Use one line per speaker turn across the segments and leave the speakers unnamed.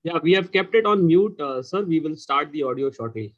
Yeah, we have kept it on mute, sir. We will start the audio shortly.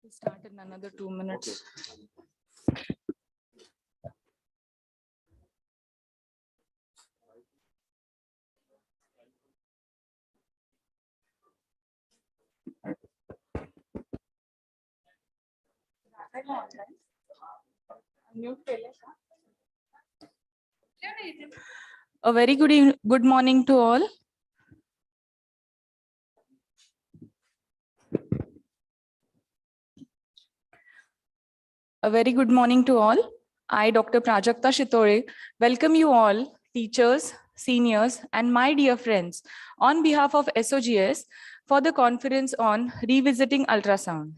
We'll start in another 2 minutes. A very good morning to all. A very good morning to all. I, Dr. Prajakta Shitore, welcome you all, teachers, seniors, and my dear friends, on behalf of SOGS for the conference on Revisiting Ultrasound.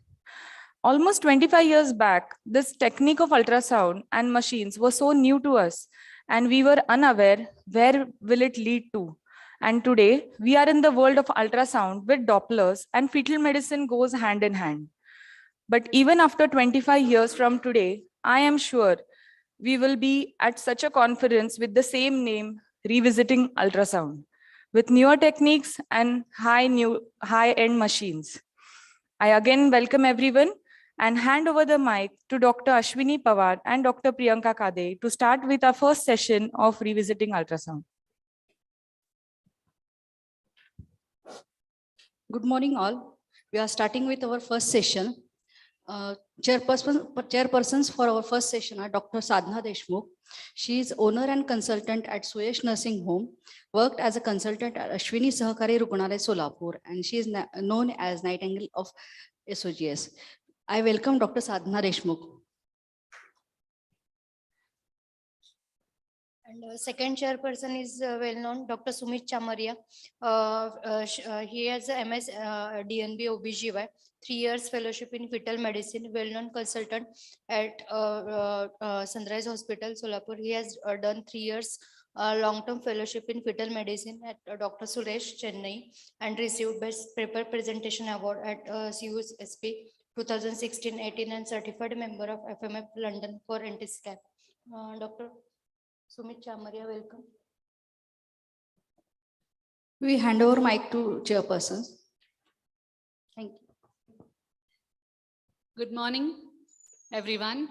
Almost 25 years back, this technique of ultrasound and machines was so new to us, and we were unaware where will it lead to. And today, we are in the world of ultrasound with Dopplers, and fetal medicine goes hand in hand. But even after 25 years from today, I am sure we will be at such a conference with the same name, Revisiting Ultrasound, with newer techniques and high-end machines. I again welcome everyone and hand over the mic to Dr. Ashwini Pawar and Dr. Priyanka Kade to start with our first session of Revisiting Ultrasound.
Good morning all. We are starting with our first session. Chairpersons for our first session are Dr. Sadhna Deshmukh. She is owner and consultant at Suyesh Nursing Home, worked as a consultant at Ashwini Sahakari Rugnalaya Solapur, and she is known as Nightingale of SOGS. I welcome Dr. Sadhna Deshmukh.
And second chairperson is well-known Dr. Sumit Chamaria. He has a MS DNB OBGY, 3 years fellowship in fetal medicine, well-known consultant at Sunrise Hospital, Solapur. He has done 3 years long-term fellowship in fetal medicine at Dr. Suresh, Chennai, and received Best Paper Presentation Award at CUSP 2016-18 and certified member of FMF London for anti-SCAP. Dr. Sumit Chamaria, welcome.
We hand over mic to chairpersons. Thank you.
Good morning, everyone.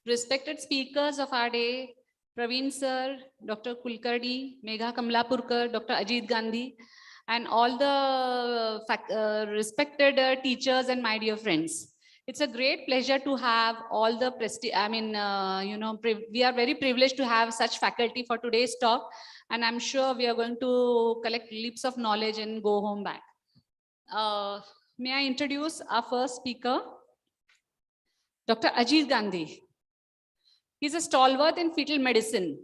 Respected speakers of our day, Praveen sir, Dr. Kulkarni, Megha Kamlapurkar, Dr. Ajit Gandhi, and all the respected teachers and my dear friends. It's a great pleasure to have all the prestige. I mean, we are very privileged to have such faculty for today's talk, and I'm sure we are going to collect leaps of knowledge and go home back. May I introduce our first speaker, Dr. Ajit Gandhi. He's a stalwart in fetal medicine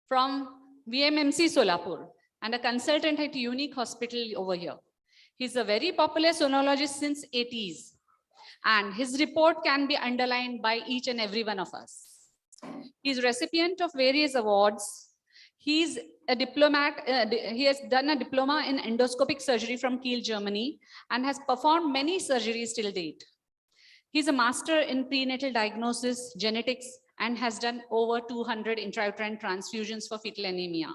from VMMC Solapur and a consultant at Unique Hospital over here. He's a very popular sonologist since 80s. And his report can be underlined by each and every one of us. He's recipient of various awards. He's a diplomat. He has done a diploma in endoscopic surgery from Kiel, Germany, and has performed many surgeries till date. He's a master in prenatal diagnosis, genetics, and has done over 200 intrauterine transfusions for fetal anemia.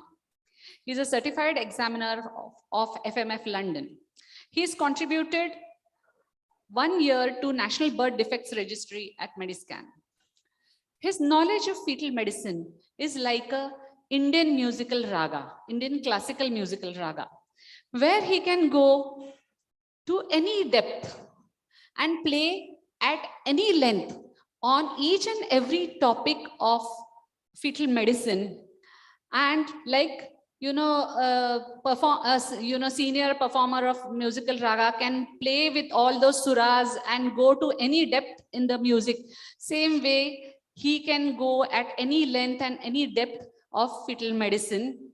He's a certified examiner of FMF London. He's contributed 1 year to National Birth Defects Registry at Mediscan. His knowledge of fetal medicine is like a Indian musical raga, Indian classical musical raga, where he can go to any depth and play at any length on each and every topic of fetal medicine, and like senior performer of musical raga can play with all those suras and go to any depth in the music. Same way, he can go at any length and any depth of fetal medicine.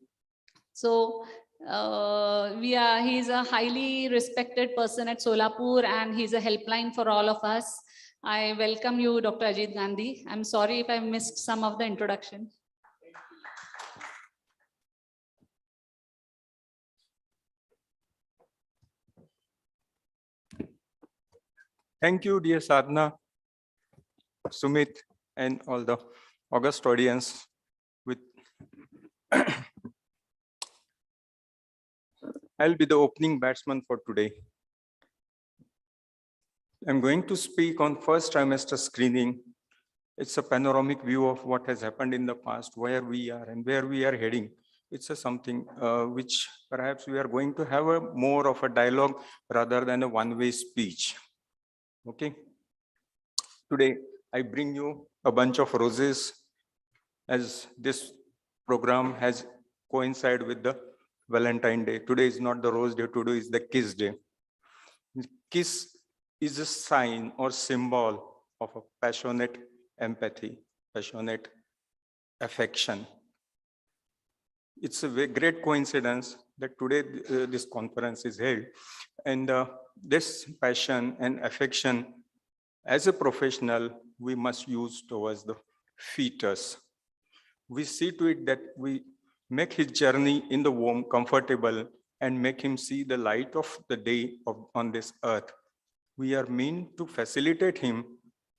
So he's a highly respected person at Solapur, and he's a helpline for all of us. I welcome you, Dr. Ajit Gandhi. I'm sorry if I missed some of the introduction.
Thank you, dear Sadhna, Sumit, and all the august audience. I'll be the opening batsman for today. I'm going to speak on first trimester screening. It's a panoramic view of what has happened in the past, where we are and where we are heading. It's something which perhaps we are going to have more of a dialogue rather than a one-way speech. Okay. Today, I bring you a bunch of roses, as this program has coincided with the Valentine Day. Today is not the Rose Day, today is the Kiss Day. Kiss is a sign or symbol of a passionate empathy, passionate affection. It's a great coincidence that today this conference is held, and this passion and affection as a professional we must use towards the fetus. We see to it that we make his journey in the womb comfortable and make him see the light of the day on this earth. We are meant to facilitate him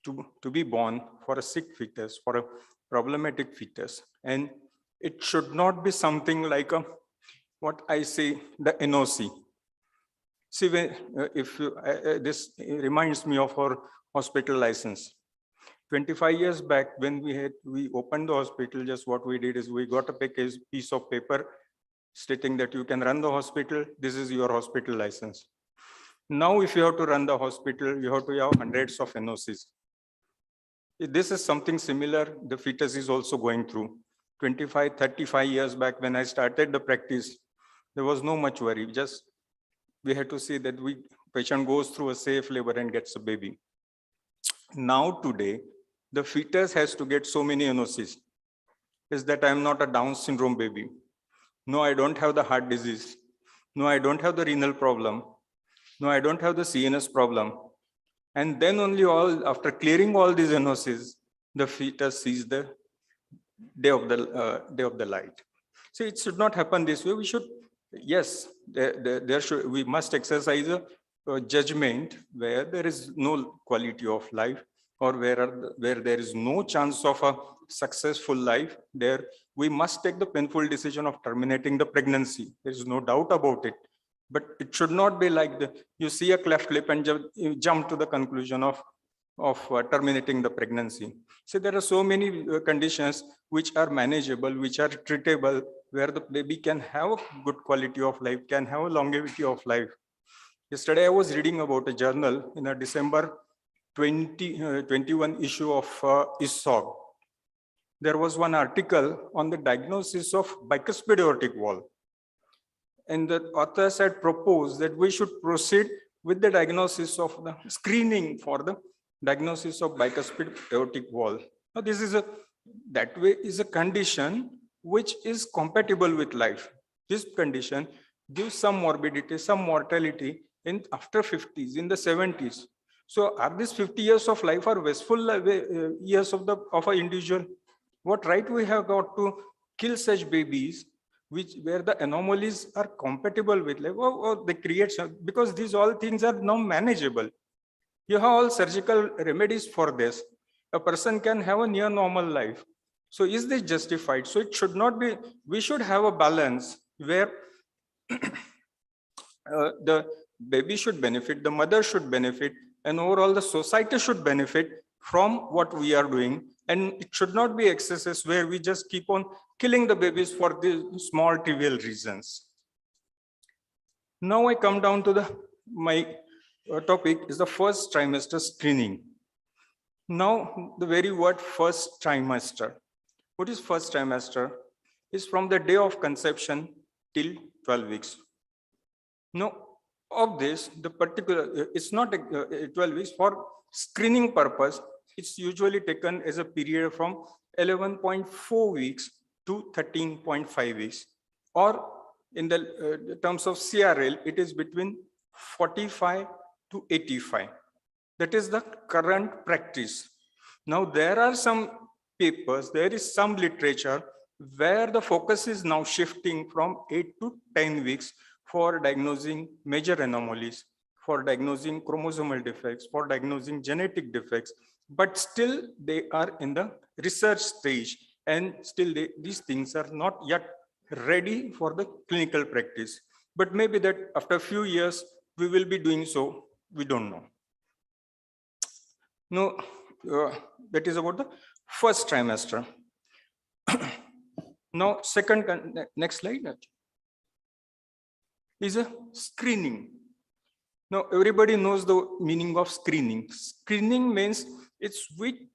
to be born for a sick fetus, for a problematic fetus. And it should not be something like what I say, the NOC. See, this reminds me of our hospital license. 25 years back, when we opened the hospital, just what we did is we got a piece of paper stating that you can run the hospital. This is your hospital license. Now, if you have to run the hospital, you have to have hundreds of NOCs. This is something similar the fetus is also going through. 25, 35 years back when I started the practice, there was no much worry. Just we had to see that patient goes through a safe labor and gets a baby. Now today, the fetus has to get so many NOCs. Is that I'm not a Down syndrome baby. No, I don't have the heart disease. No, I don't have the renal problem. No, I don't have the CNS problem. And then only after clearing all these NOCs, the fetus sees the day of the light. So it should not happen this way. We should, yes, we must exercise a judgment where there is no quality of life, or where there is no chance of a successful life. There we must take the painful decision of terminating the pregnancy. There is no doubt about it. But it should not be like you see a cleft lip and you jump to the conclusion of terminating the pregnancy. So there are so many conditions which are manageable, which are treatable, where the baby can have a good quality of life, can have a longevity of life. Yesterday, I was reading about a journal in a December 2021 issue of SOG. There was one article on the diagnosis of bicuspid aortic valve. And the authors had proposed that we should proceed with the diagnosis of the screening for the diagnosis of bicuspid aortic valve. Now, this is that way is a condition which is compatible with life. This condition gives some morbidity, some mortality after 50s, in the 70s. So are these 50 years of life are wasteful years of an individual? What right we have got to kill such babies where the anomalies are compatible with life, or they create, because these all things are now manageable. You have all surgical remedies for this. A person can have a near normal life. So is this justified? So it should not be. We should have a balance where the baby should benefit, the mother should benefit, and overall the society should benefit from what we are doing. And it should not be excesses where we just keep on killing the babies for these small trivial reasons. Now I come down to my topic is the first trimester screening. Now the very word first trimester. What is first trimester? Is from the day of conception till 12 weeks. Now of this, the particular, it's not 12 weeks for screening purpose. It's usually taken as a period from 11.4 weeks to 13.5 weeks, or in the terms of CRL, it is between 45 to 85. That is the current practice. Now there are some papers, there is some literature where the focus is now shifting from 8 to 10 weeks for diagnosing major anomalies, for diagnosing chromosomal defects, for diagnosing genetic defects, but still they are in the research stage, and still these things are not yet ready for the clinical practice. But maybe that after a few years, we will be doing so, we don't know. No, that is about the first trimester. Now, next slide is a screening. Now, everybody knows the meaning of screening. Screening means we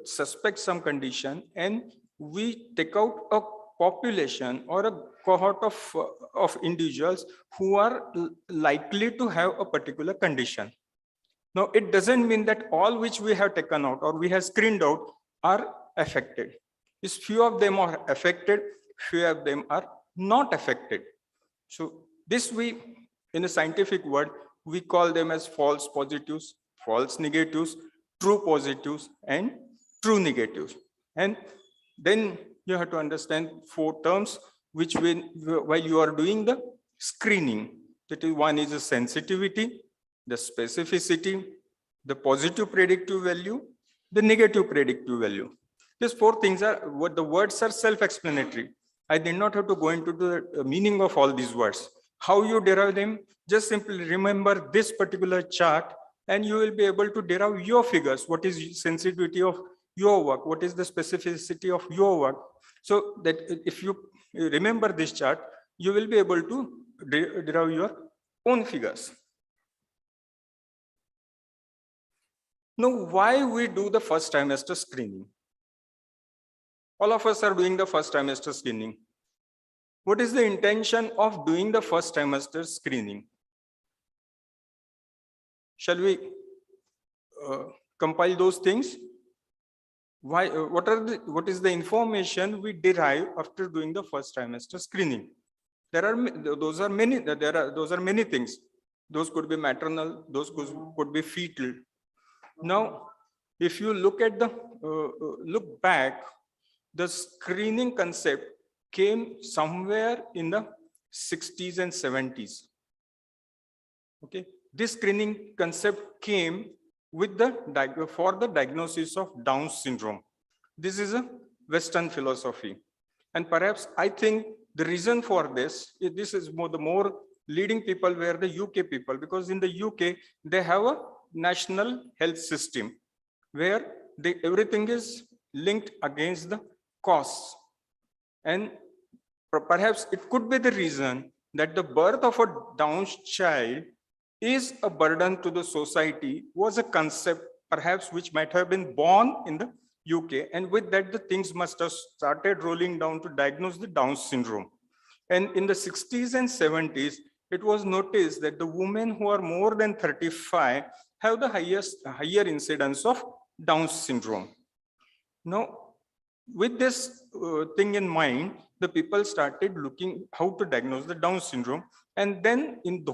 suspect some condition and we take out a population or a cohort of individuals who are likely to have a particular condition. Now, it doesn't mean that all which we have taken out or we have screened out are affected. Is few of them are affected, few of them are not affected. So this we, in a scientific word, we call them as false positives, false negatives, true positives, and true negatives. And then you have to understand 4 terms which while you are doing the screening. That is, one is the sensitivity, the specificity, the positive predictive value, the negative predictive value. These 4 things are what the words are self-explanatory. I did not have to go into the meaning of all these words. How you derive them, just simply remember this particular chart and you will be able to derive your figures. What is sensitivity of your work? What is the specificity of your work? So that if you remember this chart, you will be able to derive your own figures. Now, why we do the first trimester screening? All of us are doing the first trimester screening. What is the intention of doing the first trimester screening? Shall we compile those things? Why? What is the information we derive after doing the first trimester screening? Those are many things. Those could be maternal. Those could be fetal. Now, if you look at the look back, the screening concept came somewhere in the 60s and 70s. Okay, this screening concept came with for the diagnosis of Down syndrome. This is a Western philosophy, and perhaps I think the reason for this is the more leading people were the UK people, because in the UK they have a national health system where everything is linked against the costs, and perhaps it could be the reason that the birth of a Down child is a burden to the society was a concept perhaps which might have been born in the UK, and with that the things must have started rolling down to diagnose the Down syndrome. And in the 60s and 70s, it was noticed that the women who are more than 35 have the higher incidence of Down syndrome. Now, with this thing in mind, the people started looking how to diagnose the Down syndrome. And then in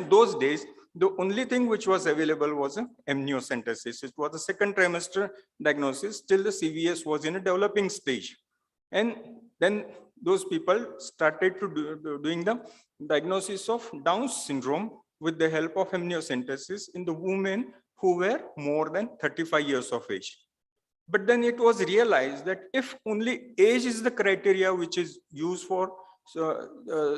those days, the only thing which was available was a amniocentesis. It was a second trimester diagnosis, till the CVS was in a developing stage. And then those people started to doing the diagnosis of Down syndrome with the help of amniocentesis in the women who were more than 35 years of age. But then it was realized that if only age is the criteria which is used for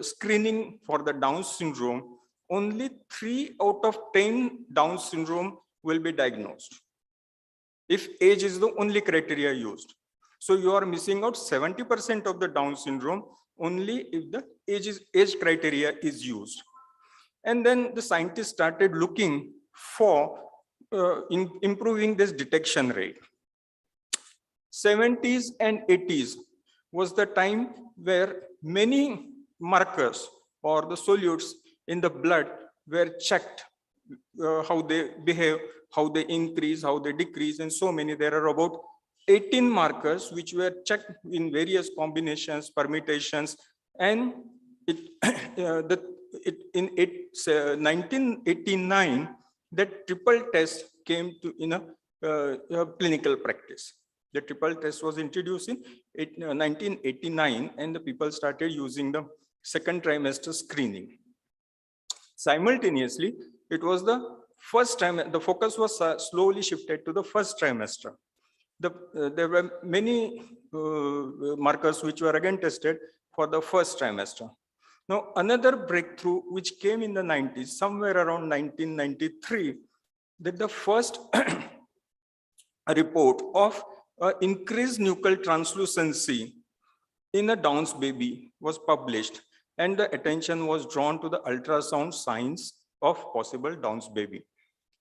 screening for the Down syndrome, only 3 out of 10 Down syndrome will be diagnosed, if age is the only criteria used. So you are missing out 70% of the Down syndrome only if the age criteria is used. And then the scientists started looking for improving this detection rate. 70s and 80s was the time where many markers or the solutes in the blood were checked, how they behave, how they increase, how they decrease, and so many. There are about 18 markers which were checked in various combinations, permutations, and in 1989, that triple test came to in a clinical practice. The triple test was introduced in 1989, and the people started using the second trimester screening. Simultaneously, it was the first time, the focus was slowly shifted to the first trimester. There were many markers which were again tested for the first trimester. Now, another breakthrough which came in the 90s, somewhere around 1993, that the first report of increased nuchal translucency in a Down's baby was published, and the attention was drawn to the ultrasound signs of possible Down's baby.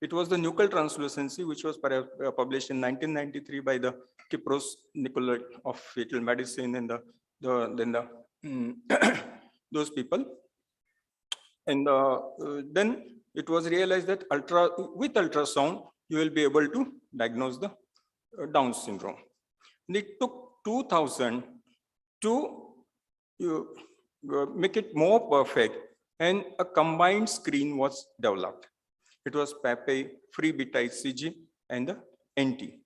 It was the nuchal translucency which was published in 1993 by the Kypros Nicolai of fetal medicine and those people. And then it was realized that with ultrasound, you will be able to diagnose the Down syndrome. And it took 2000 to make it more perfect, and a combined screen was developed. It was PAPE, free beta ECG, and the NT.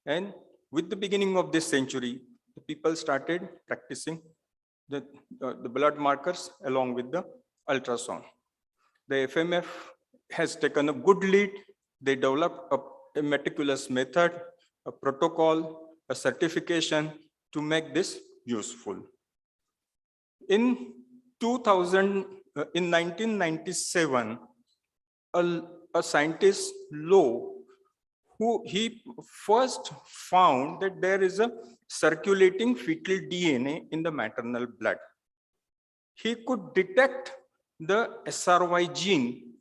And with the beginning of this century, the people started practicing the blood markers along with the ultrasound. The FMF has taken a good lead. They developed a meticulous method, a protocol, a certification to make this useful. In 1997, a scientist, Lowe, he first found that there is a circulating fetal DNA in the maternal blood. He could detect the SRY gene,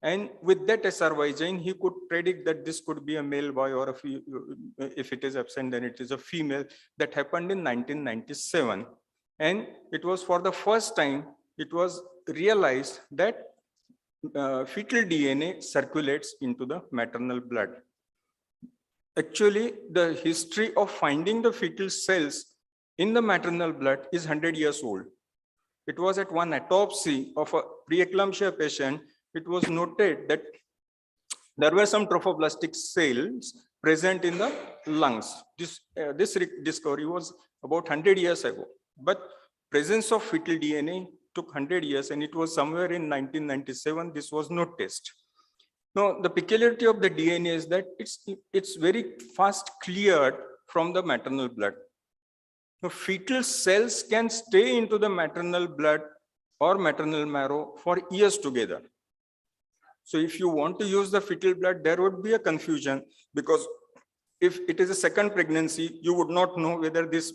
and with that SRY gene, he could predict that this could be a male boy, or if it is absent, then it is a female. That happened in 1997. And it was for the first time, it was realized that fetal DNA circulates into the maternal blood. Actually, the history of finding the fetal cells in the maternal blood is 100 years old. It was at one autopsy of a preeclampsia patient. It was noted that there were some trophoblastic cells present in the lungs. This discovery was about 100 years ago. But presence of fetal DNA took 100 years, and it was somewhere in 1997 this was noticed. Now, the peculiarity of the DNA is that it's very fast cleared from the maternal blood. Now, fetal cells can stay into the maternal blood or maternal marrow for years together. So if you want to use the fetal blood, there would be a confusion, because if it is a second pregnancy, you would not know whether this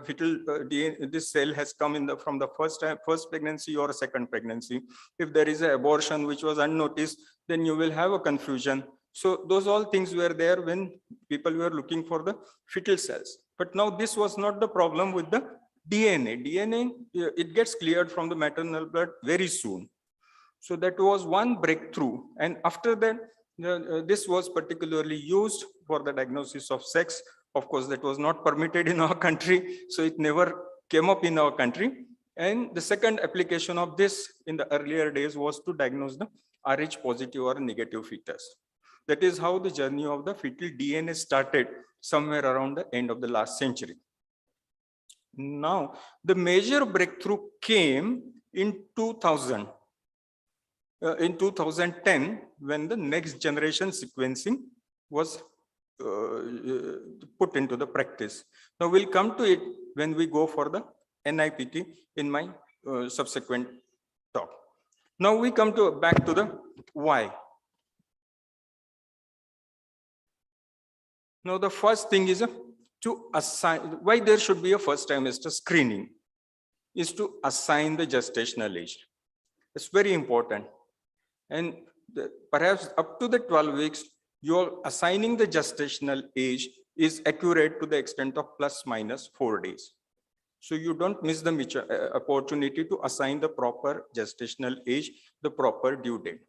fetal DNA, this cell has come from the first pregnancy or a second pregnancy. If there is an abortion which was unnoticed, then you will have a confusion. So those all things were there when people were looking for the fetal cells. But now this was not the problem with the DNA. DNA, it gets cleared from the maternal blood very soon. So that was one breakthrough. And after that, this was particularly used for the diagnosis of sex. Of course, that was not permitted in our country, so it never came up in our country. And the second application of this in the earlier days was to diagnose the Rh positive or negative fetus. That is how the journey of the fetal DNA started somewhere around the end of the last century. Now, the major breakthrough came in 2000. In 2010, when the next generation sequencing was put into the practice. Now we'll come to it when we go for the NIPT in my subsequent talk. Now we come back to the why. Now the first thing is to assign, why there should be a first trimester screening, is to assign the gestational age. It's very important. And perhaps up to the 12 weeks, you're assigning the gestational age is accurate to the extent of ±4 days. So you don't miss the opportunity to assign the proper gestational age, the proper due date.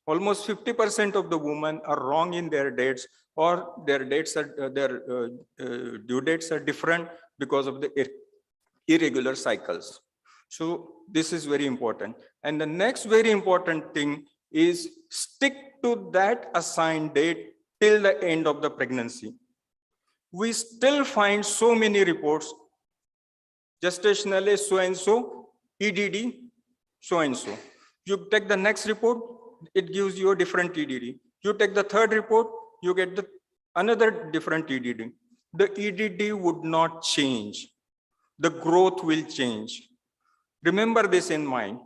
Almost 50% of the women are wrong in their dates, or their dates are due dates are different because of the irregular cycles. So this is very important. And the next very important thing is stick to that assigned date till the end of the pregnancy. We still find so many reports, gestational age so-and-so, EDD so-and-so. You take the next report, it gives you a different EDD. You take the third report, you get another different EDD. The EDD would not change. The growth will change. Remember this in mind.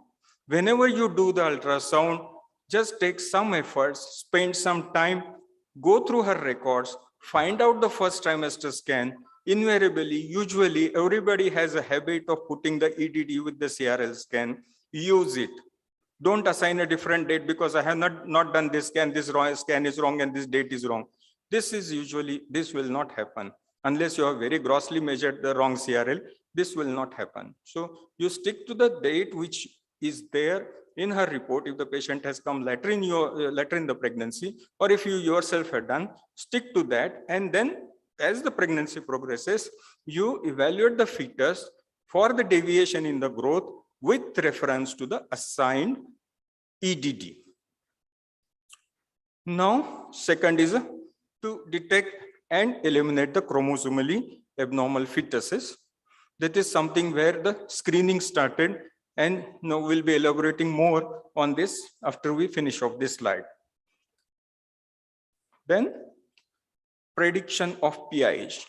Whenever you do the ultrasound, just take some efforts, spend some time, go through her records, find out the first trimester scan. Invariably, usually, everybody has a habit of putting the EDD with the CRL scan. Use it. Don't assign a different date because I have not done this scan, this scan is wrong, and this date is wrong. This will not happen. Unless you have very grossly measured the wrong CRL, this will not happen. So you stick to the date which is there in her report. If the patient has come later in the pregnancy, or if you yourself have done, stick to that, and then as the pregnancy progresses, you evaluate the fetus for the deviation in the growth with reference to the assigned EDD. Now, second is to detect and eliminate the chromosomally abnormal fetuses. That is something where the screening started, and now we'll be elaborating more on this after we finish off this slide. Then, prediction of PIH.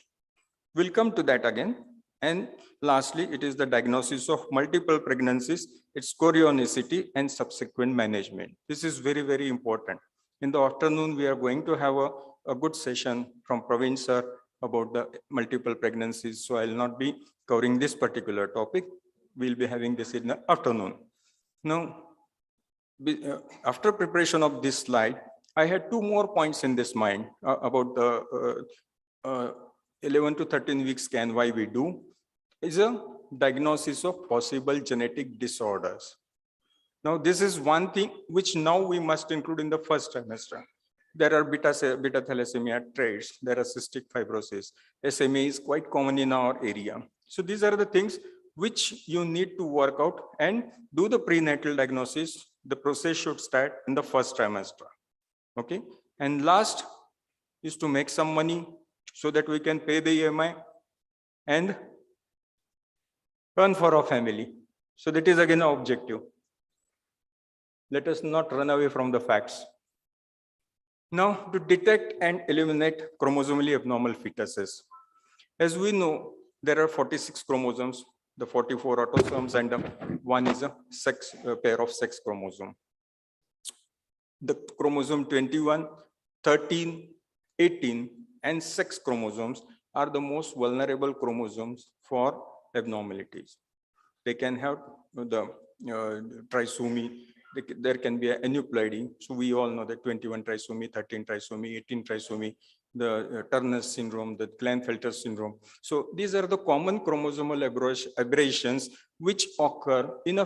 We'll come to that again. And lastly, it is the diagnosis of multiple pregnancies, its chorionicity and subsequent management. This is very, very important. In the afternoon, we are going to have a good session from Praveen sir about the multiple pregnancies. So I'll not be covering this particular topic. We'll be having this in the afternoon. Now, after preparation of this slide, I had two more points in this mind about the 11 to 13 week scan. Why we do is a diagnosis of possible genetic disorders. Now, this is one thing which now we must include in the first trimester. There are beta thalassemia traits, there are cystic fibrosis. SMA is quite common in our area. So these are the things which you need to work out and do the prenatal diagnosis. The process should start in the first trimester. Okay. And last is to make some money so that we can pay the EMI and earn for our family. So that is again our objective. Let us not run away from the facts. Now, to detect and eliminate chromosomally abnormal fetuses. As we know, there are 46 chromosomes, the 44 autosomes, and one is a pair of sex chromosome. The chromosome 21, 13, 18, and sex chromosomes are the most vulnerable chromosomes for abnormalities. They can have the trisomy. There can be an aneuploidy. So we all know that 21 trisomy, 13 trisomy, 18 trisomy, the Turner syndrome, the Klinefelter syndrome. So these are the common chromosomal aberrations which occur in a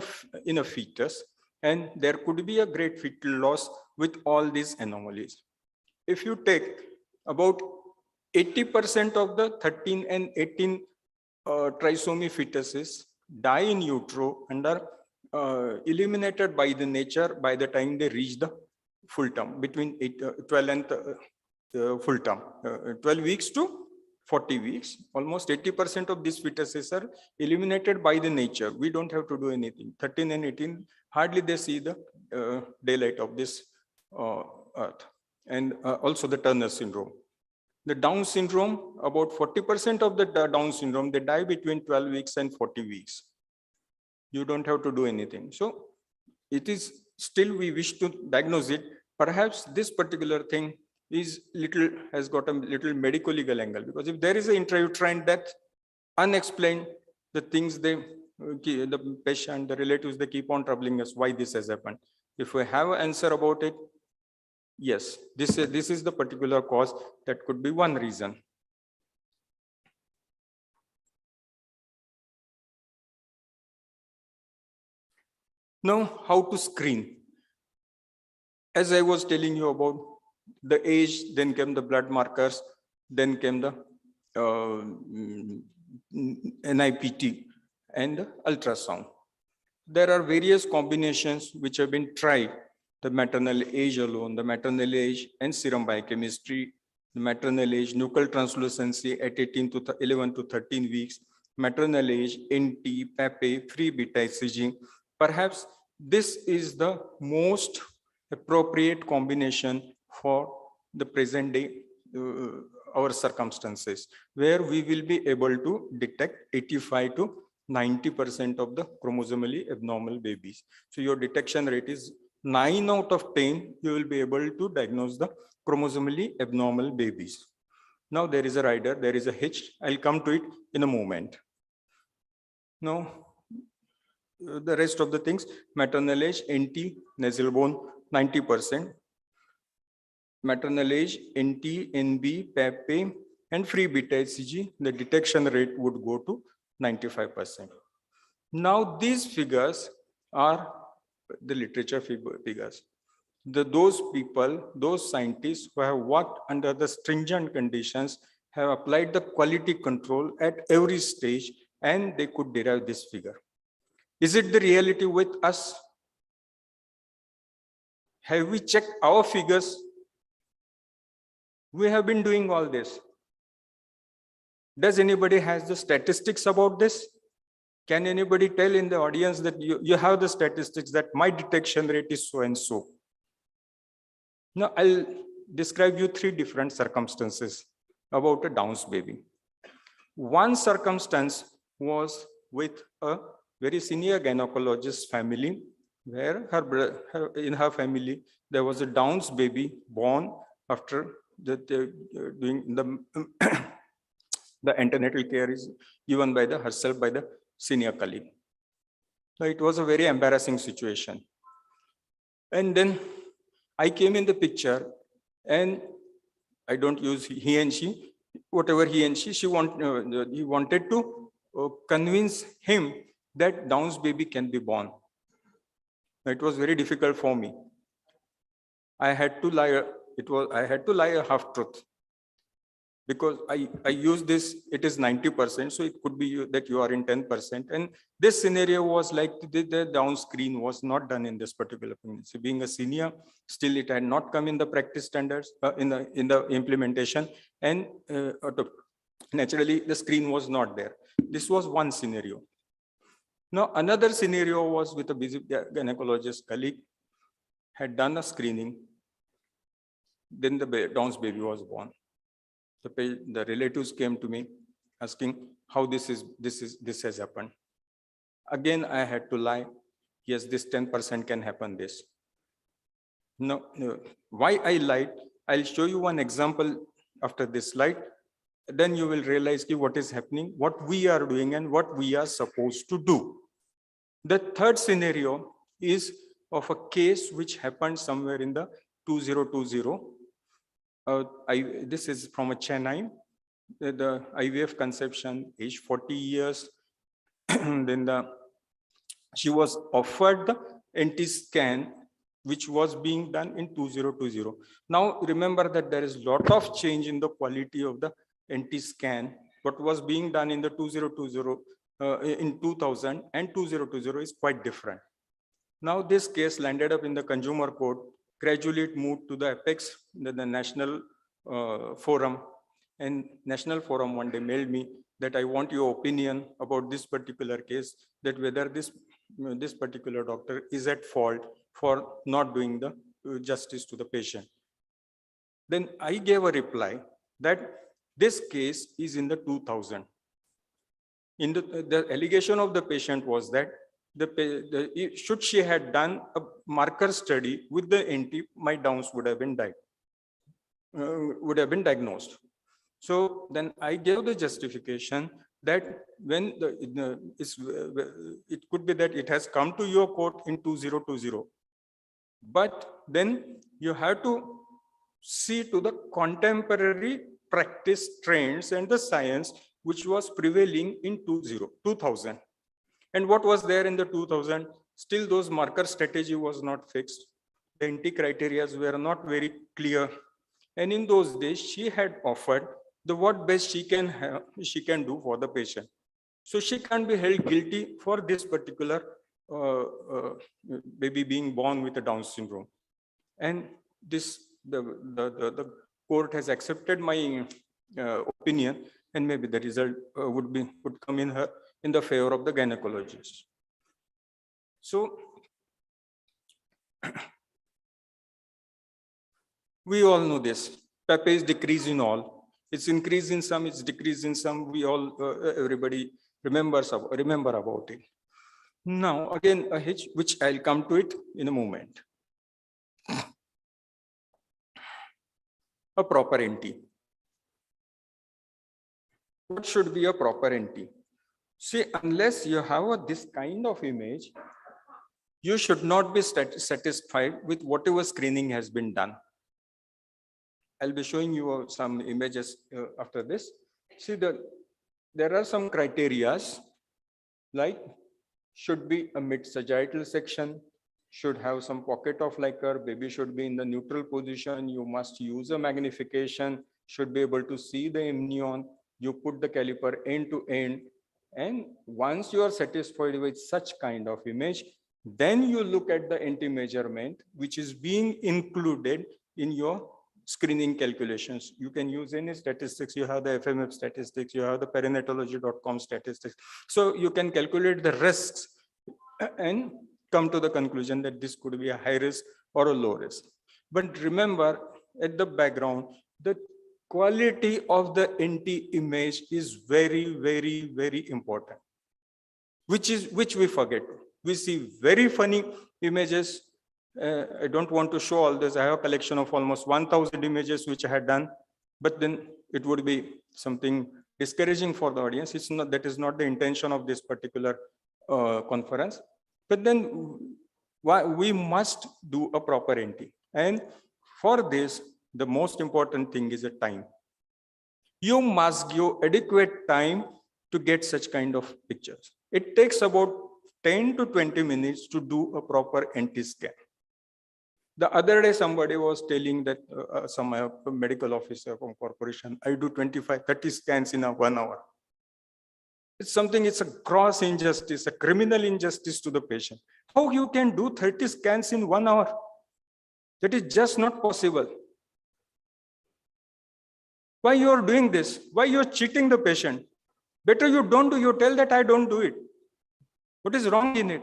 fetus, and there could be a great fetal loss with all these anomalies. If you take about 80% of the 13 and 18 trisomy fetuses die in utero and are eliminated by the nature by the time they reach the full term, between 12 and full term, 12 weeks to 40 weeks. Almost 80% of these fetuses are eliminated by the nature. We don't have to do anything. 13 and 18, hardly they see the daylight of this earth. And also the Turner syndrome. The Down syndrome, about 40% of the Down syndrome, they die between 12 weeks and 40 weeks. You don't have to do anything. So it is still, we wish to diagnose it. Perhaps this particular thing has got a little medical legal angle, because if there is an intrauterine death, unexplained, the things the patient, the relatives, they keep on troubling us why this has happened. If we have an answer about it, yes, this is the particular cause. That could be one reason. Now, how to screen? As I was telling you about the age, then came the blood markers, then came the NIPT and the ultrasound. There are various combinations which have been tried. The maternal age alone, the maternal age and serum biochemistry, the maternal age, nuchal translucency at 11 to 13 weeks, maternal age, NT, PAPE, free beta ECG. Perhaps this is the most appropriate combination for the present day our circumstances, where we will be able to detect 85 to 90% of the chromosomally abnormal babies. So your detection rate is 9 out of 10, you will be able to diagnose the chromosomally abnormal babies. Now there is a rider, there is a hitch. I'll come to it in a moment. Now, the rest of the things, maternal age, NT, nasal bone, 90%. Maternal age, NT, NB, PAPE, and free beta HCG, the detection rate would go to 95%. Now these figures are the literature figures. Those people, those scientists who have worked under the stringent conditions have applied the quality control at every stage, and they could derive this figure. Is it the reality with us? Have we checked our figures? We have been doing all this. Does anybody has the statistics about this? Can anybody tell in the audience that you have the statistics that my detection rate is so and so? Now, I'll describe you 3 different circumstances about a Down's baby. One circumstance was with a very senior gynecologist family, where in her family, there was a Down's baby born after doing the, the antenatal care is given by herself by the senior colleague. So it was a very embarrassing situation. And then I came in the picture, and I don't use he and she, whatever he and she, he wanted to convince him that Down's baby can be born. It was very difficult for me. I had to lie. I had to lie a half truth, because I use this. It is 90%, so it could be that you are in 10%. And this scenario was like the down screen was not done in this particular pregnancy. Being a senior, still it had not come in the practice standards in the implementation, and naturally the screen was not there. This was one scenario. Now another scenario was with a busy gynecologist colleague, had done a screening. Then the Down's baby was born. The relatives came to me asking how this has happened. Again, I had to lie. Yes, this 10% can happen this. No, why I lied? I'll show you one example after this slide. Then you will realize what is happening, what we are doing, and what we are supposed to do. The third scenario is of a case which happened somewhere in the 2020. This is from a Chennai, the IVF conception, age 40 years. Then she was offered the NT scan, which was being done in 2020. Now remember that there is a lot of change in the quality of the NT scan. What was being done in the 2020 in 2000 and 2020 is quite different. Now this case landed up in the consumer court. Gradually it moved to the apex, the national forum, and national forum one day mailed me that I want your opinion about this particular case, that whether this particular doctor is at fault for not doing the justice to the patient. Then I gave a reply that this case is in the 2000. In the allegation of the patient was that should she had done a marker study with the NT, my Downs would have been diagnosed. So then I gave the justification that when it could be that it has come to your court in 2020, but then you have to see to the contemporary practice trends and the science which was prevailing in 2000. And what was there in the 2000? Still those marker strategy was not fixed. The NT criteria were not very clear. And in those days, she had offered the what best she can do for the patient. So she can't be held guilty for this particular baby being born with a Down syndrome. And the court has accepted my opinion, and maybe the result would come in the favor of the gynecologist. So we all know this. Pepe is decrease in all. It's increase in some, it's decrease in some. We all, everybody remember about it. Now, again, a hitch, which I'll come to it in a moment. A proper NT. What should be a proper NT? See, unless you have this kind of image, you should not be satisfied with whatever screening has been done. I'll be showing you some images after this. See, there are some criterias, like should be a mid-sagittal section, should have some pocket of liquor, baby should be in the neutral position, you must use a magnification, should be able to see the amnion. You put the caliper end to end. And once you are satisfied with such kind of image, then you look at the anti-measurement, which is being included in your screening calculations. You can use any statistics. You have the FMF statistics, you have the perinatology.com statistics. So you can calculate the risks and come to the conclusion that this could be a high risk or a low risk. But remember, at the background, the quality of the anti-image is very, very, very important, which we forget. We see very funny images. I don't want to show all this. I have a collection of almost 1,000 images which I had done, but then it would be something discouraging for the audience. It's not, that is not the intention of this particular conference. But then we must do a proper NT. And for this, the most important thing is a time. You must give adequate time to get such kind of pictures. It takes about 10 to 20 minutes to do a proper NT scan. The other day, somebody was telling that some medical officer from corporation, I do 25, 30 scans in 1 hour. It's something, it's a gross injustice, a criminal injustice to the patient. How you can do 30 scans in 1 hour? That is just not possible. Why you are doing this? Why you are cheating the patient? Better you don't do, you tell that I don't do it. What is wrong in it?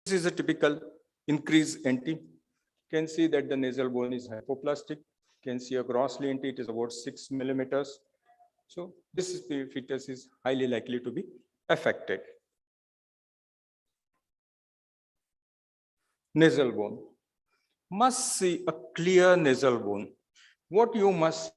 This is a typical increase NT. You can see that the nasal bone is hypoplastic. You can see a grossly NT, it is about 6 millimeters. So this fetus is highly likely to be affected. Nasal bone. Must see a clear nasal bone. What you must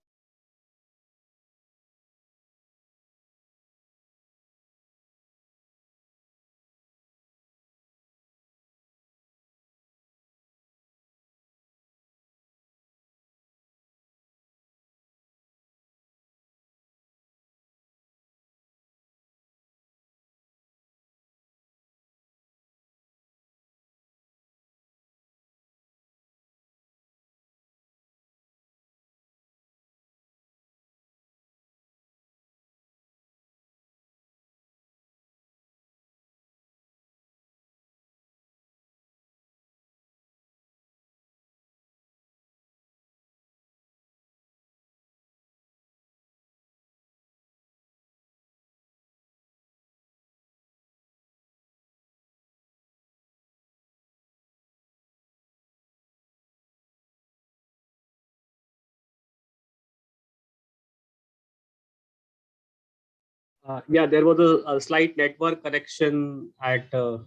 Yeah, there was a slight network connection at the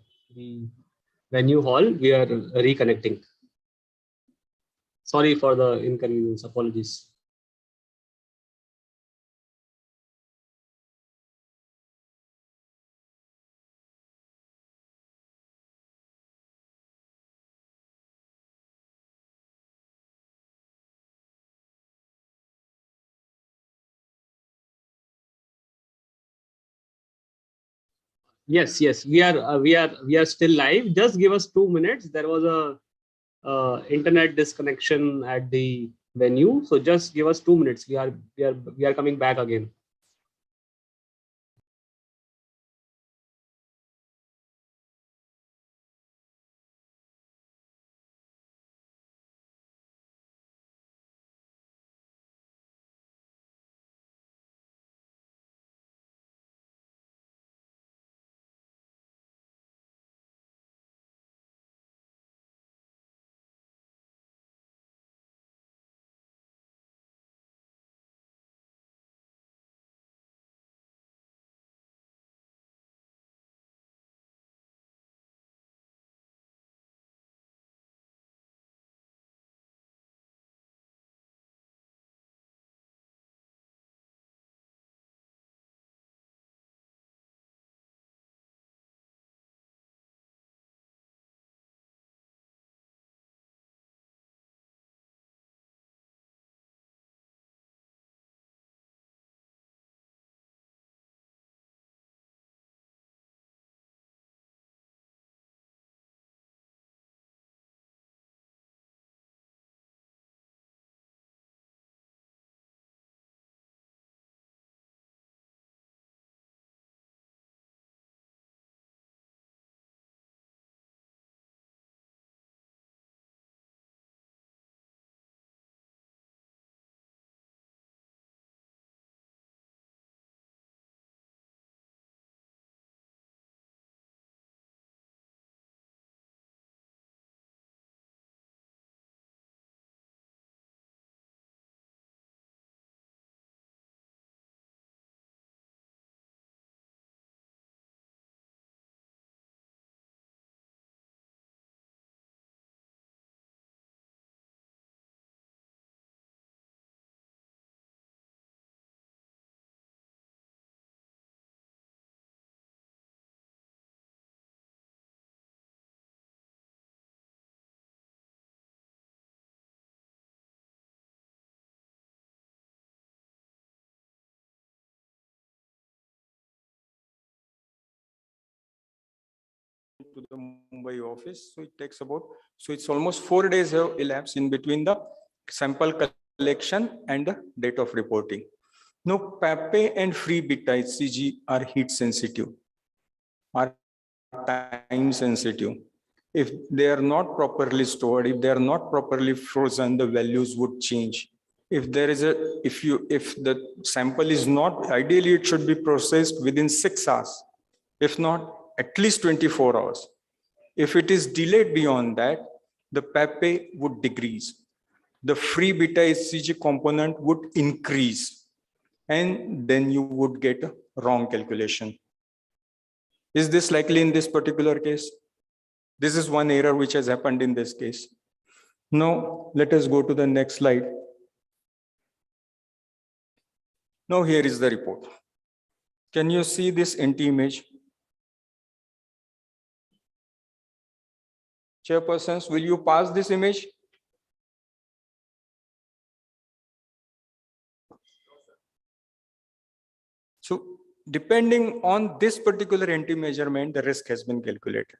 venue hall. We are reconnecting. Sorry for the inconvenience. Apologies. Yes, we are still live. Just give us 2 minutes. There was a internet disconnection at the venue, so just give us 2 minutes. We are coming back again.
to the Mumbai office. So it takes about, so it's almost 4 days have elapsed in between the sample collection and the date of reporting. Now, PAPE and free beta HCG are heat sensitive, are time sensitive. If they are not properly stored, if they are not properly frozen, the values would change. If there is if the sample is not, ideally it should be processed within 6 hours, if not at least 24 hours. If it is delayed beyond that, the PAPE would decrease. The free beta HCG component would increase, and then you would get a wrong calculation. Is this likely in this particular case? This is one error which has happened in this case. Now, let us go to the next slide. Now, here is the report. Can you see this NT image? Chairpersons, will you pass this image? So, depending on this particular NT measurement, the risk has been calculated.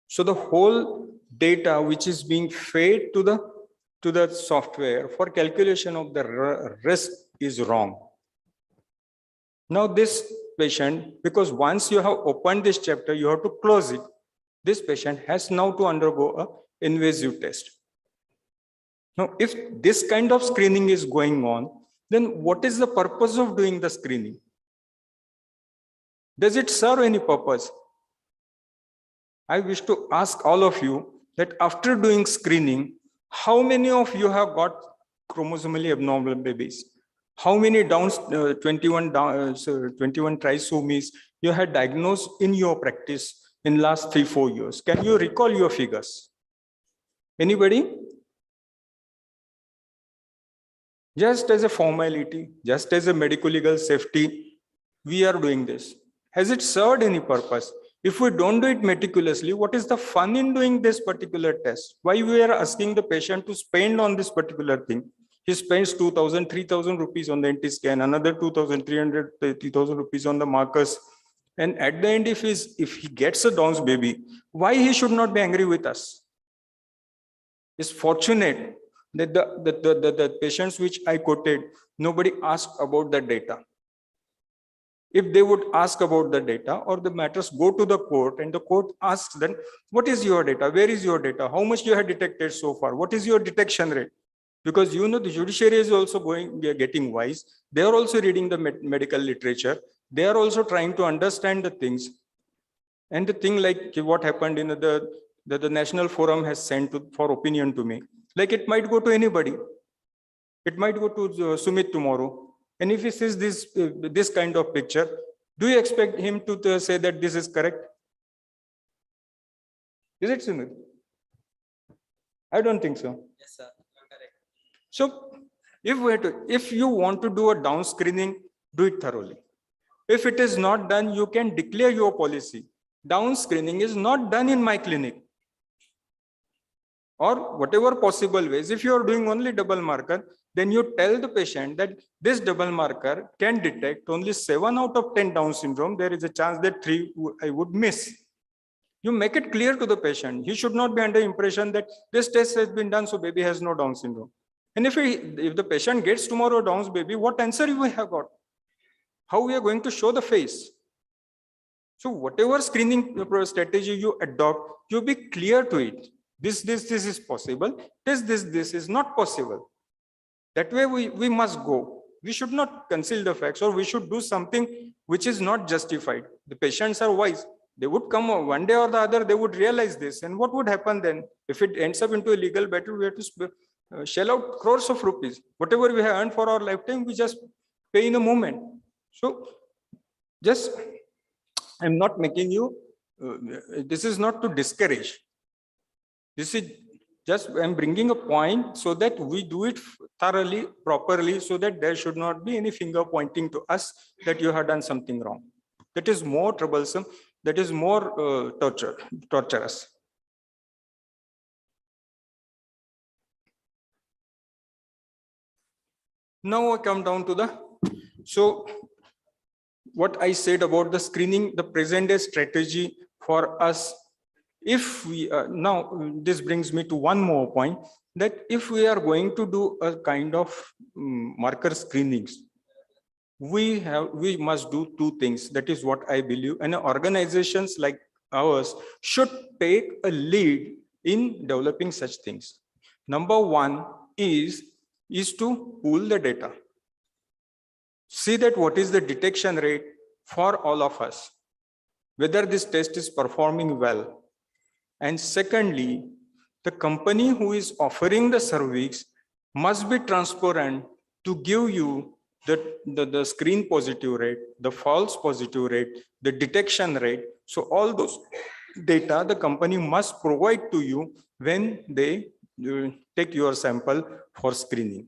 So the whole data which is being fed to the software for calculation of the risk is wrong. Now this patient, because once you have opened this chapter, you have to close it. This patient has now to undergo an invasive test. Now, if this kind of screening is going on, then what is the purpose of doing the screening? Does it serve any purpose? I wish to ask all of you that after doing screening, how many of you have got chromosomally abnormal babies? How many 21 trisomies you had diagnosed in your practice in last 3-4 years? Can you recall your figures? Anybody? Just as a formality, just as a medical legal safety, we are doing this. Has it served any purpose? If we don't do it meticulously, what is the fun in doing this particular test? Why we are asking the patient to spend on this particular thing? He spends 2,000, 3,000 rupees on the NT scan, another 2,300, 3,000 rupees on the markers. And at the end, if he gets a Down's baby, why he should not be angry with us? It's fortunate that the patients which I quoted, nobody asked about the data. If they would ask about the data, or the matters go to the court and the court asks them, what is your data? Where is your data? How much you have detected so far? What is your detection rate? Because you know the judiciary is also getting wise. They are also reading the medical literature. They are also trying to understand the things. And the thing like what happened in the National Forum has sent for opinion to me. Like it might go to anybody. It might go to Sumit tomorrow. And if he sees this kind of picture, do you expect him to say that this is correct? Is it, Sumit? I don't think so.
Yes, sir. Correct.
So if you want to do a down screening, do it thoroughly. If it is not done, you can declare your policy. Down screening is not done in my clinic. Or whatever possible ways. If you are doing only double marker, then you tell the patient that this double marker can detect only 7 out of 10 Down syndrome. There is a chance that 3 I would miss. You make it clear to the patient. He should not be under impression that this test has been done, so baby has no Down syndrome. And if the patient gets tomorrow Down's baby, what answer you have got? How we are going to show the face? So whatever screening strategy you adopt, you be clear to it. This is possible. This is not possible. That way we must go. We should not conceal the facts, or we should do something which is not justified. The patients are wise. They would come one day or the other, they would realize this. And what would happen then? If it ends up into a legal battle, we have to shell out crores of rupees. Whatever we have earned for our lifetime, we just pay in a moment. So just, I'm not making you, this is not to discourage. This is just, I'm bringing a point so that we do it thoroughly, properly, so that there should not be any finger pointing to us that you have done something wrong. That is more troublesome. That is more torturous. Now I come down to so what I said about the screening, the present day strategy for us, if we, now this brings me to one more point, that if we are going to do a kind of marker screenings, we must do two things. That is what I believe, and organizations like ours should take a lead in developing such things. Number one is to pool the data. See that what is the detection rate for all of us, whether this test is performing well. And secondly, the company who is offering the service must be transparent to give you the screen positive rate, the false positive rate, the detection rate. So all those data the company must provide to you when they take your sample for screening.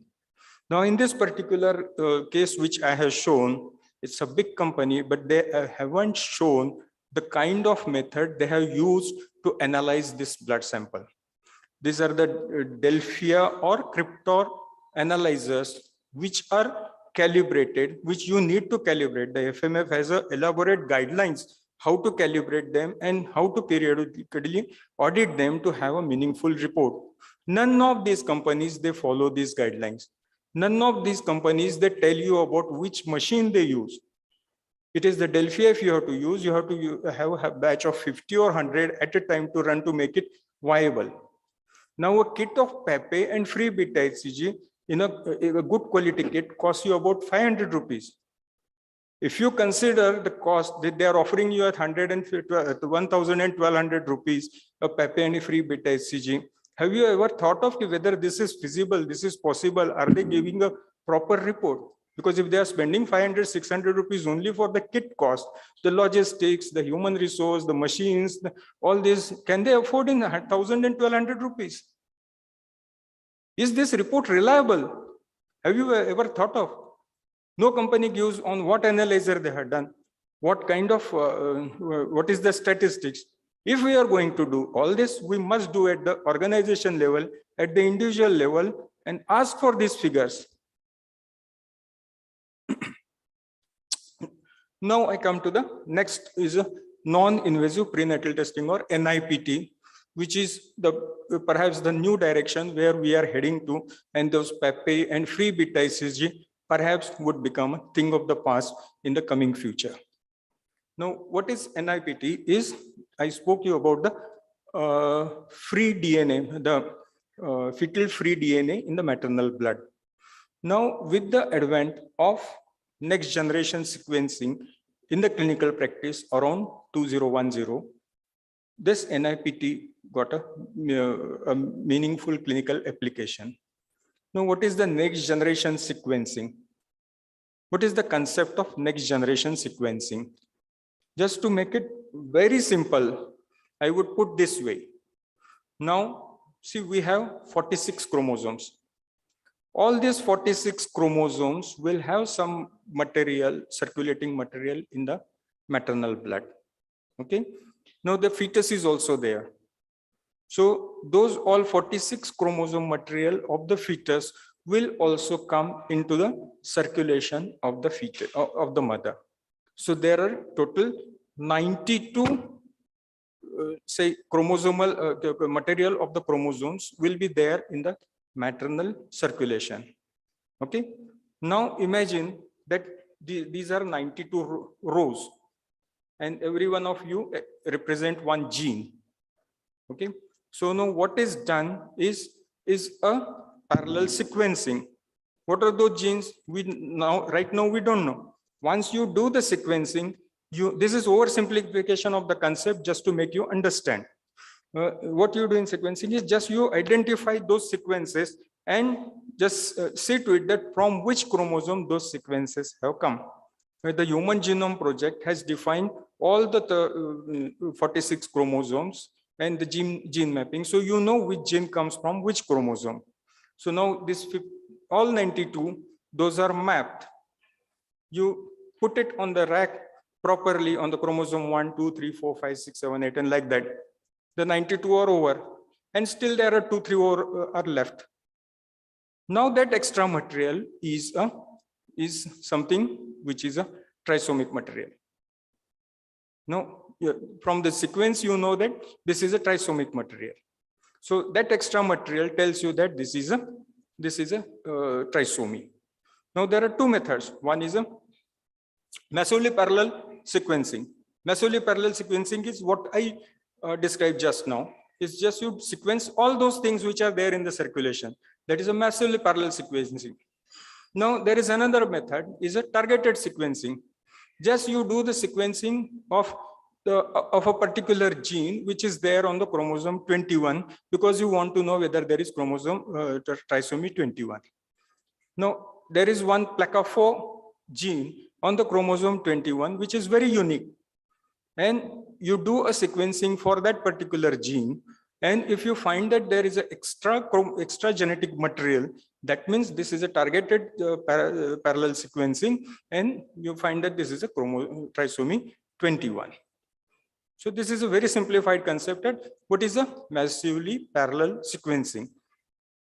Now, in this particular case, which I have shown, it's a big company, but they haven't shown the kind of method they have used to analyze this blood sample. These are the Delphia or Cryptor analyzers, which are calibrated, which you need to calibrate. The FMF has elaborate guidelines how to calibrate them and how to periodically audit them to have a meaningful report. None of these companies, they follow these guidelines. None of these companies, they tell you about which machine they use. It is the Delphia if you have to use, you have to have a batch of 50 or 100 at a time to run to make it viable. Now a kit of Pepe and free beta HCG in a good quality kit costs you about 500 rupees. If you consider the cost that they are offering you at 1,1200 rupees, a Pepe and a free beta HCG, have you ever thought of whether this is feasible, this is possible? Are they giving a proper report? Because if they are spending 500, 600 rupees only for the kit cost, the logistics, the human resource, the machines, all this, can they afford in 1,000 and 1,200 rupees? Is this report reliable? Have you ever thought of? No company gives on what analyzer they have done, what kind of, what is the statistics. If we are going to do all this, we must do at the organization level, at the individual level, and ask for these figures. Now I come to the next is a non-invasive prenatal testing, or NIPT, which is perhaps the new direction where we are heading to, and those Pepe and free beta HCG perhaps would become a thing of the past in the coming future. Now, what is NIPT is, I spoke to you about the free DNA, the fetal free DNA in the maternal blood. Now, with the advent of next generation sequencing in the clinical practice around 2010, this NIPT got a meaningful clinical application. Now, what is the next generation sequencing? What is the concept of next generation sequencing? Just to make it very simple, I would put this way. Now, see, we have 46 chromosomes. All these 46 chromosomes will have some material, circulating material in the maternal blood. Okay. Now the fetus is also there. So those all 46 chromosome material of the fetus will also come into the circulation of the fetus, of the mother. So there are total 92 say chromosomal material of the chromosomes will be there in the maternal circulation. Okay. Now imagine that these are 92 rows, and every one of you represent one gene. Okay. So now what is done is a parallel sequencing. What are those genes? Right now we don't know. Once you do the sequencing, this is oversimplification of the concept just to make you understand. What you do in sequencing is just you identify those sequences and just see to it that from which chromosome those sequences have come. The Human Genome Project has defined all the 46 chromosomes and the gene mapping. So you know which gene comes from which chromosome. So now this all 92, those are mapped. You put it on the rack properly on the chromosome 1, 2, 3, 4, 5, 6, 7, 8, and like that. The 92 are over, and still there are 2, 3 are left. Now that extra material is something which is a trisomic material. Now from the sequence, you know that this is a trisomic material. So that extra material tells you that this is a trisomy. Now there are two methods. One is a massively parallel sequencing. Massively parallel sequencing is what I described just now. It's just you sequence all those things which are there in the circulation. That is a massively parallel sequencing. Now there is another method, is a targeted sequencing. Just you do the sequencing of a particular gene which is there on the chromosome 21 because you want to know whether there is chromosome trisomy 21. Now there is one PLCA4 gene on the chromosome 21 which is very unique, and you do a sequencing for that particular gene, and if you find that there is an extra genetic material, that means this is a targeted parallel sequencing, and you find that this is a trisomy 21. So this is a very simplified concept at what is a massively parallel sequencing.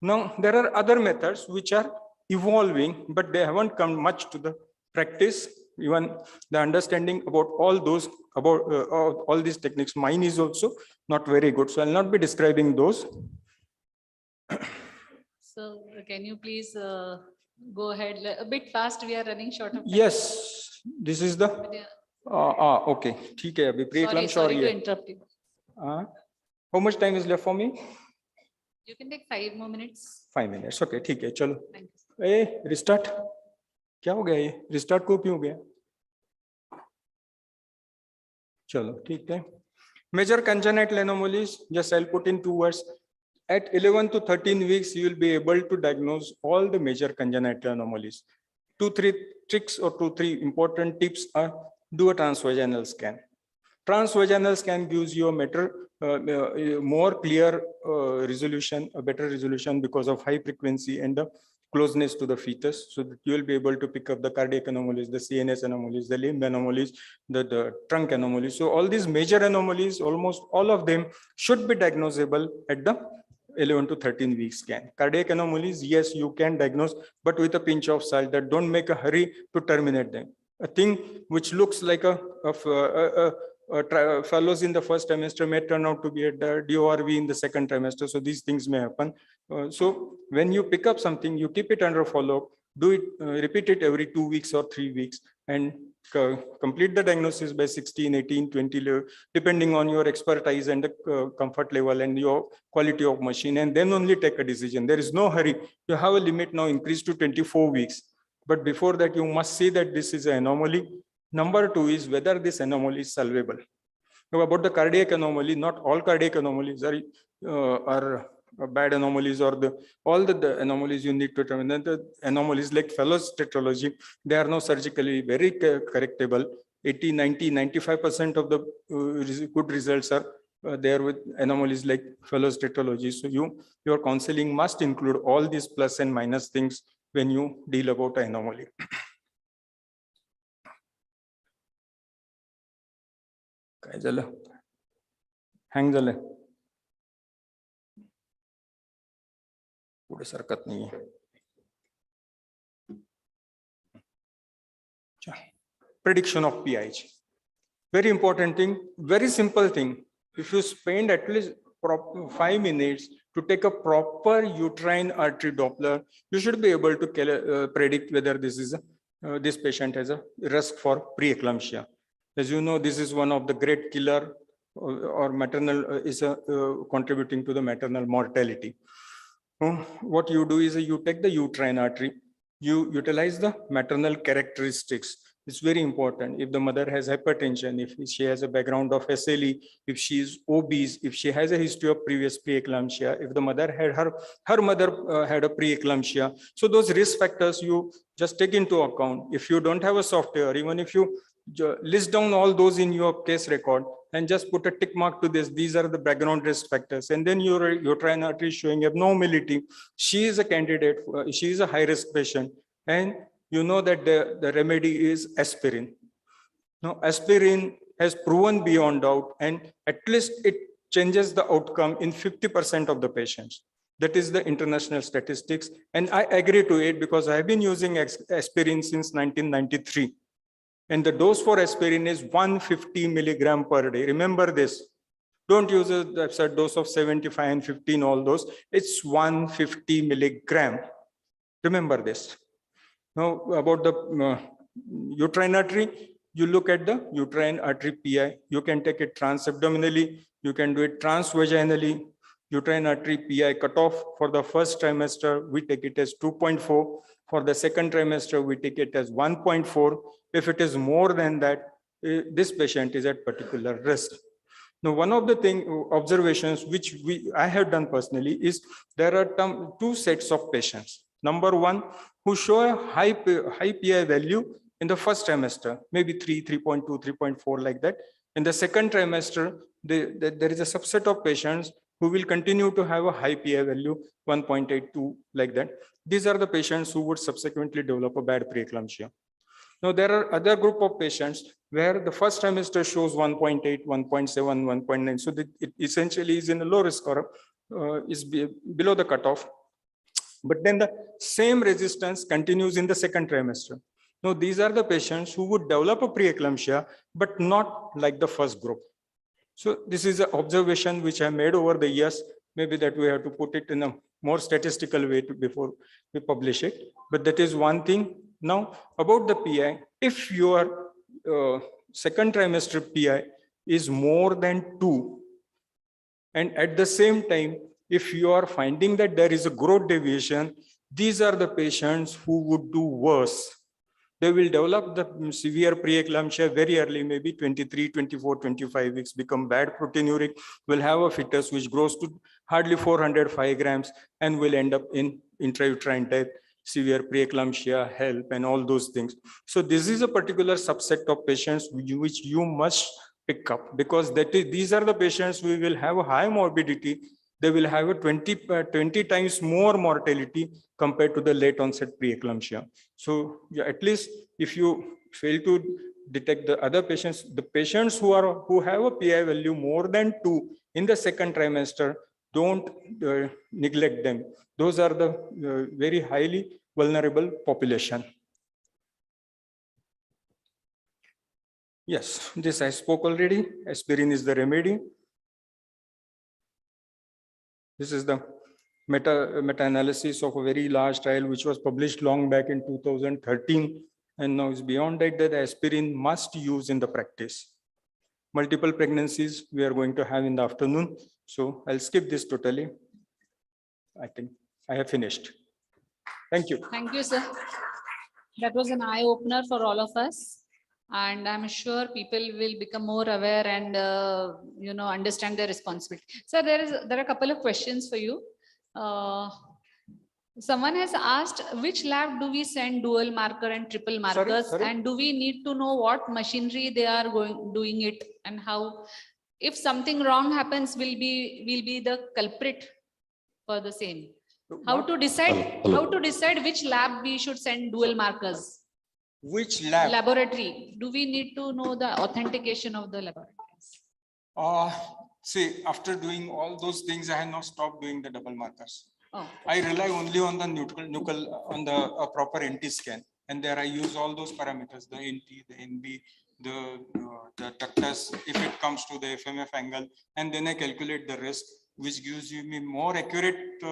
Now there are other methods which are evolving, but they haven't come much to the practice. Even the understanding about all those, about all these techniques, mine is also not very good. So I'll not be describing those.
So can you please go ahead a bit fast? We are running short of time.
Yes, this is the okay. Okay,
Sorry to interrupt you.
How much time is left for me?
You can take 5 more minutes.
5 minutes. Okay, ठीक है, चलो.
Thank you.
Restart. क्या हो गया ये? Restart को क्यों गया? चलो, ठीक है. Major congenital anomalies, just I'll put in 2 words. At 11 to 13 weeks, you will be able to diagnose all the major congenital anomalies. 2-3 tricks or 2-3 important tips are: do a transvaginal scan. Transvaginal scan gives you a more clear resolution, a better resolution because of high frequency and the closeness to the fetus, so that you will be able to pick up the cardiac anomalies, the CNS anomalies, the limb anomalies, the trunk anomalies. So all these major anomalies, almost all of them should be diagnosable at the 11 to 13 week scan. Cardiac anomalies, yes, you can diagnose, but with a pinch of salt. That don't make a hurry to terminate them. A thing which looks like fellows in the first trimester may turn out to be a DORV in the second trimester. So these things may happen. So when you pick up something, you keep it under follow-up, do it, repeat it every 2 weeks or 3 weeks, and complete the diagnosis by 16, 18, 20, depending on your expertise and the comfort level and your quality of machine, and then only take a decision. There is no hurry. You have a limit now increased to 24 weeks. But before that, you must see that this is an anomaly. Number 2 is whether this anomaly is solvable. Now, about the cardiac anomaly, not all cardiac anomalies are bad anomalies, or all the anomalies you need to determine. The anomalies like Fallot's tetralogy, they are now surgically very correctable. 80, 90, 95% of the good results are there with anomalies like Fallot's tetralogy. So your counseling must include all these plus and minus things when you deal about an anomaly. काय झालं? Hang झालं? पुढे सरकत नाहीये. Prediction of pH. Very important thing, very simple thing. If you spend at least 5 minutes to take a proper uterine artery Doppler, you should be able to predict whether this patient has a risk for preeclampsia. As you know, this is one of the great killer or maternal contributing to the maternal mortality. What you do is you take the uterine artery, you utilize the maternal characteristics. It's very important. If the mother has hypertension, if she has a background of SLE, if she is obese, if she has a history of previous preeclampsia, if the mother had her mother had a preeclampsia. So those risk factors you just take into account. If you don't have a software, even if you list down all those in your case record and just put a tick mark to this, these are the background risk factors, and then your uterine artery is showing abnormality, she is a candidate, she is a high risk patient, and you know that the remedy is aspirin. Now, aspirin has proven beyond doubt, and at least it changes the outcome in 50% of the patients. That is the international statistics, and I agree to it because I have been using aspirin since 1993. And the dose for aspirin is 150 milligram per day. Remember this. Don't use the absurd dose of 75 and 15, all those. It's 150 milligram. Remember this. Now, about the uterine artery, you look at the uterine artery PI. You can take it transabdominally. You can do it transvaginally. Uterine artery PI cutoff for the first trimester, we take it as 2.4. For the second trimester, we take it as 1.4. If it is more than that, this patient is at particular risk. Now, one of the observations which I have done personally is there are two sets of patients. Number one, who show a high PI value in the first trimester, maybe 3, 3.2, 3.4 like that. In the second trimester, there is a subset of patients who will continue to have a high PI value, 1.82 like that. These are the patients who would subsequently develop a bad preeclampsia. Now, there are other group of patients where the first trimester shows 1.8, 1.7, 1.9. So it essentially is in a low risk or is below the cutoff. But then the same resistance continues in the second trimester. Now, these are the patients who would develop a preeclampsia, but not like the first group. So this is an observation which I made over the years. Maybe that we have to put it in a more statistical way before we publish it. But that is one thing. Now, about the PI, if your second trimester PI is more than 2, and at the same time, if you are finding that there is a growth deviation, these are the patients who would do worse. They will develop the severe preeclampsia very early, maybe 23, 24, 25 weeks, become bad proteinuric, will have a fetus which grows to hardly 405 grams and will end up in intrauterine death, severe preeclampsia, HELP, and all those things. So this is a particular subset of patients which you must pick up, because these are the patients who will have a high morbidity. They will have a 20 times more mortality compared to the late onset preeclampsia. So yeah, at least if you fail to detect the other patients, the patients who have a PI value more than 2 in the second trimester, don't neglect them. Those are the very highly vulnerable population. Yes, this I spoke already. Aspirin is the remedy. This is the meta-analysis of a very large trial which was published long back in 2013, and now is beyond that the aspirin must use in the practice. Multiple pregnancies we are going to have in the afternoon, so I'll skip this totally. I think I have finished. Thank you.
Thank you, sir. That was an eye-opener for all of us. And I'm sure people will become more aware and understand their responsibility. So there are a couple of questions for you. Someone has asked, which lab do we send dual marker and triple markers?
Sorry?
And do we need to know what machinery they are doing it, and how, if something wrong happens, will be the culprit for the same? How to decide which lab we should send dual markers?
Which lab?
Laboratory. Do we need to know the authentication of the laboratories?
See, after doing all those things, I have now stopped doing the double markers.
Oh.
I rely only on the nuchal on the proper NT scan, and there I use all those parameters: the NT, the NB, the ductus, if it comes to the FMF angle, and then I calculate the risk, which gives me more accurate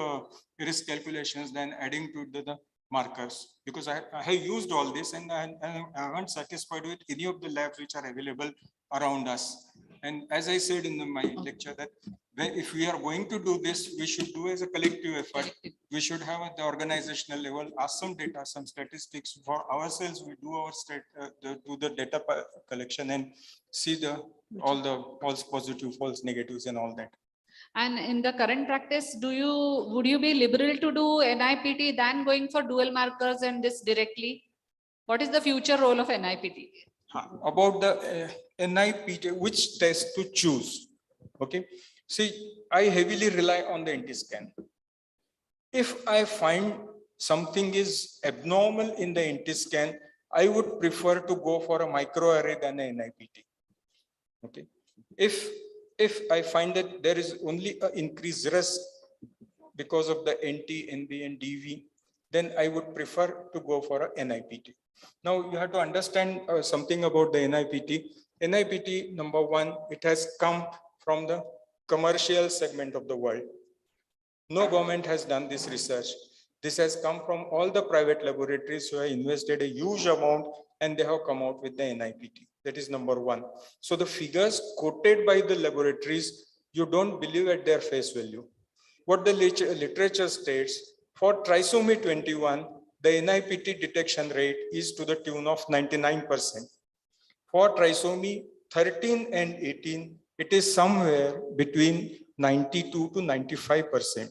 risk calculations than adding to the markers, because I have used all this and I haven't satisfied with any of the labs which are available around us. And as I said in my lecture, that if we are going to do this, we should do as a collective effort. We should have at the organizational level, ask some data, some statistics for ourselves. We do our do the data collection and see all the false positive, false negatives, and all that.
And in the current practice, would you be liberal to do NIPT than going for dual markers and this directly? What is the future role of NIPT?
About the NIPT, which test to choose? Okay, see, I heavily rely on the NT scan. If I find something is abnormal in the NT scan, I would prefer to go for a microarray than a NIPT. Okay, if I find that there is only an increased risk because of the NT, NB, and DV, then I would prefer to go for a NIPT. Now you have to understand something about the NIPT. NIPT, number one, it has come from the commercial segment of the world. No government has done this research. This has come from all the private laboratories who have invested a huge amount and they have come out with the NIPT. That is number one. So the figures quoted by the laboratories, you don't believe at their face value. What the literature states, for trisomy 21, the NIPT detection rate is to the tune of 99%. For trisomy 13 and 18, it is somewhere between 92 to 95%.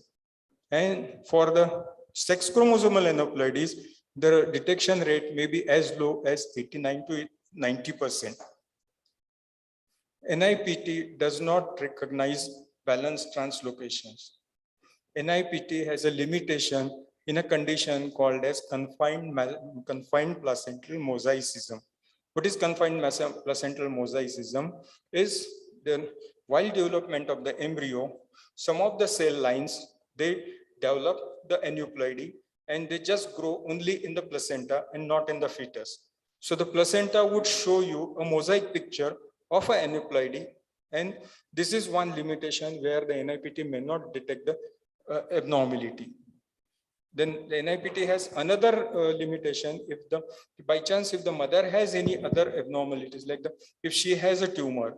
And for the sex chromosomal aneuploidies, the detection rate may be as low as 89 to 90%. NIPT does not recognize balanced translocations. NIPT has a limitation in a condition called as confined placental mosaicism. What is confined placental mosaicism? Is the while development of the embryo, some of the cell lines, they develop the aneuploidy and they just grow only in the placenta and not in the fetus. So the placenta would show you a mosaic picture of an aneuploidy, and this is one limitation where the NIPT may not detect the abnormality. Then the NIPT has another limitation. If the by chance if the mother has any other abnormalities, like if she has a tumor,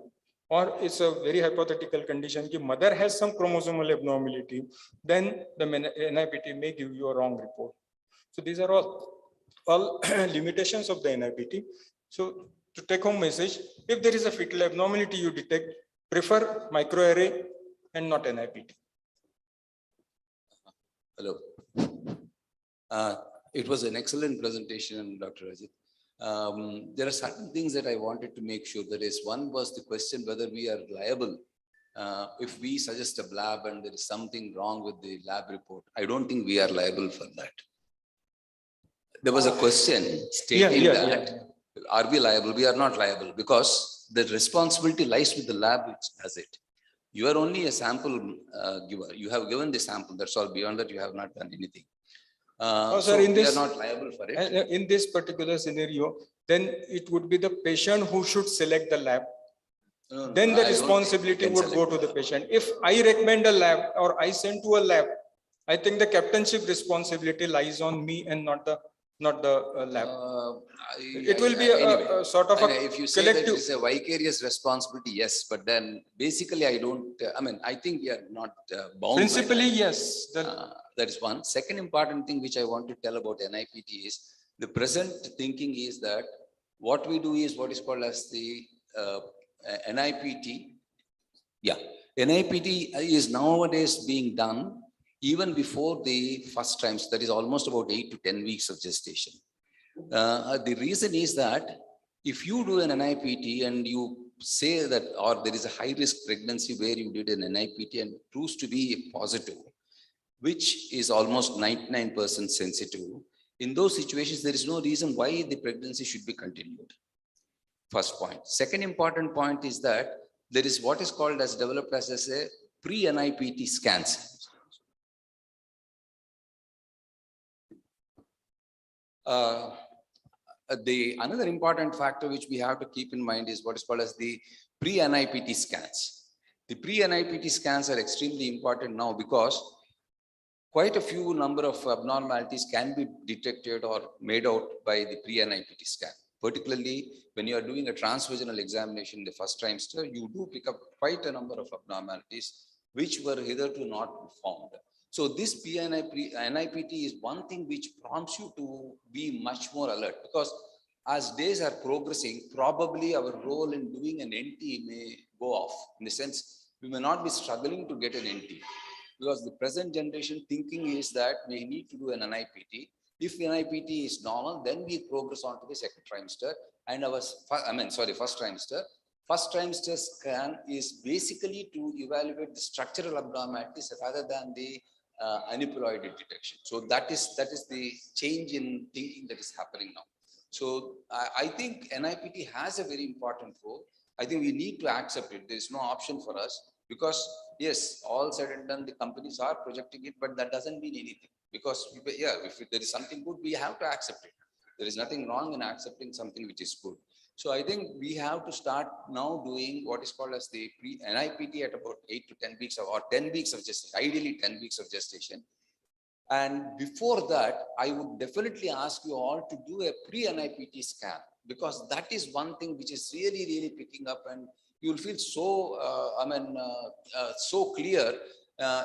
or it's a very hypothetical condition, if mother has some chromosomal abnormality, then the NIPT may give you a wrong report. So these are all limitations of the NIPT. So to take home message, if there is a fetal abnormality you detect, prefer microarray and not NIPT.
Hello. It was an excellent presentation, Dr. Ajit. There are certain things that I wanted to make sure. There is one was the question whether we are liable. If we suggest a lab and there is something wrong with the lab report, I don't think we are liable for that. There was a question stating that are we liable? We are not liable because the responsibility lies with the lab which does it. You are only a sample giver. You have given the sample. That's all. Beyond that, you have not done anything. So we are not liable for it.
In this particular scenario, then it would be the patient who should select the lab. Then the responsibility would go to the patient. If I recommend a lab or I send to a lab, I think the captainship responsibility lies on me and not the lab. It will be a sort of a
if you say that it's a vicarious responsibility, yes, but then basically I don't, I think we are not bound.
Principally, yes.
That is one. Second important thing which I want to tell about NIPT is the present thinking is that what we do is what is called as the NIPT. Yeah, NIPT is nowadays being done even before the first times, that is almost about 8 to 10 weeks of gestation. The reason is that if you do an NIPT and you say that, or there is a high risk pregnancy where you did an NIPT and proves to be positive, which is almost 99% sensitive, in those situations, there is no reason why the pregnancy should be continued. First point. Second important point is that there is what is called as developed as a pre-NIPT scans. Another important factor which we have to keep in mind is what is called as the pre-NIPT scans. The pre-NIPT scans are extremely important now because quite a few number of abnormalities can be detected or made out by the pre-NIPT scan. Particularly when you are doing a transvaginal examination in the first trimester, you do pick up quite a number of abnormalities which were hitherto not found. So this NIPT is one thing which prompts you to be much more alert, because as days are progressing, probably our role in doing an NT may go off. In the sense, we may not be struggling to get an NT, because the present generation thinking is that we need to do an NIPT. If NIPT is normal, then we progress on to the second trimester and first trimester. First trimester scan is basically to evaluate the structural abnormalities rather than the aneuploid detection. So that is the change in thinking that is happening now. So I think NIPT has a very important role. I think we need to accept it. There is no option for us, because yes, all said and done, the companies are projecting it, but that doesn't mean anything. Because yeah, if there is something good, we have to accept it. There is nothing wrong in accepting something which is good. So I think we have to start now doing what is called as the pre-NIPT at about 8 to 10 weeks or 10 weeks of gestation, ideally 10 weeks of gestation. And before that, I would definitely ask you all to do a pre-NIPT scan, because that is one thing which is really, really picking up, and you'll feel so, so clear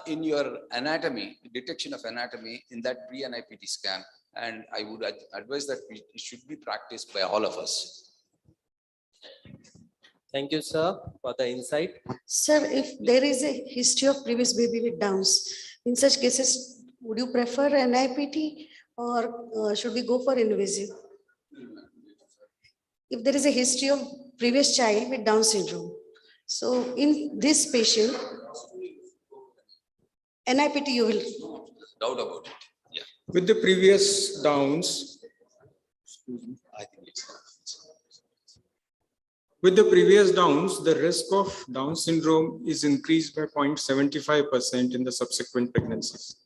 in your anatomy, detection of anatomy in that pre-NIPT scan. And I would advise that it should be practiced by all of us.
Thank you, sir, for the insight.
Sir, if there is a history of previous baby with Downs, in such cases, would you prefer an NIPT or should we go for invasive? If there is a history of previous child with Down syndrome, so in this patient, NIPT you will.
Doubt about it. Yeah.
With the previous Downs,
I think it's.
with the previous Downs, the risk of Down syndrome is increased by 0.75% in the subsequent pregnancies.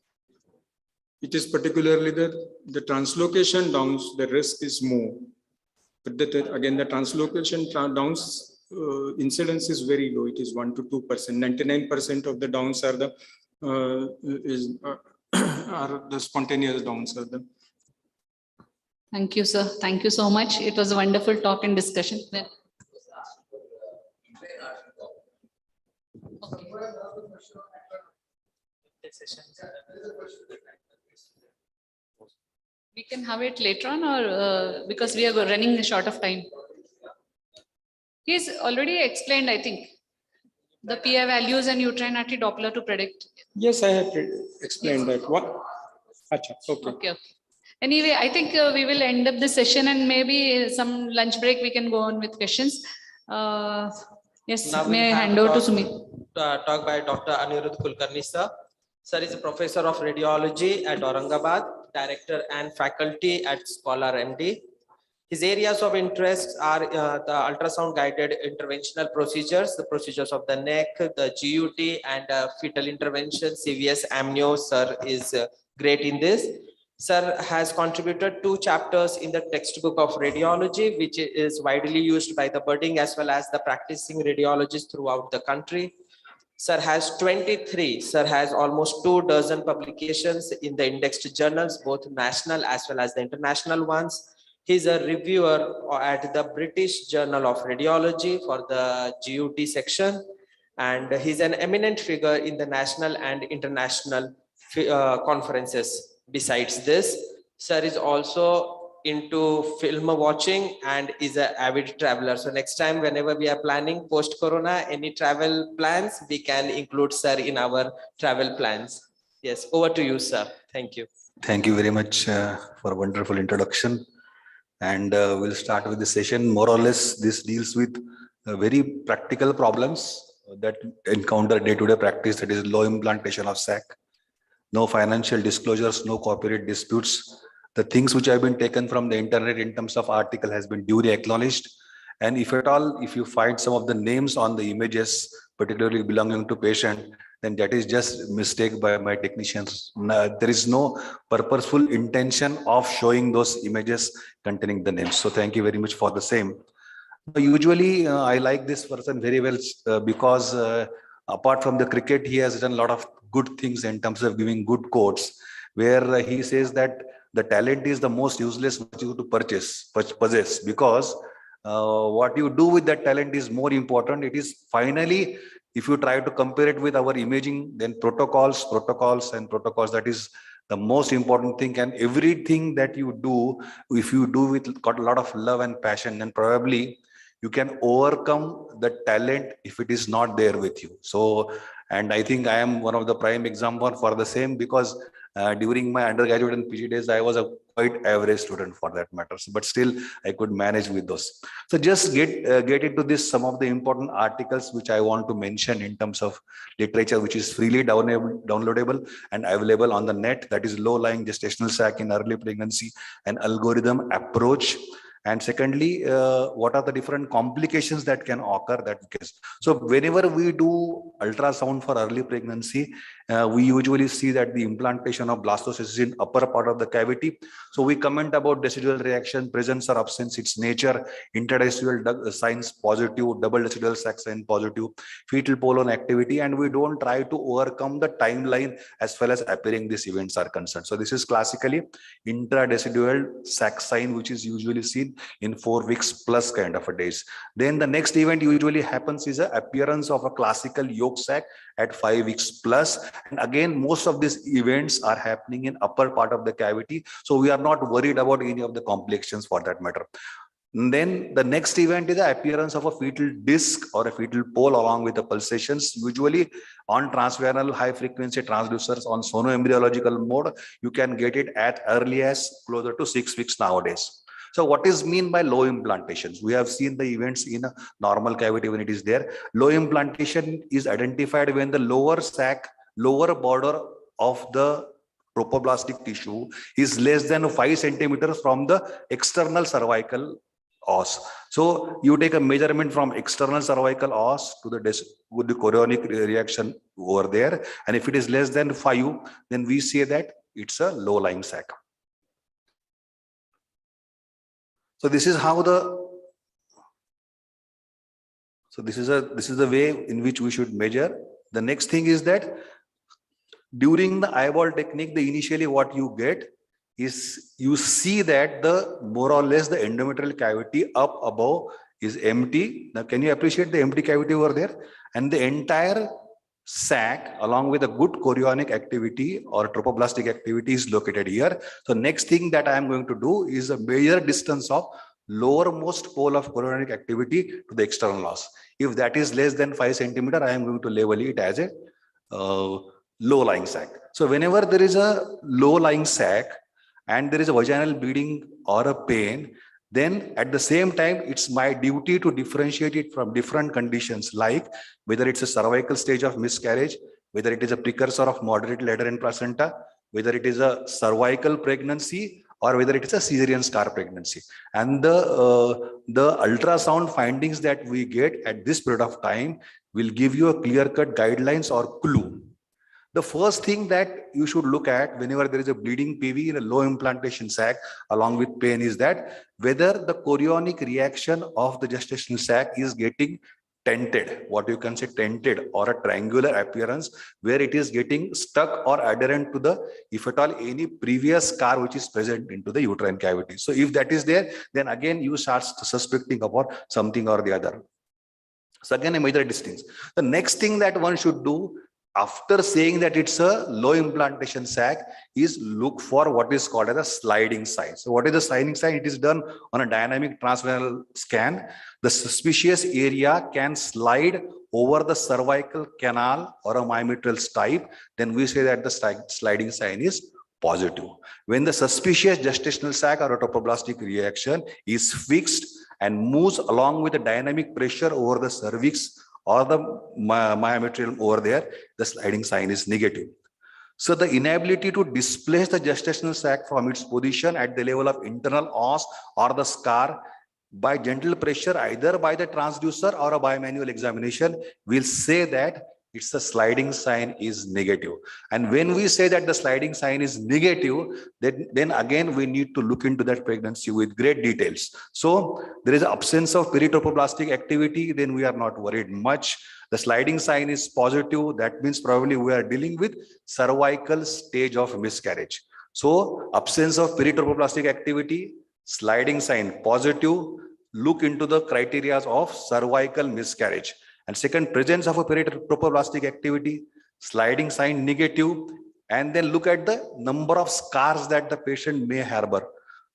It is particularly the translocation Downs, the risk is more. But again, the translocation Downs incidence is very low. It is 1 to 2%. 99% of the Downs are the are the spontaneous Downs.
Thank you, sir. Thank you so much. It was a wonderful talk and discussion. Okay. We can have it later on, or because we are running short of time. He's already explained, I think, the PI values and uterine anti-Doppler to predict.
Yes, I have explained that. What? Achha, okay.
Okay. Anyway, I think we will end up the session, and maybe some lunch break we can go on with questions. Yes,
Now
may I
we'll have
hand over to
talk-
Sumit?
Talk by Dr. Anirudh Kulkarni, sir. Sir is a professor of radiology at Aurangabad, director and faculty at Scholar MD. His areas of interest are the ultrasound guided interventional procedures, the procedures of the neck, the GUT, and fetal intervention, CVS, amnio. Sir is great in this. Sir has contributed 2 chapters in the textbook of radiology, which is widely used by the budding as well as the practicing radiologists throughout the country. Sir has 23. Sir has almost 24 publications in the indexed journals, both national as well as the international ones. He's a reviewer at the British Journal of Radiology for the GUT section. And he's an eminent figure in the national and international conferences. Besides this, sir is also into film watching and is an avid traveler. So next time, whenever we are planning post-corona, any travel plans, we can include sir in our travel plans. Yes, over to you, sir. Thank you.
Thank you very much for a wonderful introduction. And we'll start with the session. More or less, this deals with very practical problems that encounter day-to-day practice, that is low implantation of sac. No financial disclosures, no corporate disputes. The things which have been taken from the internet in terms of article has been duly acknowledged. And if at all, if you find some of the names on the images, particularly belonging to patient, then that is just mistake by my technicians. There is no purposeful intention of showing those images containing the names. So thank you very much for the same. Usually, I like this person very well because apart from the cricket, he has done a lot of good things in terms of giving good quotes, where he says that the talent is the most useless virtue to possess, because what you do with that talent is more important. It is finally, if you try to compare it with our imaging, then protocols, that is the most important thing. And everything that you do, if you do with got a lot of love and passion, then probably you can overcome the talent if it is not there with you. So, and I think I am one of the prime example for the same, because during my undergraduate and PG days, I was a quite average student for that matter, but still I could manage with those. So just get into this, some of the important articles which I want to mention in terms of literature, which is freely downloadable and available on the net. That is low-lying gestational sac in early pregnancy, an algorithm approach. And secondly, what are the different complications that can occur that case. So whenever we do ultrasound for early pregnancy, we usually see that the implantation of blastocyst is in upper part of the cavity. So we comment about decidual reaction, presence or absence, its nature, interdecidual signs positive, double decidual sac sign positive, fetal pollen activity, and we don't try to overcome the timeline as far as appearing these events are concerned. So this is classically intradecidual sac sign, which is usually seen in 4 weeks plus kind of a days. Then the next event usually happens is a appearance of a classical yolk sac at 5 weeks plus. And again, most of these events are happening in upper part of the cavity. So we are not worried about any of the complications for that matter. And then the next event is the appearance of a fetal disc or a fetal pole along with the pulsations. Usually on transvaginal high frequency transducers on sonoembryological mode, you can get it at early as closer to 6 weeks nowadays. So what is mean by low implantations? We have seen the events in a normal cavity when it is there. Low implantation is identified when the lower sac, lower border of the tropoblastic tissue is less than 5 centimeters from the external cervical os. So you take a measurement from external cervical os to the with the chorionic reaction over there, and if it is less than 5, then we say that it's a low-lying sac. So this is how this is the way in which we should measure. The next thing is that during the eyeball technique, the initially what you get is you see that the more or less the endometrial cavity up above is empty. Now, can you appreciate the empty cavity over there? And the entire sac along with a good chorionic activity or tropoblastic activity is located here. So next thing that I am going to do is a measure distance of lowermost pole of chorionic activity to the external os. If that is less than 5 centimeter, I am going to label it as a low-lying sac. So whenever there is a low-lying sac and there is a vaginal bleeding or a pain, then at the same time, it's my duty to differentiate it from different conditions, like whether it's a cervical stage of miscarriage, whether it is a precursor of moderate lateral placenta, whether it is a cervical pregnancy, or whether it is a cesarean scar pregnancy. And the ultrasound findings that we get at this period of time will give you a clear-cut guidelines or clue. The first thing that you should look at whenever there is a bleeding PV in a low implantation sac along with pain is that whether the chorionic reaction of the gestational sac is getting tented, what you can say tented, or a triangular appearance where it is getting stuck or adherent to the, if at all, any previous scar which is present into the uterine cavity. So if that is there, then again you start suspecting about something or the other. So again, a major distance. The next thing that one should do after saying that it's a low implantation sac is look for what is called as a sliding sign. So what is the sliding sign? It is done on a dynamic transvaginal scan. The suspicious area can slide over the cervical canal or a myometrial stipe. Then we say that the sliding sign is positive. When the suspicious gestational sac or a tropoblastic reaction is fixed and moves along with the dynamic pressure over the cervix or the myometrium over there, the sliding sign is negative. So the inability to displace the gestational sac from its position at the level of internal os or the scar by gentle pressure, either by the transducer or a bimanual examination, will say that it's the sliding sign is negative. And when we say that the sliding sign is negative, then again we need to look into that pregnancy with great details. So there is an absence of peritropoblastic activity, then we are not worried much. The sliding sign is positive, that means probably we are dealing with cervical stage of miscarriage. So absence of peritropoblastic activity, sliding sign positive, look into the criteria of cervical miscarriage. And second, presence of a peritropoblastic activity, sliding sign negative, and then look at the number of scars that the patient may harbor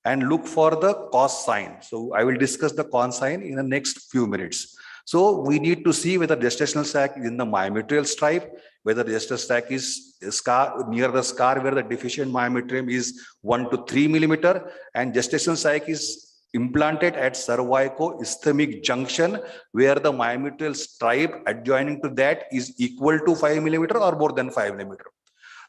and look for the cause sign. So I will discuss the cause sign in the next few minutes. So we need to see whether gestational sac is in the myometrial stripe, whether the gestational sac is scar near the scar where the deficient myometrium is 1 to 3 millimeter, and gestational sac is implanted at cervico-isthmic junction where the myometrial stripe adjoining to that is equal to 5 millimeter or more than 5 millimeter.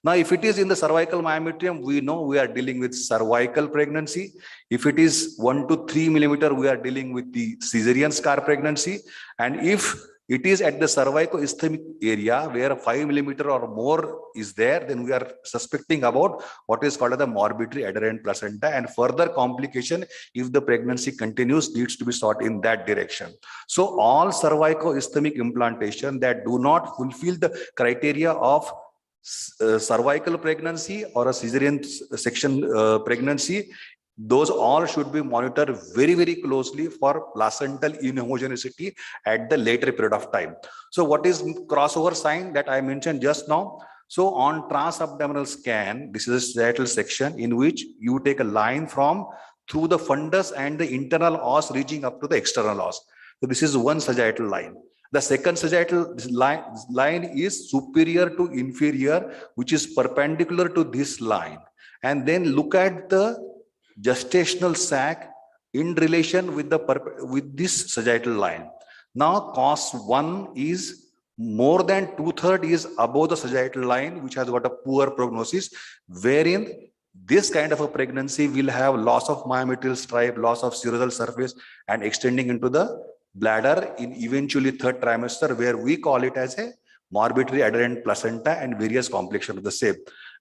Now, if it is in the cervical myometrium, we know we are dealing with cervical pregnancy. If it is 1 to 3 millimeter, we are dealing with the cesarean scar pregnancy. And if it is at the cervicoisthmic area where 5 millimeter or more is there, then we are suspecting about what is called the morbidly adherent placenta, and further complication if the pregnancy continues needs to be sought in that direction. So all cervicoisthmic implantation that do not fulfill the criteria of cervical pregnancy or a cesarean section pregnancy, those all should be monitored very, very closely for placental inhomogeneity at the later period of time. So what is crossover sign that I mentioned just now? So on transabdominal scan, this is a sagittal section in which you take a line from through the fundus and the internal os reaching up to the external os. So this is one sagittal line. The second sagittal line is superior to inferior, which is perpendicular to this line. And then look at the gestational sac in relation with this sagittal line. Now cos1 is more than 2/3 is above the sagittal line, which has got a poor prognosis, wherein this kind of a pregnancy will have loss of myometrial stripe, loss of serosal surface, and extending into the bladder in eventually third trimester, where we call it as a morbidly adherent placenta and various complications of the same.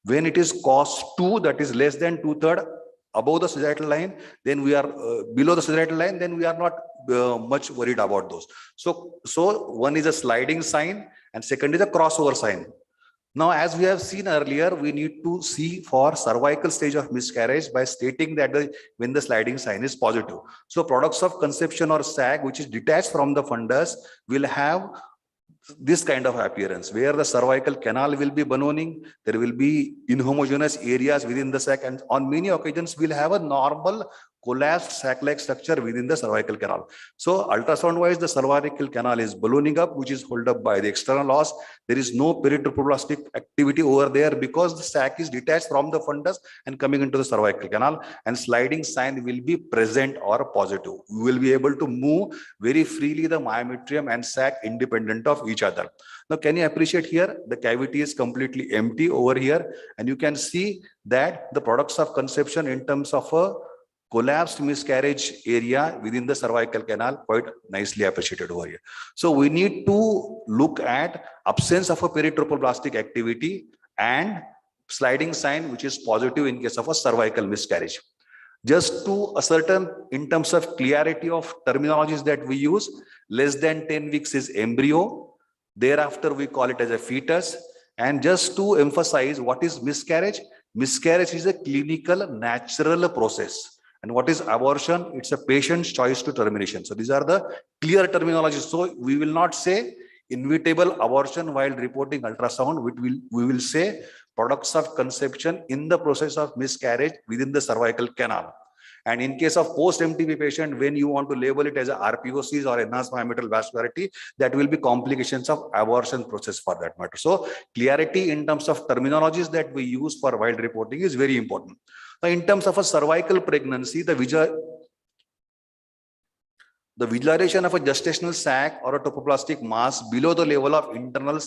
When it is cos2, that is less than 2/3 above the sagittal line, then we are below the sagittal line, then we are not much worried about those. So one is a sliding sign and second is a crossover sign. Now, as we have seen earlier, we need to see for cervical stage of miscarriage by stating that when the sliding sign is positive. So products of conception or sag, which is detached from the fundus, will have this kind of appearance where the cervical canal will be ballooning, there will be inhomogeneous areas within the sac, and on many occasions we'll have a normal collapsed sac-like structure within the cervical canal. So ultrasound wise, the cervical canal is ballooning up, which is held up by the external os. There is no peritroplastic activity over there because the sac is detached from the fundus and coming into the cervical canal, and sliding sign will be present or positive. We will be able to move very freely the myometrium and sac independent of each other. Now, can you appreciate here? The cavity is completely empty over here, and you can see that the products of conception in terms of a collapsed miscarriage area within the cervical canal quite nicely appreciated over here. So we need to look at absence of a peritroplastic activity and sliding sign, which is positive in case of a cervical miscarriage. Just to ascertain in terms of clarity of terminologies that we use, less than 10 weeks is embryo. Thereafter, we call it as a fetus. And just to emphasize what is miscarriage, miscarriage is a clinical natural process. And what is abortion? It's a patient's choice to termination. So these are the clear terminologies. So we will not say inevitable abortion while reporting ultrasound. We will say products of conception in the process of miscarriage within the cervical canal. And in case of post-MTB patient, when you want to label it as a RPOCs or enhanced myometrial vascularity, that will be complications of abortion process for that matter. So clarity in terms of terminologies that we use for while reporting is very important. Now, in terms of a cervical pregnancy, the visualization of a gestational sac or a topoplastic mass below the level of internal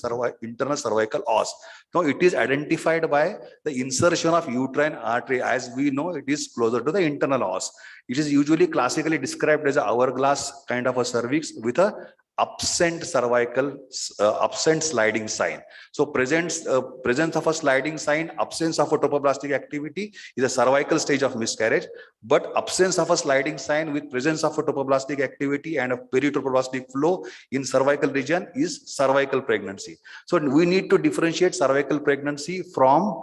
cervical os. Now, it is identified by the insertion of uterine artery. As we know, it is closer to the internal os. It is usually classically described as an hourglass kind of a cervix with a absent cervical, absent sliding sign. So presence of a sliding sign, absence of a topoplastic activity is a cervical stage of miscarriage, but absence of a sliding sign with presence of a topoplastic activity and a peritroplastic flow in cervical region is cervical pregnancy. So we need to differentiate cervical pregnancy from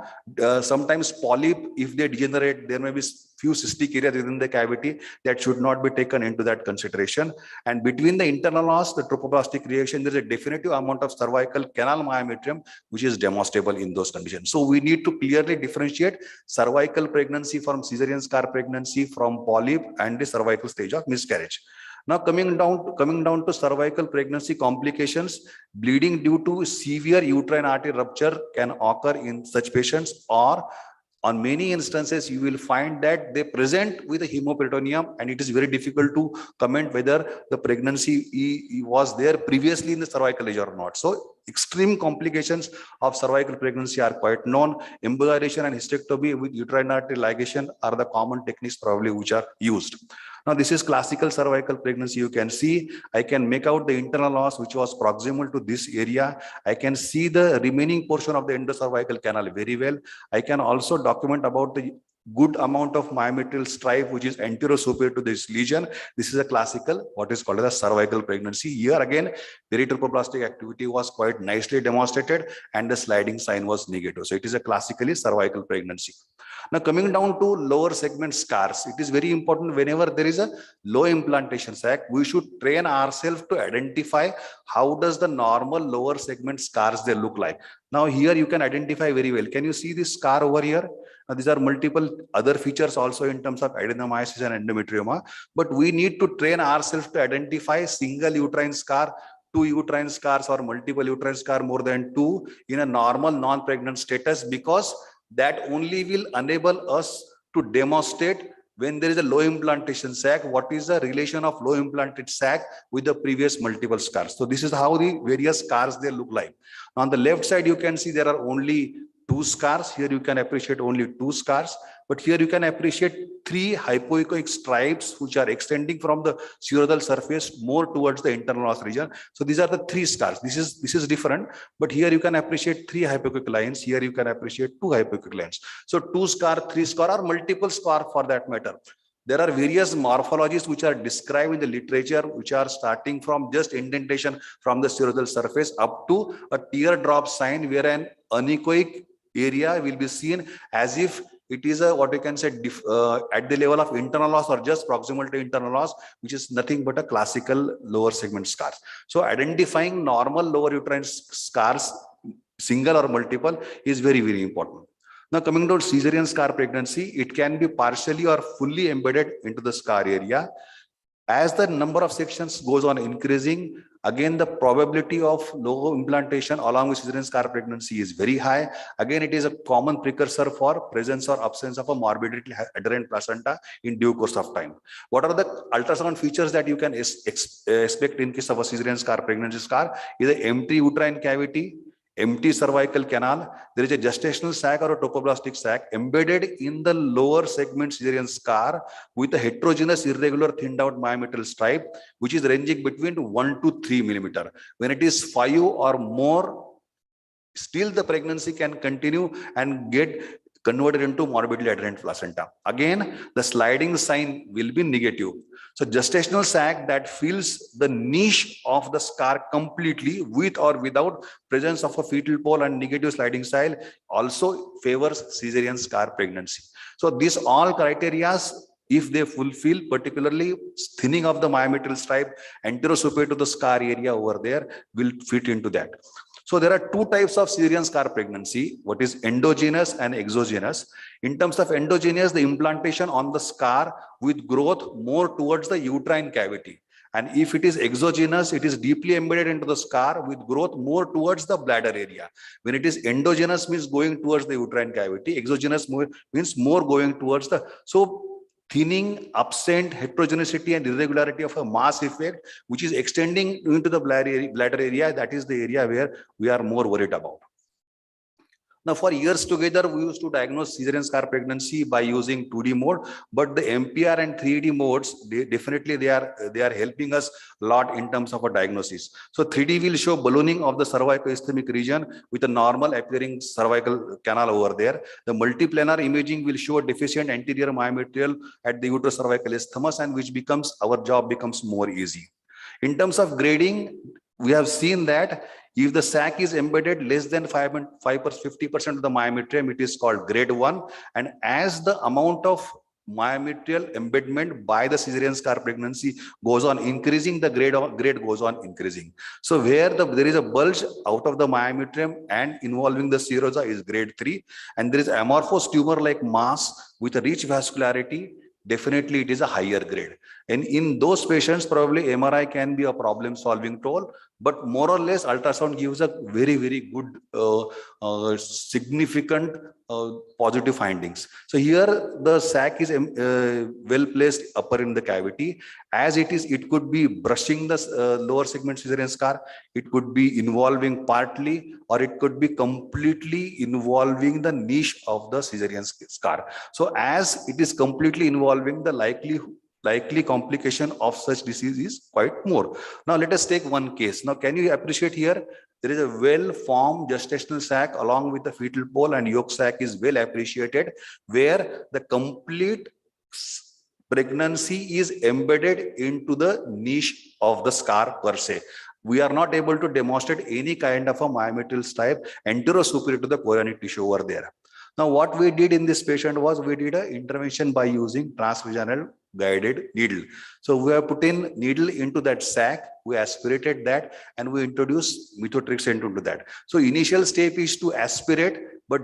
sometimes polyp. If they degenerate, there may be few cystic areas within the cavity that should not be taken into that consideration. And between the internal os, the tropoplastic reaction, there is a definitive amount of cervical canal myometrium which is demonstrable in those conditions. So we need to clearly differentiate cervical pregnancy from caesarean scar pregnancy from polyp and the cervical stage of miscarriage. Now coming down to cervical pregnancy complications, bleeding due to severe uterine artery rupture can occur in such patients, or on many instances, you will find that they present with a hemoperitoneum, and it is very difficult to comment whether the pregnancy was there previously in the cervical age or not. So extreme complications of cervical pregnancy are quite known. Embolization and hysterectomy with uterine artery ligation are the common techniques probably which are used. Now, this is classical cervical pregnancy. You can see, I can make out the internal os which was proximal to this area. I can see the remaining portion of the endocervical canal very well. I can also document about the good amount of myometrial stripe which is anterior superior to this lesion. This is a classical, what is called as a cervical pregnancy. Here again, peritrophoblastic activity was quite nicely demonstrated and the sliding sign was negative. So it is a classically cervical pregnancy. Now coming down to lower segment scars, it is very important whenever there is a low implantation sac, we should train ourselves to identify how does the normal lower segment scars they look like. Now here you can identify very well. Can you see this scar over here? Now, these are multiple other features also in terms of adenomyosis and endometrioma, but we need to train ourselves to identify single uterine scar, 2 uterine scars or multiple uterine scar more than 2 in a normal non-pregnant status, because that only will enable us to demonstrate when there is a low implantation sac, what is the relation of low implanted sac with the previous multiple scars. So this is how the various scars they look like. On the left side, you can see there are only 2 scars. Here you can appreciate only 2 scars, but here you can appreciate 3 hypoechoic stripes which are extending from the serodal surface more towards the internal os region. So these are the 3 scars. This is different, but here you can appreciate 3 hypoechoic lines. Here you can appreciate 2 hypoechoic lines. So 2 scar, 3 scar, or multiple scar for that matter. There are various morphologies which are described in the literature, which are starting from just indentation from the serodal surface up to a teardrop sign where an anechoic area will be seen as if it is a what you can say at the level of internal os or just proximal to internal os, which is nothing but a classical lower segment scars. So identifying normal lower uterine scars, single or multiple, is very, very important. Now coming to cesarean scar pregnancy, it can be partially or fully embedded into the scar area. As the number of sections goes on increasing, again the probability of low implantation along with cesarean scar pregnancy is very high. Again, it is a common precursor for presence or absence of a morbidity adherent placenta in due course of time. What are the ultrasound features that you can expect in case of a cesarean scar pregnancy scar? Is an empty uterine cavity, empty cervical canal. There is a gestational sac or a topoblastic sac embedded in the lower segment cesarean scar with a heterogeneous irregular thinned out myometrial stripe, which is ranging between 1 to 3 millimeter. When it is 5 or more, still the pregnancy can continue and get converted into morbidly adherent placenta. Again, the sliding sign will be negative. So gestational sac that fills the niche of the scar completely with or without presence of a fetal pole and negative sliding sign also favors cesarean scar pregnancy. So these all criteria, if they fulfill, particularly thinning of the myometrial stripe anterior superior to the scar area over there, will fit into that. So there are 2 types of cesarean scar pregnancy, what is endogenous and exogenous. In terms of endogenous, the implantation on the scar with growth more towards the uterine cavity. And if it is exogenous, it is deeply embedded into the scar with growth more towards the bladder area. When it is endogenous, means going towards the uterine cavity. Exogenous means more going towards the, so thinning, absent, heterogeneity and irregularity of a mass effect, which is extending into the bladder area, that is the area where we are more worried about. Now, for years together, we used to diagnose cesarean scar pregnancy by using 2D mode, but the MPR and 3D modes, they are helping us a lot in terms of a diagnosis. So 3D will show ballooning of the cervicoisthmic region with a normal appearing cervical canal over there. The multiplanar imaging will show a deficient anterior myometrial at the uterocervical isthmus, and which becomes, our job becomes more easy. In terms of grading, we have seen that if the sac is embedded less than 50% of the myometrium, it is called grade 1. And as the amount of myometrial embedment by the cesarean scar pregnancy goes on increasing, the grade goes on increasing. So where there is a bulge out of the myometrium and involving the serosa is grade 3, and there is amorphous tumor-like mass with a rich vascularity, definitely it is a higher grade. And in those patients, probably MRI can be a problem-solving tool But more or less, ultrasound gives a very, very good, significant positive findings. So here the sac is well placed upper in the cavity. As it is, it could be brushing the lower segment cesarean scar. It could be involving partly, or it could be completely involving the niche of the cesarean scar. So as it is completely involving, the likely complication of such disease is quite more. Now let us take one case. Now can you appreciate here? There is a well-formed gestational sac along with the fetal pole, and yolk sac is well appreciated, where the complete pregnancy is embedded into the niche of the scar per se. We are not able to demonstrate any kind of a myometrial stripe anterior-superior to the chorionic tissue over there. Now, what we did in this patient was we did an intervention by using transvaginal guided needle. So we have put in needle into that sac, we aspirated that, and we introduced methotrexate into that. So initial step is to aspirate, but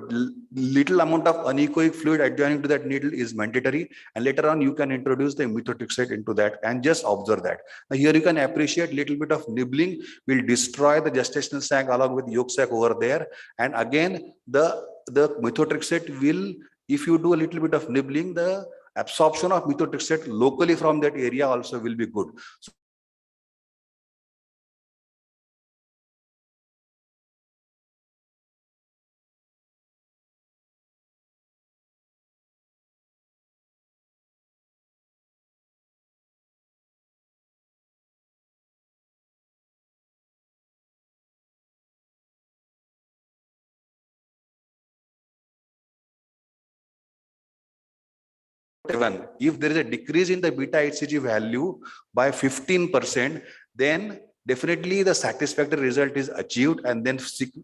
little amount of anechoic fluid adjoining to that needle is mandatory. And later on, you can introduce the methotrexate into that and just observe that. Now here you can appreciate little bit of nibbling will destroy the gestational sac along with yolk sac over there. And again, the methotrexate will, if you do a little bit of nibbling, the absorption of methotrexate locally from that area also will be good. So if there is a decrease in the beta HCG value by 15%, then definitely the satisfactory result is achieved. And then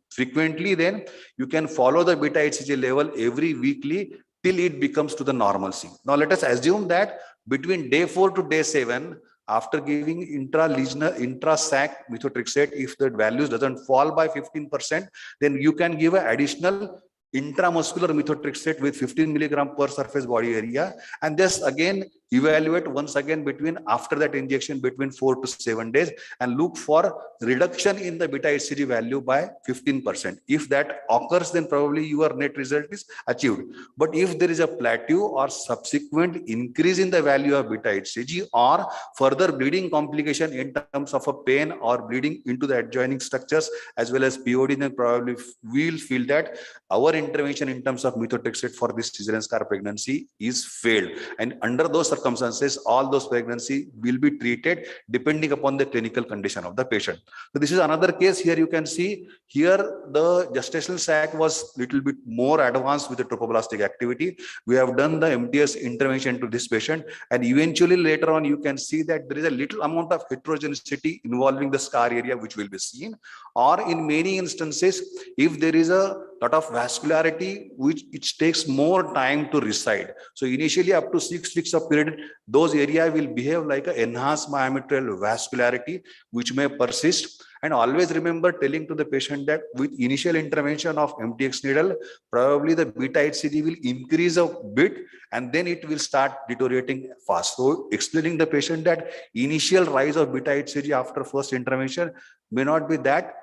frequently, then you can follow the beta HCG level every weekly till it becomes to the normalcy. Now let us assume that between day 4 to day 7, after giving intra-sac methotrexate, if the values doesn't fall by 15%, then you can give an additional intramuscular methotrexate with 15 milligram per surface body area, and just again evaluate once again between after that injection between 4 to 7 days and look for reduction in the beta HCG value by 15%. If that occurs, then probably your net result is achieved. But if there is a plateau or subsequent increase in the value of beta HCG or further bleeding complication in terms of a pain or bleeding into the adjoining structures as well as POD, then probably we'll feel that our intervention in terms of methotrexate for this cesarean scar pregnancy is failed. And under those circumstances, all those pregnancy will be treated depending upon the clinical condition of the patient. So this is another case. Here you can see here the gestational sac was little bit more advanced with the trophoblastic activity. We have done the MTS intervention to this patient, and eventually later on you can see that there is a little amount of heterogeneity involving the scar area which will be seen, or in many instances if there is a lot of vascularity which it takes more time to reside. So initially up to 6 weeks of period, those areas will behave like an enhanced myometrial vascularity which may persist. And always remember telling to the patient that with initial intervention of MTX needle, probably the beta HCG will increase a bit and then it will start deteriorating fast. So explaining the patient that initial rise of beta HCG after first intervention may not be that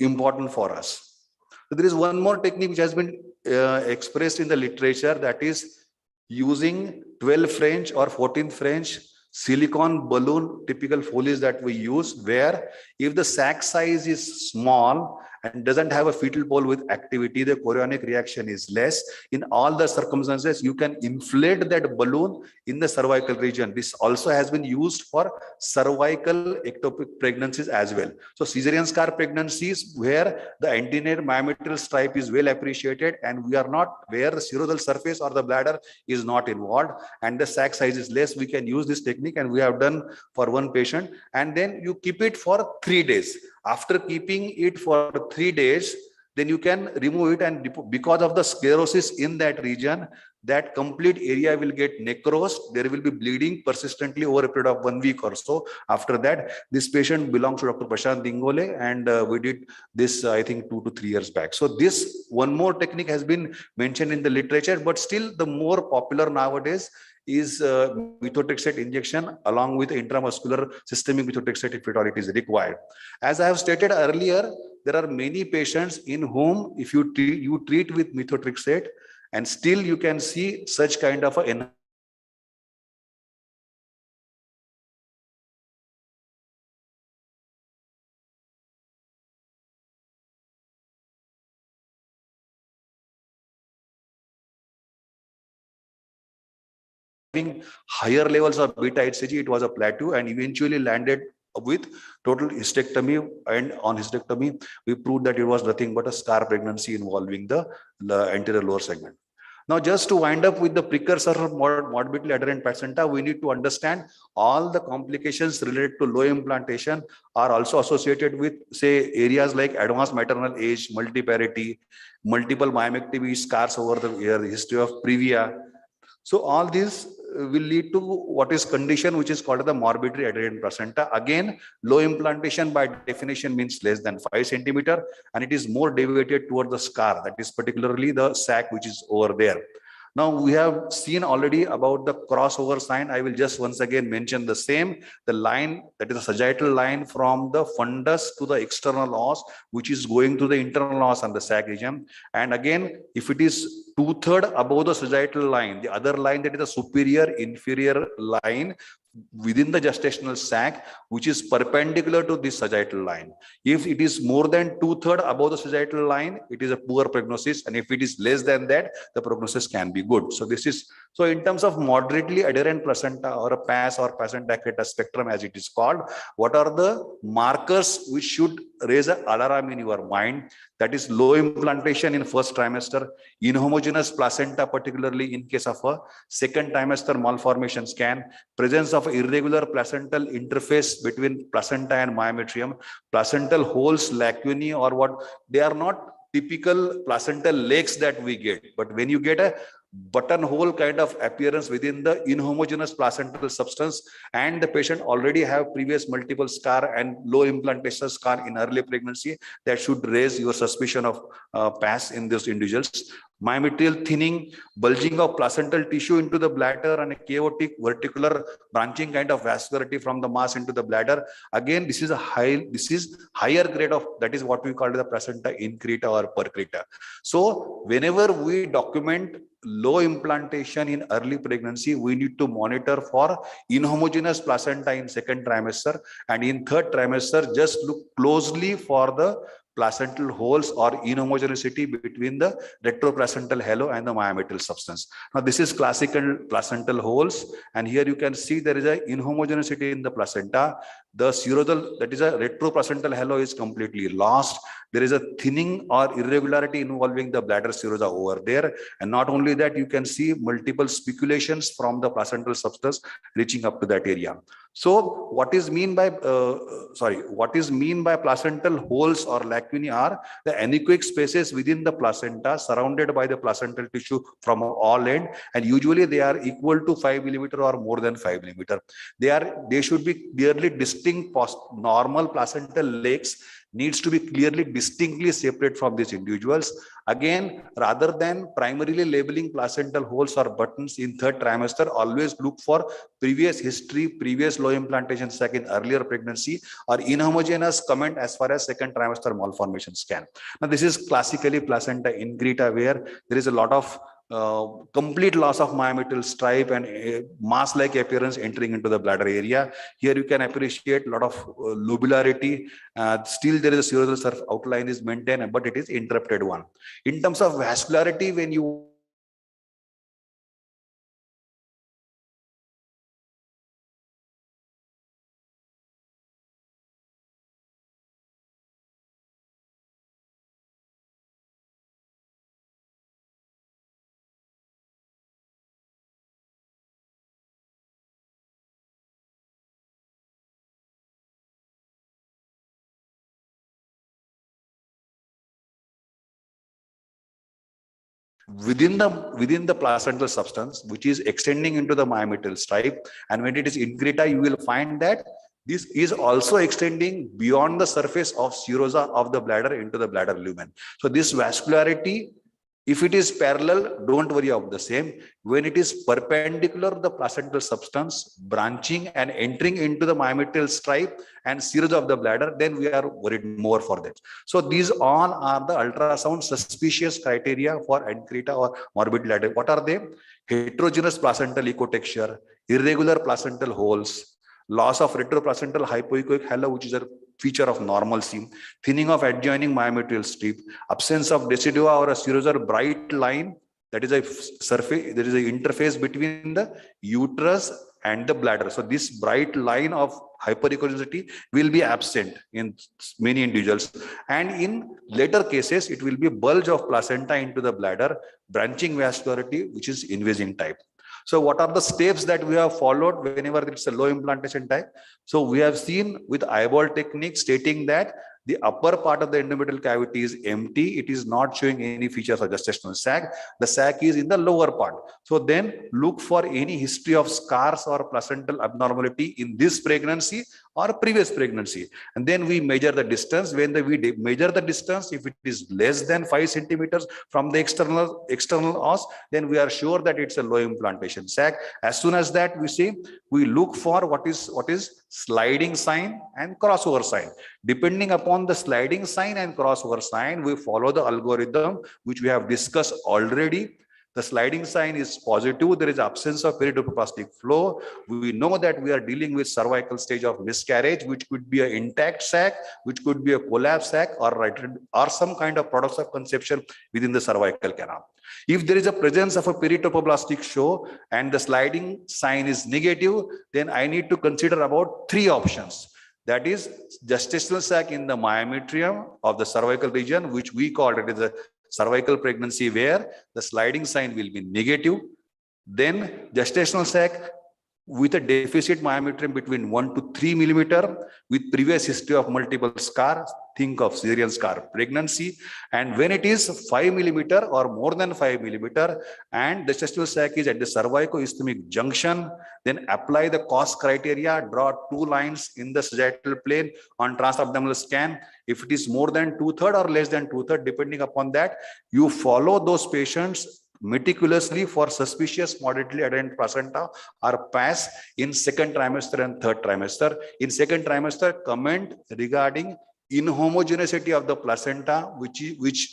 important for us. So there is one more technique which has been expressed in the literature, that is using 12 French or 14 French silicone balloon typical Foley's that we use, where if the sac size is small and doesn't have a fetal pole with activity, the chorionic reaction is less. In all the circumstances, you can inflate that balloon in the cervical region. This also has been used for cervical ectopic pregnancies as well. So caesarean scar pregnancies where the antenatal myometrial stripe is well appreciated and we are not, where the serosal surface or the bladder is not involved and the sac size is less, we can use this technique, and we have done for one patient. And then you keep it for 3 days. After keeping it for 3 days, then you can remove it, and because of the sclerosis in that region, that complete area will get necrosed. There will be bleeding persistently over a period of 1 week or so. After that, this patient belongs to Dr. Prashant Dingole, and we did this, I think, 2 to 3 years back. So this one more technique has been mentioned in the literature, but still the more popular nowadays is methotrexate injection along with intramuscular systemic methotrexate if at all it is required. As I have stated earlier, there are many patients in whom if you treat with methotrexate, and still you can see such kind of a having higher levels of beta HCG, it was a plateau and eventually landed with total hysterectomy. And on hysterectomy, we proved that it was nothing but a scar pregnancy involving the anterior lower segment. Now, just to wind up with the precursor of morbidly adherent placenta, we need to understand all the complications related to low implantation are also associated with, say, areas like advanced maternal age, multiparity, multiple myomectomy, scars over the year, history of previa. So all these will lead to what is condition which is called the morbidly adherent placenta. Again, low implantation by definition means less than 5 centimeter, and it is more deviated toward the scar, that is particularly the sac which is over there. Now we have seen already about the crossover sign. I will just once again mention the same. The line, that is a sagittal line from the fundus to the external os, which is going to the internal os and the sac region. And again, if it is 2/3 above the sagittal line, the other line, that is the superior inferior line within the gestational sac, which is perpendicular to this sagittal line. If it is more than 2/3 above the sagittal line, it is a poor prognosis, and if it is less than that, the prognosis can be good. So this is, so in terms of moderately adherent placenta or a PAS or placenta accreta spectrum as it is called, what are the markers which should raise an alarm in your mind? That is low implantation in first trimester, inhomogeneous placenta, particularly in case of a second trimester malformation scan, presence of irregular placental interface between placenta and myometrium, placental holes, lacunae, or what, they are not typical placental lakes that we get, but when you get a buttonhole kind of appearance within the inhomogeneous placental substance, and the patient already have previous multiple scar and low implantation scar in early pregnancy, that should raise your suspicion of PAS in those individuals. Myometrial thinning, bulging of placental tissue into the bladder, and a chaotic verticular branching kind of vascularity from the mass into the bladder. Again, this is higher grade of, that is what we call the placenta increta or percreta. So whenever we document low implantation in early pregnancy, we need to monitor for inhomogeneous placenta in second trimester, and in third trimester, just look closely for the placental holes or inhomogeneity between the retroplacental halo and the myometrial substance. Now this is classical placental holes, and here you can see there is a inhomogeneity in the placenta. The serosal, that is a retroplacental halo, is completely lost. There is a thinning or irregularity involving the bladder serosa over there, and not only that, you can see multiple speculations from the placental substance reaching up to that area. So what is mean by placental holes or lacunae are the anechoic spaces within the placenta surrounded by the placental tissue from all end, and usually they are equal to 5 millimeter or more than 5 millimeter. They should be clearly distinct. Normal placental lakes needs to be clearly distinctly separate from these individuals. Again, rather than primarily labeling placental holes or buttons in third trimester, always look for previous history, previous low implantation sac in earlier pregnancy, or inhomogeneous comment as far as second trimester malformation scan. Now this is classically placenta increta, where there is a lot of complete loss of myometrial stripe and mass-like appearance entering into the bladder area. Here you can appreciate a lot of lobularity. Still there is a serosal surface outline is maintained, but it is interrupted one. In terms of vascularity, when you within the placental substance, which is extending into the myometrial stripe. And when it is in creta, you will find that this is also extending beyond the surface of serosa of the bladder into the bladder lumen. So this vascularity, if it is parallel, don't worry about the same. When it is perpendicular, the placental substance branching and entering into the myometrial stripe and serosa of the bladder, then we are worried more for that. So these all are the ultrasound suspicious criteria for encreta or morbid bladder. What are they? Heterogeneous placental ecotexture, irregular placental holes, loss of retroplacental hypoechoic halo, which is a feature of normalcy, thinning of adjoining myometrial strip, absence of decidua or a serosal bright line, that is a surface, there is an interface between the uterus and the bladder. So this bright line of hyperechogenicity will be absent in many individuals. And in later cases, it will be bulge of placenta into the bladder, branching vascularity, which is invasive type. So what are the steps that we have followed whenever it's a low implantation type? So we have seen with eyeball technique stating that the upper part of the endometrial cavity is empty. It is not showing any features of gestational sac. The sac is in the lower part. So then look for any history of scars or placental abnormality in this pregnancy or previous pregnancy. And then we measure the distance. When we measure the distance, if it is less than 5 centimeters from the external os, then we are sure that it's a low implantation sac. As soon as that we see, we look for what is sliding sign and crossover sign. Depending upon the sliding sign and crossover sign, we follow the algorithm which we have discussed already. The sliding sign is positive. There is absence of peritoplastic flow. We know that we are dealing with cervical stage of miscarriage, which could be an intact sac, which could be a collapsed sac, or some kind of products of conception within the cervical canal. If there is a presence of a peritoplastic show and the sliding sign is negative, then I need to consider about 3 options. That is gestational sac in the myometrium of the cervical region, which we call it as a cervical pregnancy, where the sliding sign will be negative. Then gestational sac with a deficit myometrium between 1 to 3 millimeter with previous history of multiple scars. Think of cesarean scar pregnancy. And when it is 5 millimeter or more than 5 millimeter and the gestational sac is at the cervico-isthmic junction, then apply the COS criteria, draw 2 lines in the sagittal plane on transabdominal scan. If it is more than 2/3 or less than 2/3, depending upon that, you follow those patients meticulously for suspicious moderately adherent placenta or PAS in second trimester and third trimester. In second trimester, comment regarding inhomogeneity of the placenta, which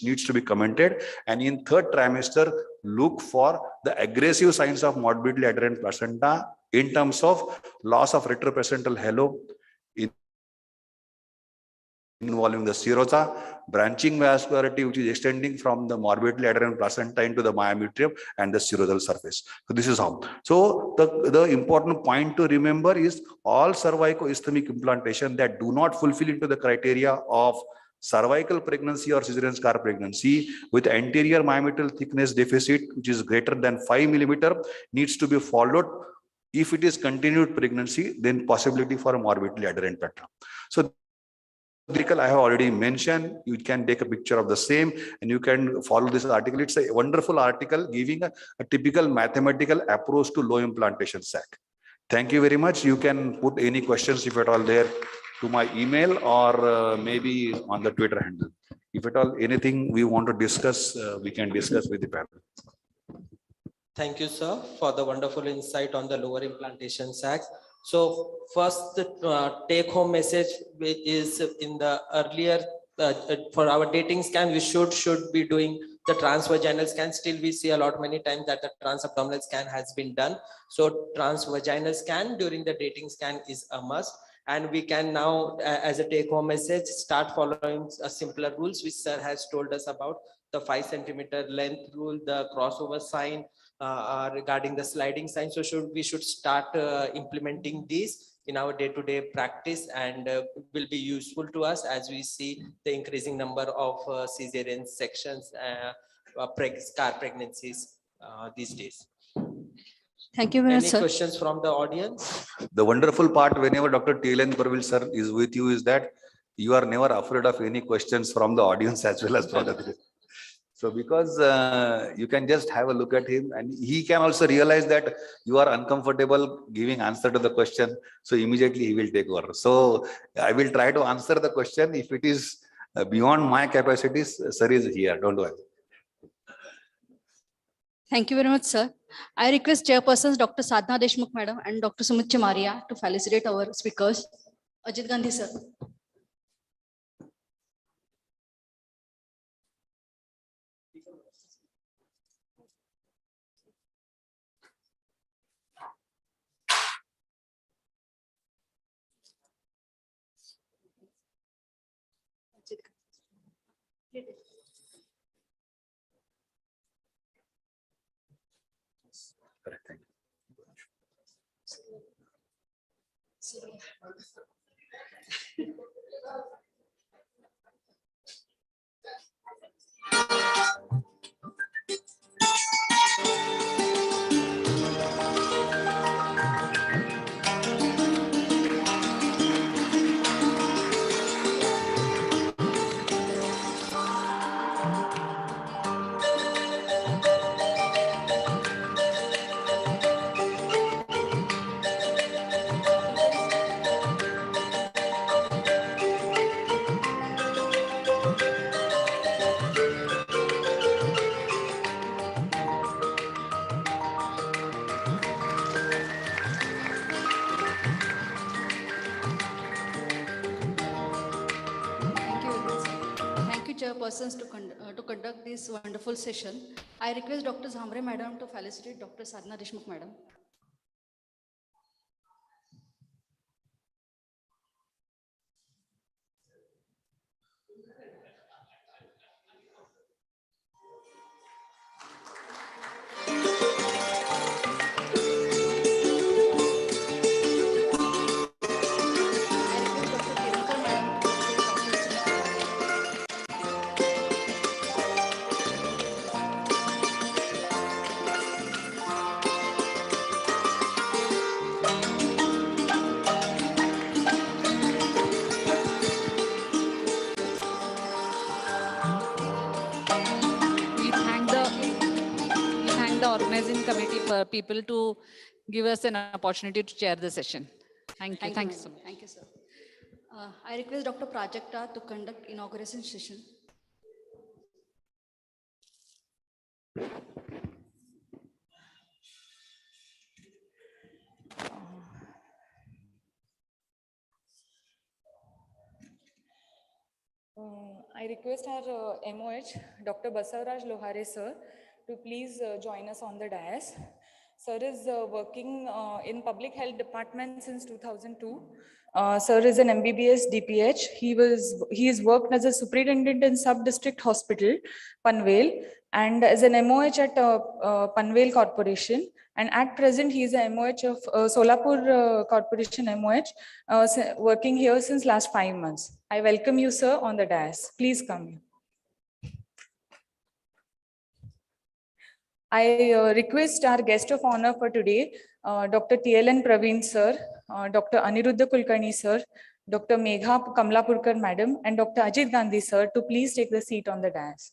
needs to be commented. And in third trimester, look for the aggressive signs of morbidly adherent placenta in terms of loss of retroplacental halo involving the serosa, branching vascularity, which is extending from the morbidly adherent placenta into the myometrium and the serosal surface. So this is how. So the important point to remember is all cervico-isthmic implantation that do not fulfill into the criteria of cervical pregnancy or cesarean scar pregnancy with anterior myometrial thickness deficit, which is greater than 5 millimeter, needs to be followed. If it is continued pregnancy, then possibility for a morbidly adherent pattern. So I have already mentioned, you can take a picture of the same and you can follow this article. It's a wonderful article giving a typical mathematical approach to low implantation sac. Thank you very much. You can put any questions if at all there to my email or maybe on the Twitter handle. If at all anything we want to discuss, we can discuss with the panel.
Thank you, sir, for the wonderful insight on the lower implantation sacs. So first, the take-home message is in the earlier for our dating scan, we should be doing the transvaginal scan. Still, we see a lot many times that the transabdominal scan has been done. So transvaginal scan during the dating scan is a must. And we can now, as a take-home message, start following simpler rules, which sir has told us about: the 5 centimeter length rule, the crossover sign, regarding the sliding sign. So we should start implementing these in our day-to-day practice, and will be useful to us as we see the increasing number of cesarean sections, scar pregnancies these days.
Thank you very much,
Any
sir.
questions from the audience?
The wonderful part whenever Dr. T.L.N. Parvil sir is with you is that you are never afraid of any questions from the audience as well as from the. So because you can just have a look at him and he can also realize that you are uncomfortable giving answer to the question. So immediately he will take over. So I will try to answer the question. If it is beyond my capacities, sir is here. Don't worry.
Thank you very much, sir. I request chairpersons Dr. Sadhna Deshmukh madam and Dr. Sumit Chamaria to felicitate our speakers. Ajit Gandhi sir.
Correct, thank you.
Thank you very much, sir. Thank you, chairpersons, to conduct this wonderful session. I request Dr. Zamre madam to felicitate Dr. Sadhna Deshmukh madam. I request Dr. Kivankar madam to felicitate Dr. Sumit Chamaria.
We thank the organizing committee for people to give us an opportunity to chair the session. Thank you. Thank you so
madam.
much.
Thank you, sir. I request Dr. Prajakta to conduct inauguration session.
I request our MOH, Dr. Basavaraj Lohare sir, to please join us on the dais. Sir is working in public health department since 2002. Sir is an MBBS DPH. He has worked as a superintendent in sub-district hospital, Panvel, and as an MOH at Panvel Corporation. And at present, he is a MOH of Solapur Corporation MOH, working here since last 5 months. I welcome you, sir, on the dais. Please come. I request our guest of honor for today, Dr. TLN Praveen sir, Dr. Aniruddha Kulkarni sir, Dr. Megha Kamlapurkar madam, and Dr. Ajit Gandhi sir to please take the seat on the dais.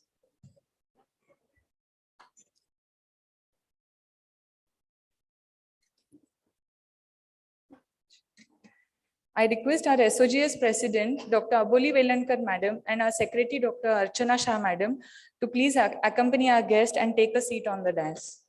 I request our SOGS President, Dr. Aboli Velankar Madam, and our Secretary, Dr. Archana Shah Madam, to please accompany our guest and take a seat on the dais.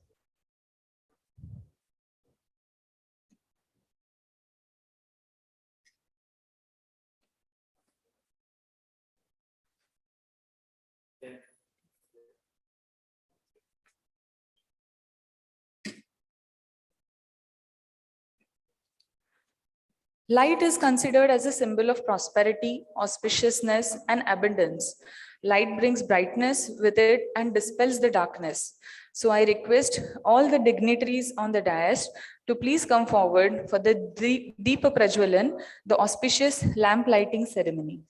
Light is considered as a symbol of prosperity, auspiciousness, and abundance. Light brings brightness with it and dispels the darkness. So I request all the dignitaries on the dais to please come forward for the Deepa Prajwalan, the auspicious lamp lighting ceremony.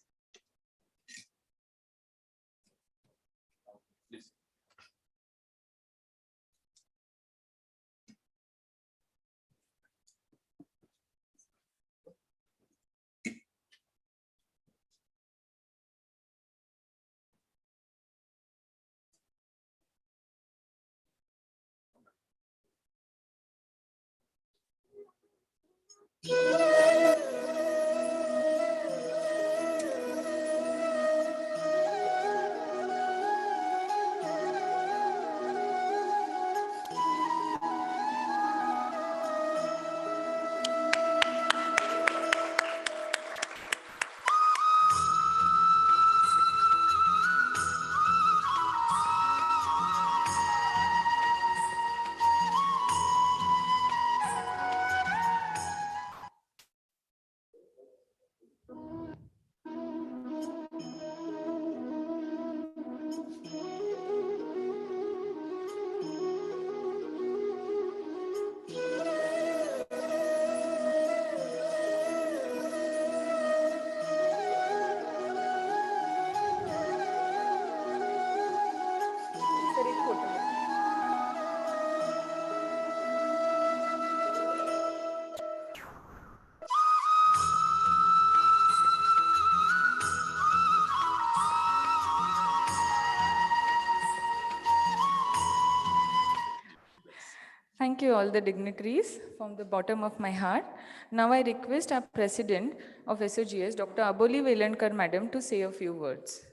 Thank you all the dignitaries from the bottom of my heart. Now I request our President of SOGS, Dr. Aboli Velankar Madam, to say a few words.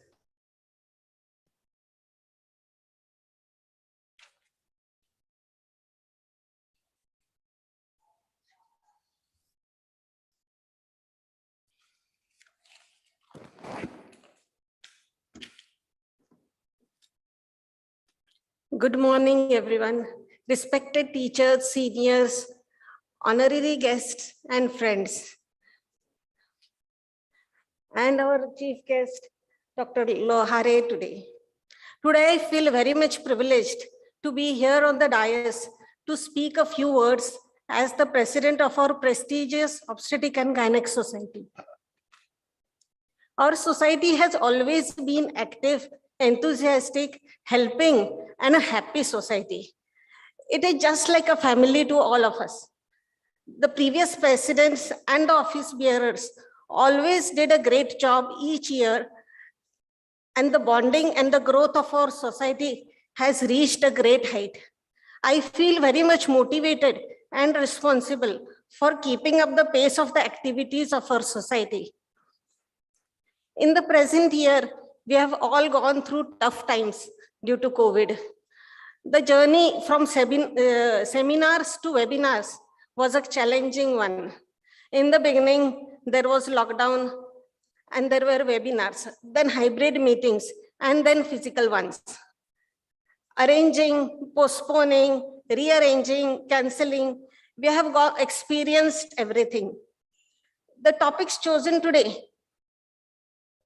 Good morning, everyone. Respected teachers, seniors, honorary guests, and friends. And our chief guest, Dr. Lohare today. Today, I feel very much privileged to be here on the dais to speak a few words as the president of our prestigious Obstetric and Gynec Society. Our society has always been active, enthusiastic, helping, and a happy society. It is just like a family to all of us. The previous presidents and the office bearers always did a great job each year, and the bonding and the growth of our society has reached a great height. I feel very much motivated and responsible for keeping up the pace of the activities of our society. In the present year, we have all gone through tough times due to COVID. The journey from seminars to webinars was a challenging one. In the beginning, there was lockdown and there were webinars, then hybrid meetings, and then physical ones. Arranging, postponing, rearranging, canceling, we have experienced everything. The topics chosen today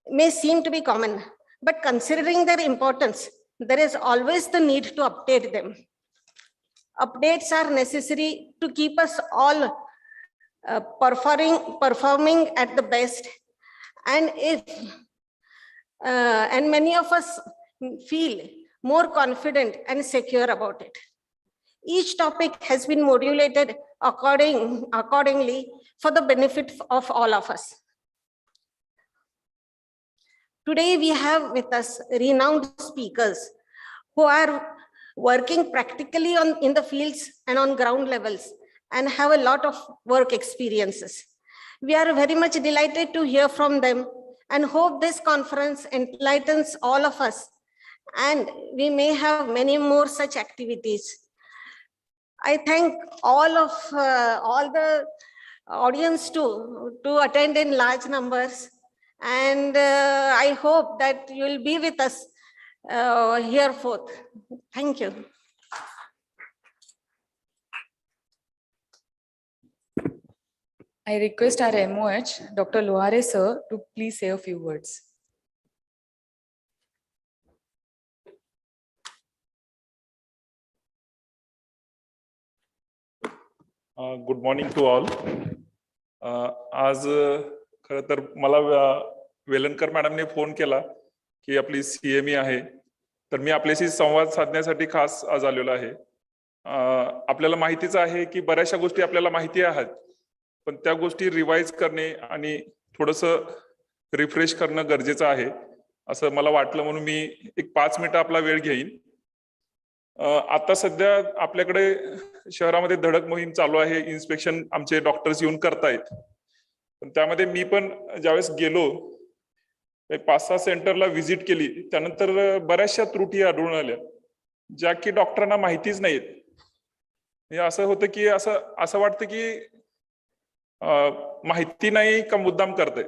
may seem to be common, but considering their importance, there is always the need to update them. Updates are necessary to keep us all performing at the best, and many of us feel more confident and secure about it. Each topic has been modulated accordingly for the benefit of all of us. Today, we have with us renowned speakers who are working practically in the fields and on ground levels and have a lot of work experiences. We are very much delighted to hear from them and hope this conference enlightens all of us, and we may have many more such activities. I thank all the audience to attend in large numbers. And I hope that you will be with us hereforth. Thank you.
I request our MOH, Dr. Lohare sir, to please say a few words.
Good morning to all. आज खरं तर मला Velankar मॅडमने phone केला की आपली CME आहे, तर मी आपल्याशी संवाद साधण्यासाठी खास आज आलेलो आहे. आपल्याला माहितीच आहे की बऱ्याचशा गोष्टी आपल्याला माहिती आहेत, पण त्या गोष्टी रिवाइज करणे आणि थोडंसं रिफ्रेश करणं गरजेचं आहे असं मला वाटलं, म्हणून मी एक 5 मिनिटं आपला वेळ घेईन. आता सध्या आपल्याकडे शहरामध्ये धडक मोहीम चालू आहे. इन्स्पेक्शन आमचे डॉक्टर्स येऊन करतायत. पण त्यामध्ये मी पण ज्यावेळेस गेलो 5-6 सेंटरला व्हिजिट केली, त्यानंतर बऱ्याचशा त्रुटी आढळून आल्या ज्या की डॉक्टरांना माहितीच नाहीत. हे असं होतं की असं वाटतं की माहिती नाही का मुद्दाम करतायत,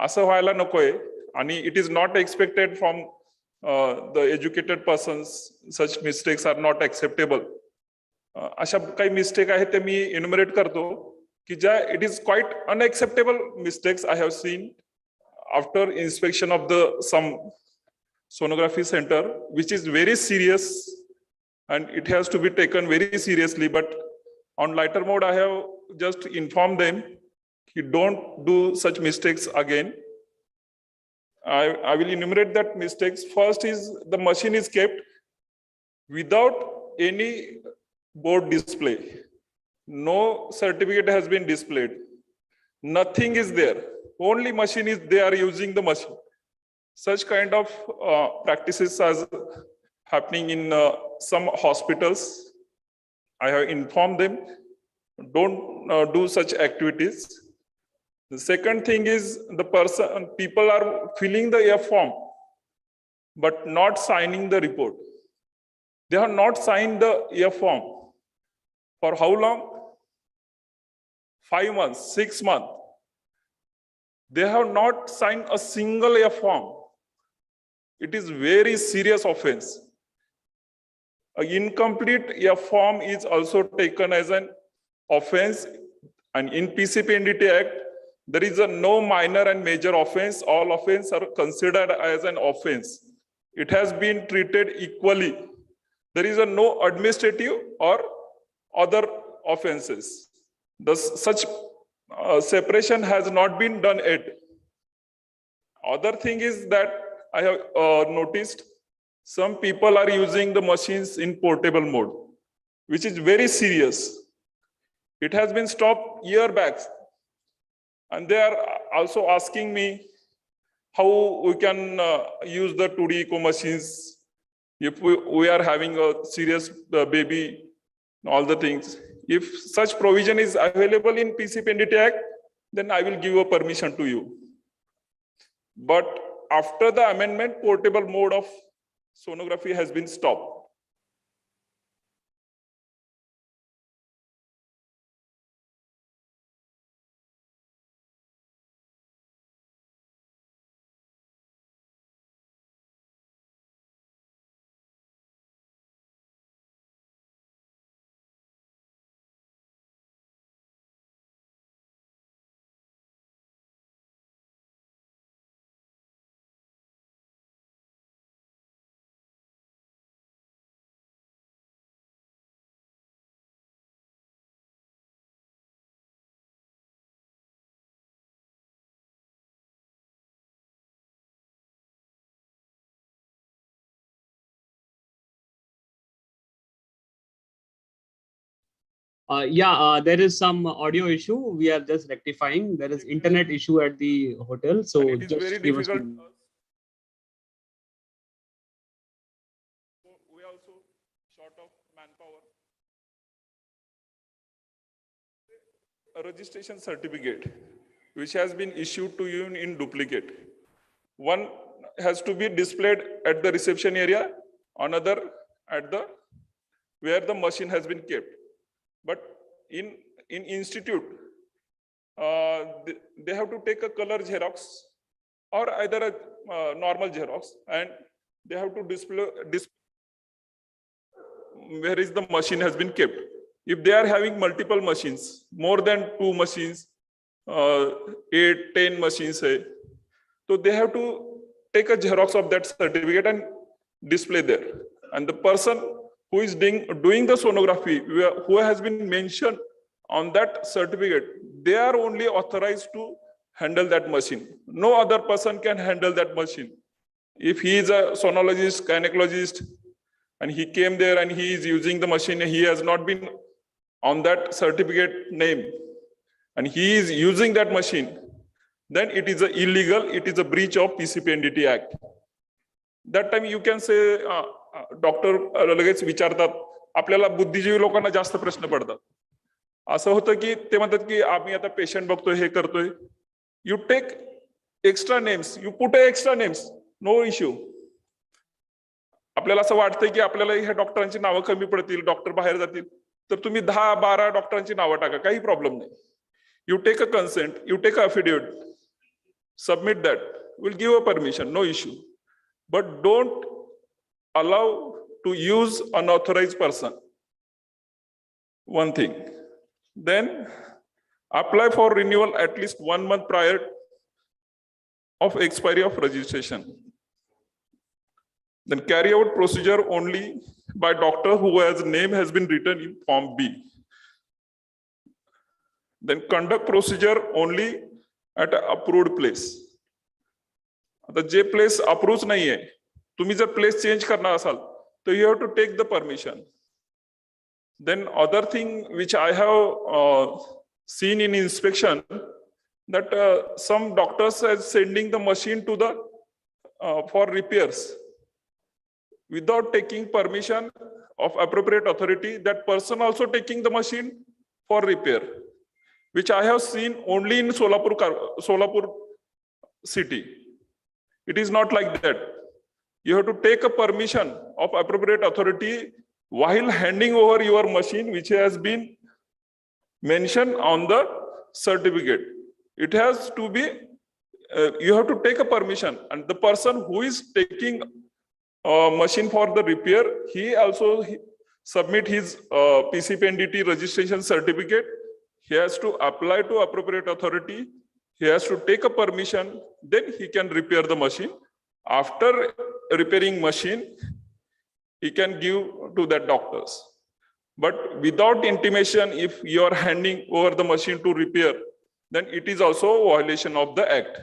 असं व्हायला नकोय. आणि it is not expected from the educated persons. Such mistakes are not acceptable. अशा काही मिस्टेक आहेत ते मी इन्युमरेट करतो की ज्या it is quite unacceptable mistakes I have seen after inspection of the some sonography center, which is very serious and it has to be taken very seriously. But on lighter mode, I have just informed them, you don't do such mistakes again. I will enumerate that mistakes. First is the machine is kept without any board display. No certificate has been displayed. Nothing is there. Only machine is, they are using the machine. Such kind of practices are happening in some hospitals. I have informed them, don't do such activities. The second thing is people are filling the F form, but not signing the report. They have not signed the F form. For how long? 5 months, 6 months. They have not signed a single F form. It is very serious offense. An incomplete F form is also taken as an offense, and in PCPNDT Act, there is no minor and major offense. All offenses are considered as an offense. It has been treated equally. There is no administrative or other offenses. Such separation has not been done yet. Other thing is that I have noticed some people are using the machines in portable mode, which is very serious. It has been stopped year back. And they are also asking me how we can use the 2D echo machines if we are having a serious baby, all the things. If such provision is available in PCPNDT Act, then I will give a permission to you. But after the amendment, portable mode of sonography has been stopped.
There is some audio issue. We are just rectifying. There is internet issue at the hotel. So
And it is
just
very
give us
difficult.
2 minutes.
We also short of manpower. A registration certificate which has been issued to you in duplicate. One has to be displayed at the reception area, another at the where the machine has been kept. But in institute, they have to take a color Xerox or either a normal Xerox, and they have to display where is the machine has been kept. If they are having multiple machines, more than 2 machines, 8, 10 machines, so they have to take a Xerox of that certificate and display there. And the person who is doing the sonography, who has been mentioned on that certificate, they are only authorized to handle that machine. No other person can handle that machine. If he is a sonologist, gynecologist, and he came there and he is using the machine, he has not been on that certificate name, and he is using that machine, then it is illegal, it is a breach of PCPNDT Act. That time you can say doctor लगेच विचारतात. आपल्याला बुद्धिजीवी लोकांना जास्त प्रश्न पडतात. असं होतं की ते म्हणतात की आम्ही आता पेशंट बघतोय, हे करतोय. You take extra names, you put extra names, no issue. आपल्याला असं वाटतंय की आपल्याला ह्या डॉक्टरांची नावं कमी पडतील, डॉक्टर बाहेर जातील, तर तुम्ही 10-12 डॉक्टरांची नावं टाका, काही प्रॉब्लेम नाही. You take a consent, you take a affidavit, submit that, will give a permission, no issue. But don't allow to use unauthorized person. One thing. Then apply for renewal at least 1 month prior of expiry of registration. Then carry out procedure only by doctor whose name has been written in Form B. Then conduct procedure only at an approved place. आता जे place approve नाहीये, तुम्ही जर place change करणार असाल तर you have to take the permission. Then other thing which I have seen in inspection, that some doctors are sending the machine to the for repairs without taking permission of appropriate authority. That person also taking the machine for repair, which I have seen only in Solapur city. It is not like that. You have to take a permission of appropriate authority while handing over your machine, which has been mentioned on the certificate. It has to be, you have to take a permission, and the person who is taking a machine for the repair, he also submit his PCPNDT registration certificate. He has to apply to appropriate authority. He has to take a permission, then he can repair the machine. After repairing machine, he can give to that doctors. But without intimation, if you are handing over the machine to repair, then it is also a violation of the act.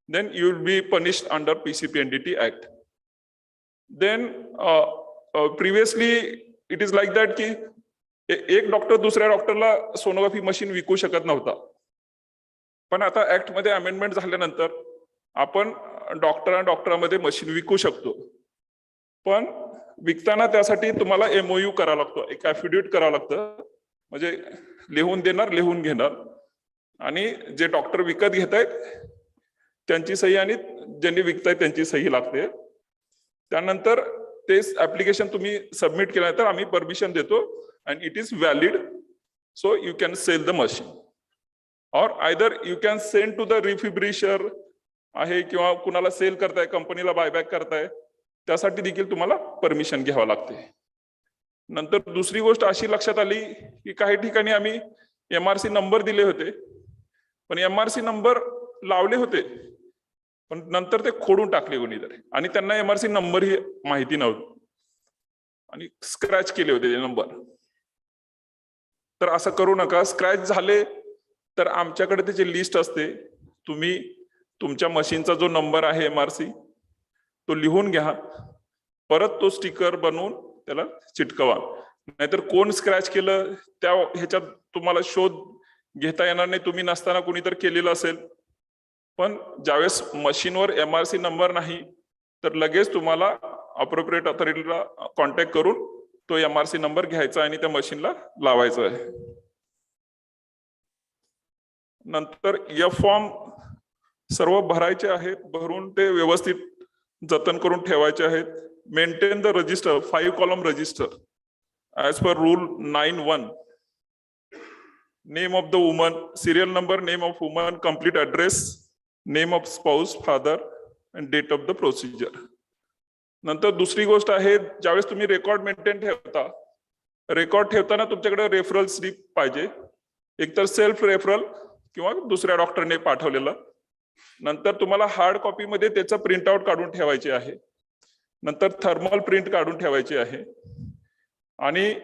Then you will be punished under PCPNDT Act. Then previously it is like that की एक doctor दुसऱ्या डॉक्टरला sonography machine विकू शकत नव्हता. पण आता act मध्ये amendment झाल्यानंतर आपण डॉक्टरांमध्ये मशीन विकू शकतो. पण विकताना त्यासाठी तुम्हाला MOU करावा लागतो, एक ऍफिडेविट करावं लागतं. म्हणजे लिहून देणार, लिहून घेणार, आणि जे डॉक्टर विकत घेत आहेत त्यांची सही आणि ज्यांनी विकतायत त्यांची सही लागते. त्यानंतर ते ऍप्लिकेशन तुम्ही सबमिट केल्यानंतर आम्ही परमिशन देतो and it is valid, so you can sell the machine. Or either you can send to the refurbisher आहे, किंवा कुणाला सेल करताय, कंपनीला बायबॅक करताय, त्यासाठी देखील तुम्हाला परमिशन घ्यावं लागते. नंतर दुसरी गोष्ट अशी लक्षात आली की काही ठिकाणी आम्ही MRC नंबर दिले होते, पण MRC नंबर लावले होते, पण नंतर ते खोडून टाकले कोणीतरी, आणि त्यांना MRC नंबर ही माहिती नव्हती आणि स्क्रॅच केले होते ते नंबर. तर असं करू नका. स्क्रॅच झाले तर आमच्याकडे त्याची लिस्ट असते. तुम्ही तुमच्या मशीनचा जो नंबर आहे MRC तो लिहून घ्या, परत तो स्टिकर बनवून त्याला चिटकवा. नाहीतर कोण स्क्रॅच केलं त्या ह्याच्यात तुम्हाला शोध घेता येणार नाही. तुम्ही नसताना कुणीतर केलेलं असेल. पण ज्यावेळेस मशीनवर MRC नंबर नाही तर लगेच तुम्हाला अप्रोप्रिएट अथॉरिटीला कॉन्टॅक्ट करून तो MRC नंबर घ्यायचा आणि त्या मशीनला लावायचा आहे. नंतर फॉर्म सर्व भरायचे आहेत, भरून ते व्यवस्थित जतन करून ठेवायचे आहेत. Maintain the register, 5 column register as per rule 9(1). Name of the woman, serial number, name of woman, complete address, name of spouse, father and date of the procedure. नंतर दुसरी गोष्ट आहे, ज्यावेळेस तुम्ही रेकॉर्ड मेंटेन ठेवता, रेकॉर्ड ठेवताना तुमच्याकडे referral slip पाहिजे, एकतर सेल्फ रेफरल किंवा दुसऱ्या डॉक्टरने पाठवलेलं. नंतर तुम्हाला हार्ड कॉपी मध्ये त्याचं प्रिंटआउट काढून ठेवायचे आहे. नंतर थर्मल प्रिंट काढून ठेवायची आहे. आणि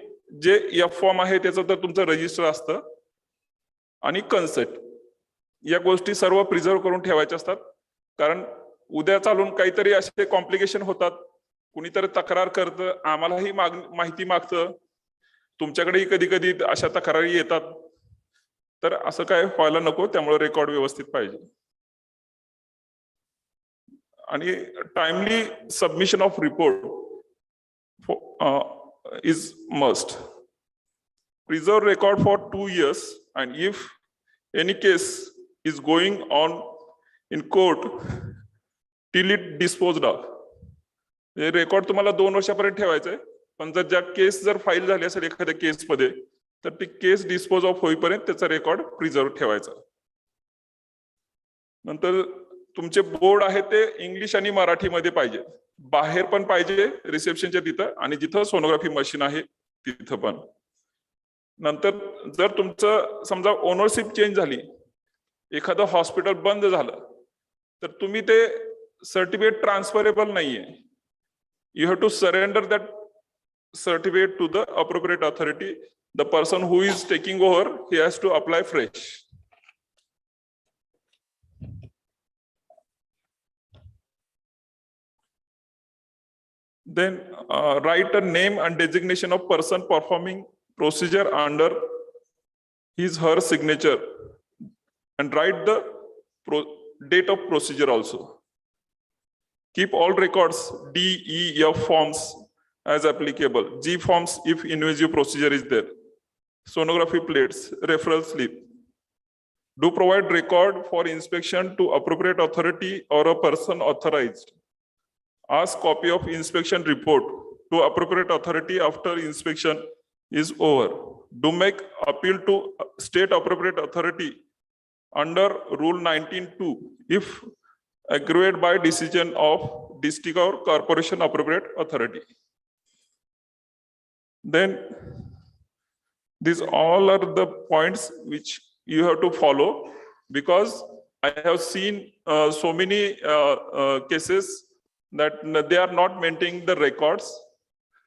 जे फॉर्म आहे त्याचं तर तुमचं रजिस्टर असतं, आणि कन्सेंट, या गोष्टी सर्व प्रिझर्व करून ठेवायच्या असतात. कारण उद्या चालून काहीतरी असे कॉम्प्लिकेशन होतात, कुणीतरी तक्रार करतं, आम्हालाही माहिती मागतं, तुमच्याकडेही कधी कधी अशा तक्रारी येतात. तर असं काय व्हायला नको, त्यामुळे रेकॉर्ड व्यवस्थित पाहिजे. आणि timely submission of report, is must. Preserve record for 2 years, and if any case is going on in court till it disposed of. हे रेकॉर्ड तुम्हाला 2 वर्षापर्यंत ठेवायचंय, पण जर केस जर फाईल झाली असेल एखाद्या केसमध्ये तर ती केस डिस्पोज ऑफ होईपर्यंत त्याचा रेकॉर्ड प्रिझर्व ठेवायचा. नंतर तुमचे बोर्ड आहे ते इंग्लिश आणि मराठीमध्ये पाहिजे, बाहेर पण पाहिजे रिसेप्शनच्या तिथं आणि जिथं सोनोग्राफी मशीन आहे तिथं पण. नंतर जर तुमचं समजा ओनरशिप चेंज झाली, एखादं हॉस्पिटल बंद झालं तर तुम्ही ते सर्टिफिकेट ट्रान्सफरेबल नाहीये. You have to surrender that certificate to the appropriate authority. The person who is taking over, he has to apply fresh. Then write a name and designation of person performing procedure under his her signature and write the date of procedure also. Keep all records D, E, F forms as applicable. G forms if invasive procedure is there. Sonography plates, referral slip. Do provide record for inspection to appropriate authority or a person authorized. Ask copy of inspection report to appropriate authority after inspection is over. Do make appeal to state appropriate authority under Rule 19(2) if agreed by decision of district or corporation appropriate authority. Then these all are the points which you have to follow, because I have seen so many cases that they are not maintaining the records,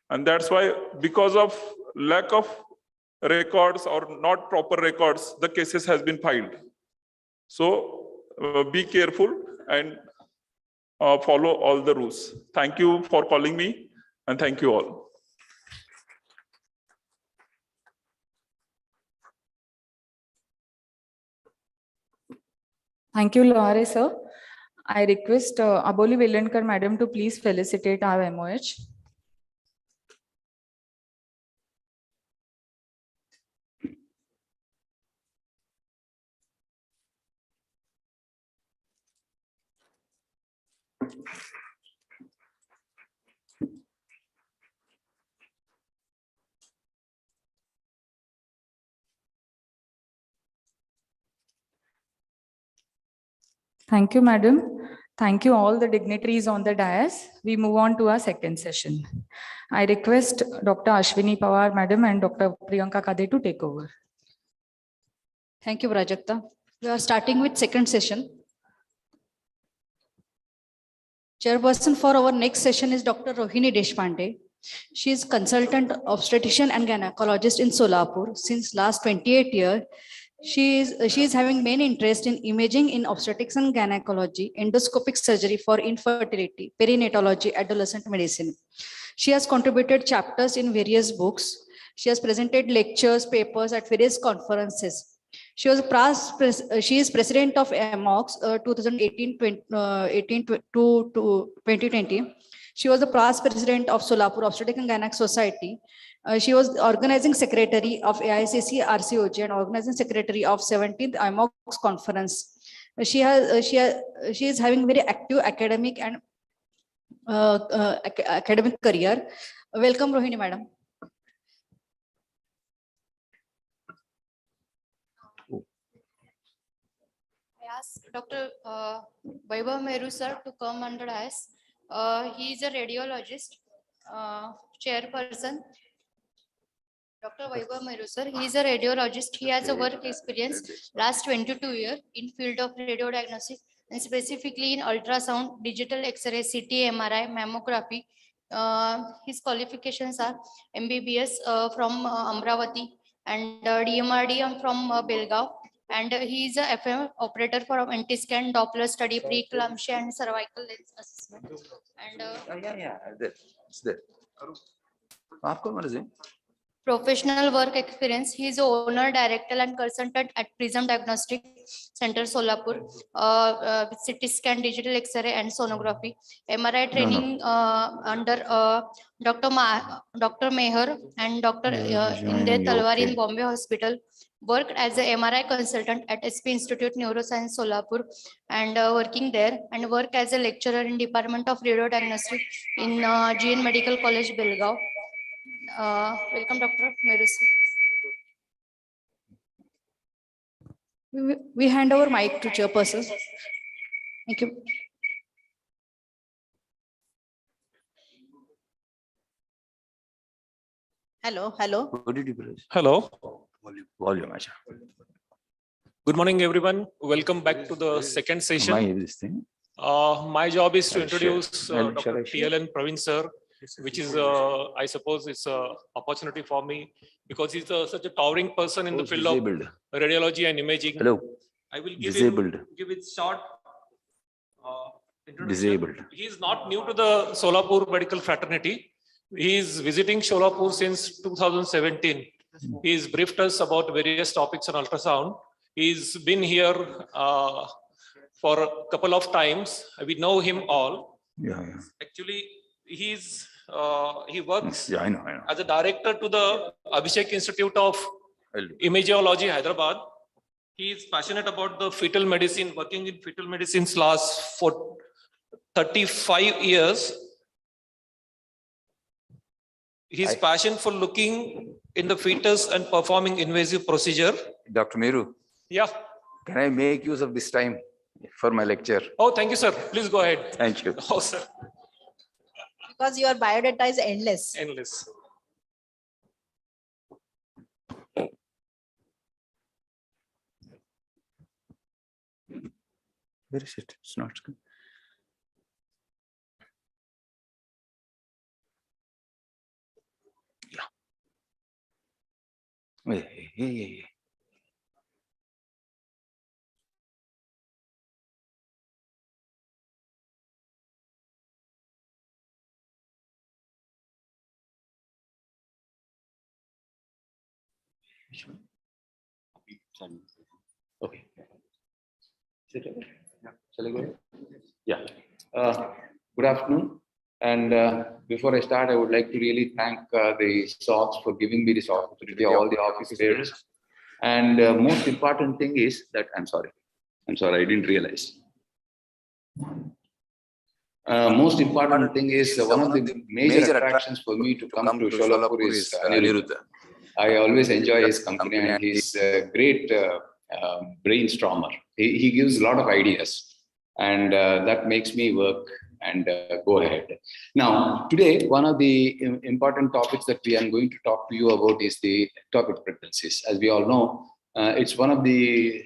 and that's why, because of lack of records or not proper records, the cases has been filed. So be careful and follow all the rules. Thank you for calling me, and thank you all.
Thank you, Lohare sir. I request Aboli Velankar madam to please felicitate our MOH. Thank you, madam. Thank you all the dignitaries on the dais. We move on to our second session. I request Dr. Ashwini Pawar madam and Dr. Priyanka Kade to take over.
Thank you, Prajakta. We are starting with second session. Chairperson for our next session is Dr. Rohini Deshpande. She is consultant obstetrician and gynecologist in Solapur. Since last 28 years, she is having main interest in imaging in obstetrics and gynecology, endoscopic surgery for infertility, perinatology, adolescent medicine. She has contributed chapters in various books. She has presented lectures, papers at various conferences. She is president of SOGS 2018 to 2020. She was the past president of Solapur Obstetric and Gynec Society. She was organizing secretary of AICC RCOG and organizing secretary of 17th IMOX conference. She is having very active academic and academic career. Welcome, Rohini madam.
I ask Dr. Vaibhav Meru sir to come under us. He is a radiologist, chairperson. Dr. Vaibhav Meru sir, he is a radiologist. He has a work experience last 22 years in field of radiodiagnosis and specifically in ultrasound, digital X-ray, CT, MRI, mammography. His qualifications are MBBS from Amravati and DMRD from Belgaum. And he is a FM operator for anti-scan, Doppler study, preeclampsia and cervical lens assessment. And
It's there. Aapko marzi.
Professional work experience. He is the owner, director, and consultant at Prism Diagnostic Center, Solapur, with CT scan, digital X-ray, and sonography. MRI training under Dr. Meher and Dr. Inde Talwar in Bombay Hospital. Worked as a MRI consultant at SP Institute Neuroscience, Solapur, and working there, and work as a lecturer in Department of Radiodiagnostic in GN Medical College, Belgaum. Welcome, Dr. Merusi.
We hand over mic to chairperson. Thank you.
Hello, hello.
What did you press?
Hello.
Volume. Asha.
Good morning, everyone. Welcome back to the second
Am
session.
I this thing?
My job is to
I'll share.
introduce
Shall
Dr.
I share?
TLN Praveen sir, which is, I suppose, it's an opportunity for me because he's such a towering person in the
Who's
field
disabled?
of radiology and imaging.
Hello.
I will
Disabled.
give it short introduction.
Disabled.
He is not new to the Solapur medical fraternity. He is visiting Solapur since 2017. He's briefed us about various topics on ultrasound. He's been here for a couple of times. We know him all.
Yeah.
Actually, he works
Yeah, I know.
as a director to the Abhishek Institute of
I'll do.
Imageology, Hyderabad. He is passionate about the fetal medicine, working in fetal medicine last for 35 years. His passion for looking in the fetus and performing invasive procedure.
Dr. Meru,
Yeah.
can I make use of this time for my lecture?
Oh, thank you, sir. Please go ahead.
Thank you.
Oh, sir.
Because your biodata is endless.
Endless.
Where is it? It's not. Yeah. Yeah. Okay.
Shall I go?
Yeah.
Good afternoon. And before I start, I would like to really thank the SOGS for giving me this opportunity, all the office bearers. And most important thing is that, I'm sorry, I didn't realize. Most important thing is one of the major attractions for me to come to Solapur is Aniruddha. I always enjoy his company and he's a great brainstormer. He gives a lot of ideas and that makes me work and go ahead. Now, today, one of the important topics that we are going to talk to you about is the ectopic pregnancies. As we all know, it's one of the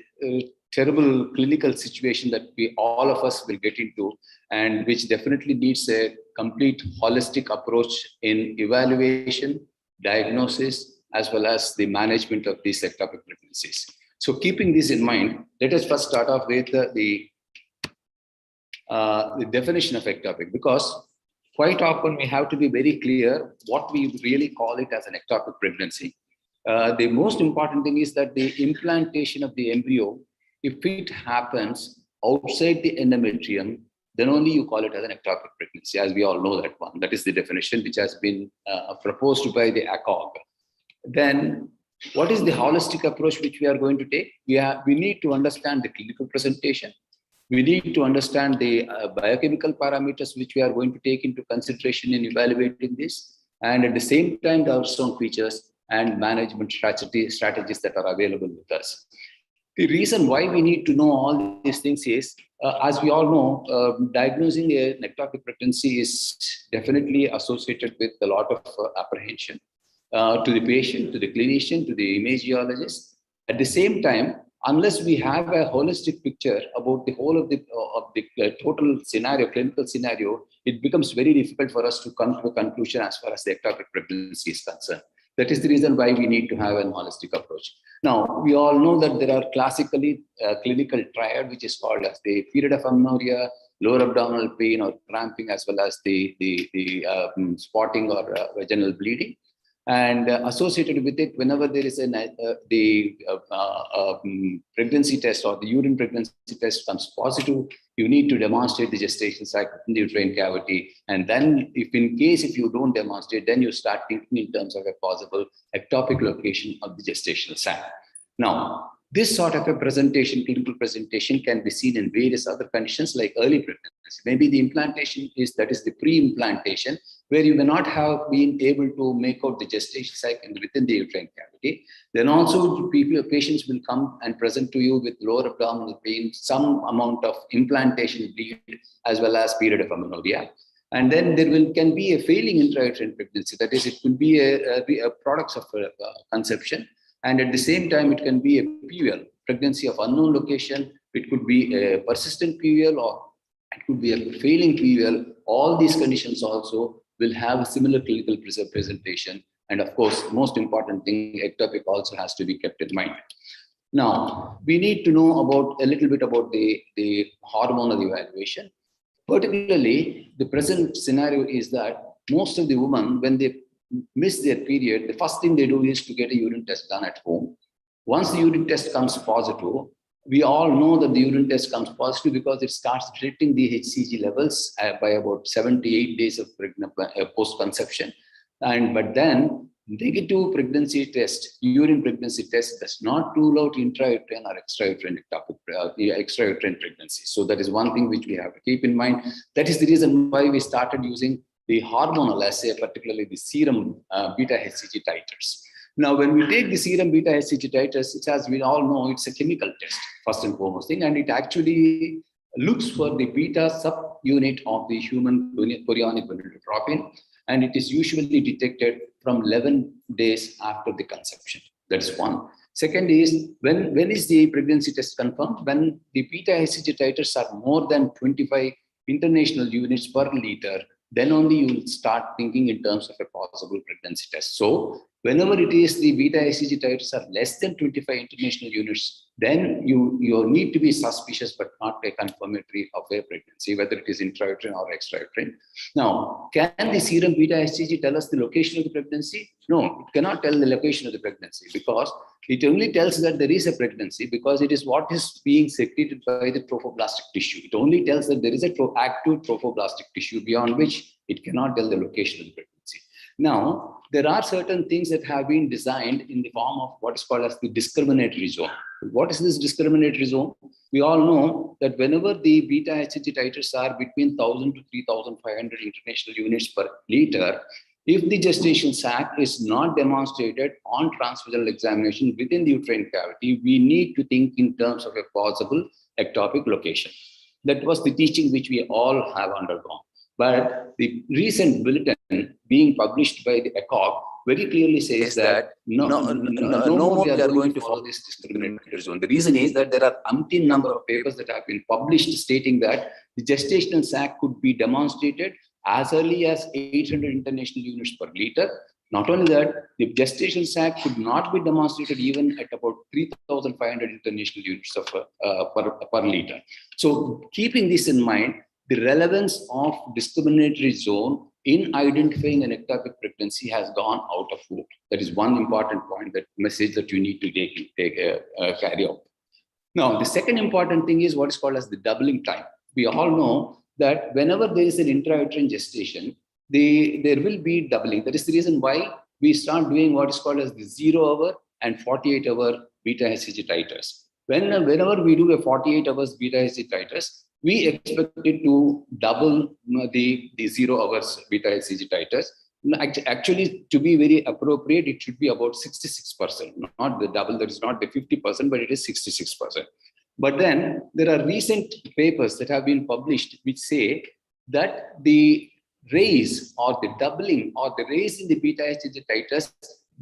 terrible clinical situation that all of us will get into, and which definitely needs a complete holistic approach in evaluation, diagnosis, as well as the management of these ectopic pregnancies. So keeping this in mind, let us first start off with the definition of ectopic, because quite often we have to be very clear what we really call it as an ectopic pregnancy. The most important thing is that the implantation of the embryo, if it happens outside the endometrium, then only you call it as an ectopic pregnancy, as we all know that one. That is the definition which has been proposed by the ACOG. Then what is the holistic approach which we are going to take? We need to understand the clinical presentation. We need to understand the biochemical parameters which we are going to take into consideration in evaluating this, and at the same time, the ultrasound features and management strategies that are available with us. The reason why we need to know all these things is, as we all know, diagnosing an ectopic pregnancy is definitely associated with a lot of apprehension to the patient, to the clinician, to the imageologist. At the same time, unless we have a holistic picture about the whole of the total scenario, clinical scenario, it becomes very difficult for us to come to a conclusion as far as the ectopic pregnancy is concerned. That is the reason why we need to have a holistic approach. Now, we all know that there are classically clinical triad, which is called as the period of amenorrhea, lower abdominal pain or cramping, as well as the spotting or vaginal bleeding.
And associated with it, whenever there is the pregnancy test or the urine pregnancy test comes positive, you need to demonstrate the gestation sac in the uterine cavity. And then if you don't demonstrate, then you start thinking in terms of a possible ectopic location of the gestational sac. Now, this sort of a presentation, clinical presentation, can be seen in various other conditions like early pregnancy. Maybe the implantation is the pre-implantation, where you may not have been able to make out the gestation sac within the uterine cavity. Then also patients will come and present to you with lower abdominal pain, some amount of implantation bleed, as well as period of amenorrhea. And then there can be a failing intrauterine pregnancy. That is, it could be a product of conception. And at the same time, it can be a PUL, pregnancy of unknown location. It could be a persistent PUL, or it could be a failing PUL. All these conditions also will have a similar clinical presentation. And of course, most important thing, ectopic also has to be kept in mind. Now, we need to know a little bit about the hormonal evaluation. Particularly, the present scenario is that most of the women, when they miss their period, the first thing they do is to get a urine test done at home. Once the urine test comes positive, we all know that the urine test comes positive because it starts detecting the HCG levels by about 7 to 8 days of post-conception. But then negative pregnancy test, urine pregnancy test, does not rule out intrauterine or extrauterine extrauterine pregnancy. So that is one thing which we have to keep in mind. That is the reason why we started using the hormonal assay, particularly the serum beta HCG titers. Now, when we take the serum beta HCG titers, it's, as we all know, it's a chemical test, first and foremost thing, and it actually looks for the beta subunit of the human chorionic gonadotropin, and it is usually detected from 11 days after the conception. That is one. Second is, when is the pregnancy test confirmed? When the beta HCG titers are more than 25 international units per liter, then only you will start thinking in terms of a possible pregnancy test. So whenever it is the beta HCG titers are less than 25 international units, then you need to be suspicious but not a confirmatory of a pregnancy, whether it is intrauterine or extrauterine. Now, can the serum beta HCG tell us the location of the pregnancy? No, it cannot tell the location of the pregnancy, because it only tells that there is a pregnancy because it is what is being secreted by the trophoblastic tissue. It only tells that there is a active trophoblastic tissue, beyond which it cannot tell the location of the pregnancy. Now, there are certain things that have been designed in the form of what is called as the discriminatory zone. What is this discriminatory zone? We all know that whenever the beta HCG titers are between 1,000 to 3,500 international units per liter, if the gestation sac is not demonstrated on transvaginal examination within the uterine cavity, we need to think in terms of a possible ectopic location. That was the teaching which we all have undergone. But the recent bulletin being published by the ECOG very clearly says that no more we are going to follow this discriminatory zone. The reason is that there are umpteen number of papers that have been published stating that the gestational sac could be demonstrated as early as 800 international units per liter. Not only that, the gestation sac could not be demonstrated even at about 3,500 international units of per liter. So keeping this in mind, the relevance of discriminatory zone in identifying an ectopic pregnancy has gone out of vogue. That is one important point, that message that you need to carry out. Now, the second important thing is what is called as the doubling time. We all know that whenever there is an intrauterine gestation, there will be doubling. That is the reason why we start doing what is called as the 0-hour and 48-hour beta HCG titers. Whenever we do a 48 hours beta HCG titers, we expect it to double the 0 hours beta HCG titers. Actually, to be very appropriate, it should be about 66%, not the double. That is not the 50%, but it is 66%. But then there are recent papers that have been published which say that the raise or the doubling or the raise in the beta HCG titers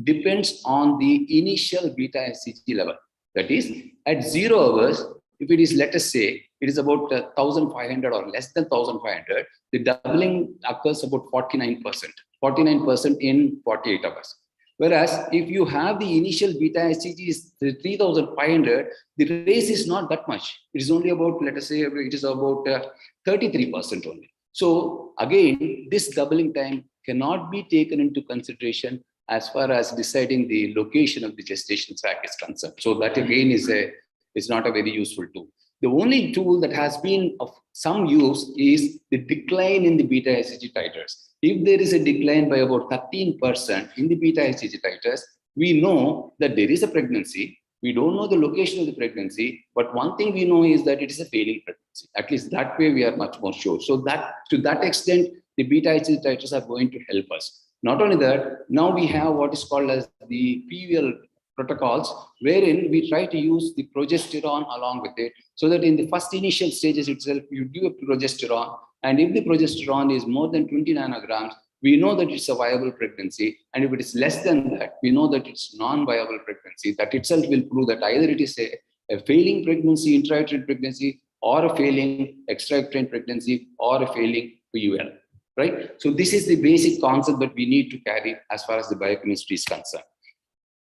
depends on the initial beta HCG level. That is, at 0 hours, if it is, let us say, it is about 1,500 or less than 1,500, the doubling occurs about 49% in 48 hours. Whereas if you have the initial beta HCG is 3,500, the raise is not that much. It is only about, let us say, it is about 33% only. So again, this doubling time cannot be taken into consideration as far as deciding the location of the gestation sac is concerned. So that again is not a very useful tool. The only tool that has been of some use is the decline in the beta hCG titers. If there is a decline by about 13% in the beta hCG titers, we know that there is a pregnancy. We don't know the location of the pregnancy, but one thing we know is that it is a failing pregnancy. At least that way we are much more sure. So that to that extent, the beta hCG titers are going to help us. Not only that, now we have what is called as the PUL protocols, wherein we try to use the progesterone along with it, so that in the first initial stages itself, you do a progesterone, and if the progesterone is more than 20 nanograms, we know that it's a viable pregnancy, and if it is less than that, we know that it's non-viable pregnancy. That itself will prove that either it is a failing pregnancy, intrauterine pregnancy, or a failing extrauterine pregnancy, or a failing PUL, right? So this is the basic concept that we need to carry as far as the biochemistry is concerned.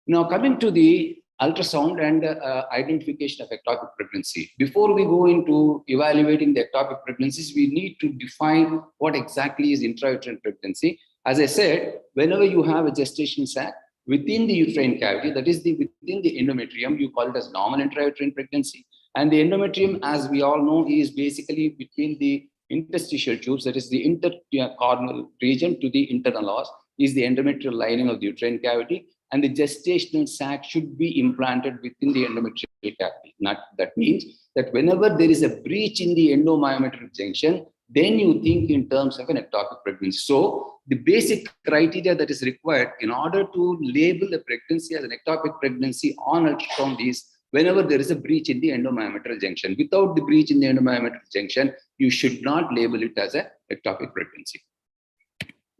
Now, coming to the ultrasound and identification of ectopic pregnancy. Before we go into evaluating the ectopic pregnancies, we need to define what exactly is intrauterine pregnancy. As I said, whenever you have a gestation sac within the uterine cavity, that is within the endometrium, you call it as normal intrauterine pregnancy. And the endometrium, as we all know, is basically between the interstitial tubes, that is the intercornal region to the internal os, is the endometrial lining of the uterine cavity. And the gestational sac should be implanted within the endometrial cavity. That means that whenever there is a breach in the endomyometric junction, then you think in terms of an ectopic pregnancy. So the basic criteria that is required in order to label a pregnancy as an ectopic pregnancy on ultrasound is whenever there is a breach in the endomyometrial junction. Without the breach in the endomyometric junction, you should not label it as an ectopic pregnancy.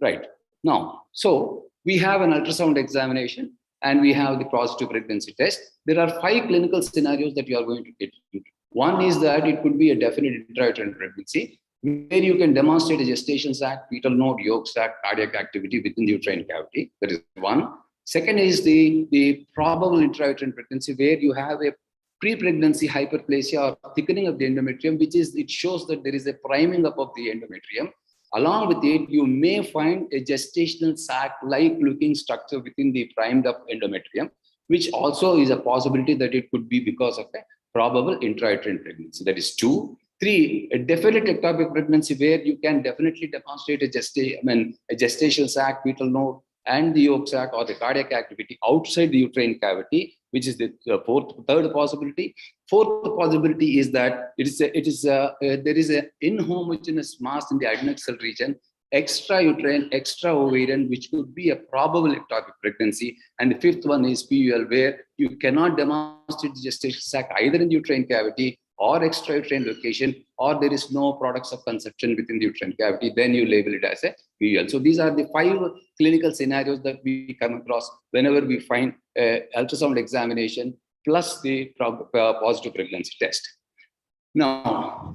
Right. Now, so we have an ultrasound examination and we have the positive pregnancy test. There are 5 clinical scenarios that you are going to get into. One is that it could be a definite intrauterine pregnancy, where you can demonstrate a gestation sac, fetal node, yolk sac, cardiac activity within the uterine cavity. That is one. Second is the probable intrauterine pregnancy, where you have a pre-pregnancy hyperplasia or thickening of the endometrium, it shows that there is a priming up of the endometrium. Along with it, you may find a gestational sac-like looking structure within the primed up endometrium, which also is a possibility that it could be because of a probable intrauterine pregnancy. That is 2. 3, a definite ectopic pregnancy, where you can definitely demonstrate a gestational sac, fetal node, and the yolk sac or the cardiac activity outside the uterine cavity, which is the third possibility. Fourth possibility is that there is an inhomogeneous mass in the adnexal region, extrauterine, extra-ovarian, which could be a probable ectopic pregnancy. And the fifth one is PUL, where you cannot demonstrate the gestation sac either in the uterine cavity or extrauterine location, or there is no products of conception within the uterine cavity, then you label it as a PUL. So these are the 5 clinical scenarios that we come across whenever we find ultrasound examination plus the positive pregnancy test. Now,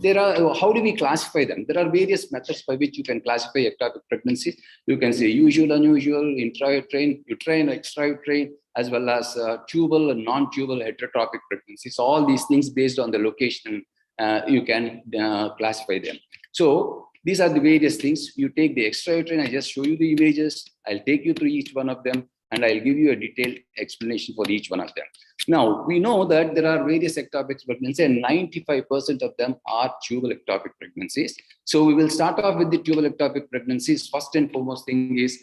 how do we classify them? There are various methods by which you can classify ectopic pregnancies. You can say usual, unusual, intrauterine, uterine, extrauterine, as well as tubal and non-tubal heterotropic pregnancies. All these things based on the location, you can classify them. So these are the various things. You take the extrauterine, I just show you the images. I'll take you through each one of them, and I'll give you a detailed explanation for each one of them. Now, we know that there are various ectopic pregnancies, and 95% of them are tubal ectopic pregnancies. So we will start off with the tubal ectopic pregnancies. First and foremost thing is,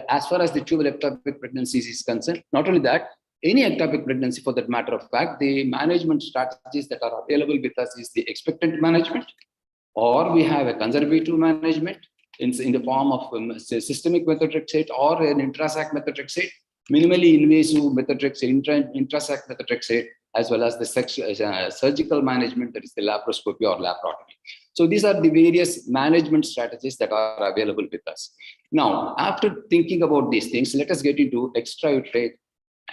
as far as the tubal ectopic pregnancies is concerned, not only that, any ectopic pregnancy for that matter of fact, the management strategies that are available with us is the expectant management, or we have a conservative management in the form of systemic methotrexate or an intrasac methotrexate, minimally invasive methotrexate, intrasac methotrexate, as well as the surgical management, that is the laparoscopy or laparotomy. So these are the various management strategies that are available with us. Now, after thinking about these things, let us get into extrauterine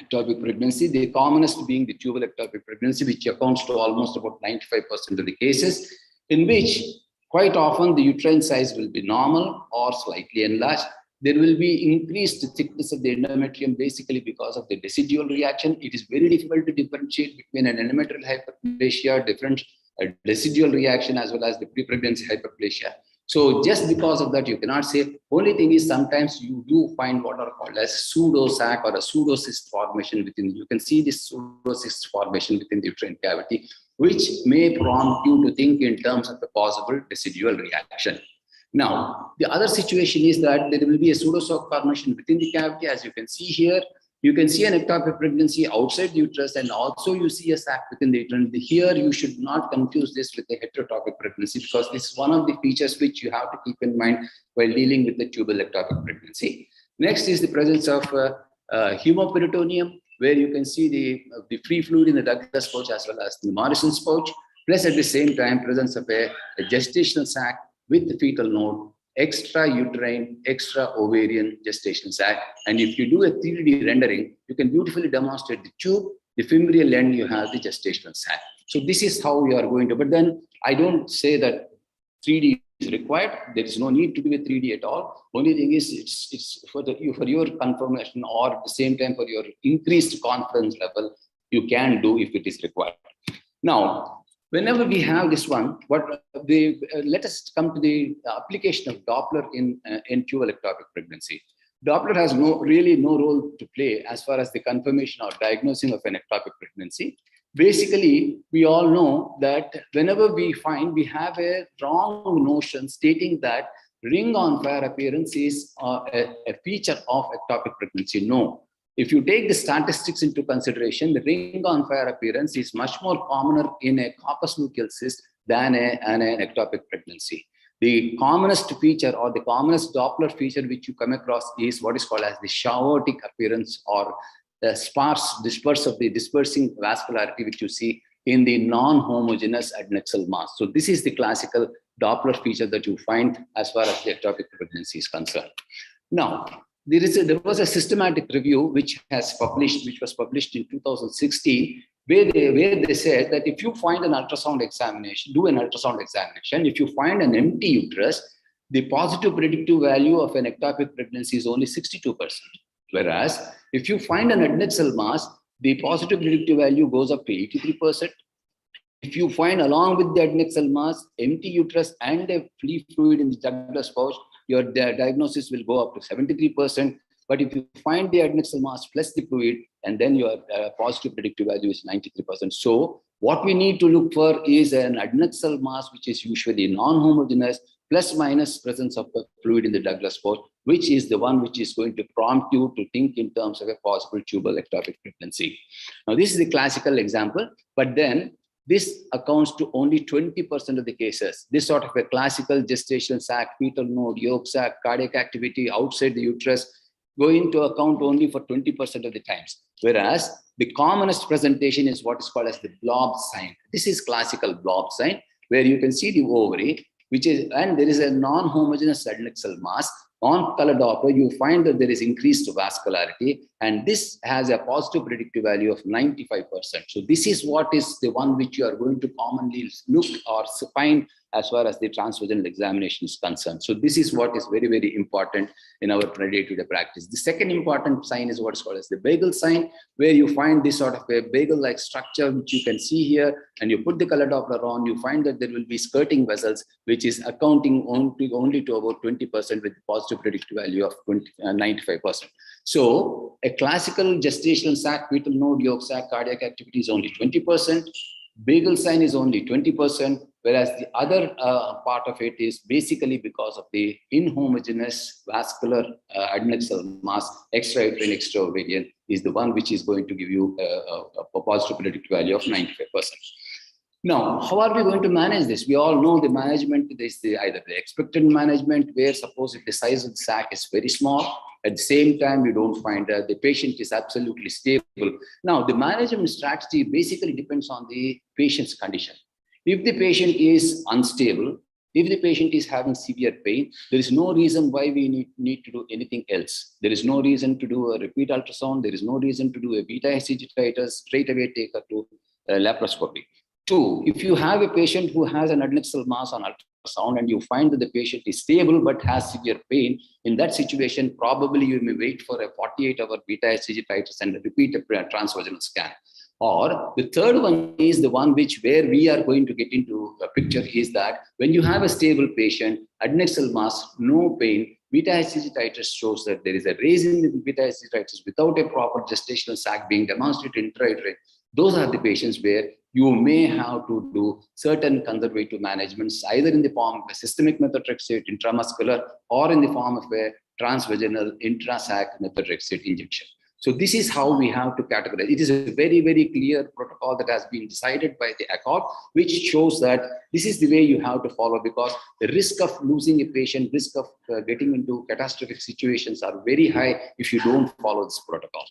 ectopic pregnancy, the commonest being the tubal ectopic pregnancy, which accounts to almost about 95% of the cases, in which quite often the uterine size will be normal or slightly enlarged. There will be increased thickness of the endometrium, basically because of the decidual reaction. It is very difficult to differentiate between an endometrial hyperplasia, different decidual reaction, as well as the pre-pregnancy hyperplasia. So just because of that, you cannot say. Only thing is sometimes you do find what are called as pseudo-sac or a pseudocyst formation within. You can see this pseudocyst formation within the uterine cavity, which may prompt you to think in terms of a possible residual reaction. Now, the other situation is that there will be a pseudosac formation within the cavity, as you can see here. You can see an ectopic pregnancy outside the uterus, and also you see a sac within the uterus. Here, you should not confuse this with a heterotopic pregnancy, because this is one of the features which you have to keep in mind while dealing with the tubal ectopic pregnancy. Next is the presence of hemoperitoneum, where you can see the free fluid in the Douglas pouch as well as the Morrison's pouch, plus at the same time presence of a gestational sac with the fetal node, extra uterine, extra ovarian gestational sac. And if you do a 3D rendering, you can beautifully demonstrate the tube, the fimbrial end, you have the gestational sac. So this is how you are going to, but then I don't say that 3D is required. There is no need to do a 3D at all. Only thing is it's for your confirmation, or at the same time for your increased confidence level, you can do if it is required. Now, whenever we have this one, let us come to the application of Doppler in tubal ectopic pregnancy. Doppler has really no role to play as far as the confirmation or diagnosing of an ectopic pregnancy. Basically, we all know that whenever we find we have a wrong notion stating that ring on fire appearance is a feature of ectopic pregnancy. No. If you take the statistics into consideration, the ring on fire appearance is much more commoner in a corpus luteal cyst than an ectopic pregnancy. The commonest feature or the commonest Doppler feature which you come across is what is called as the chaotic appearance, or the sparse dispersing vascularity which you see in the non-homogeneous adnexal mass. So this is the classical Doppler feature that you find as far as the ectopic pregnancy is concerned. Now, there was a systematic review which was published in 2016, where they said that if you find an ultrasound examination, if you find an empty uterus, the positive predictive value of an ectopic pregnancy is only 62%. Whereas if you find an adnexal mass, the positive predictive value goes up to 83%. If you find, along with the adnexal mass, empty uterus and a free fluid in the Douglas pouch, your diagnosis will go up to 73%. But if you find the adnexal mass plus the fluid, and then your positive predictive value is 93%. So what we need to look for is an adnexal mass, which is usually non-homogeneous, plus minus presence of the fluid in the Douglas pouch, which is the one which is going to prompt you to think in terms of a possible tubal ectopic pregnancy. Now, this is the classical example, but then this accounts to only 20% of the cases. This sort of a classical gestational sac, fetal node, yolk sac, cardiac activity outside the uterus go into account only for 20% of the times. Whereas the commonest presentation is what is called as the blob sign. This is classical blob sign, where you can see the ovary, and there is a non-homogeneous adnexal mass. On color Doppler, you find that there is increased vascularity, and this has a positive predictive value of 95%. So this is what is the one which you are going to commonly look or find as far as the transvaginal examination is concerned. So this is what is very, very important in our day-to-day practice. The second important sign is what is called as the bagel sign, where you find this sort of a bagel-like structure, which you can see here, and you put the color Doppler on, you find that there will be skirting vessels, which is accounting only to about 20% with positive predictive value of 95%. So a classical gestational sac, fetal node, yolk sac, cardiac activity is only 20%. Bagel sign is only 20%, whereas the other part of it is basically because of the inhomogeneous vascular adnexal mass, extrauterine, extraovarian, is the one which is going to give you a positive predictive value of 95%. Now, how are we going to manage this? We all know the management is either the expected management, where suppose if the size of the sac is very small, at the same time, you don't find that the patient is absolutely stable. Now, the management strategy basically depends on the patient's condition. If the patient is unstable, if the patient is having severe pain, there is no reason why we need to do anything else. There is no reason to do a repeat ultrasound. There is no reason to do a beta hCG titers, straight away take her to laparoscopy. Two, if you have a patient who has an adnexal mass on ultrasound and you find that the patient is stable but has severe pain, in that situation, probably you may wait for a 48-hour beta hCG titers and repeat a transvaginal scan. Or the third one is the one where we are going to get into a picture is that when you have a stable patient, adnexal mass, no pain, beta-hCG titers shows that there is a raise in the beta-hCG titers without a proper gestational sac being demonstrated intrauterine. Those are the patients where you may have to do certain conservative managements, either in the form of a systemic methotrexate intramuscular or in the form of a transvaginal intrasac methotrexate injection. So this is how we have to categorize. It is a very, very clear protocol that has been decided by the ACOG, which shows that this is the way you have to follow, because the risk of losing a patient, risk of getting into catastrophic situations are very high if you don't follow this protocol.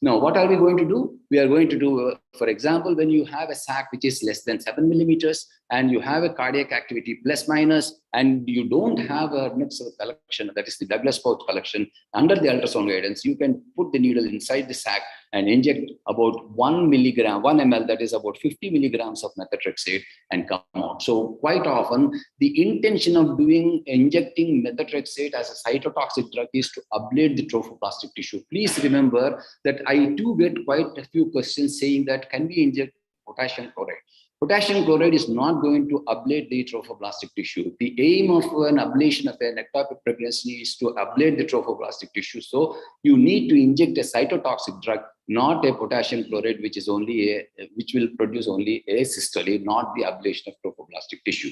Now, what are we going to do? We are going to do, for example, when you have a sac which is less than 7 millimeters and you have a cardiac activity plus minus, and you don't have a adnexal collection, that is the Douglas pouch collection, under the ultrasound guidance, you can put the needle inside the sac and inject about 1 ml, that is about 50 milligrams of methotrexate, and come out. So quite often, the intention of injecting methotrexate as a cytotoxic drug is to ablate the trophoblastic tissue. Please remember that I do get quite a few questions saying that, can we inject potassium chloride? Potassium chloride is not going to ablate the trophoblastic tissue. The aim of an ablation of an ectopic pregnancy is to ablate the trophoblastic tissue. So you need to inject a cytotoxic drug, not a potassium chloride, which will produce only a systole, not the ablation of trophoblastic tissue.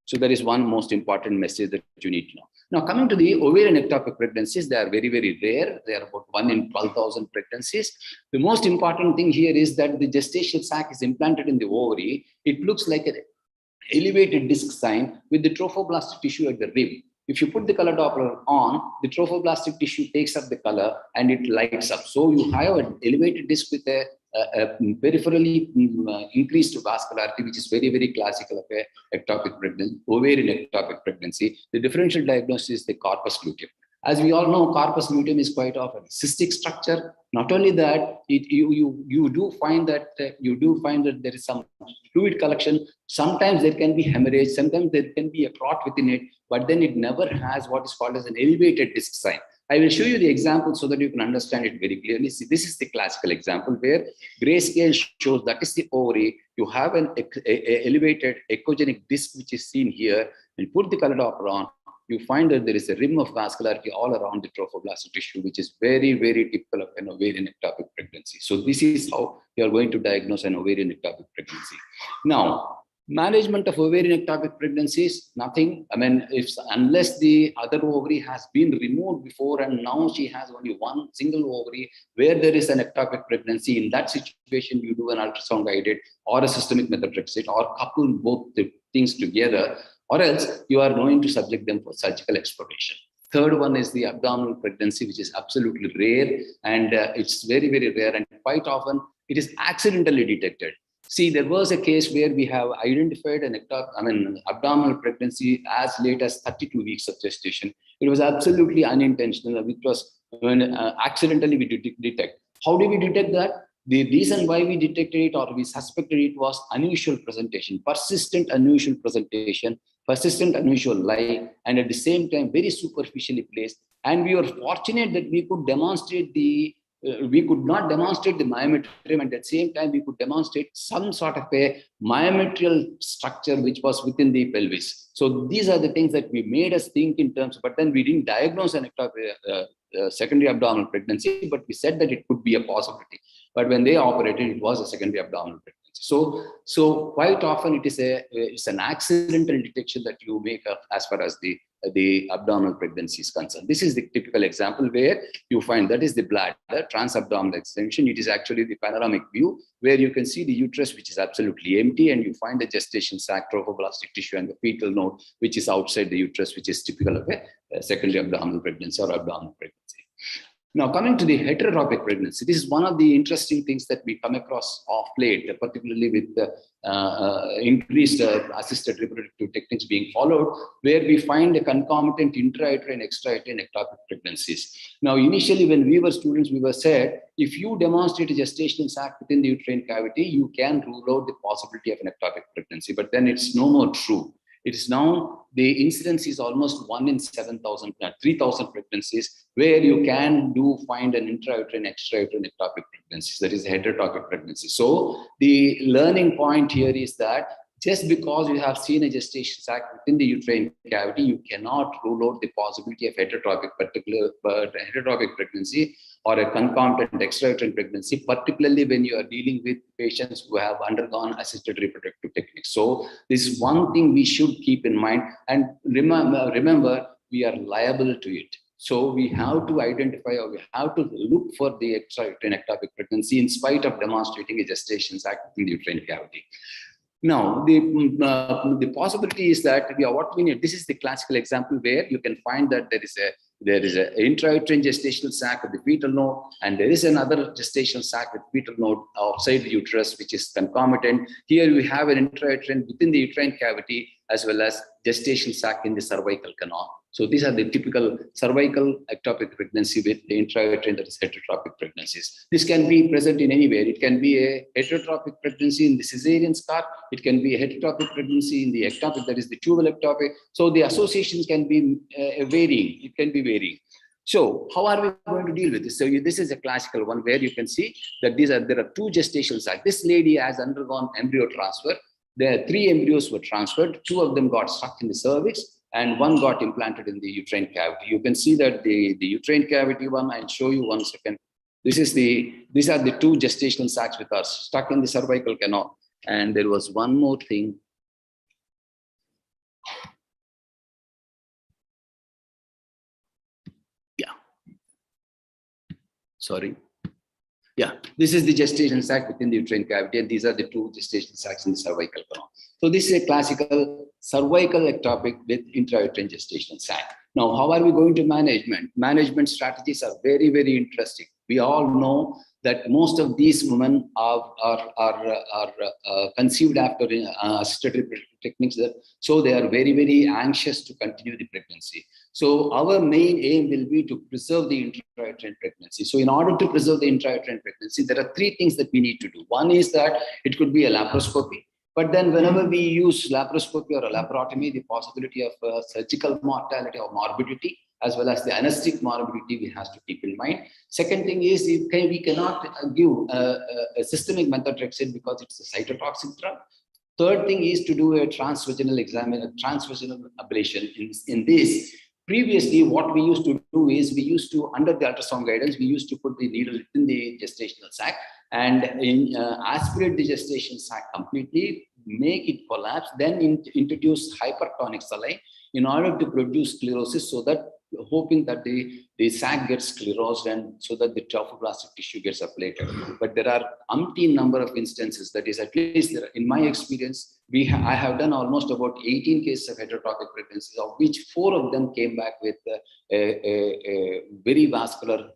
So that is one most important message that you need to know. Now, coming to the ovarian ectopic pregnancies, they are very, very rare. They are about 1 in 12,000 pregnancies. The most important thing here is that the gestational sac is implanted in the ovary. It looks like an elevated disc sign with the trophoblastic tissue at the rim. If you put the color Doppler on, the trophoblastic tissue takes up the color and it lights up. So you have an elevated disc with a peripherally increased vascularity, which is very, very classical of a ectopic pregnancy, ovarian ectopic pregnancy. The differential diagnosis is the corpus luteum. As we all know, corpus luteum is quite often a cystic structure. Not only that, you do find that there is some fluid collection. Sometimes there can be hemorrhage. Sometimes there can be a clot within it, but then it never has what is called as an elevated disc sign. I will show you the example so that you can understand it very clearly. See, this is the classical example where grayscale shows that is the ovary. You have an elevated echogenic disc which is seen here. And put the color Doppler on, you find that there is a rim of vascularity all around the trophoblastic tissue, which is very, very typical of an ovarian ectopic pregnancy. So this is how you are going to diagnose an ovarian ectopic pregnancy. Now, management of ovarian ectopic pregnancies, nothing. I mean, unless the other ovary has been removed before and now she has only one single ovary where there is an ectopic pregnancy, in that situation, you do an ultrasound guided or a systemic methotrexate or couple both the things together, or else you are going to subject them for surgical exploration. Third one is the abdominal pregnancy, which is absolutely rare, and it's very, very rare, and quite often it is accidentally detected. See, there was a case where we have identified an abdominal pregnancy as late as 32 weeks of gestation. It was absolutely unintentional, which was accidentally we detect. How do we detect that? The reason why we detected it or we suspected it was unusual presentation, persistent unusual presentation, persistent unusual lie, and at the same time very superficially placed. And we were fortunate that we could demonstrate we could not demonstrate the myometrium, and at the same time we could demonstrate some sort of a myometrial structure which was within the pelvis. So these are the things that we made us think in terms, but then we didn't diagnose an secondary abdominal pregnancy, but we said that it could be a possibility. But when they operated, it was a secondary abdominal pregnancy. So quite often it's an accidental detection that you make up as far as the abdominal pregnancy is concerned. This is the typical example where you find that is the bladder, transabdominal extension. It is actually the panoramic view where you can see the uterus, which is absolutely empty, and you find the gestation sac, trophoblastic tissue, and the fetal node, which is outside the uterus, which is typical of a secondary abdominal pregnancy or abdominal pregnancy. Now, coming to the heterotopic pregnancy, this is one of the interesting things that we come across off late, particularly with the increased assisted reproductive techniques being followed, where we find a concomitant intrauterine, extrauterine ectopic pregnancies. Now, initially, when we were students, we were said, if you demonstrate a gestational sac within the uterine cavity, you can rule out the possibility of an ectopic pregnancy, but then it's no more true. It is now, the incidence is almost 1 in 7,000, 3,000 pregnancies, where you can find an intrauterine, extrauterine ectopic pregnancies, that is heterotopic pregnancy. So the learning point here is that just because you have seen a gestation sac within the uterine cavity, you cannot rule out the possibility of heterotopic pregnancy or a concomitant extrauterine pregnancy, particularly when you are dealing with patients who have undergone assisted reproductive techniques. So this is one thing we should keep in mind, and remember we are liable to it. So we have to identify, or we have to look for the extrauterine ectopic pregnancy in spite of demonstrating a gestation sac within the uterine cavity. Now, the possibility is that what we need, this is the classical example where you can find that there is an intrauterine gestational sac at the fetal node, and there is another gestational sac at the fetal node outside the uterus, which is concomitant. Here we have an intrauterine within the uterine cavity, as well as gestational sac in the cervical canal. So these are the typical cervical ectopic pregnancy with the intrauterine, that is heterotropic pregnancies. This can be present in anywhere. It can be a heterotropic pregnancy in the cesarean scar. It can be a heterotropic pregnancy in the ectopic, that is the tubal ectopic. So the associations can be varying. It can be varying. So how are we going to deal with this? So this is a classical one where you can see that there are two gestational sacs. This lady has undergone embryo transfer. There are 3 embryos were transferred. 2 of them got stuck in the cervix, and 1 got implanted in the uterine cavity. You can see that the uterine cavity one, I'll show you 1 second. These are the 2 gestational sacs with us stuck in the cervical canal. And there was one more thing. Yeah. Sorry. Yeah, this is the gestation sac within the uterine cavity, and these are the 2 gestation sacs in the cervical canal. So this is a classical cervical ectopic with intrauterine gestational sac. Now, how are we going to management? Management strategies are very, very interesting. We all know that most of these women are conceived after assisted reproductive techniques. So they are very, very anxious to continue the pregnancy. So our main aim will be to preserve the intrauterine pregnancy. So in order to preserve the intrauterine pregnancy, there are 3 things that we need to do. One is that it could be a laparoscopy. But then whenever we use laparoscopy or a laparotomy, the possibility of surgical mortality or morbidity, as well as the anesthetic morbidity, we have to keep in mind. Second thing is we cannot give a systemic methotrexate because it's a cytotoxic drug. Third thing is to do a transvaginal ablation. In this, previously, what we used to do is under the ultrasound guidance, we used to put the needle in the gestational sac and aspirate the gestation sac completely, make it collapse, then introduce hypertonic saline in order to produce sclerosis, so that hoping that the sac gets sclerosed and so that the trophoblastic tissue gets ablated. But there are umpteen number of instances, that is, at least in my experience, I have done almost about 18 cases of heterotopic pregnancies, of which 4 of them came back with a very vascular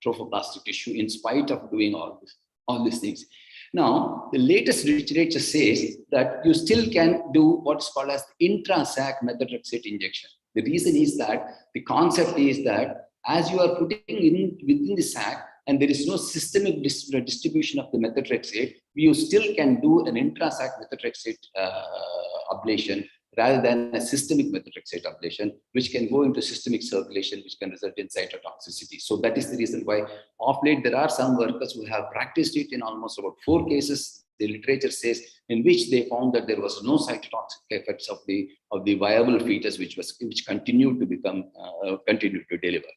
trophoblastic tissue in spite of doing all these things. Now, the latest literature says that you still can do what's called as intra-sac methotrexate injection. The reason is that the concept is that as you are putting in within the sac and there is no systemic distribution of the methotrexate, you still can do an intra-sac methotrexate ablation rather than a systemic methotrexate ablation, which can go into systemic circulation, which can result in cytotoxicity. So that is the reason why of late there are some workers who have practiced it in almost about 4 cases. The literature says in which they found that there was no cytotoxic effects of the viable fetus, which continued to deliver.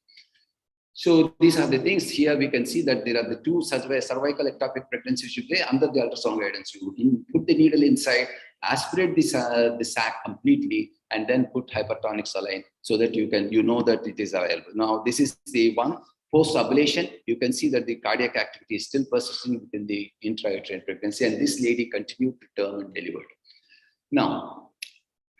So these are the things. Here we can see that there are the 2 cervical ectopic pregnancies you play under the ultrasound guidance. You put the needle inside, aspirate the sac completely, and then put hypertonic saline so that you know that it is available. Now this is the one. Post-ablation, you can see that the cardiac activity is still persisting within the intrauterine pregnancy, and this lady continued to term and delivered. Now,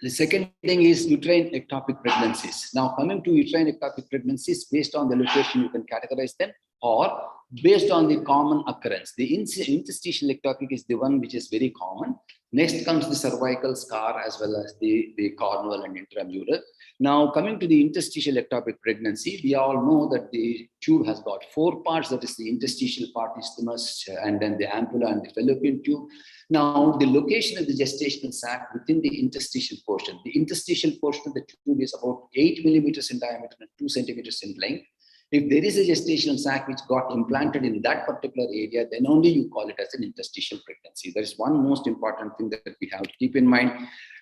the second thing is uterine ectopic pregnancies. Now, coming to uterine ectopic pregnancies, based on the location, you can categorize them, or based on the common occurrence. The interstitial ectopic is the one which is very common. Next comes the cervical scar as well as the corneal and intramural. Now, coming to the interstitial ectopic pregnancy, we all know that the tube has got 4 parts. That is the interstitial part, isthmus, and then the ampulla and the fallopian tube. Now, the location of the gestational sac within the interstitial portion. The interstitial portion of the tube is about 8 millimeters in diameter and 2 centimeters in length. If there is a gestational sac which got implanted in that particular area, then only you call it as an interstitial pregnancy. That is one most important thing that we have to keep in mind.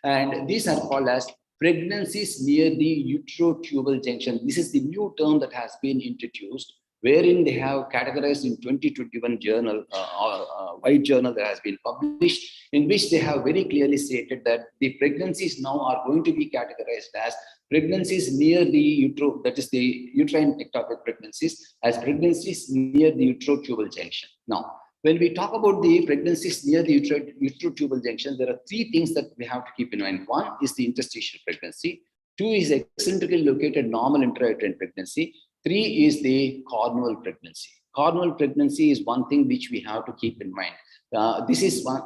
And these are called as pregnancies near the uterotubal junction. This is the new term that has been introduced, wherein they have categorized in 2021 journal, white journal that has been published, in which they have very clearly stated that the pregnancies now are going to be categorized as pregnancies near the utero, that is the uterine ectopic pregnancies, as pregnancies near the uterotubal junction. Now, when we talk about the pregnancies near the uterotubal junction, there are 3 things that we have to keep in mind. 1 is the interstitial pregnancy. 2 is eccentrically located normal intrauterine pregnancy. 3 is the corneal pregnancy. Corneal pregnancy is one thing which we have to keep in mind. This is one,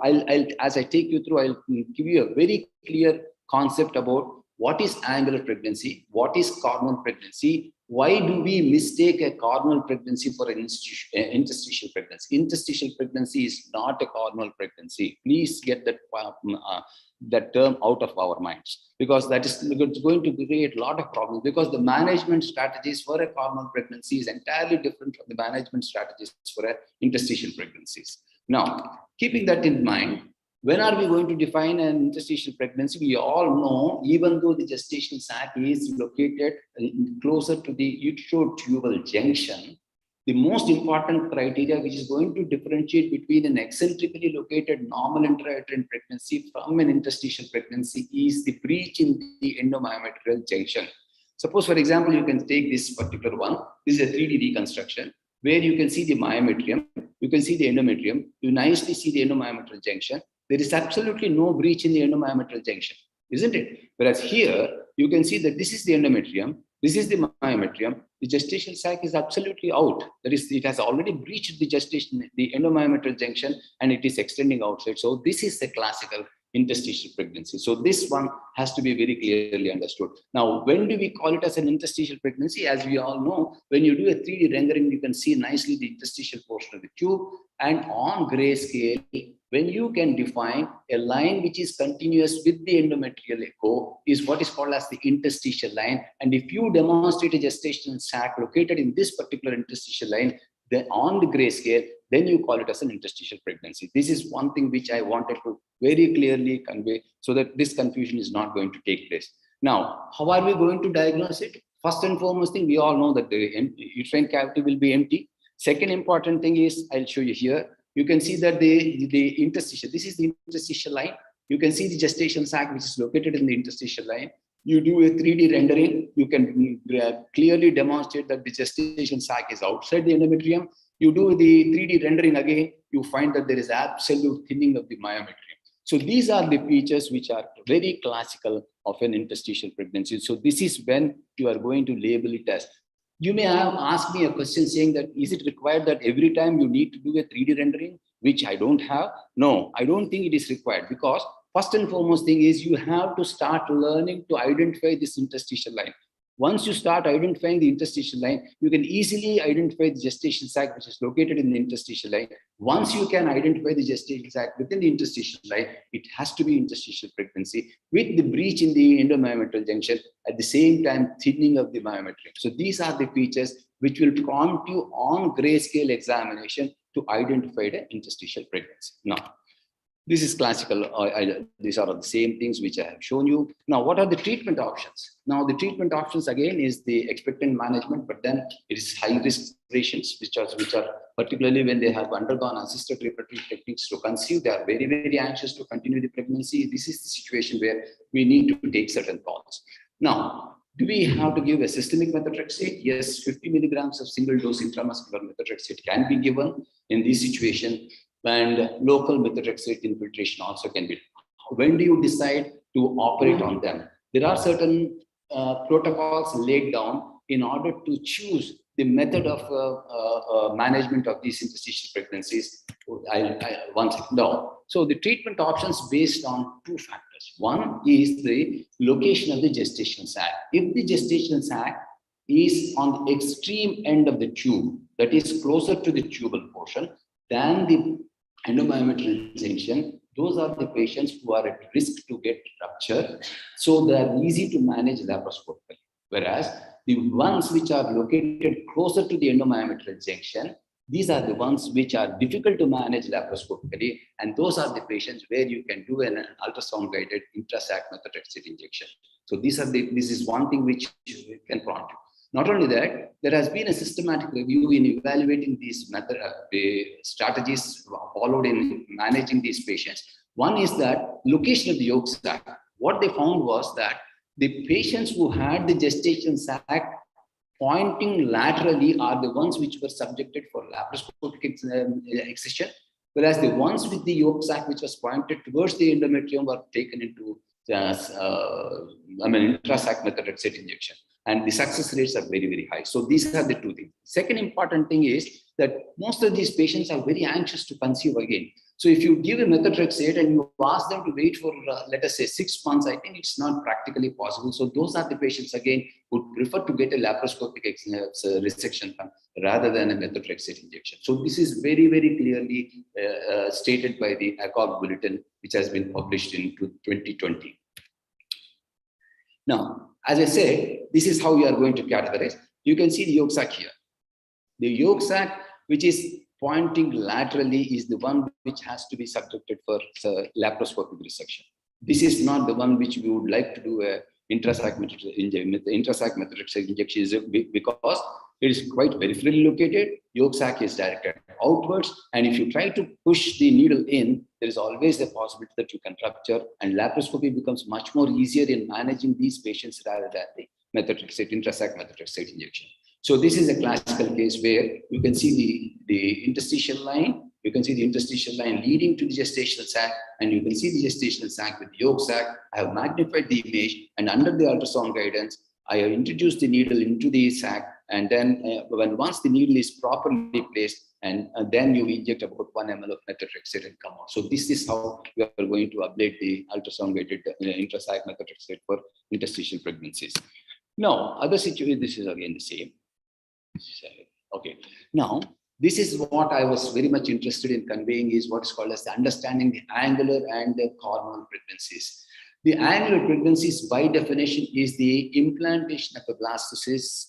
as I take you through, I'll give you a very clear concept about what is angular pregnancy, what is corneal pregnancy, why do we mistake a corneal pregnancy for an interstitial pregnancy. Interstitial pregnancy is not a corneal pregnancy. Please get that term out of our minds, because that is going to create a lot of problems, because the management strategies for a corneal pregnancy is entirely different from the management strategies for a interstitial pregnancies. Now, keeping that in mind, when are we going to define an interstitial pregnancy? We all know, even though the gestational sac is located closer to the uterotubal junction, the most important criteria which is going to differentiate between an eccentrically located normal intrauterine pregnancy from an interstitial pregnancy is the breach in the endomyometrial junction. Suppose, for example, you can take this particular one. This is a 3D reconstruction where you can see the myometrium, you can see the endometrium, you nicely see the endomyometrial junction. There is absolutely no breach in the endomyometrial junction, isn't it? Whereas here, you can see that this is the endometrium, this is the myometrium, the gestational sac is absolutely out. That is, it has already breached the the endomyometrial junction, and it is extending outside. So this is the classical interstitial pregnancy. So this one has to be very clearly understood. Now, when do we call it as an interstitial pregnancy? As we all know, when you do a 3D rendering, you can see nicely the interstitial portion of the tube, and on grayscale, when you can define a line which is continuous with the endometrial echo is what is called as the interstitial line. And if you demonstrate a gestational sac located in this particular interstitial line, then on the grayscale, then you call it as an interstitial pregnancy. This is one thing which I wanted to very clearly convey so that this confusion is not going to take place. Now, how are we going to diagnose it? First and foremost thing, we all know that the uterine cavity will be empty. Second important thing is, I'll show you here. You can see that the interstitial, this is the interstitial line. You can see the gestational sac which is located in the interstitial line. You do a 3D rendering, you can clearly demonstrate that the gestational sac is outside the endometrium. You do the 3D rendering again, you find that there is absolute thinning of the myometrium. So these are the features which are very classical of an interstitial pregnancy. So this is when you are going to label it as. You may have asked me a question saying that, is it required that every time you need to do a 3D rendering, which I don't have? No, I don't think it is required, because first and foremost thing is you have to start learning to identify this interstitial line. Once you start identifying the interstitial line, you can easily identify the gestational sac which is located in the interstitial line. Once you can identify the gestational sac within the interstitial line, it has to be interstitial pregnancy with the breach in the endomyometrial junction, at the same time thinning of the myometrium. So these are the features which will prompt you on grayscale examination to identify the interstitial pregnancy. Now, this is classical. These are the same things which I have shown you. Now, what are the treatment options? Now, the treatment options again is the expectant management, but then it is high risk patients, which are particularly when they have undergone assisted reproductive techniques to conceive, they are very, very anxious to continue the pregnancy. This is the situation where we need to take certain calls. Now, do we have to give a systemic methotrexate? Yes, 50 milligrams of single dose intramuscular methotrexate can be given in this situation. And local methotrexate infiltration also can be. When do you decide to operate on them? There are certain protocols laid down in order to choose the method of management of these interstitial pregnancies. One second now. So the treatment options based on two factors. One is the location of the gestational sac. If the gestational sac is on the extreme end of the tube, that is closer to the tubal portion than the endomyometrial junction, those are the patients who are at risk to get rupture. So they are easy to manage laparoscopically. Whereas the ones which are located closer to the endomyometrial junction, these are the ones which are difficult to manage laparoscopically, and those are the patients where you can do an ultrasound-guided intrasac methotrexate injection. So this is one thing which you can prompt. Not only that, there has been a systematic review in evaluating these strategies followed in managing these patients. One is that location of the yolk sac. What they found was that the patients who had the gestation sac pointing laterally are the ones which were subjected for laparoscopic excision, whereas the ones with the yolk sac which was pointed towards the endometrium were taken into intrasac methotrexate injection. And the success rates are very, very high. So these are the two things. Second important thing is that most of these patients are very anxious to conceive again. So if you give a methotrexate and you ask them to wait for, let us say, 6 months, I think it's not practically possible. So those are the patients, again, who prefer to get a laparoscopic resection rather than a methotrexate injection. So this is very, very clearly stated by the ACOG bulletin, which has been published in 2020. Now, as I said, this is how we are going to categorize. You can see the yolk sac here. The yolk sac, which is pointing laterally, is the one which has to be subjected for laparoscopic resection. This is not the one which we would like to do a intrasac methotrexate injection, because it is quite peripherally located. Yolk sac is directed outwards, and if you try to push the needle in, there is always the possibility that you can rupture, and laparoscopy becomes much more easier in managing these patients rather than the intrasac methotrexate injection. So this is a classical case where you can see the interstitial line. You can see the interstitial line leading to the gestational sac, and you can see the gestational sac with the yolk sac. I have magnified the image, and under the ultrasound guidance, I have introduced the needle into the sac, and then once the needle is properly placed, and then you inject about 1 ml of methotrexate and come out. So this is how we are going to ablate the ultrasound-guided intrasac methotrexate for interstitial pregnancies. Now, other situation, this is again the same. Okay. Now, this is what I was very much interested in conveying, is what is called as the understanding the angular and the corneal pregnancies. The angular pregnancies, by definition, is the implantation of a blastocyst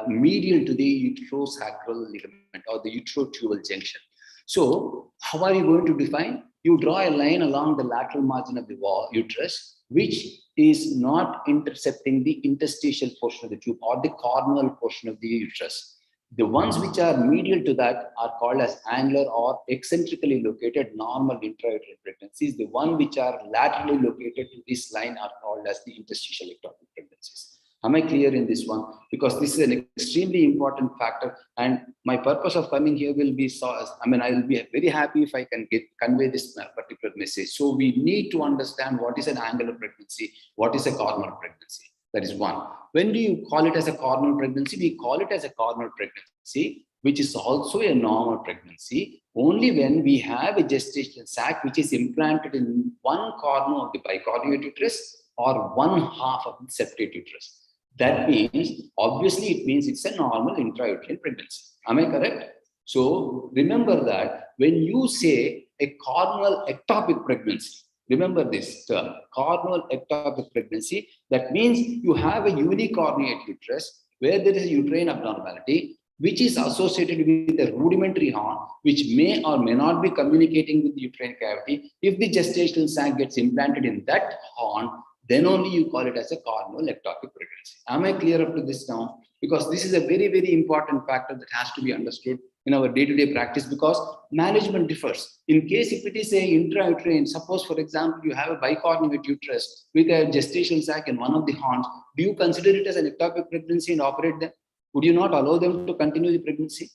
medial to the uterosacral ligament or the uterotubal junction. So, how are you going to define? You draw a line along the lateral margin of the uterus, which is not intercepting the interstitial portion of the tube or the corneal portion of the uterus. The ones which are medial to that are called as angular or eccentrically located normal intrauterine pregnancies. The ones which are laterally located to this line are called as the interstitial ectopic pregnancies. Am I clear in this one? Because this is an extremely important factor, and my purpose of coming here will be, I will be very happy if I can convey this particular message. So we need to understand what is an angular pregnancy, what is a corneal pregnancy. That is one. When do you call it as a corneal pregnancy? We call it as a corneal pregnancy, which is also a normal pregnancy, only when we have a gestational sac which is implanted in one corner of the bicornuate uterus or one half of the septate uterus. That means, obviously, it means it's a normal intrauterine pregnancy. Am I correct? So remember that when you say a corneal ectopic pregnancy, remember this term, corneal ectopic pregnancy, that means you have a unicornuate uterus where there is a uterine abnormality, which is associated with a rudimentary horn, which may or may not be communicating with the uterine cavity. If the gestational sac gets implanted in that horn, then only you call it as a corneal ectopic pregnancy. Am I clear up to this now? Because this is a very, very important factor that has to be understood in our day-to-day practice, because management differs. In case if it is a intrauterine, suppose for example, you have a bicornuate uterus with a gestational sac in one of the horns, do you consider it as an ectopic pregnancy and operate them? Would you not allow them to continue the pregnancy?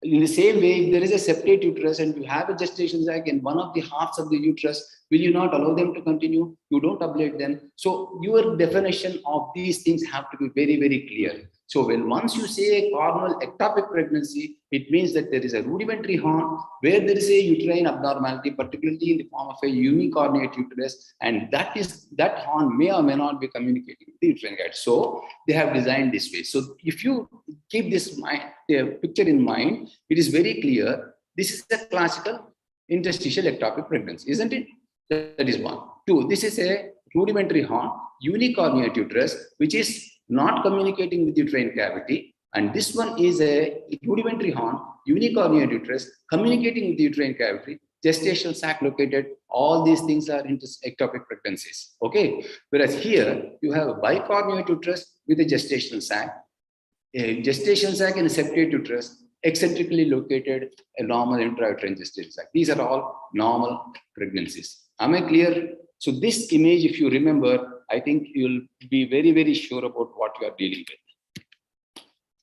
In the same way, if there is a septate uterus and you have a gestational sac in one of the halves of the uterus, Will you not allow them to continue? You don't ablate them. So your definition of these things have to be very, very clear. So when once you say a coronal ectopic pregnancy, it means that there is a rudimentary horn where there is a uterine abnormality, particularly in the form of a unicornuate uterus, and that horn may or may not be communicating with the uterine guide. So they have designed this way. So if you keep this picture in mind, it is very clear. This is a classical interstitial ectopic pregnancy, isn't it? That is one. Two, this is a rudimentary horn, unicornuate uterus, which is not communicating with the uterine cavity. And this one is a rudimentary horn, unicornuate uterus, communicating with the uterine cavity, gestational sac located. All these things are ectopic pregnancies. Okay. Whereas here you have a bicornuate uterus with a gestational sac, a gestational sac and a septate uterus, eccentrically located, a normal intrauterine gestational sac. These are all normal pregnancies. Am I clear? So this image, if you remember, I think you'll be very, very sure about what you are dealing with.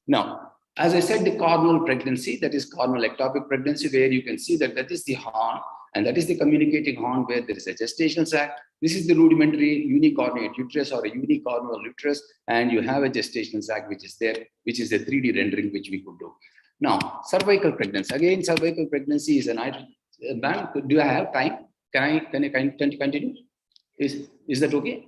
Now, as I said, the coronal pregnancy, that is coronal ectopic pregnancy, where you can see that that is the horn, and that is the communicating horn where there is a gestational sac. This is the rudimentary unicornuate uterus or a unicornual uterus, and you have a gestational sac which is there, which is a 3D rendering which we could do. Now, cervical pregnancy. Again, cervical pregnancy is an item. Ma'am, do I have time? Can I continue? Is that okay?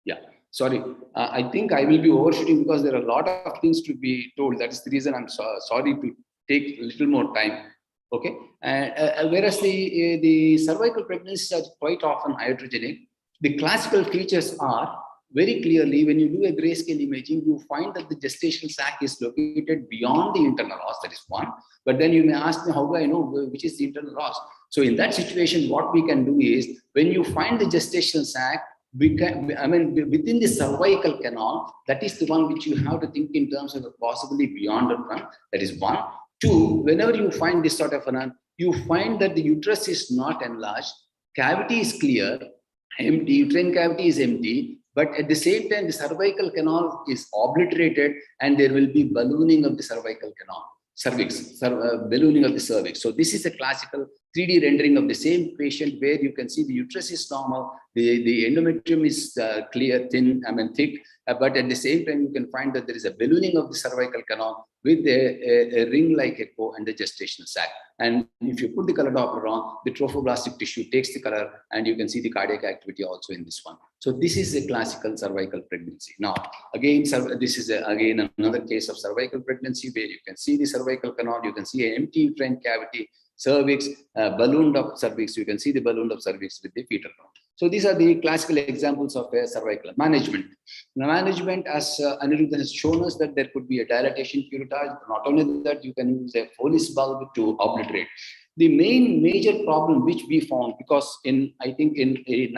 Yeah. Sorry. I think I will be overshooting because there are a lot of things to be told. That is the reason I'm sorry to take a little more time. Okay. Whereas the cervical pregnancies are quite often iatrogenic, the classical features are very clearly when you do a grayscale imaging, you find that the gestational sac is located beyond the internal os. That is one. But then you may ask me, how do I know which is the internal os? So in that situation, what we can do is when you find the gestational sac, within the cervical canal, that is the one which you have to think in terms of a possibly beyond the front. That is one. Two, whenever you find this sort of you find that the uterus is not enlarged, cavity is clear, empty, uterine cavity is empty, but at the same time, the cervical canal is obliterated and there will be ballooning of the cervical canal, ballooning of the cervix. So this is a classical 3D rendering of the same patient where you can see the uterus is normal, the endometrium is clear, thin, thick, but at the same time, you can find that there is a ballooning of the cervical canal with a ring-like echo and the gestational sac. And if you put the color Doppler on, the trophoblastic tissue takes the color and you can see the cardiac activity also in this one. So this is a classical cervical pregnancy. Now, again, this is again another case of cervical pregnancy where you can see the cervical canal, you can see an empty uterine cavity, cervix, ballooned up cervix, you can see the ballooned up cervix with the fetal count. So these are the classical examples of a cervical management. The management, as Aniruddha has shown us, that there could be a dilatation curettage. Not only that, you can use a Foley's bulb to obliterate. The major problem which we found, because I think in late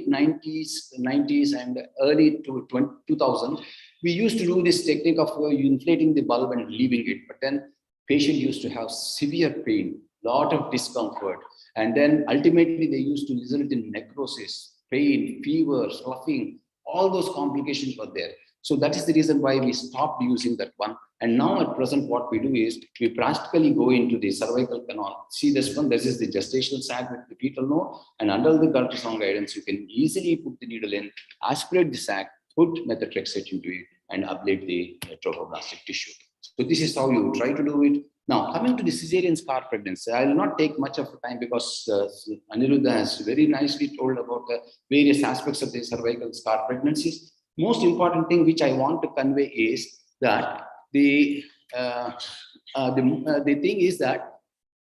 90s and early 2000, we used to do this technique of inflating the bulb and leaving it. But then patient used to have severe pain, lot of discomfort. And then ultimately they used to result in necrosis, pain, fever, sloughing, all those complications were there. So that is the reason why we stopped using that one. And now at present, what we do is we practically go into the cervical canal. See this one, this is the gestational sac with the fetal node. And under the ultrasound guidance, you can easily put the needle in, aspirate the sac, put methotrexate into it, and ablate the trophoblastic tissue. So this is how you try to do it. Now, coming to the cesarean scar pregnancy, I will not take much of the time because Aniruddha has very nicely told about the various aspects of the cervical scar pregnancies. Most important thing which I want to convey is that the thing is that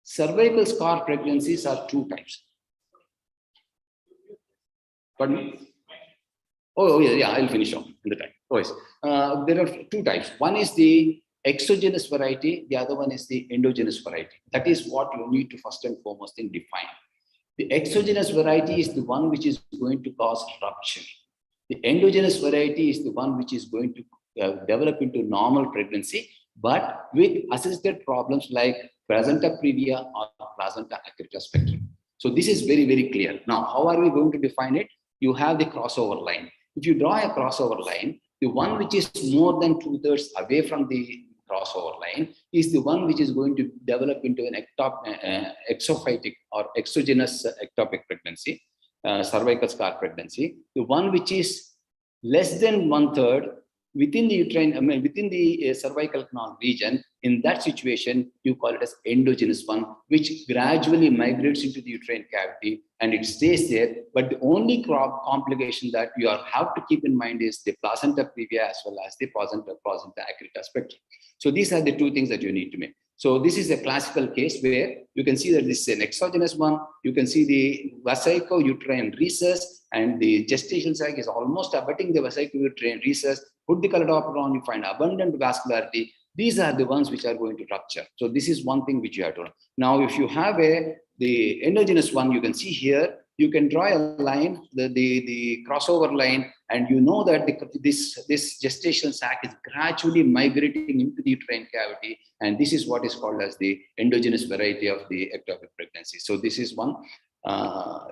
cervical scar pregnancies are two types. Pardon me? Oh yeah, I'll finish off in the time. Oh, yes. There are two types. One is the exogenous variety, the other one is the endogenous variety. That is what you need to first and foremost define. The exogenous variety is the one which is going to cause rupture. The endogenous variety is the one which is going to develop into normal pregnancy, but with associated problems like placenta previa or placenta accreta spectrum. So this is very, very clear. Now, how are we going to define it? You have the crossover line. If you draw a crossover line, the one which is more than 2/3 away from the crossover line is the one which is going to develop into an exophytic or exogenous ectopic pregnancy, cervical scar pregnancy. The one which is less than 1/3 within the uterine, within the cervical canal region, in that situation, you call it as endogenous one, which gradually migrates into the uterine cavity and it stays there. But the only complication that you have to keep in mind is the placenta previa as well as the placenta accreta spectrum. So these are the two things that you need to make. So this is a classical case where you can see that this is an exogenous one. You can see the vesico-uterine recess and the gestational sac is almost abutting the vesico-uterine recess. Put the color on, you find abundant vascularity. These are the ones which are going to rupture. So this is one thing which you have to know. Now, if you have the endogenous one, you can see here, you can draw a line, the crossover line, and you know that this gestational sac is gradually migrating into the uterine cavity. And this is what is called as the endogenous variety of the ectopic pregnancy. So this is one.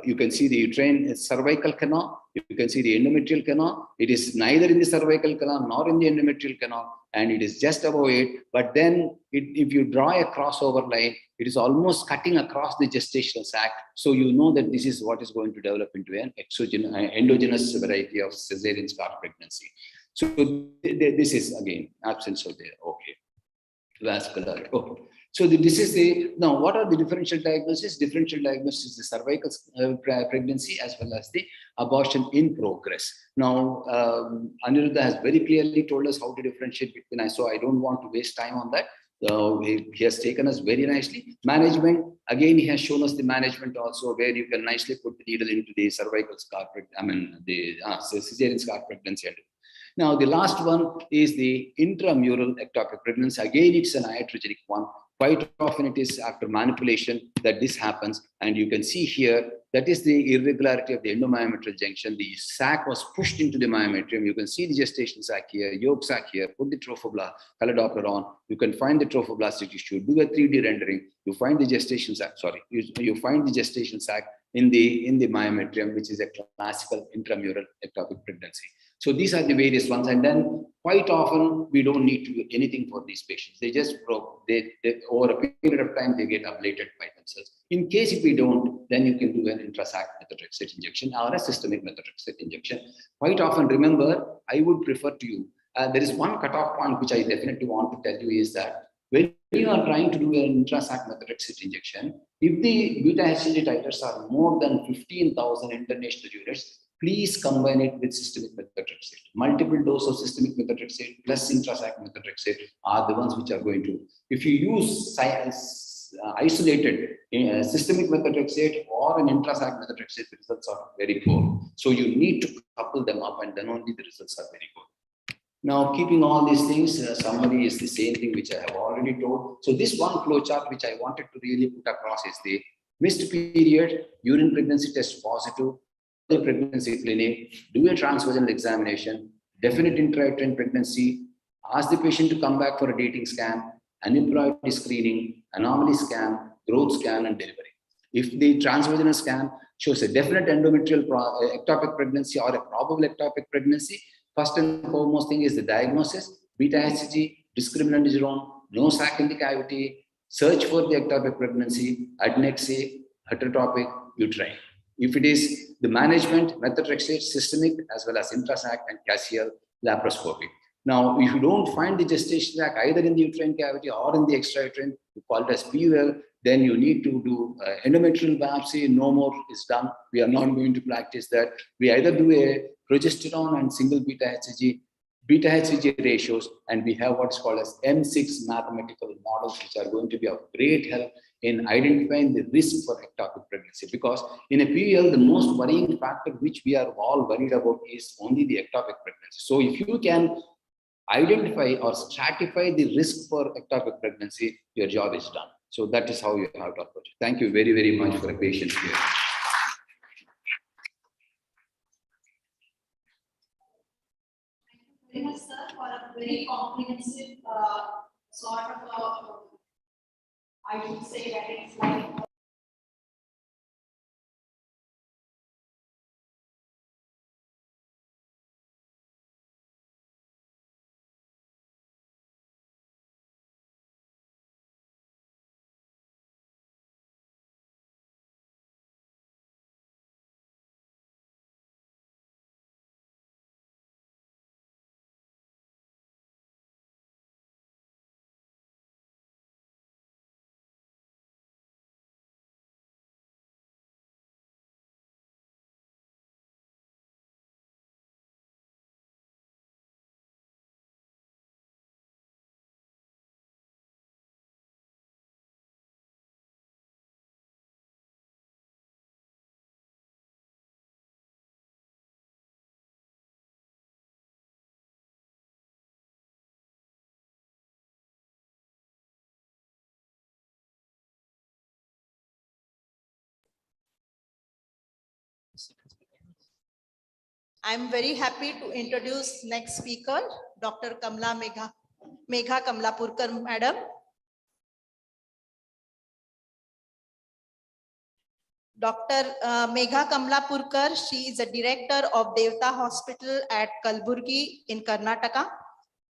You can see the uterine cervical canal. You can see the endometrial canal. It is neither in the cervical canal nor in the endometrial canal, and it is just above it. But then if you draw a crossover line, it is almost cutting across the gestational sac. So you know that this is what is going to develop into an endogenous variety of cesarean scar pregnancy. So this is again absence of the vascular. Okay. So this is now what are the differential diagnoses? Differential diagnosis is the cervical pregnancy as well as the abortion in progress. Now, Aniruddha has very clearly told us how to differentiate between, so I don't want to waste time on that. He has taken us very nicely. Management, again, he has shown us the management also where you can nicely put the needle into the cervical scar, the cesarean scar pregnancy. Now, the last one is the intramural ectopic pregnancy. Again, it's an iatrogenic one. Quite often it is after manipulation that this happens. And you can see here, that is the irregularity of the endomyometrial junction. The sac was pushed into the myometrium. You can see the gestation sac here, yolk sac here, put the trophoblast, color Doppler on. You can find the trophoblastic tissue, do a 3D rendering. You find the gestation sac, you find the gestation sac in the myometrium, which is a classical intramural ectopic pregnancy. So these are the various ones. And then quite often we don't need to do anything for these patients. They just over a period of time, they get ablated by themselves. In case if we don't, then you can do an intrasac methotrexate injection or a systemic methotrexate injection. Quite often, remember, I would prefer to you, there is one cutoff point which I definitely want to tell you is that when you are trying to do an intrasac methotrexate injection, if the beta HCG titers are more than 15,000 international units, please combine it with systemic methotrexate. Multiple dose of systemic methotrexate plus intrasac methotrexate are the ones which are going to. If you use isolated systemic methotrexate or an intrasac methotrexate, the results are very poor. So you need to couple them up, and then only the results are very good. Now, keeping all these things, summary is the same thing which I have already told. So this one flow chart which I wanted to really put across is the missed period, urine pregnancy test positive, the pregnancy clinic, do a transvaginal examination, definite intrauterine pregnancy, ask the patient to come back for a dating scan, aneuploidy screening, anomaly scan, growth scan, and delivery. If the transvaginal scan shows a definite endometrial ectopic pregnancy or a probable ectopic pregnancy, first and foremost thing is the diagnosis, beta HCG, discriminant interferon, no sac in the cavity, search for the ectopic pregnancy, adnexy, heterotopic, uterine. If it is the management, methotrexate, systemic, as well as intrasac and cassial laparoscopy. Now, if you don't find the gestation sac either in the uterine cavity or in the extrauterine, you call it as PUL, then you need to do endometrial biopsy. No more is done. We are not going to practice that. We either do a progesterone and single beta HCG ratios, and we have what's called as M6 mathematical models, which are going to be of great help in identifying the risk for ectopic pregnancy. Because in a PUL, the most worrying factor which we are all worried about is only the ectopic pregnancy. So if you can identify or stratify the risk for ectopic pregnancy, your job is done. So that is how you have to approach it. Thank you very, very much for your patience here.
Very much, sir, for a very comprehensive sort of, I would say that it's like
I'm very happy to introduce next speaker, Dr. Megha Kamlapurkar, madam. Dr. Megha Kamlapurkar, she is a director of Devta Hospital at Kalburgi in Karnataka.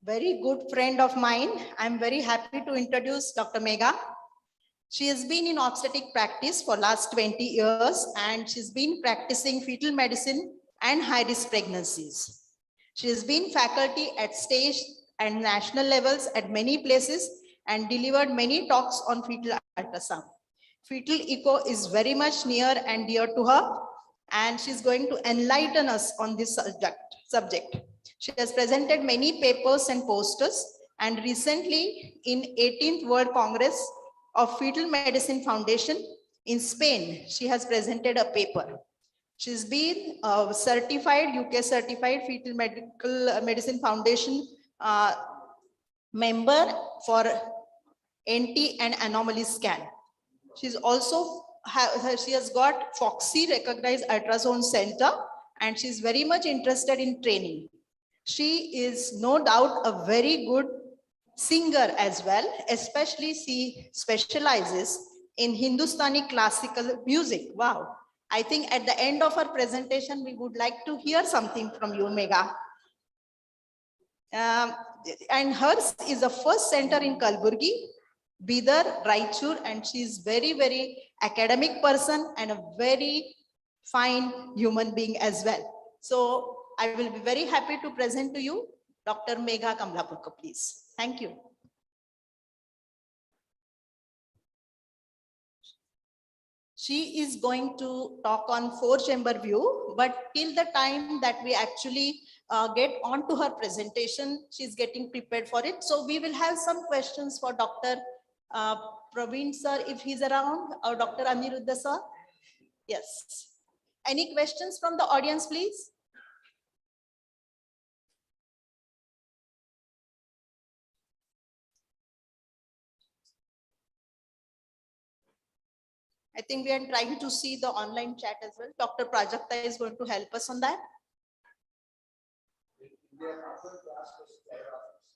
Very good friend of mine. I'm very happy to introduce Dr. Megha. She has been in obstetric practice for last 20 years and she's been practicing fetal medicine and high-risk pregnancies. She has been faculty at state and national levels at many places and delivered many talks on fetal ultrasound. Fetal echo is very much near and dear to her, and she's going to enlighten us on this subject. She has presented many papers and posters, and recently in 18th World Congress of Fetal Medicine Foundation in Spain, she has presented a paper. She's been certified, UK certified Fetal Medicine Foundation member for NT and anomaly scan. She's also she has got Foxy recognized ultrasound center and she's very much interested in training. She is no doubt a very good singer as well, especially she specializes in Hindustani classical music. Wow. I think at the end of her presentation, we would like to hear something from you, Megha. And hers is the first center in Kalburgi, Bidar, Raichur, and she's very, very academic person and a very fine human being as well. So I will be very happy to present to you Dr. Megha Kamlapurkar, please. Thank you. She is going to talk on 4-chamber view, but till the time that we actually get on to her presentation, she's getting prepared for it. So we will have some questions for Dr. Praveen sir, if he's around, or Dr. Aniruddha sir. Yes. Any questions from the audience, please? I think we are trying to see the online chat as well. Dr. Prajakta is going to help us on that.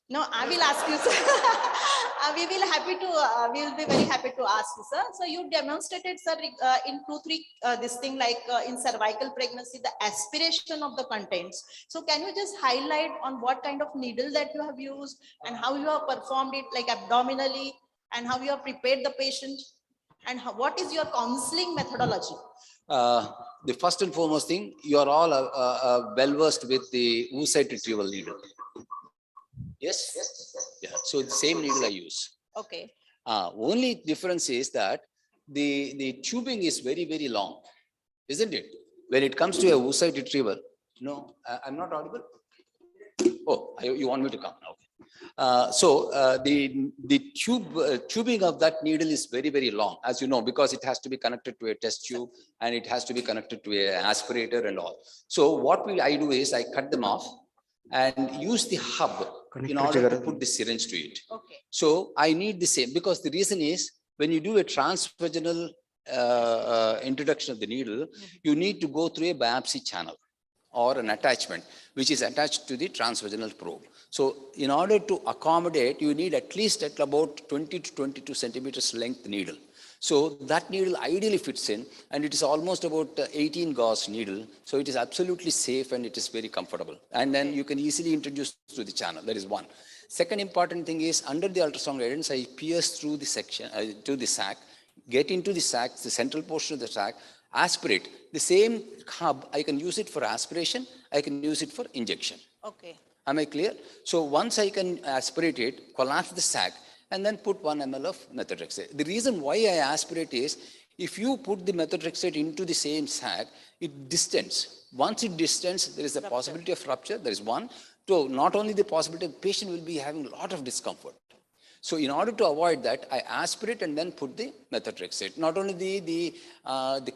No, I will ask you, sir. We will be very happy to ask you, sir. So you demonstrated, sir, in 2-3 this thing like in cervical pregnancy, the aspiration of the contents. So can you just highlight on what kind of needle that you have used and how you have performed it, like abdominally, and how you have prepared the patient, and what is your counseling methodology?
The first and foremost thing, you are all well versed with the oocyte retrieval needle. Yes? Yeah. So the same needle I use.
Okay.
Only difference is that the tubing is very, very long, isn't it? When it comes to a oocyte retrieval, no, I'm not audible. Oh, you want me to come now? The tubing of that needle is very, very long, as you know, because it has to be connected to a test tube and it has to be connected to an aspirator and all. So what I do is I cut them off and use the hub in order to put the syringe to it.
Okay.
So I need the same, because the reason is when you do a transvaginal introduction of the needle, you need to go through a biopsy channel or an attachment, which is attached to the transvaginal probe. So in order to accommodate, you need at least at about 20 to 22 centimeters length needle. So that needle ideally fits in, and it is almost about 18 gauge needle. So it is absolutely safe and it is very comfortable. And then you can easily introduce to the channel. That is one. Second important thing is under the ultrasound guidance, I pierce through the section to the sac, get into the sac, the central portion of the sac, aspirate. The same hub, I can use it for aspiration, I can use it for injection.
Okay.
Am I clear? So once I can aspirate it, collapse the sac, and then put 1 ml of methotrexate. The reason why I aspirate is, if you put the methotrexate into the same sac, it distends. Once it distends, there is a possibility of rupture. There is one. So not only the possibility, the patient will be having a lot of discomfort. So in order to avoid that, I aspirate and then put the methotrexate. Not only the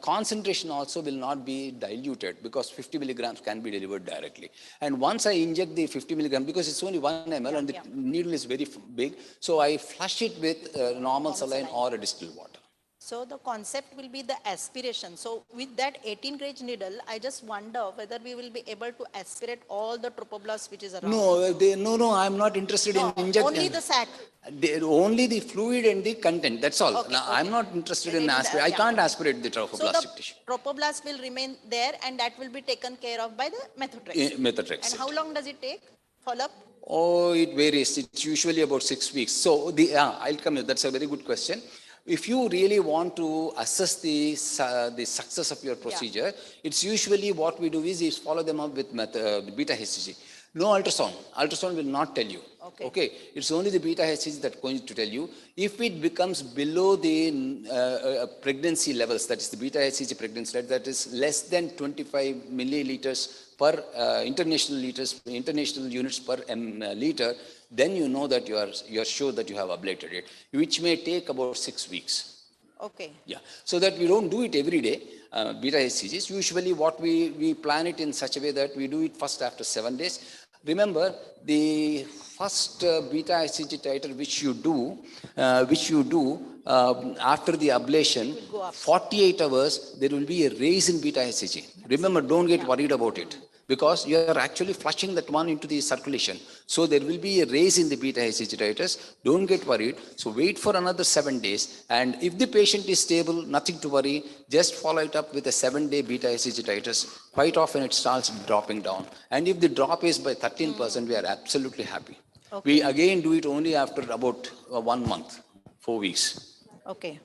concentration also will not be diluted, because 50 milligrams can be delivered directly. And once I inject the 50 milligram, because it's only 1 ml and the needle is very big, so I flush it with normal saline or a distilled water.
So the concept will be the aspiration. So with that 18 gauge needle, I just wonder whether we will be able to aspirate all the tropoblasts which is around.
No, I'm not interested
No,
in inject.
only the sac.
Only the fluid and the content, that's all.
Okay,
Now, I'm
okay.
not interested in
In the-
aspirate. I
yeah.
can't aspirate the
So
trophoblastic
the
tissue.
tropoblasts will remain there and that will be taken care of by the methotrexate.
Methotrexate.
And how long does it take? Follow up?
Oh, it varies. It's usually about 6 weeks. So I'll come here. That's a very good question. If you really want to assess the success of your procedure, it's usually what we do is follow them up with beta HCG. No ultrasound. Ultrasound will not tell you. Okay. It's only the beta HCG that's going to tell you. If it becomes below the pregnancy levels, that is the beta HCG pregnancy level, that is less than 25 milliliters per international units per liter, then you know that you are sure that you have ablated it, which may take about 6 weeks.
Okay.
Yeah. So that we don't do it every day. Beta HCGs. Usually what we plan it in such a way that we do it first after 7 days. Remember, the first beta HCG titer which you do after the ablation, 48 hours, there will be a raise in beta HCG. Remember, don't get worried about it, because you are actually flushing that one into the circulation. So there will be a raise in the beta HCG titers. Don't get worried. So wait for another 7 days. And if the patient is stable, nothing to worry. Just follow it up with a 7-day beta HCG titers. Quite often it starts dropping down. And if the drop is by 13%, we are absolutely happy.
Okay.
We again do it only after about 1 month, 4 weeks.
Okay.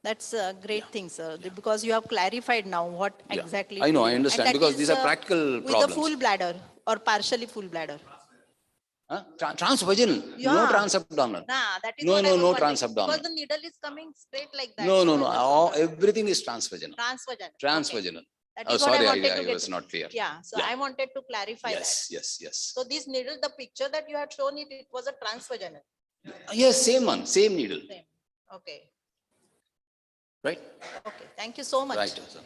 That's a great thing, sir, because you have clarified now what exactly.
I know,
to
I
do.
understand,
And that
because
is,
these are practical
with
problems.
the full bladder or partially full bladder.
Transvaginal,
Yeah.
no transabdominal.
Nah, that is
No,
what I
no,
was
no
wondering,
transabdominal.
because the needle is coming straight like that.
No,
So
no,
I
no.
just wonder.
Everything is transvaginal.
Transvaginal.
Transvaginal.
That
Oh,
is what
sorry,
I wanted
I
to get.
was not clear.
Yeah, so
Yeah.
I wanted to clarify that.
Yes.
So this needle, the picture that you had shown it was a transvaginal.
Yes, same one, same needle.
Same. Okay.
Right?
Okay. Thank you so much.
Right. Sir.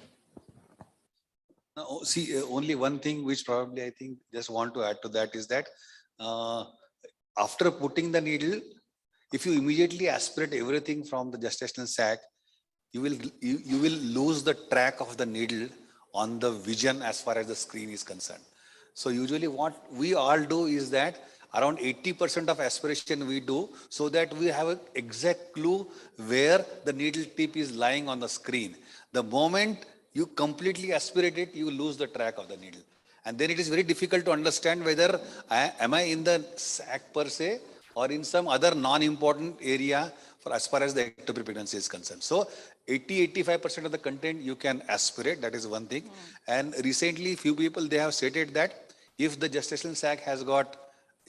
Now, see, only one thing which probably I think just want to add to that is that after putting the needle, if you immediately aspirate everything from the gestational sac, you will lose the track of the needle on the vision as far as the screen is concerned. So usually what we all do is that around 80% of aspiration we do, so that we have an exact clue where the needle tip is lying on the screen. The moment you completely aspirate it, you lose the track of the needle. And then it is very difficult to understand whether am I in the sac per se or in some other non-important area for as far as the ectopic pregnancy is concerned. So 80-85% of the content you can aspirate, that is one thing. And recently few people, they have stated that if the gestational sac has got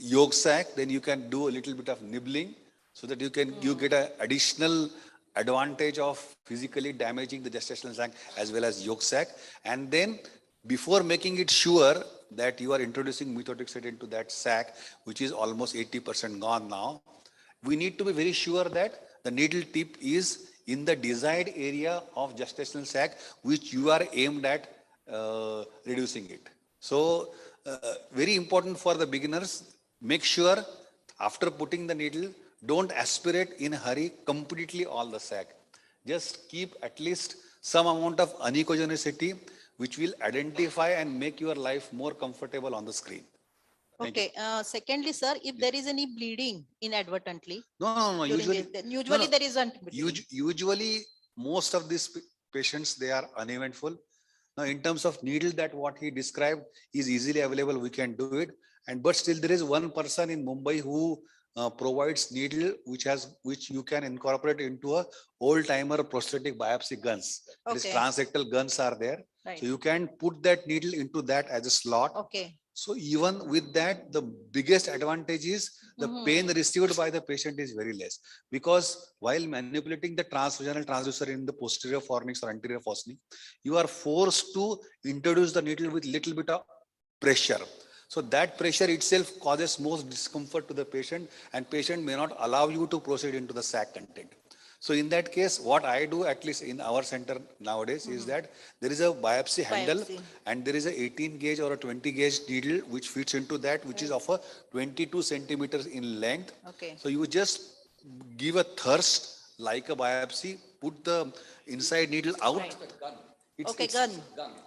yolk sac, then you can do a little bit of nibbling so that you get an additional advantage of physically damaging the gestational sac as well as yolk sac. And then before making it sure that you are introducing methotrexate into that sac, which is almost 80% gone now, we need to be very sure that the needle tip is in the desired area of gestational sac, which you are aimed at reducing it. So very important for the beginners, make sure after putting the needle, don't aspirate in a hurry completely all the sac. Just keep at least some amount of anechogenicity, which will identify and make your life more comfortable on the screen.
Okay. Secondly, sir, if there is any bleeding inadvertently.
No. Usually
there isn't.
Usually, most of these patients, they are uneventful. Now, in terms of needle, that what he described is easily available. We can do it. But still, there is one person in Mumbai who provides needle which you can incorporate into a old timer prosthetic biopsy guns. These transrectal guns are there.
Right.
So you can put that needle into that as a slot.
Okay.
So even with that, the biggest advantage is the pain received by the patient is very less, because while manipulating the transvaginal transducer in the posterior fornix or anterior fornix, you are forced to introduce the needle with little bit of pressure. So that pressure itself causes most discomfort to the patient, and patient may not allow you to proceed into the sac content. So in that case, what I do, at least in our center nowadays, is that there is a biopsy handle and there is a 18 gauge or a 20 gauge needle which fits into that, which is of a 22 centimeters in length.
Okay.
So you just give a thrust like a biopsy, put the inside needle out.
Okay, gun.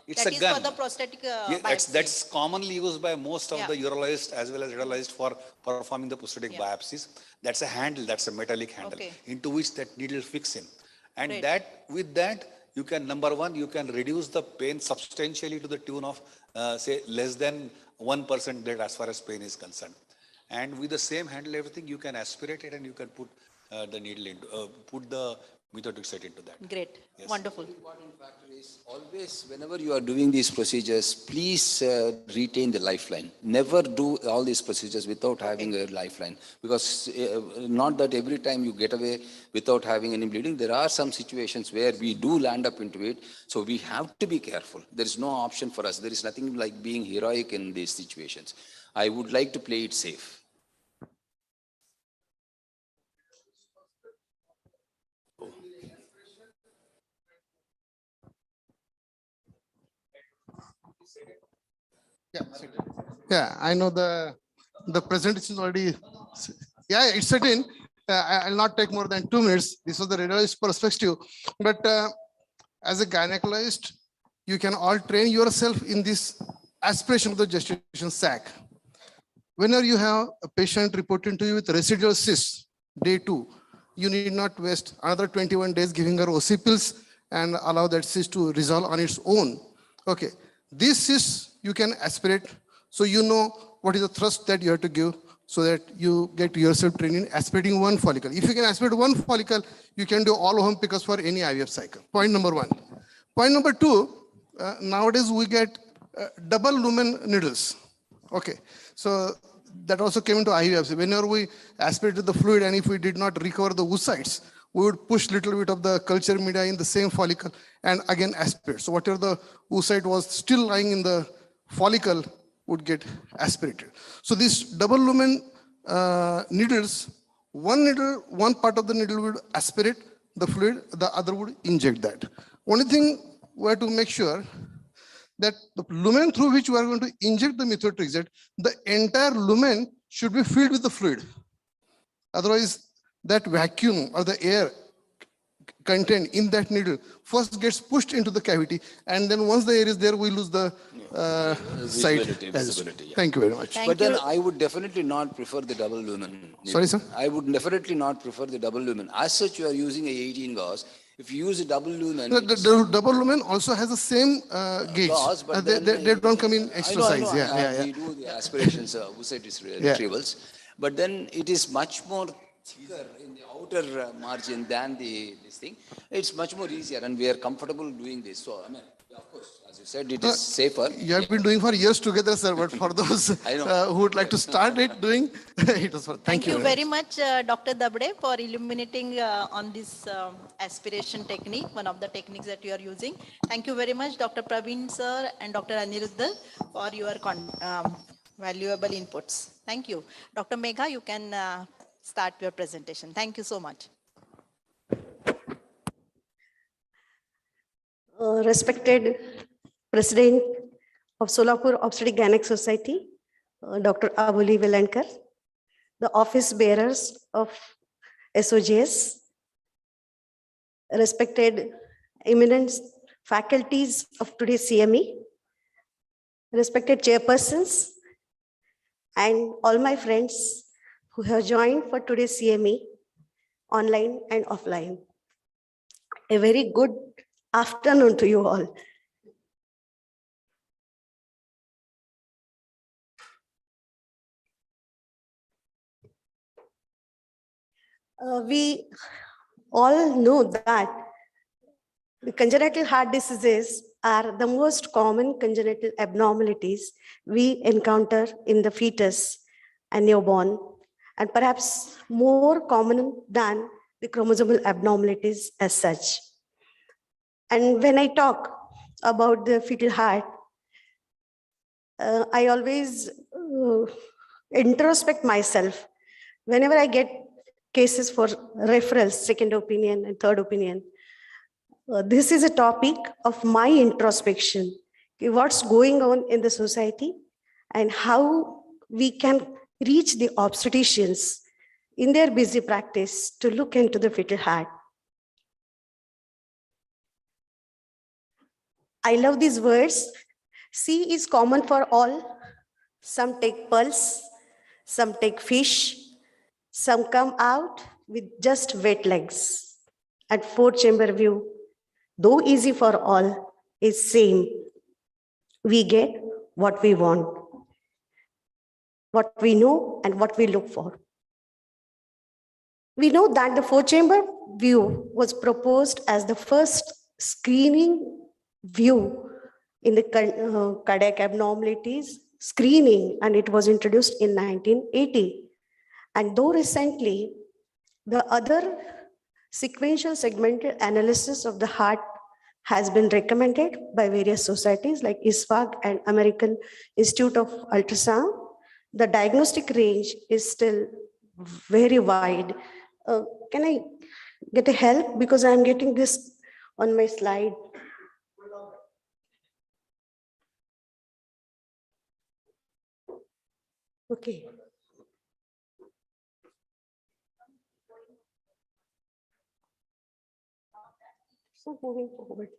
It's
That
a
is
gun.
for the prosthetic
Yeah,
biopsy.
that's commonly used by most of
Yeah.
the urologists as well as radiologists for performing the prosthetic biopsies. That's a handle, that's a metallic handle
Okay.
into which that needle fits in. And
Great.
that, with that, you can, number one, you can reduce the pain substantially to the tune of, say, less than 1% that as far as pain is concerned. And with the same handle, everything, you can aspirate it and you can put the needle into, put the methodic set into that.
Great.
Yes.
Wonderful.
Important factor is always, whenever you are doing these procedures, please retain the lifeline. Never do all these procedures without having a lifeline, because not that every time you get away without having any bleeding. There are some situations where we do land up into it, so we have to be careful. There is no option for us. There is nothing like being heroic in these situations. I would like to play it safe.
Yeah, I know the presentation is already, yeah, it's certain. I'll not take more than 2 minutes. This was the radiologist perspective. But as a gynecologist, you can all train yourself in this aspiration of the gestation sac. Whenever you have a patient reporting to you with residual cysts, day 2, you need not waste another 21 days giving her OC pills and allow that cyst to resolve on its own. Okay, these cysts you can aspirate, so you know what is the thrust that you have to give so that you get yourself trained in aspirating one follicle. If you can aspirate one follicle, you can do all home pickups for any IVF cycle. Point number 1. Point number 2, nowadays we get double lumen needles. Okay, so that also came into IVF. Whenever we aspirated the fluid and if we did not recover the oocytes, we would push little bit of the culture media in the same follicle and again aspirate. So whatever the oocyte was still lying in the follicle would get aspirated. So these double lumen needles, one part of the needle would aspirate the fluid, the other would inject that. Only thing we have to make sure that the lumen through which we are going to inject the methotrexate, the entire lumen should be filled with the fluid. Otherwise, that vacuum or the air content in that needle first gets pushed into the cavity, and then once the air is there, we lose the sight.
Visibility, yeah.
Thank you very much.
But then I would definitely not prefer the double lumen.
Sorry, sir?
I would definitely not prefer the double lumen. As such, you are using a 18 gauge. If you use a double lumen,
the double lumen also has the same gauge.
gauze, but
They don't come in extra size.
We do the aspirations, oocyte retrievals, but then it is much more thicker in the outer margin than this thing. It's much more easier, and we are comfortable doing this. So, I mean, of course, as you said, it is safer.
You have been doing for years together, sir, but for those who would like to start it doing, it was for,
Thank you very much, Dr. Dabde, for illuminating on this aspiration technique, one of the techniques that you are using. Thank you very much, Dr. Praveen, sir, and Dr. Aniruddha, for your valuable inputs. Thank you. Dr. Megha, you can start your presentation. Thank you so much.
Respected President of Solapur Obstetric Gynec Society, Dr. Abuli Velankar, the office bearers of SOGS, respected eminent faculties of today's CME, respected chairpersons, and all my friends who have joined for today's CME, online and offline. A very good afternoon to you all. We all know that the congenital heart diseases are the most common congenital abnormalities we encounter in the fetus and newborn, and perhaps more common than the chromosomal abnormalities as such. And when I talk about the fetal heart, I always introspect myself. Whenever I get cases for referrals, second opinion and third opinion, this is a topic of my introspection. What's going on in the society and how we can reach the obstetricians in their busy practice to look into the fetal heart. I love these words. C is common for all. Some take pulse, some take fish, some come out with just wet legs. At 4-chamber view, though easy for all, is same. We get what we want, what we know, and what we look for. We know that the 4-chamber view was proposed as the first screening view in the cardiac abnormalities screening, and it was introduced in 1980. And though recently, the other sequential segmental analysis of the heart has been recommended by various societies like ISFAG and American Institute of Ultrasound, the diagnostic range is still very wide. Can I get a help? Because I'm getting this on my slide. Okay. So moving forward.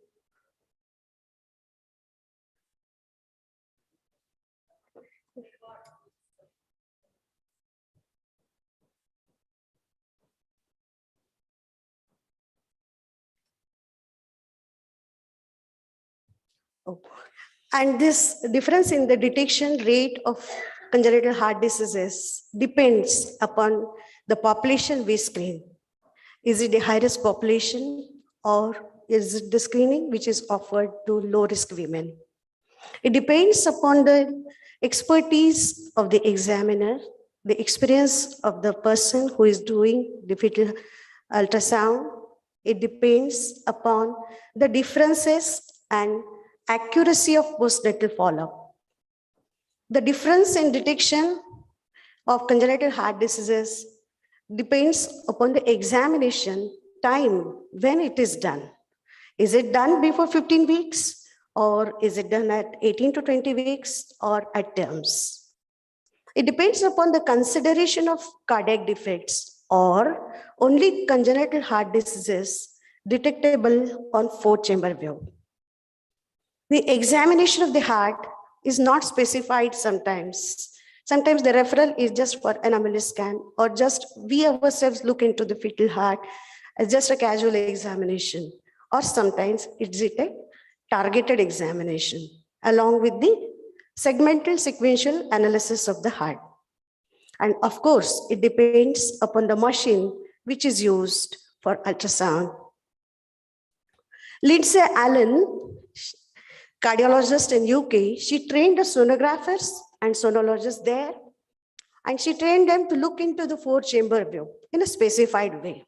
Oh. And this difference in the detection rate of congenital heart diseases depends upon the population we screen. Is it a high-risk population, or is it the screening which is offered to low-risk women? It depends upon the expertise of the examiner, the experience of the person who is doing the fetal ultrasound. It depends upon the differences and accuracy of postnatal follow-up. The difference in detection of congenital heart diseases depends upon the examination time when it is done. Is it done before 15 weeks, or is it done at 18 to 20 weeks, or at terms? It depends upon the consideration of cardiac defects or only congenital heart diseases detectable on 4-chamber view. The examination of the heart is not specified sometimes. Sometimes the referral is just for anomaly scan, or just we ourselves look into the fetal heart as just a casual examination, or sometimes it's a targeted examination along with the segmental sequential analysis of the heart. And of course, it depends upon the machine which is used for ultrasound. Lindsay Allen, cardiologist in UK, she trained the sonographers and sonologists there, and she trained them to look into the 4-chamber view in a specified way.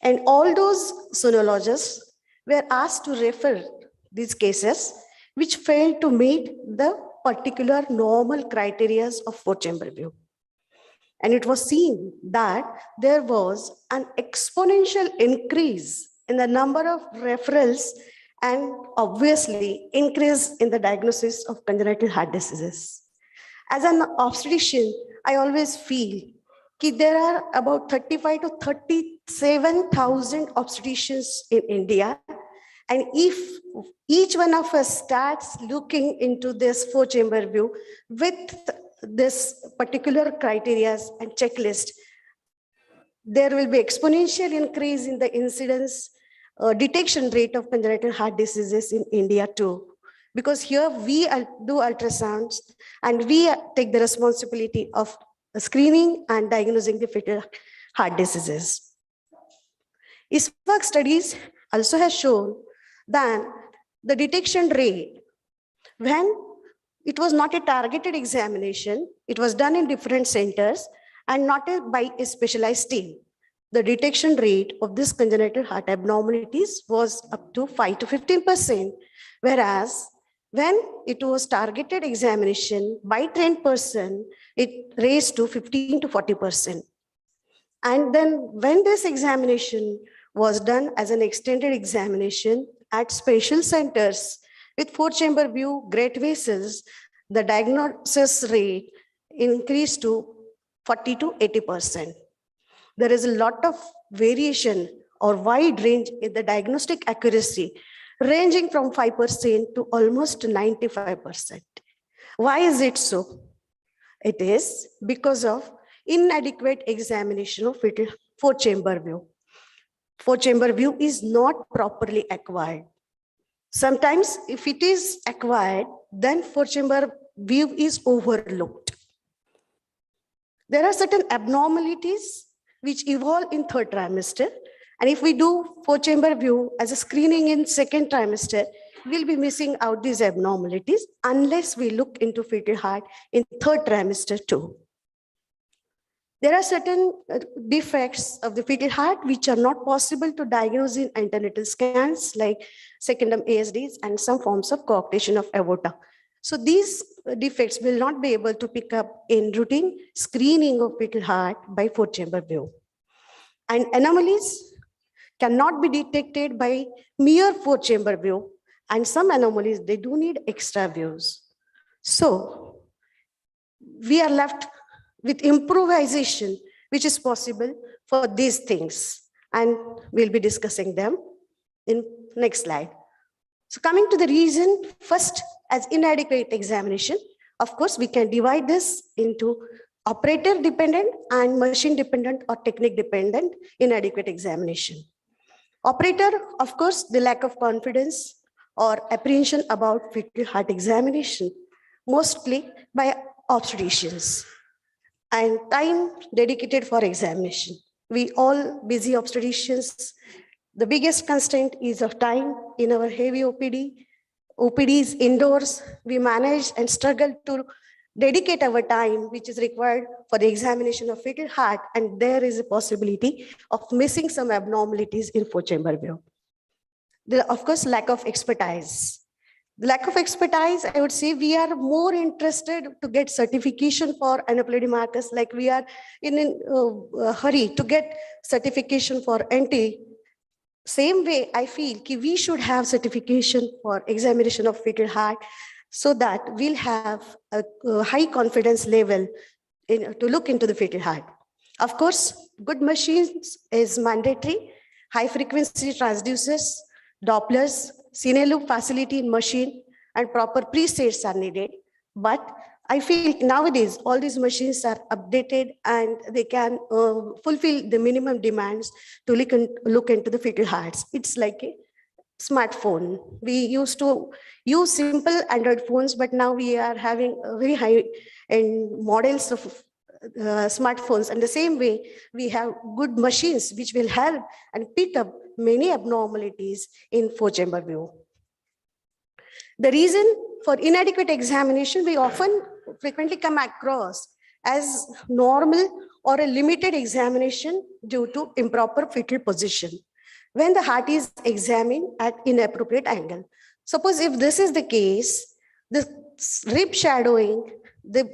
And all those sonologists were asked to refer these cases which failed to meet the particular normal criteria of 4-chamber view. And it was seen that there was an exponential increase in the number of referrals and obviously increase in the diagnosis of congenital heart diseases. As an obstetrician, I always feel that there are about 35 to 37,000 obstetricians in India. And if each one of us starts looking into this 4-chamber view with this particular criteria and checklist, there will be exponential increase in the incidence detection rate of congenital heart diseases in India too. Because here we do ultrasounds and we take the responsibility of screening and diagnosing the fetal heart diseases. ISFAG studies also has shown that the detection rate, when it was not a targeted examination, it was done in different centers and not by a specialized team, the detection rate of this congenital heart abnormalities was up to 5 to 15%, whereas when it was targeted examination by trained person, it raised to 15 to 40%. And then when this examination was done as an extended examination at special centers with 4-chamber view great vessels, the diagnosis rate increased to 40 to 80%. There is a lot of variation or wide range in the diagnostic accuracy ranging from 5% to almost 95%. Why is it so? It is because of inadequate examination of fetal four-chamber view. Four-chamber view is not properly acquired. Sometimes if it is acquired, then four-chamber view is overlooked. There are certain abnormalities which evolve in third trimester. And if we do four-chamber view as a screening in second trimester, we'll be missing out these abnormalities unless we look into fetal heart in third trimester too. There are certain defects of the fetal heart which are not possible to diagnose in antenatal scans like secondum ASDs and some forms of coarctation of aorta. So these defects will not be able to pick up in routine screening of fetal heart by four-chamber view. And anomalies cannot be detected by mere four-chamber view. And some anomalies, they do need extra views. So we are left with improvisation, which is possible for these things. And we'll be discussing them in next slide. So coming to the reason, first, as inadequate examination, of course, we can divide this into operator dependent and machine dependent or technique dependent inadequate examination. Operator, of course, the lack of confidence or apprehension about fetal heart examination, mostly by obstetricians, and time dedicated for examination. We all busy obstetricians, the biggest constraint is of time in our heavy OPD. OPDs indoors, we manage and struggle to dedicate our time, which is required for the examination of fetal heart, and there is a possibility of missing some abnormalities in four-chamber view. Of course, lack of expertise. The lack of expertise, I would say we are more interested to get certification for aneuploidy markers, like we are in a hurry to get certification for NT. Same way, I feel we should have certification for examination of fetal heart so that we'll have a high confidence level to look into the fetal heart. Of course, good machines is mandatory, high frequency transducers, Dopplers, cine loop facility in machine, and proper presets are needed. But I feel nowadays all these machines are updated and they can fulfill the minimum demands to look into the fetal hearts. It's like a smartphone. We used to use simple Android phones, but now we are having a very high-end models of smartphones. And the same way, we have good machines which will help and pick up many abnormalities in four-chamber view. The reason for inadequate examination, we often frequently come across as normal or a limited examination due to improper fetal position when the heart is examined at inappropriate angle. Suppose if this is the case, the rib shadowing, the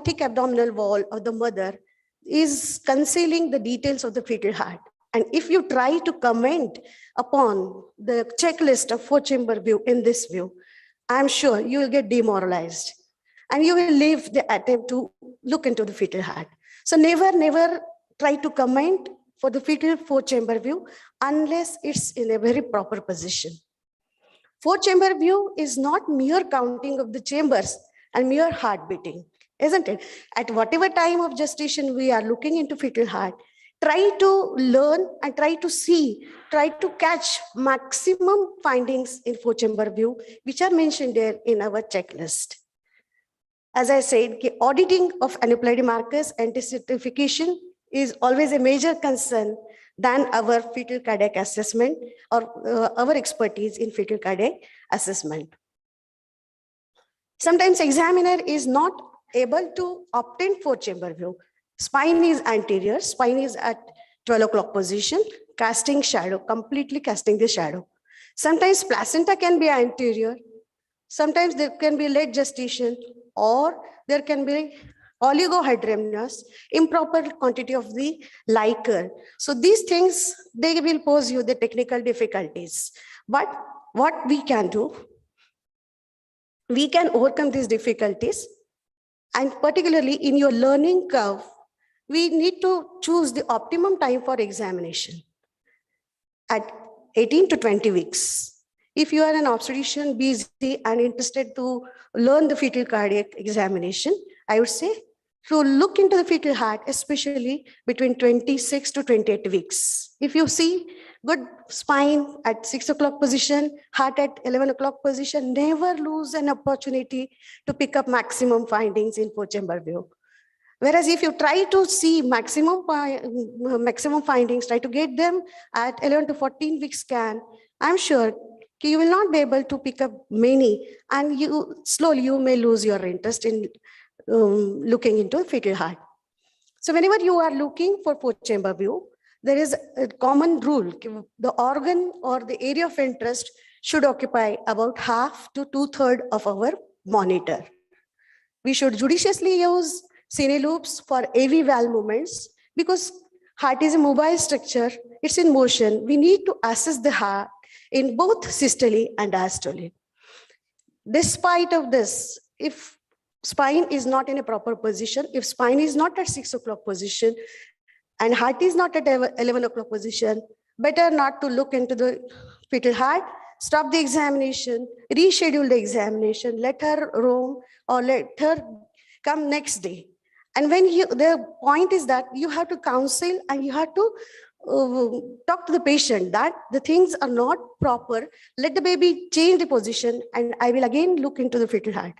thick abdominal wall of the mother is concealing the details of the fetal heart. And if you try to comment upon the checklist of four-chamber view in this view, I'm sure you will get demoralized and you will leave the attempt to look into the fetal heart. So never try to comment for the fetal four-chamber view unless it's in a very proper position. Four-chamber view is not mere counting of the chambers and mere heart beating, isn't it? At whatever time of gestation we are looking into fetal heart, try to learn and try to catch maximum findings in four-chamber view, which are mentioned there in our checklist. As I said, auditing of aneuploidy markers and certification is always a major concern than our fetal cardiac assessment or our expertise in fetal cardiac assessment. Sometimes examiner is not able to obtain four-chamber view. Spine is anterior, spine is at 12 o'clock position, casting shadow, completely casting the shadow. Sometimes placenta can be anterior, sometimes there can be late gestation, or there can be oligohydramnios, improper quantity of the liquor. So these things, they will pose you the technical difficulties. But what we can do, we can overcome these difficulties, and particularly in your learning curve, we need to choose the optimum time for examination. At 18 to 20 weeks. If you are an obstetrician busy and interested to learn the fetal cardiac examination, I would say to look into the fetal heart, especially between 26 to 28 weeks. If you see good spine at 6 o'clock position, heart at 11 o'clock position, never lose an opportunity to pick up maximum findings in four-chamber view. Whereas if you try to see maximum findings, try to get them at 11 to 14 week scan, I'm sure you will not be able to pick up many, and you may lose your interest in looking into fetal heart. So whenever you are looking for four-chamber view, there is a common rule. The organ or the area of interest should occupy about half to 2/3 of our monitor. We should judiciously use cine loops for AV valve movements because heart is a mobile structure. It's in motion. We need to assess the heart in both systole and diastole. Despite of this, if spine is not in a proper position, if spine is not at 6 o'clock position and heart is not at 11 o'clock position, better not to look into the fetal heart, stop the examination, reschedule the examination, let her roam or let her come next day. And when the point is that you have to counsel and you have to talk to the patient that the things are not proper, let the baby change the position and I will again look into the fetal heart.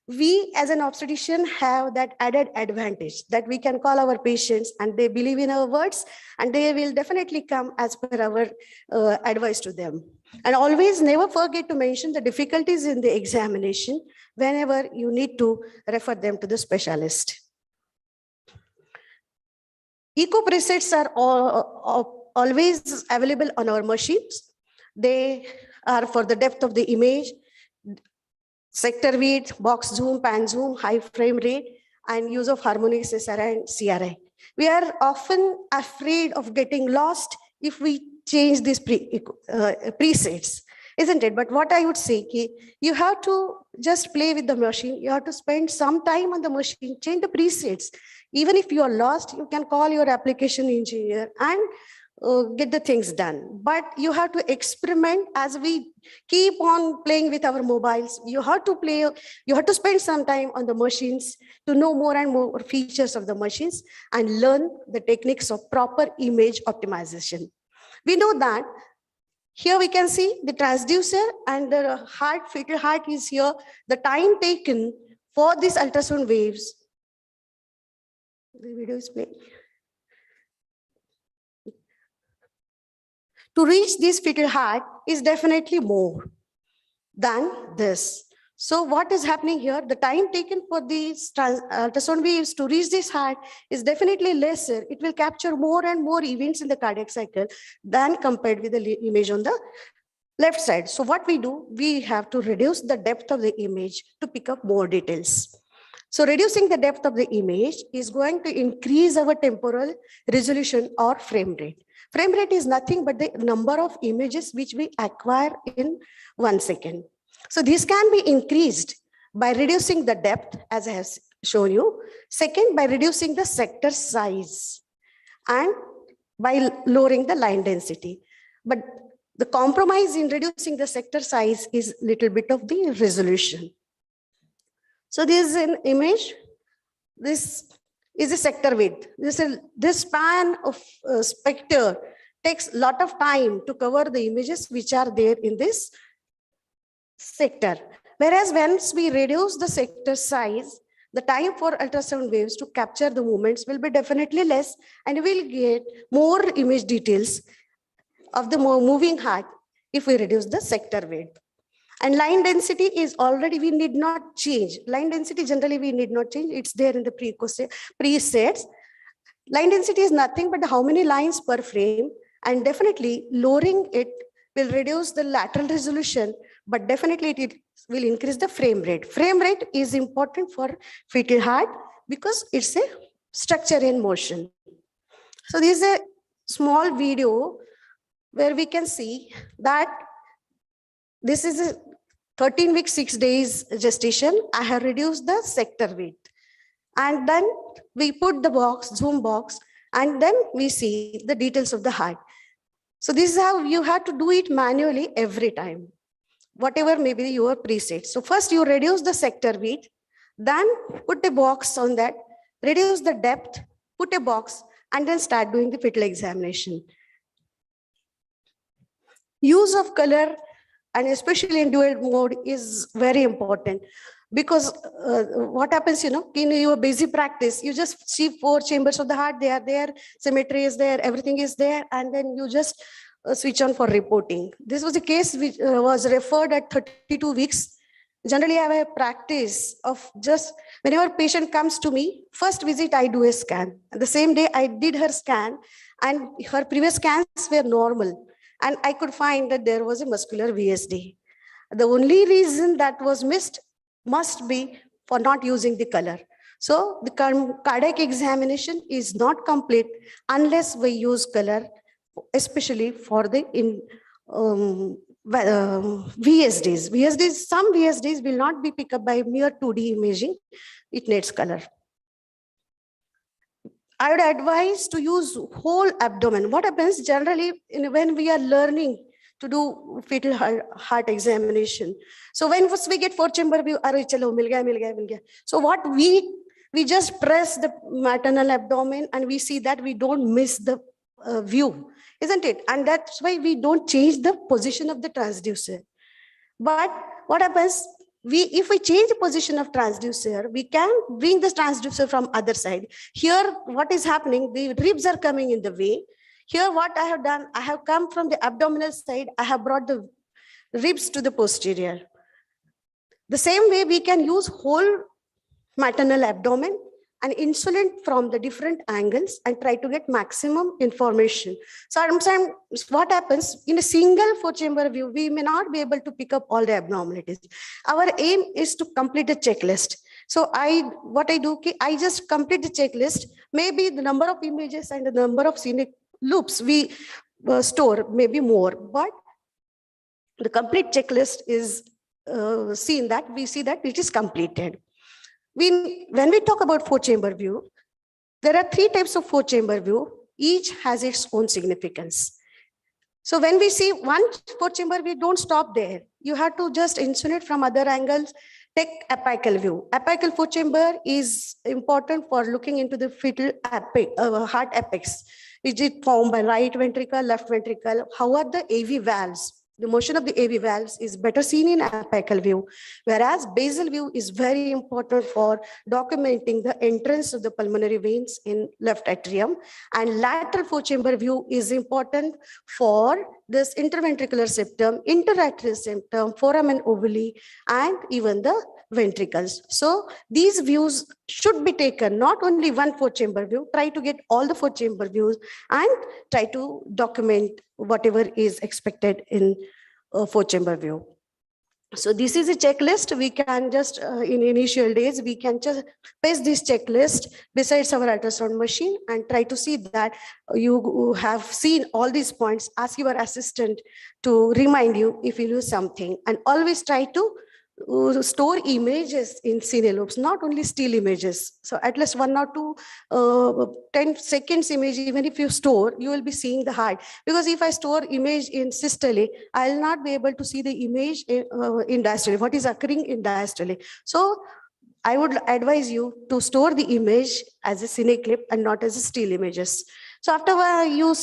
We as an obstetrician have that added advantage that we can call our patients and they believe in our words and they will definitely come as per our advice to them. And always never forget to mention the difficulties in the examination whenever you need to refer them to the specialist. Echo presets are always available on our machines. They are for the depth of the image, sector width, box zoom, pan zoom, high frame rate, and use of harmonic SSRI and CRI. We are often afraid of getting lost if we change these presets, isn't it? But what I would say, you have to just play with the machine. You have to spend some time on the machine, change the presets. Even if you are lost, you can call your application engineer and get the things done. But you have to experiment as we keep on playing with our mobiles. You have to spend some time on the machines to know more and more features of the machines and learn the techniques of proper image optimization. We know that here we can see the transducer and the heart, fetal heart is here. The time taken for these ultrasound waves. The video is playing. To reach this fetal heart is definitely more than this. So what is happening here? The time taken for these ultrasound waves to reach this heart is definitely lesser. It will capture more and more events in the cardiac cycle than compared with the image on the left side. So what we do, we have to reduce the depth of the image to pick up more details. So reducing the depth of the image is going to increase our temporal resolution or frame rate. Frame rate is nothing but the number of images which we acquire in 1 second. So this can be increased by reducing the depth, as I have shown you. Second, by reducing the sector size and by lowering the line density. But the compromise in reducing the sector size is little bit of the resolution. So this is an image. This is a sector width. This span of specter takes a lot of time to cover the images which are there in this sector. Whereas once we reduce the sector size, the time for ultrasound waves to capture the movements will be definitely less and we'll get more image details of the moving heart if we reduce the sector width. And line density is already, we need not change. Line density generally we need not change. It's there in the presets. Line density is nothing but how many lines per frame, and definitely lowering it will reduce the lateral resolution, but definitely it will increase the frame rate. Frame rate is important for fetal heart because it's a structure in motion. So this is a small video where we can see that this is a 13 weeks, 6 days gestation. I have reduced the sector width. And then we put the box, zoom box, and then we see the details of the heart. So this is how you have to do it manually every time, whatever may be your preset. So first you reduce the sector width, then put a box on that, reduce the depth, put a box, and then start doing the fetal examination. Use of color, and especially in dual mode, is very important, because what happens, in your busy practice, you just see 4 chambers of the heart, they are there, symmetry is there, everything is there, and then you just switch on for reporting. This was a case which was referred at 32 weeks. Generally, I have a practice of just whenever patient comes to me, first visit I do a scan. The same day I did her scan, and her previous scans were normal, and I could find that there was a muscular VSD. The only reason that was missed must be for not using the color. So the cardiac examination is not complete unless we use color, especially for the VSDs. Some VSDs will not be picked up by mere 2D imaging. It needs color. I would advise to use whole abdomen. What happens generally when we are learning to do fetal heart examination? So when first we get 4 chamber view, mil gaya. So what we just press the maternal abdomen and we see that we don't miss the view, isn't it? And that's why we don't change the position of the transducer. But what happens, if we change the position of transducer, we can bring the transducer from other side. Here, what is happening, the ribs are coming in the way. Here, what I have done, I have come from the abdominal side, I have brought the ribs to the posterior. The same way we can use whole maternal abdomen and insulin from the different angles and try to get maximum information. So sometimes what happens, in a single 4 chamber view, we may not be able to pick up all the abnormalities. Our aim is to complete the checklist. So what I do, I just complete the checklist. Maybe the number of images and the number of scenic loops we store may be more, but the complete checklist is we see that it is completed. When we talk about 4 chamber view, there are 3 types of 4 chamber view. Each has its own significance. So when we see one 4 chamber view, don't stop there. You have to just insulate from other angles. Take apical view. Apical 4 chamber is important for looking into the fetal heart apex. Is it formed by right ventricle, left ventricle? How are the AV valves? The motion of the AV valves is better seen in apical view, whereas basal view is very important for documenting the entrance of the pulmonary veins in left atrium, and lateral 4 chamber view is important for this interventricular septum, interatrial septum, foramen ovale, and even the ventricles. So these views should be taken, not only one 4 chamber view, try to get all the 4 chamber views and try to document whatever is expected in 4 chamber view. So this is a checklist. We can just, in initial days, we can just paste this checklist besides our ultrasound machine and try to see that you have seen all these points. Ask your assistant to remind you if you lose something, and always try to store images in cine loops, not only still images. So at least 1 or 2 10 seconds image, even if you store, you will be seeing the heart. Because if I store image in systole, I will not be able to see the image in diastole, what is occurring in diastole. So I would advise you to store the image as a cine clip and not as a still images. So after you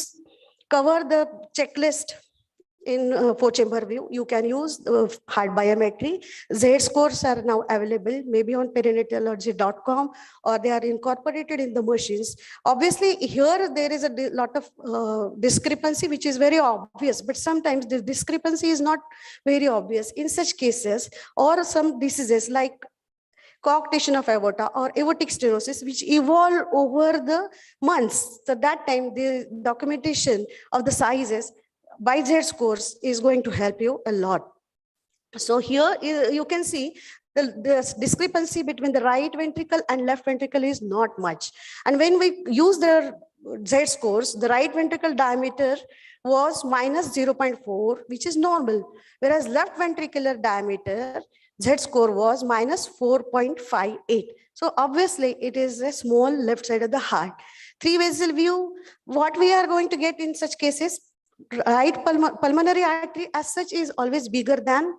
cover the checklist in 4 chamber view, you can use heart biometry. Z-scores are now available, maybe on perinatalogy.com, or they are incorporated in the machines. Obviously, here there is a lot of discrepancy, which is very obvious, but sometimes the discrepancy is not very obvious. In such cases, or some diseases like coarctation of aorta or aortic stenosis, which evolve over the months. So that time, the documentation of the sizes by Z-scores is going to help you a lot. So here you can see the discrepancy between the right ventricle and left ventricle is not much. And when we use the Z-scores, the right ventricle diameter was minus 0.4, which is normal, whereas left ventricular diameter Z-score was minus 4.58. So obviously it is a small left side of the heart. 3 vessel view, what we are going to get in such cases, right pulmonary artery as such is always bigger than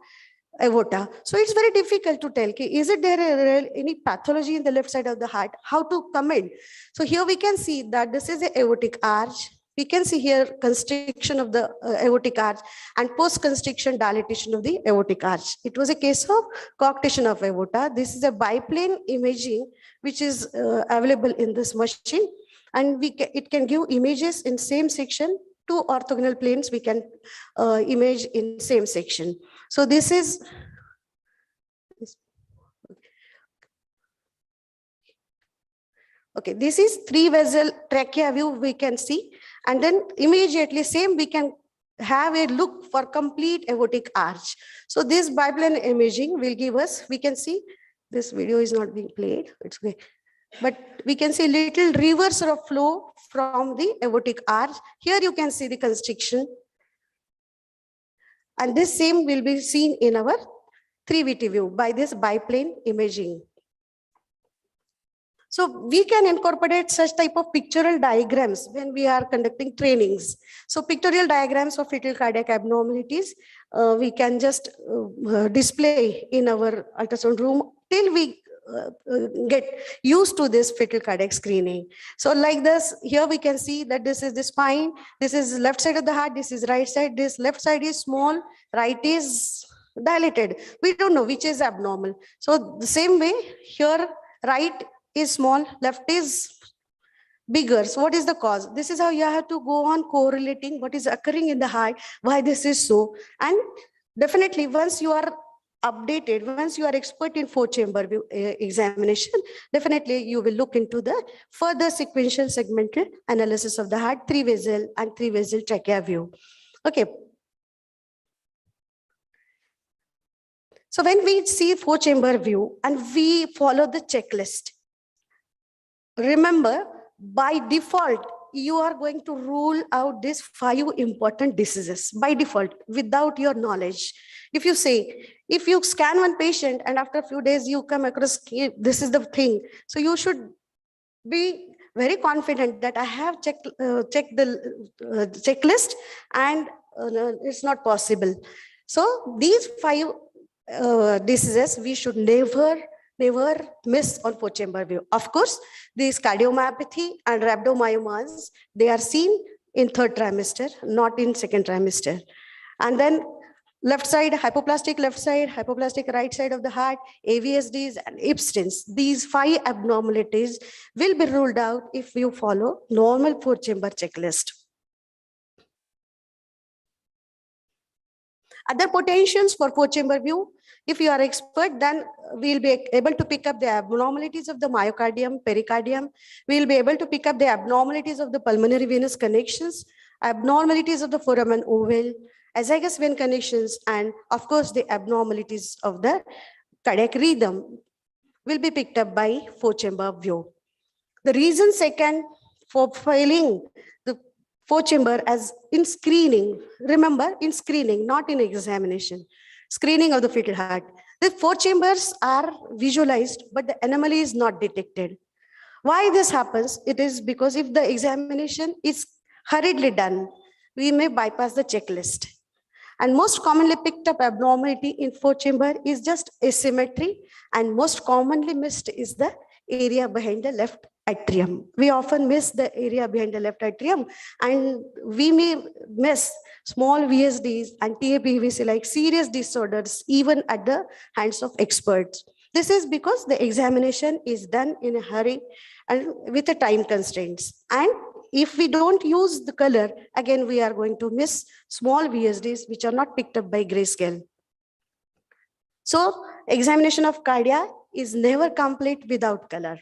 aorta. So it's very difficult to tell, is it there any pathology in the left side of the heart? How to comment? So here we can see that this is the aortic arch. We can see here constriction of the aortic arch and post-constriction dilatation of the aortic arch. It was a case of coarctation of aorta. This is a biplane imaging which is available in this machine, and it can give images in same section. Two orthogonal planes we can image in same section. So this is okay. This is 3-vessel trachea view we can see, and then immediately same we can have a look for complete aortic arch. So this biplane imaging will give us, we can see this video is not being played. It's okay. But we can see little reversal of flow from the aortic arch. Here you can see the constriction. And this same will be seen in our 3VT view by this biplane imaging. So we can incorporate such type of pictorial diagrams when we are conducting trainings. So pictorial diagrams of fetal cardiac abnormalities, we can just display in our ultrasound room till we get used to this fetal cardiac screening. So like this, here we can see that this is the spine, this is left side of the heart, this is right side, this left side is small, right is dilated. We don't know which is abnormal. So the same way here, right is small, left is bigger. So what is the cause? This is how you have to go on correlating what is occurring in the heart, why this is so. And definitely once you are updated, once you are expert in 4-chamber view examination, definitely you will look into the further sequential segmental analysis of the heart, 3-vessel and 3-vessel trachea view. Okay. So when we see 4-chamber view and we follow the checklist, remember by default, you are going to rule out these 5 important diseases by default without your knowledge. If you say, if you scan one patient and after a few days you come across, this is the thing. So you should be very confident that I have checked the checklist and it's not possible. So these 5 diseases we should never miss on 4-chamber view. Of course, these cardiomyopathy and rhabdomyomas, they are seen in 3rd trimester, not in 2nd trimester. And then left side, hypoplastic right side of the heart, AVSDs and Ipstins. These 5 abnormalities will be ruled out if you follow normal 4-chamber checklist. Other potentials for 4-chamber view, if you are expert, then we'll be able to pick up the abnormalities of the myocardium, pericardium. We'll be able to pick up the abnormalities of the pulmonary venous connections, abnormalities of the foramen ovale, azygous vein connections, and of course the abnormalities of the cardiac rhythm will be picked up by 4-chamber view. The reason second for failing the 4-chamber as in screening, remember in screening, not in examination, screening of the fetal heart. The 4 chambers are visualized, but the anomaly is not detected. Why this happens? It is because if the examination is hurriedly done, we may bypass the checklist. And most commonly picked up abnormality in 4-chamber is just asymmetry, and most commonly missed is the area behind the left atrium. We often miss the area behind the left atrium, and we may miss small VSDs and TAPVC like serious disorders even at the hands of experts. This is because the examination is done in a hurry and with the time constraints. And if we don't use the color, again, we are going to miss small VSDs which are not picked up by grayscale. So examination of cardia is never complete without color.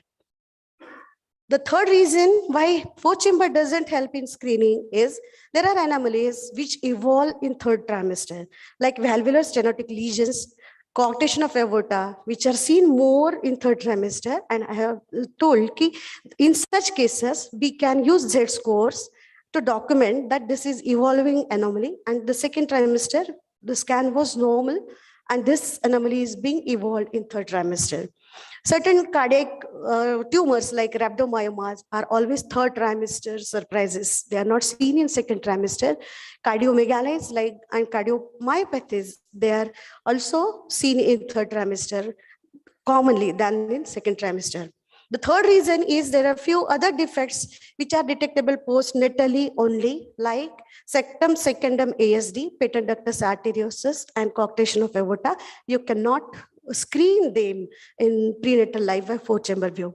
The third reason why 4-chamber doesn't help in screening is there are anomalies which evolve in 3rd trimester, like valvular stenotic lesions, coarctation of aorta, which are seen more in 3rd trimester. And I have told that in such cases, we can use Z-scores to document that this is evolving anomaly. And the 2nd trimester, the scan was normal And this anomaly is being evolved in third trimester. Certain cardiac tumors like rhabdomyomas are always third trimester surprises. They are not seen in second trimester. Cardiomegalies like and cardiomyopathies, they are also seen in third trimester commonly than in second trimester. The third reason is there are few other defects which are detectable postnatally only, like septum secundum ASD, patent ductus arteriosus, and coarctation of aorta. You cannot screen them in prenatal life by four-chamber view.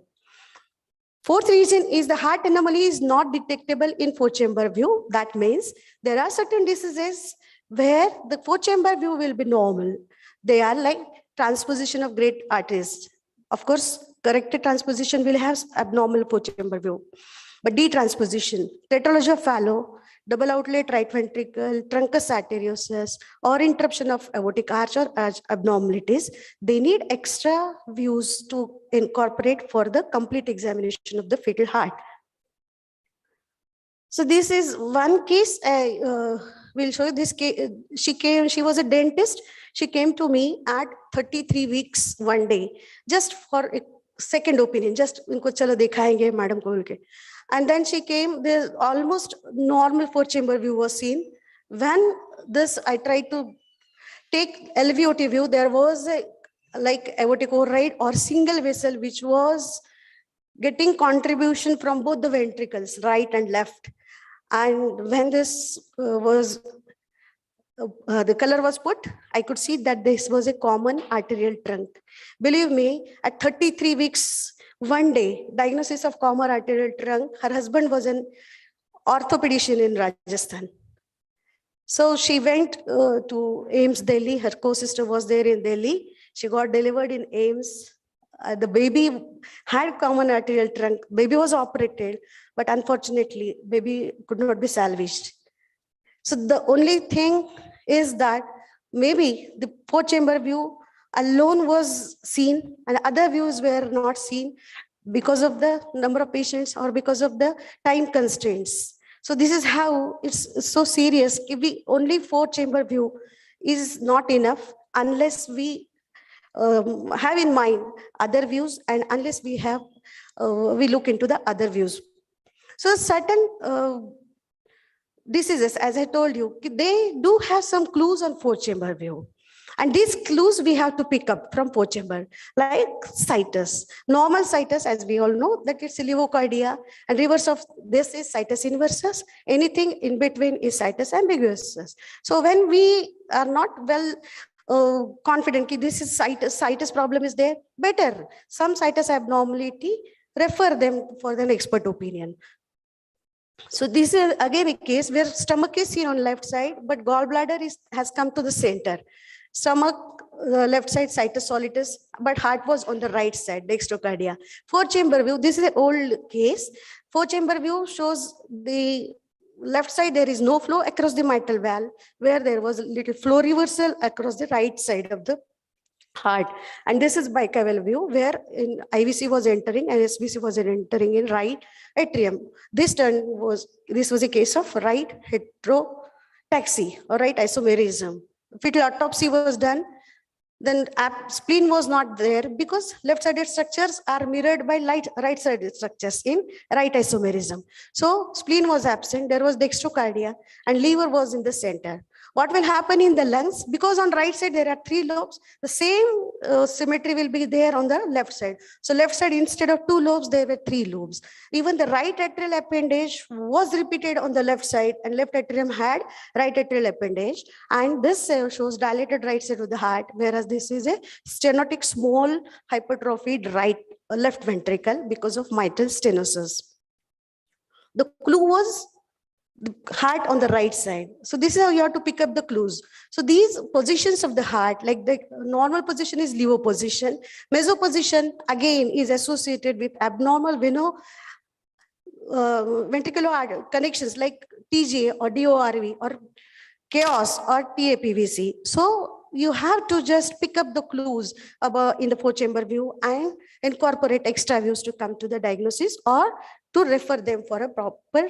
Fourth reason is the heart anomaly is not detectable in four-chamber view. That means there are certain diseases where the four-chamber view will be normal. They are like transposition of great arteries. Of course, corrected transposition will have abnormal four-chamber view. But detransposition, tetralogy of Fallot, double outlet right ventricle, truncus arteriosus, or interruption of aortic arch or arch abnormalities, they need extra views to incorporate for the complete examination of the fetal heart. So this is one case. I will show you this case. She was a dentist. She came to me at 33 weeks one day, just for a second opinion, just inko chalo dikhayenge madam ko bolke. And then she came, the almost normal four-chamber view was seen. When this, I tried to take LVOT view, there was a like aortic override or single vessel, which was getting contribution from both the ventricles, right and left. And when this the color was put, I could see that this was a common arterial trunk. Believe me, at 33 weeks, one day, diagnosis of common arterial trunk, her husband was an orthopedician in Rajasthan. So she went to AIMS Delhi. Her co-sister was there in Delhi. She got delivered in AIMS. The baby had common arterial trunk. Baby was operated, but unfortunately, baby could not be salvaged. So the only thing is that maybe the four-chamber view alone was seen and other views were not seen because of the number of patients or because of the time constraints. So this is how it's so serious. If we only four-chamber view is not enough unless we have in mind other views and unless we have we look into the other views. So certain diseases, as I told you, they do have some clues on four-chamber view. And these clues we have to pick up from four-chamber, like situs. Normal situs, as we all know, that it's levocardia, and reverse of this is situs inversus. Anything in between is situs ambiguosus. So when we are not well confident that this is situs problem is there, better some situs abnormality, refer them for an expert opinion. So this is again a case where stomach is seen on left side, but gallbladder has come to the center. Stomach, left side situs solitus, but heart was on the right side, dextrocardia. Four-chamber view, this is an old case. Four-chamber view shows the left side, there is no flow across the mitral valve, where there was a little flow reversal across the right side of the heart. And this is bicaval view, where in IVC was entering and SVC was entering in right atrium. This was a case of right heterotaxy or right isomerism. Fetal autopsy was done. Then spleen was not there because left-sided structures are mirrored by right-sided structures in right isomerism. So spleen was absent, there was dextrocardia, and liver was in the center. What will happen in the lungs? Because on right side there are three lobes, the same symmetry will be there on the left side. So left side, instead of two lobes, there were three lobes. Even the right atrial appendage was repeated on the left side, and left atrium had right atrial appendage. And this shows dilated right side of the heart, whereas this is a stenotic small hypertrophied left ventricle because of mitral stenosis. The clue was the heart on the right side. So this is how you have to pick up the clues. So these positions of the heart, like the normal position is levo position. Meso position again is associated with abnormal ventricular connections like TGA or DORV or chaos or TAPVC. So you have to just pick up the clues about in the four-chamber view and incorporate extra views to come to the diagnosis or to refer them for a proper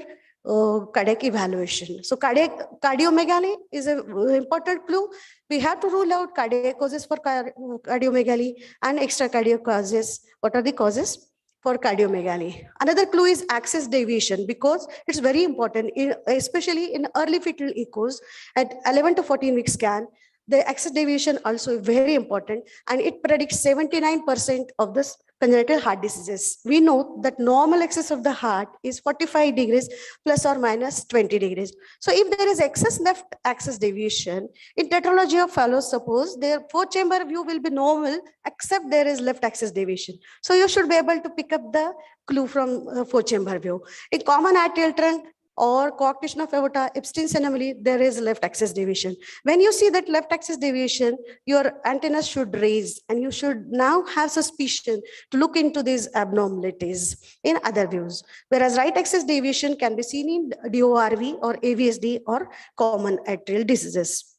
cardiac evaluation. So cardiomegaly is an important clue. We have to rule out cardiac causes for cardiomegaly and extracardiac causes. What are the causes for cardiomegaly? Another clue is axis deviation, because it's very important, especially in early fetal echoes at 11 to 14 week scan. The axis deviation also very important, and it predicts 79% of this congenital heart diseases. We know that normal axis of the heart is 45 degrees plus or minus 20 degrees. So if there is excess left axis deviation, in tetralogy of Fallot, suppose their 4-chamber view will be normal, except there is left axis deviation. So you should be able to pick up the clue from 4-chamber view. In common atrial trunk, or coarctation of aorta, Epstein's anomaly, there is left axis deviation. When you see that left axis deviation, your antennas should raise, and you should now have suspicion to look into these abnormalities in other views. Whereas right axis deviation can be seen in DORV or AVSD or common atrial diseases.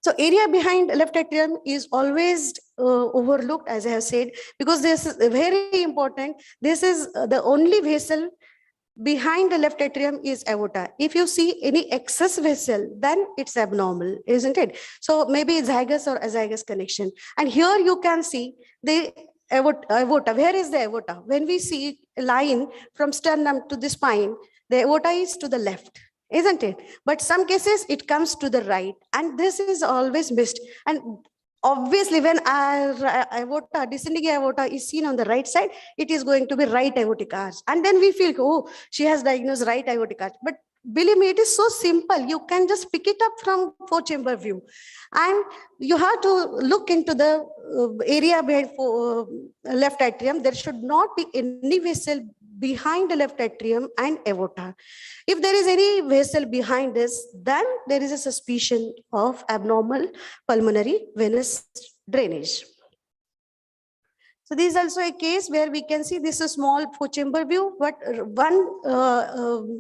So area behind left atrium is always overlooked, as I have said, because this is very important. This is the only vessel behind the left atrium is aorta. If you see any excess vessel, then it's abnormal, isn't it? So maybe zygous or azygous connection. And here you can see the aorta. Where is the aorta? When we see a line from sternum to the spine, the aorta is to the left, isn't it? But some cases it comes to the right, and this is always missed. And obviously when our aorta, descending aorta is seen on the right side, it is going to be right aortic arch. And then we feel, oh, she has diagnosed right aortic arch. But believe me, it is so simple. You can just pick it up from 4-chamber view. And you have to look into the area behind left atrium. There should not be any vessel behind the left atrium and aorta. If there is any vessel behind this, then there is a suspicion of abnormal pulmonary venous drainage. So this is also a case where we can see this is a small 4-chamber view, but one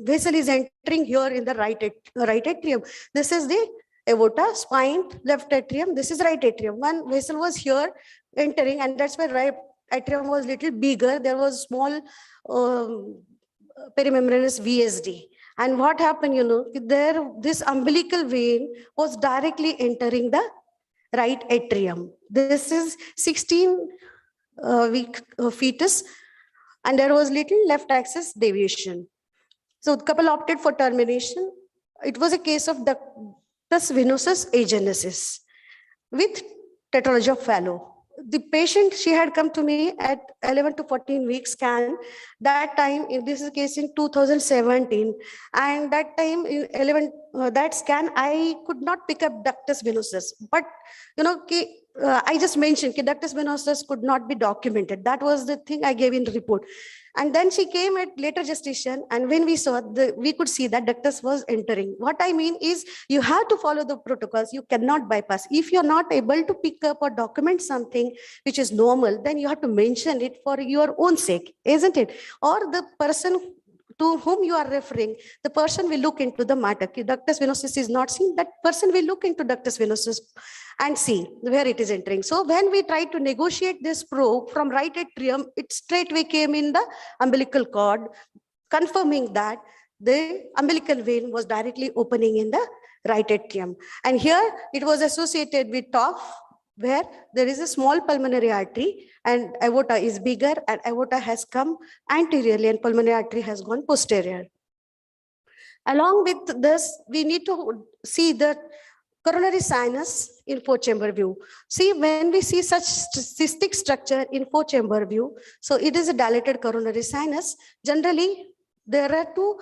vessel is entering here in the right atrium. This is the aorta, spine, left atrium. This is right atrium. One vessel was here entering, and that's why right atrium was little bigger. There was small perimembranous VSD. And what happened, you know, there this umbilical vein was directly entering the right atrium. This is 16-week fetus, and there was little left axis deviation. So the couple opted for termination. It was a case of ductus venosus agenesis with tetralogy of Fallot. The patient, she had come to me at 11 to 14 week scan. That time, in this is case in 2017, and that time in that scan, I could not pick up ductus venosus. But you know, I just mentioned ductus venosus could not be documented. That was the thing I gave in the report. And then she came at later gestation, and when we saw we could see that ductus was entering. What I mean is, you have to follow the protocols. You cannot bypass. If you're not able to pick up or document something which is normal, then you have to mention it for your own sake, isn't it? Or the person to whom you are referring, the person will look into the matter. Ductus venosus is not seen, that person will look into ductus venosus and see where it is entering. So when we try to negotiate this probe from right atrium, it straightway came in the umbilical cord, confirming that the umbilical vein was directly opening in the right atrium. And here it was associated with TOF, where there is a small pulmonary artery and aorta is bigger, and aorta has come anteriorly and pulmonary artery has gone posterior. Along with this, we need to see the coronary sinus in 4-chamber view. See, when we see such cystic structure in 4-chamber view, so it is a dilated coronary sinus. Generally, there are two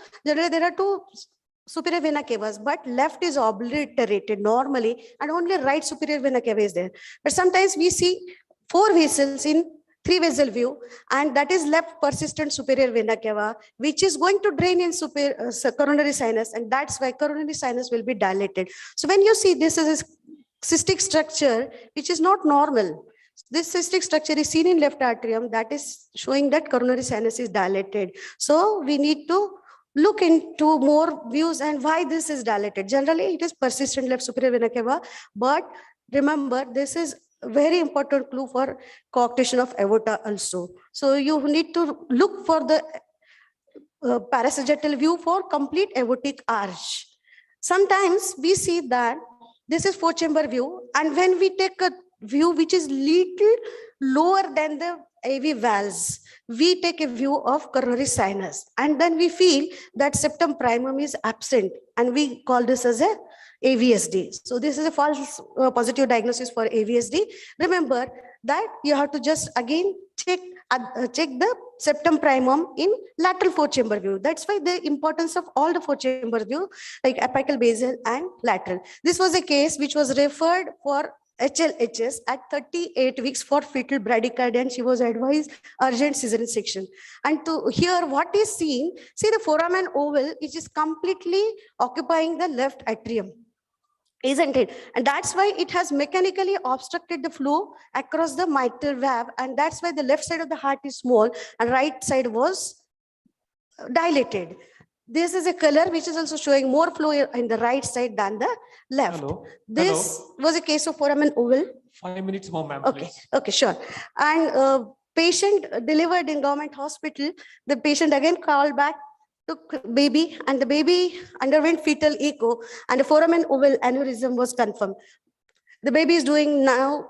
superior vena cavas, but left is obliterated normally, and only right superior vena cava is there. But sometimes we see 4 vessels in 3-vessel view, and that is left persistent superior vena cava, which is going to drain in coronary sinus, and that's why coronary sinus will be dilated. So when you see this is a cystic structure which is not normal, this cystic structure is seen in left atrium, that is showing that coronary sinus is dilated. So we need to look into more views and why this is dilated. Generally, it is persistent left superior vena cava, but remember, this is very important clue for coarctation of aorta also. So you need to look for the parasagittal view for complete aortic arch. Sometimes we see that this is four chamber view, and when we take a view which is little lower than the AV valves, we take a view of coronary sinus, and then we feel that septum primum is absent, and we call this as a AVSD. So this is a false positive diagnosis for AVSD. Remember that you have to just again check the septum primum in lateral four chamber view. That's why the importance of all the four chamber view, like apical, basal, and lateral. This was a case which was referred for HLHS at 38 weeks for fetal bradycardia, and she was advised urgent cesarean section. And to hear what is seen, see the foramen oval, which is completely occupying the left atrium, isn't it? And that's why it has mechanically obstructed the flow across the mitral valve, and that's why the left side of the heart is small and right side was dilated. This is a color which is also showing more flow in the right side than the left.
Hello.
This was a case of foramen oval.
5 minutes more, ma'am,
Okay,
please.
okay, sure. And patient delivered in government hospital. The patient again called back, took baby, and the baby underwent fetal echo, and the foramen oval aneurysm was confirmed. The baby is doing now,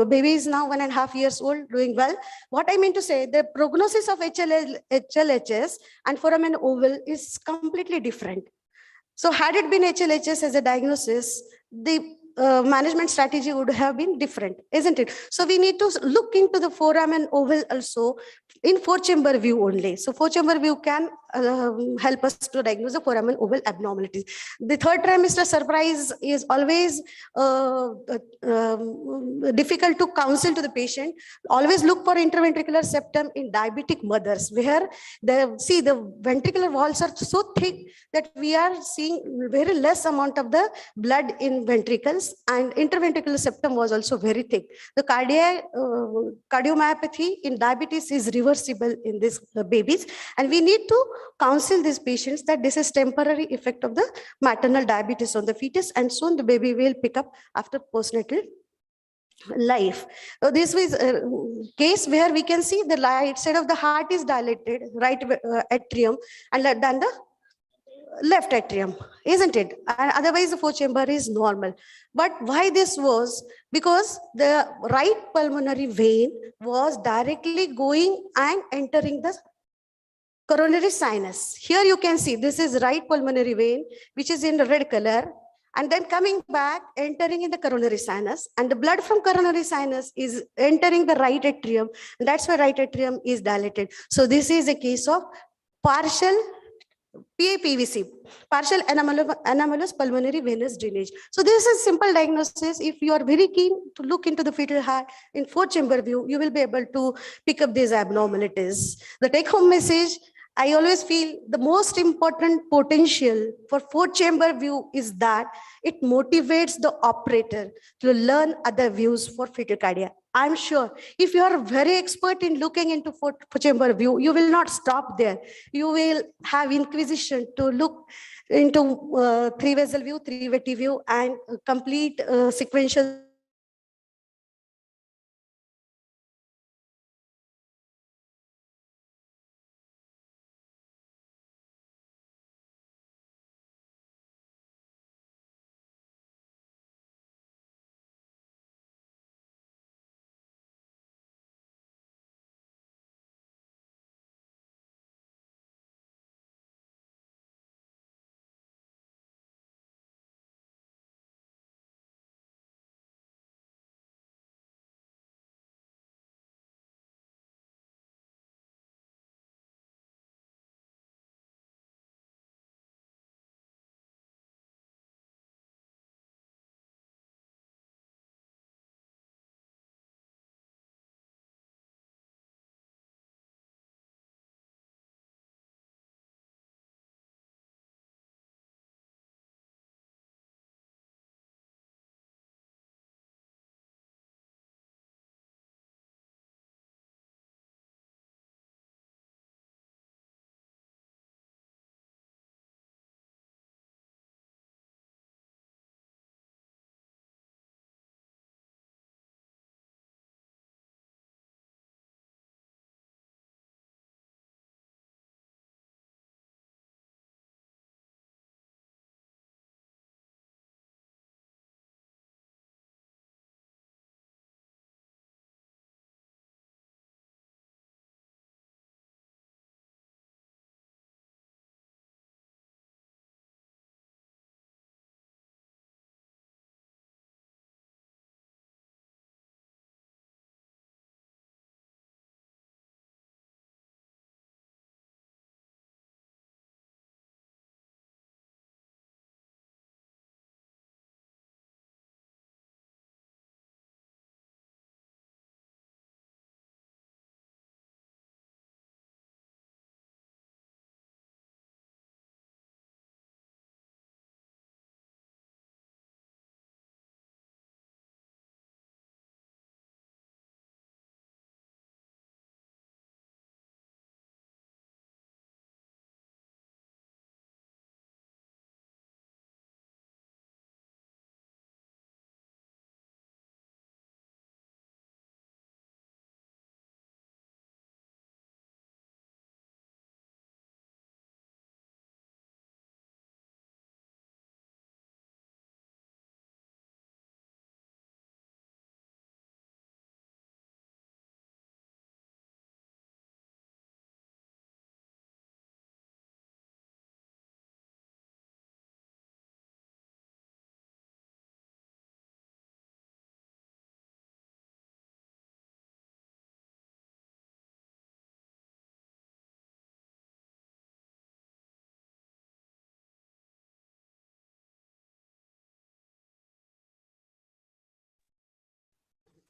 baby is now 1.5 years old, doing well. What I mean to say, the prognosis of HLHS and foramen oval is completely different. So had it been HLHS as a diagnosis, the management strategy would have been different, isn't it? So we need to look into the foramen oval also in four chamber view only. So four chamber view can help us to diagnose the foramen oval abnormalities. The third trimester surprise is always difficult to counsel to the patient. Always look for interventricular septum in diabetic mothers, where the ventricular walls are so thick that we are seeing very less amount of the blood in ventricles, and interventricular septum was also very thick. The cardiomyopathy in diabetes is reversible in these babies, and we need to counsel these patients that this is temporary effect of the maternal diabetes on the fetus, and soon the baby will pick up after postnatal life. So this was a case where we can see the right side of the heart is dilated, right atrium, and then the left atrium, isn't it? And otherwise the fourth chamber is normal. But why this was? Because the right pulmonary vein was directly going and entering the coronary sinus. Here you can see this is right pulmonary vein, which is in red color, and then coming back, entering in the coronary sinus, and the blood from coronary sinus is entering the right atrium, and that's why right atrium is dilated. So this is a case of partial PAPVC, partial anomalous pulmonary venous drainage. So this is simple diagnosis. If you are very keen to look into the fetal heart in four chamber view, you will be able to pick up these abnormalities. The take home message, I always feel the most important potential for four chamber view is that it motivates the operator to learn other views for fetal cardia. I'm sure if you are very expert in looking into four chamber view, you will not stop there. You will have inquisition to look into three vessel view, three veti view, and complete sequential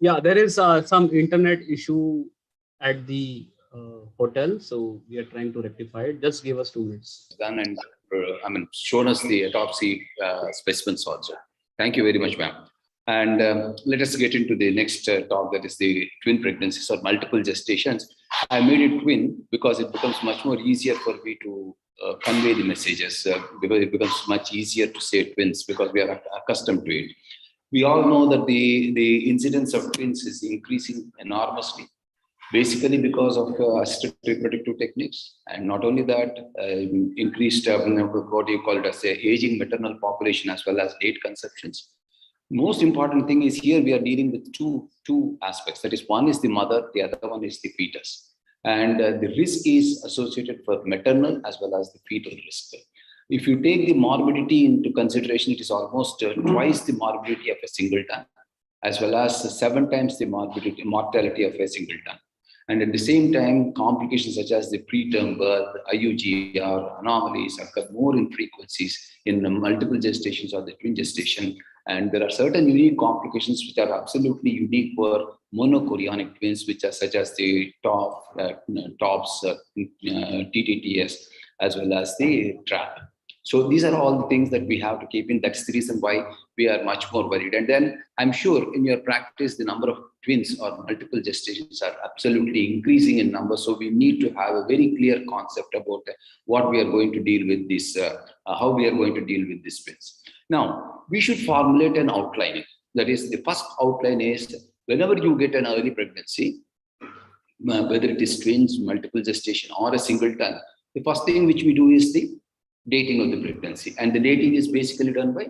Yeah, there is some internet issue at the hotel, so we are trying to rectify it. Just give us 2 minutes.
Done and shown us the autopsy specimens also. Thank you very much, ma'am. And let us get into the next talk, that is the twin pregnancies or multiple gestations. I made it twin because it becomes much more easier for me to convey the messages, because it becomes much easier to say twins because we are accustomed to it. We all know that the incidence of twins is increasing enormously, basically because of assisted reproductive techniques. And not only that, increased, what do you call it, as a aging maternal population, as well as late conceptions. Most important thing is here we are dealing with two aspects. That is, one is the mother, the other one is the fetus. And the risk is associated for maternal as well as the fetal risk. If you take the morbidity into consideration, it is almost twice the morbidity of a singleton, as well as 7 times the mortality of a singleton. And at the same time, complications such as the preterm birth, IUGR, anomalies occur more in frequencies in the multiple gestations or the twin gestation. And there are certain unique complications which are absolutely unique for monochorionic twins, which are such as the TOPS, TTTS, as well as the TRAP. So these are all the things that we have to keep in. That's the reason why we are much more worried. And then I'm sure in your practice, the number of twins or multiple gestations are absolutely increasing in number. So we need to have a very clear concept about what we are going to deal with this, how we are going to deal with these twins. Now, we should formulate an outline. That is, the first outline is whenever you get an early pregnancy, whether it is twins, multiple gestation, or a singleton, the first thing which we do is the dating of the pregnancy. And the dating is basically done by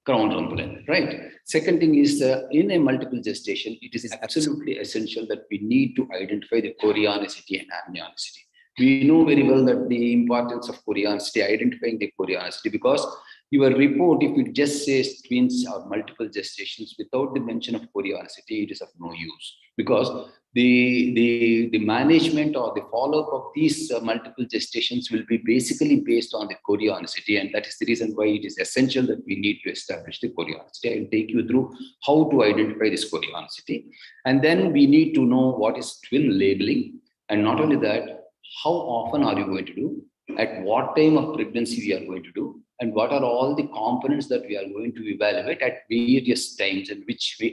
crown rump length, right? Second thing is in a multiple gestation, it is absolutely essential that we need to identify the chorionicity and amnionicity. We know very well that the importance of chorionicity, identifying the chorionicity, because your report, if it just says twins or multiple gestations without the mention of chorionicity, it is of no use, because the management or the follow-up of these multiple gestations will be basically based on the chorionicity, and that is the reason why it is essential that we need to establish the chorionicity. I will take you through how to identify this chorionicity, and then we need to know what is twin labeling, and not only that, how often are you going to do, at what time of pregnancy we are going to do, and what are all the components that we are going to evaluate at various times and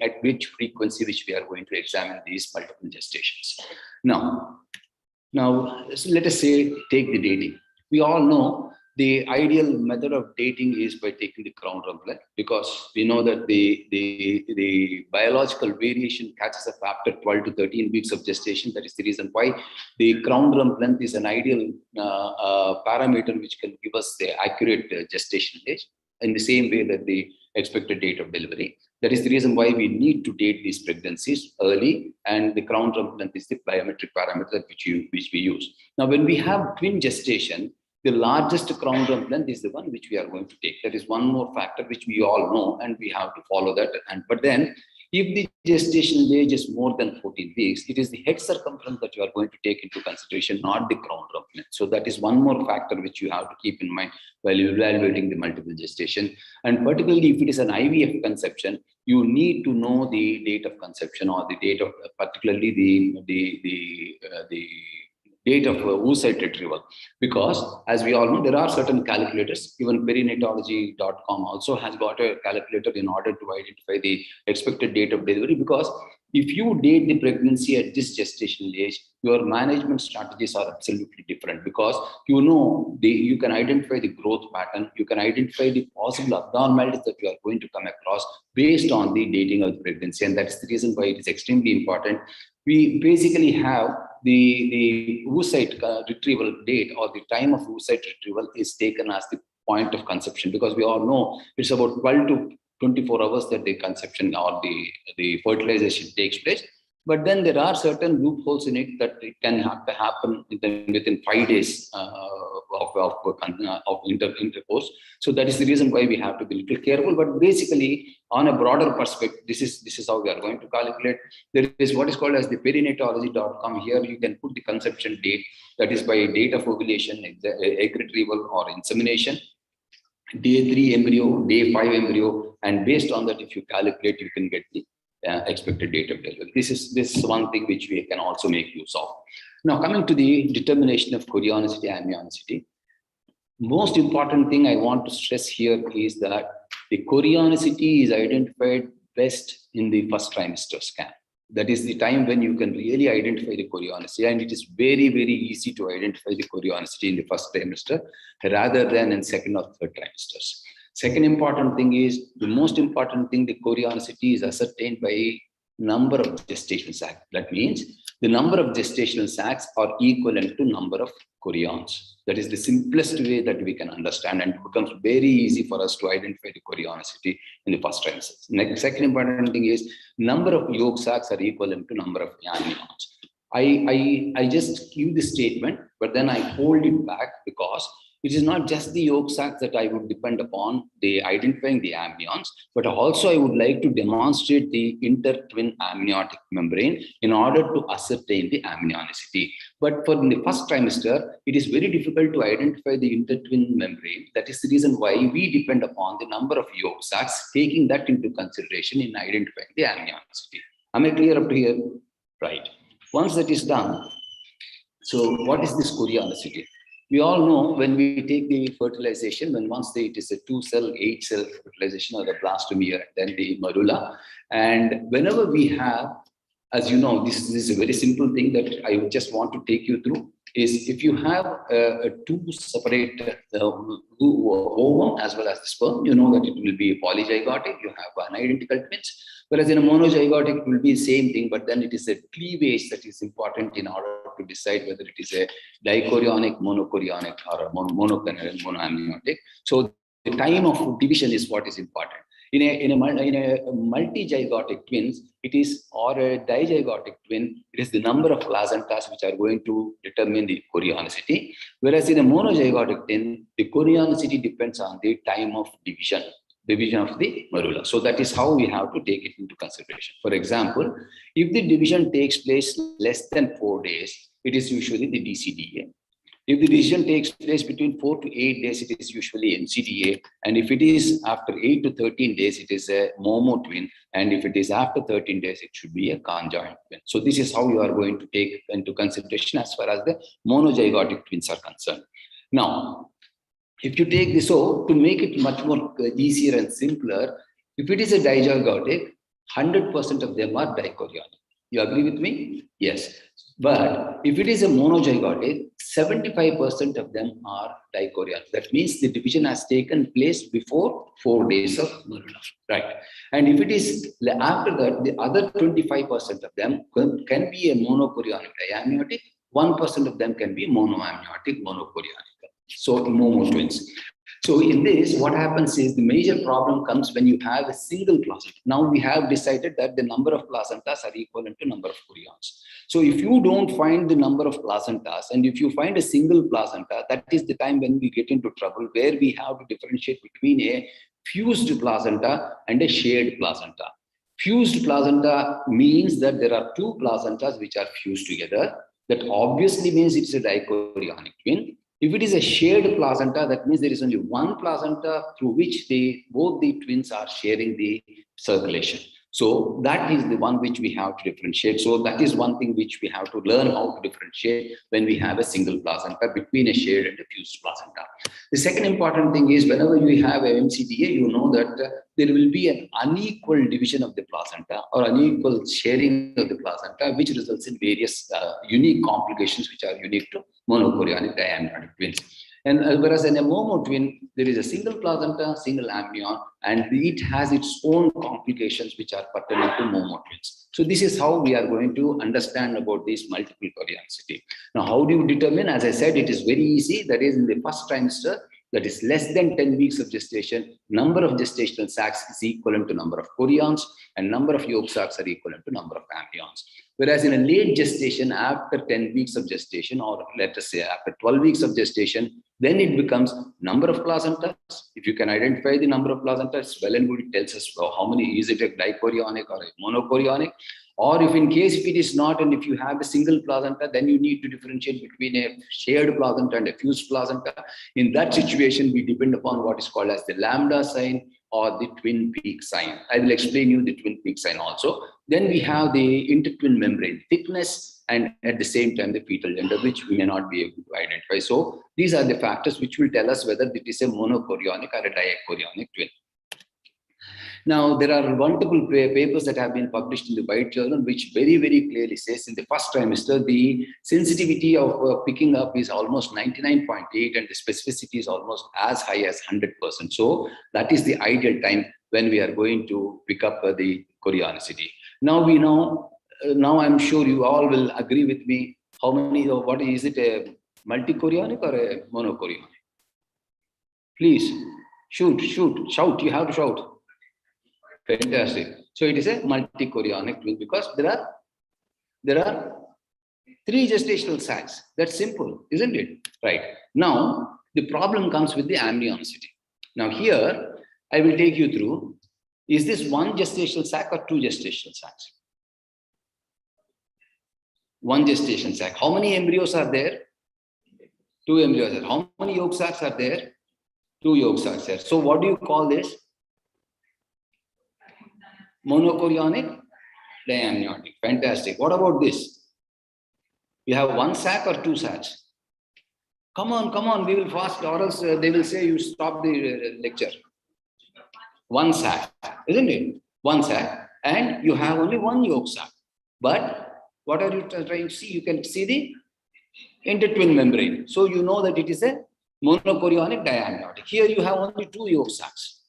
at which frequency which we are going to examine these multiple gestations. Now, so let us say take the dating. We all know the ideal method of dating is by taking the crown rump length, because we know that the biological variation catches up after 12 to 13 weeks of gestation. That is the reason why the crown rump length is an ideal parameter which can give us the accurate gestation age in the same way that the expected date of delivery. That is the reason why we need to date these pregnancies early, and the crown rump length is the biometric parameter which we use. Now, when we have twin gestation, the largest crown rump length is the one which we are going to take. That is one more factor which we all know, and we have to follow that. But then, if the gestation age is more than 14 weeks, it is the head circumference that you are going to take into consideration, not the crown rump length. So that is one more factor which you have to keep in mind while evaluating the multiple gestation. And particularly if it is an IVF conception, you need to know the date of conception, or the date of particularly the date of oocyte retrieval, because as we all know, there are certain calculators. Even perinatology.com also has got a calculator in order to identify the expected date of delivery, because if you date the pregnancy at this gestational age, your management strategies are absolutely different, because you can identify the growth pattern, you can identify the possible abnormalities that you are going to come across based on the dating of the pregnancy. And that's the reason why it is extremely important. We basically have the oocyte retrieval date, or the time of oocyte retrieval is taken as the point of conception, because we all know it's about 12 to 24 hours that the conception or the fertilization takes place. But then there are certain loopholes in it that it can happen within 5 days of intercourse. So that is the reason why we have to be a little careful. But basically, on a broader perspective, this is how we are going to calculate. There is what is called as the perinatology.com. Here you can put the conception date, that is by date of ovulation, egg retrieval or insemination, day 3 embryo, day 5 embryo, and based on that, if you calculate, you can get the expected date of delivery. This is one thing which we can also make use of. Now, coming to the determination of chorionicity, amnionicity, most important thing I want to stress here is that the chorionicity is identified best in the first trimester scan. That is the time when you can really identify the chorionicity, and it is very, very easy to identify the chorionicity in the first trimester rather than in second or third trimesters. Second important thing is, the most important thing, the chorionicity is ascertained by number of gestational sacs. That means the number of gestational sacs are equivalent to number of chorions. That is the simplest way that we can understand, and it becomes very easy for us to identify the chorionicity in the first trimester. Next, second important thing is number of yolk sacs are equivalent to number of amnions. I just give this statement, but then I hold it back because it is not just the yolk sacs that I would depend upon the identifying the amnions, but also I would like to demonstrate the intertwin amniotic membrane in order to ascertain the amnionicity. But for the first trimester, it is very difficult to identify the intertwin membrane. That is the reason why we depend upon the number of yolk sacs, taking that into consideration in identifying the amnionicity. Am I clear up to here? Right. Once that is done, so what is this chorionicity? We all know when we take the fertilization, when once it is a 2-cell, 8-cell fertilization or the blastomere, then the morula. And whenever we have, as you know, this is a very simple thing that I would just want to take you through, is if you have two separate ovum as well as the sperm, you know that it will be polyzygotic, you have unidentical twins. Whereas in a monozygotic, it will be the same thing, but then it is a cleavage that is important in order to decide whether it is a dichorionic, monochorionic, or a monoamniotic. So the time of division is what is important. In a multizygotic twins, it is, or a dizygotic twin, it is the number of placentas which are going to determine the chorionicity. Whereas in a monozygotic twin, the chorionicity depends on the time of division of the morula. So that is how we have to take it into consideration. For example, if the division takes place less than 4 days, it is usually the DCDA. If the division takes place between 4 to 8 days, it is usually NCDA. And if it is after 8 to 13 days, it is a momo twin. And if it is after 13 days, it should be a conjoint twin. So this is how you are going to take into consideration as far as the monozygotic twins are concerned. Now, if you take this, so to make it much more easier and simpler, if it is a dizygotic, 100% of them are dichorionic. You agree with me? Yes. But if it is a monozygotic, 75% of them are dichorionic. That means the division has taken place before 4 days of morula, right? And if it is after that, the other 25% of them can be a monochorionic diamniotic, 1% of them can be monoamniotic, monochorionic. So momo twins. So in this, what happens is the major problem comes when you have a single placenta. Now we have decided that the number of placentas are equivalent to number of chorions. So if you don't find the number of placentas, and if you find a single placenta, that is the time when we get into trouble, where we have to differentiate between a fused placenta and a shared placenta. Fused placenta means that there are two placentas which are fused together. That obviously means it's a dichorionic twin. If it is a shared placenta, that means there is only one placenta through which both the twins are sharing the circulation. So that is the one which we have to differentiate. So that is one thing which we have to learn how to differentiate when we have a single placenta between a shared and a fused placenta. The second important thing is whenever you have a MCDA, you know that there will be an unequal division of the placenta or unequal sharing of the placenta, which results in various unique complications which are unique to monochorionic diamniotic twins. And whereas in a momo twin, there is a single placenta, single amnion, and it has its own complications which are pertinent to momo twins. So this is how we are going to understand about this multiple chorionicity. Now, how do you determine? As I said, it is very easy. That is in the first trimester, that is less than 10 weeks of gestation, number of gestational sacs is equivalent to number of chorions, and number of yolk sacs are equivalent to number of amnions. Whereas in a late gestation, after 10 weeks of gestation, or let us say after 12 weeks of gestation, then it becomes number of placentas. If you can identify the number of placentas, well and good, it tells us how many, is it a dichorionic or a monochorionic? Or if in case if it is not, and if you have a single placenta, then you need to differentiate between a shared placenta and a fused placenta. In that situation, we depend upon what is called as the lambda sign, or the twin peak sign. I will explain you the twin peak sign also. Then we have the intertwin membrane thickness and at the same time the fetal gender, which we may not be able to identify. So these are the factors which will tell us whether it is a monochorionic or a diachorionic twin. Now, there are multiple papers that have been published in the White Journal, which very, very clearly says in the first trimester, the sensitivity of picking up is almost 99.8 and the specificity is almost as high as 100%. So that is the ideal time when we are going to pick up the chorionicity. Now we know, now I'm sure you all will agree with me, how many, what is it, a multichorionic or a monochorionic? Please, shout, you have to shout. Fantastic. So it is a multichorionic twin because there are 3 gestational sacs. That's simple, isn't it? Right. Now, the problem comes with the amnionicity. Now here, I will take you through, is this 1 gestational sac or 2 gestational sacs? 1 gestation sac. How many embryos are there? 2 embryos. How many yolk sacs are there? 2 yolk sacs there. So what do you call this? Monochorionic, diamniotic. Fantastic. What about this? You have 1 sac or 2 sacs? Come on, we will fast or else they will say you stop the lecture. 1 sac, isn't it? 1 sac. And you have only 1 yolk sac. But what are you trying to see? You can see the intertwin membrane. So you know that it is a monochorionic diamniotic. Here you have only 2 yolk sacs,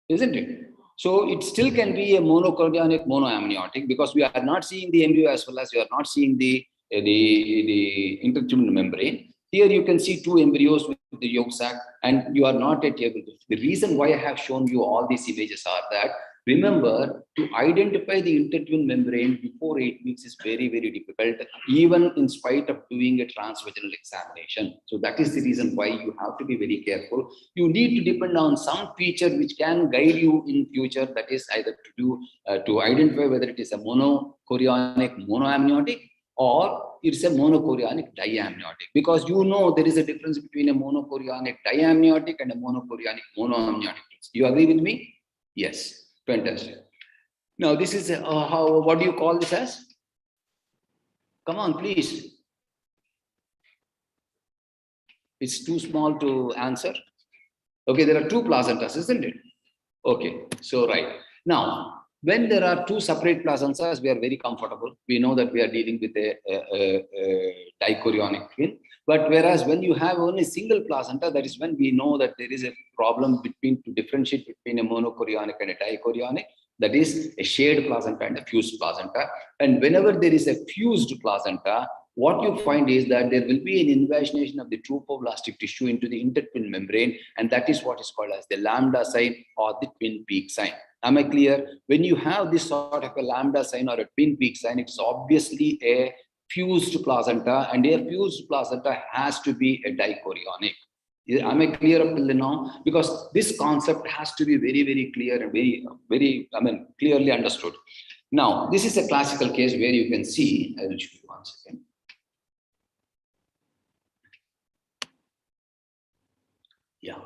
isn't it? So it still can be a monochorionic monoamniotic because we are not seeing the embryo as well as we are not seeing the intertwin membrane. Here you can see 2 embryos with the yolk sac and you are not yet able to. The reason why I have shown you all these images are that, remember, to identify the intertwin membrane before 8 weeks is very, very difficult, even in spite of doing a transvaginal examination. So that is the reason why you have to be very careful. You need to depend on some feature which can guide you in future, that is either to do to identify whether it is a monochorionic monoamniotic or it's a monochorionic diamniotic, because you know there is a difference between a monochorionic diamniotic and a monochorionic monoamniotic. Do you agree with me? Yes. Fantastic. Now this is what do you call this as? Come on, please. It's too small to answer. Okay, there are 2 placentas, isn't it? Okay, so right. Now, when there are 2 separate placentas, we are very comfortable. We know that we are dealing with a dichorionic twin. But whereas when you have only single placenta, that is when we know that there is a problem between to differentiate between a monochorionic and a dichorionic. That is a shared placenta and a fused placenta. And whenever there is a fused placenta, what you find is that there will be an invagination of the trophoblastic tissue into the intertwin membrane, and that is what is called as the lambda sign or the twin peak sign. Am I clear? When you have this sort of a lambda sign or a twin peak sign, it's obviously a fused placenta, and a fused placenta has to be a dichorionic. Am I clear up till now? Because this concept has to be very, very clear and very, clearly understood. Now, this is a classical case where you can see, I will show you 1 second. Yeah.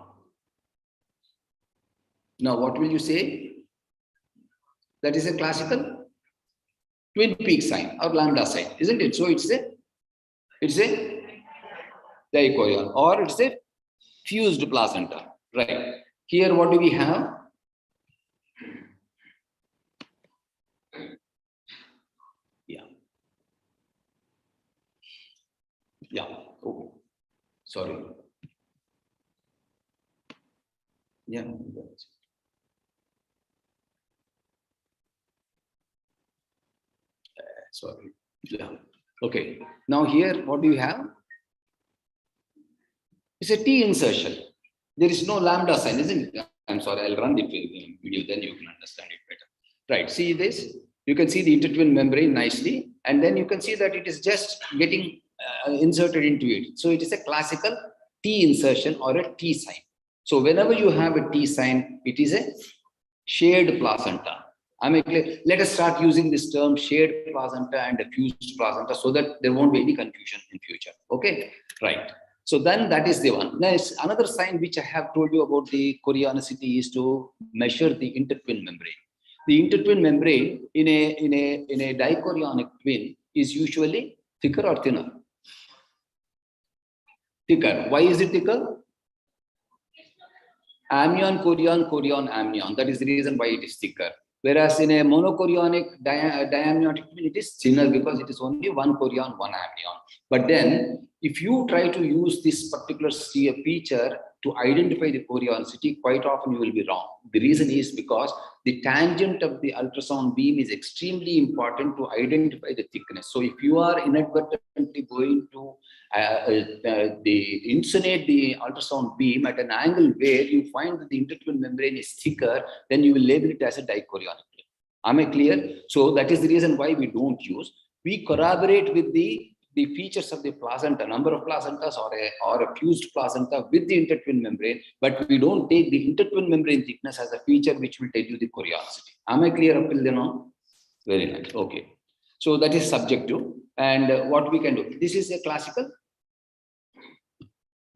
Now, what will you say? That is a classical twin peak sign or lambda sign, isn't it? So it's a dichorion or it's a fused placenta, right? Here, what do we have? Yeah. Oh, sorry. Yeah. Sorry. Yeah. Okay. Now here, what do you have? It's a T insertion. There is no lambda sign, isn't it? I'm sorry, I'll run the video, then you can understand it better. Right. See this? You can see the intertwin membrane nicely, and then you can see that it is just getting inserted into it. So it is a classical T insertion or a T sign. So whenever you have a T sign, it is a shared placenta. Let us start using this term shared placenta and a fused placenta so that there won't be any confusion in future. Okay, right. So then that is the one. Next, another sign which I have told you about the chorionicity is to measure the intertwin membrane. The intertwin membrane in a dichorionic twin is usually thicker or thinner? Thicker. Why is it thicker? Amnion, chorion, chorion, amnion. That is the reason why it is thicker. Whereas in a monochorionic diamniotic twin, it is thinner because it is only one chorion, one amnion. But then, if you try to use this particular feature to identify the chorionicity, quite often you will be wrong. The reason is because the tangent of the ultrasound beam is extremely important to identify the thickness. So if you are inadvertently going to insunate the ultrasound beam at an angle where you find that the intertwin membrane is thicker, then you will label it as a dichorionic twin. Am I clear? So that is the reason why we don't use. We corroborate with the features of the placenta, number of placentas or a fused placenta with the intertwin membrane, but we don't take the intertwin membrane thickness as a feature which will tell you the chorionicity. Am I clear up till now? Very nice. Okay. So that is subjective. And what we can do? This is a classical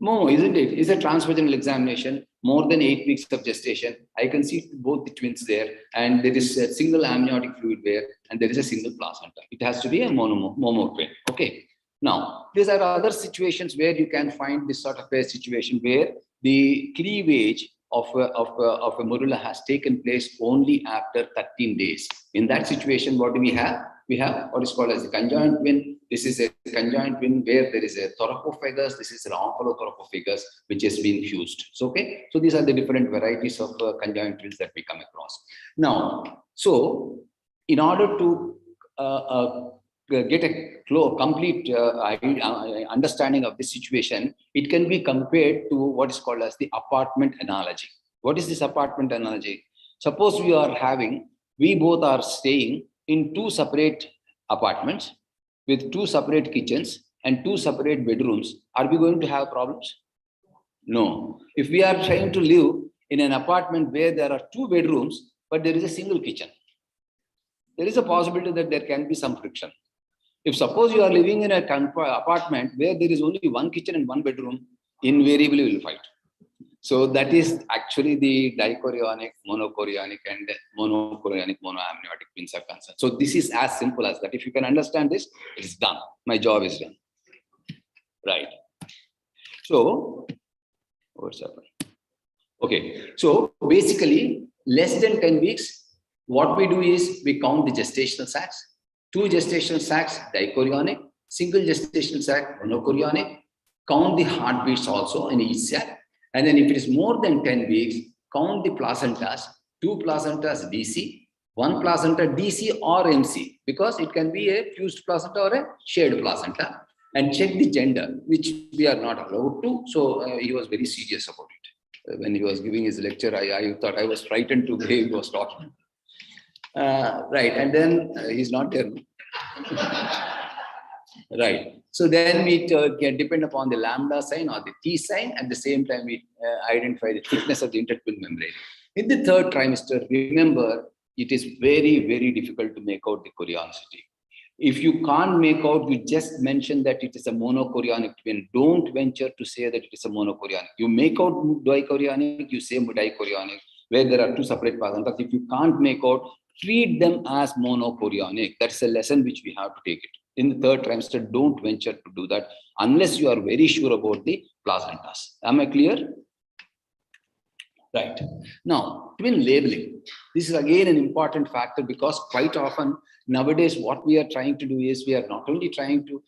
Momo, isn't it? It's a transvaginal examination, more than 8 weeks of gestation. I can see both the twins there, and there is a single amniotic fluid there, and there is a single placenta. It has to be a momo twin. Okay. Now, these are other situations where you can find this sort of a situation where the cleavage of a morula has taken place only after 13 days. In that situation, what do we have? We have what is called as the conjoint twin. This is a conjoint twin where there is a thoracophagous. This is an omphalothoracophagous, which has been fused. So, okay. So these are the different varieties of conjoint twins that we come across. Now, so in order to get a complete understanding of this situation, it can be compared to what is called as the apartment analogy. What is this apartment analogy? Suppose we both are staying in 2 separate apartments with 2 separate kitchens and 2 separate bedrooms. Are we going to have problems? No. If we are trying to live in an apartment where there are 2 bedrooms, but there is a single kitchen, there is a possibility that there can be some friction. If suppose you are living in an apartment where there is only 1 kitchen and 1 bedroom, invariably we will fight. So that is actually the dichorionic, monochorionic, and monochorionic, monoamniotic twins are concerned. So this is as simple as that. If you can understand this, it is done. My job is done. Right. So what's happening? Okay. So basically, less than 10 weeks, what we do is we count the gestational sacs. 2 gestational sacs, dichorionic, single gestational sac, monochorionic. Count the heartbeats also in each sac. And then if it is more than 10 weeks, count the placentas, 2 placentas DC, 1 placenta DC or MC, because it can be a fused placenta or a shared placenta, and check the gender, which we are not allowed to. So he was very serious about it. When he was giving his lecture, I thought I was frightened to the way he was talking. Right, and then he's not there. Right. So then we can depend upon the lambda sign or the T sign. At the same time, we identify the thickness of the intertwin membrane. In the 3rd trimester, remember, it is very, very difficult to make out the chorionicity. If you can't make out, you just mention that it is a monochorionic twin. Don't venture to say that it is a monochorionic. You make out dichorionic, you say dichorionic, where there are 2 separate placentas. If you can't make out, treat them as monochorionic. That's a lesson which we have to take it. In the 3rd trimester, don't venture to do that unless you are very sure about the placentas. Am I clear? Right. Now, twin labeling. This is again an important factor because quite often nowadays what we are trying to do is we are not only trying to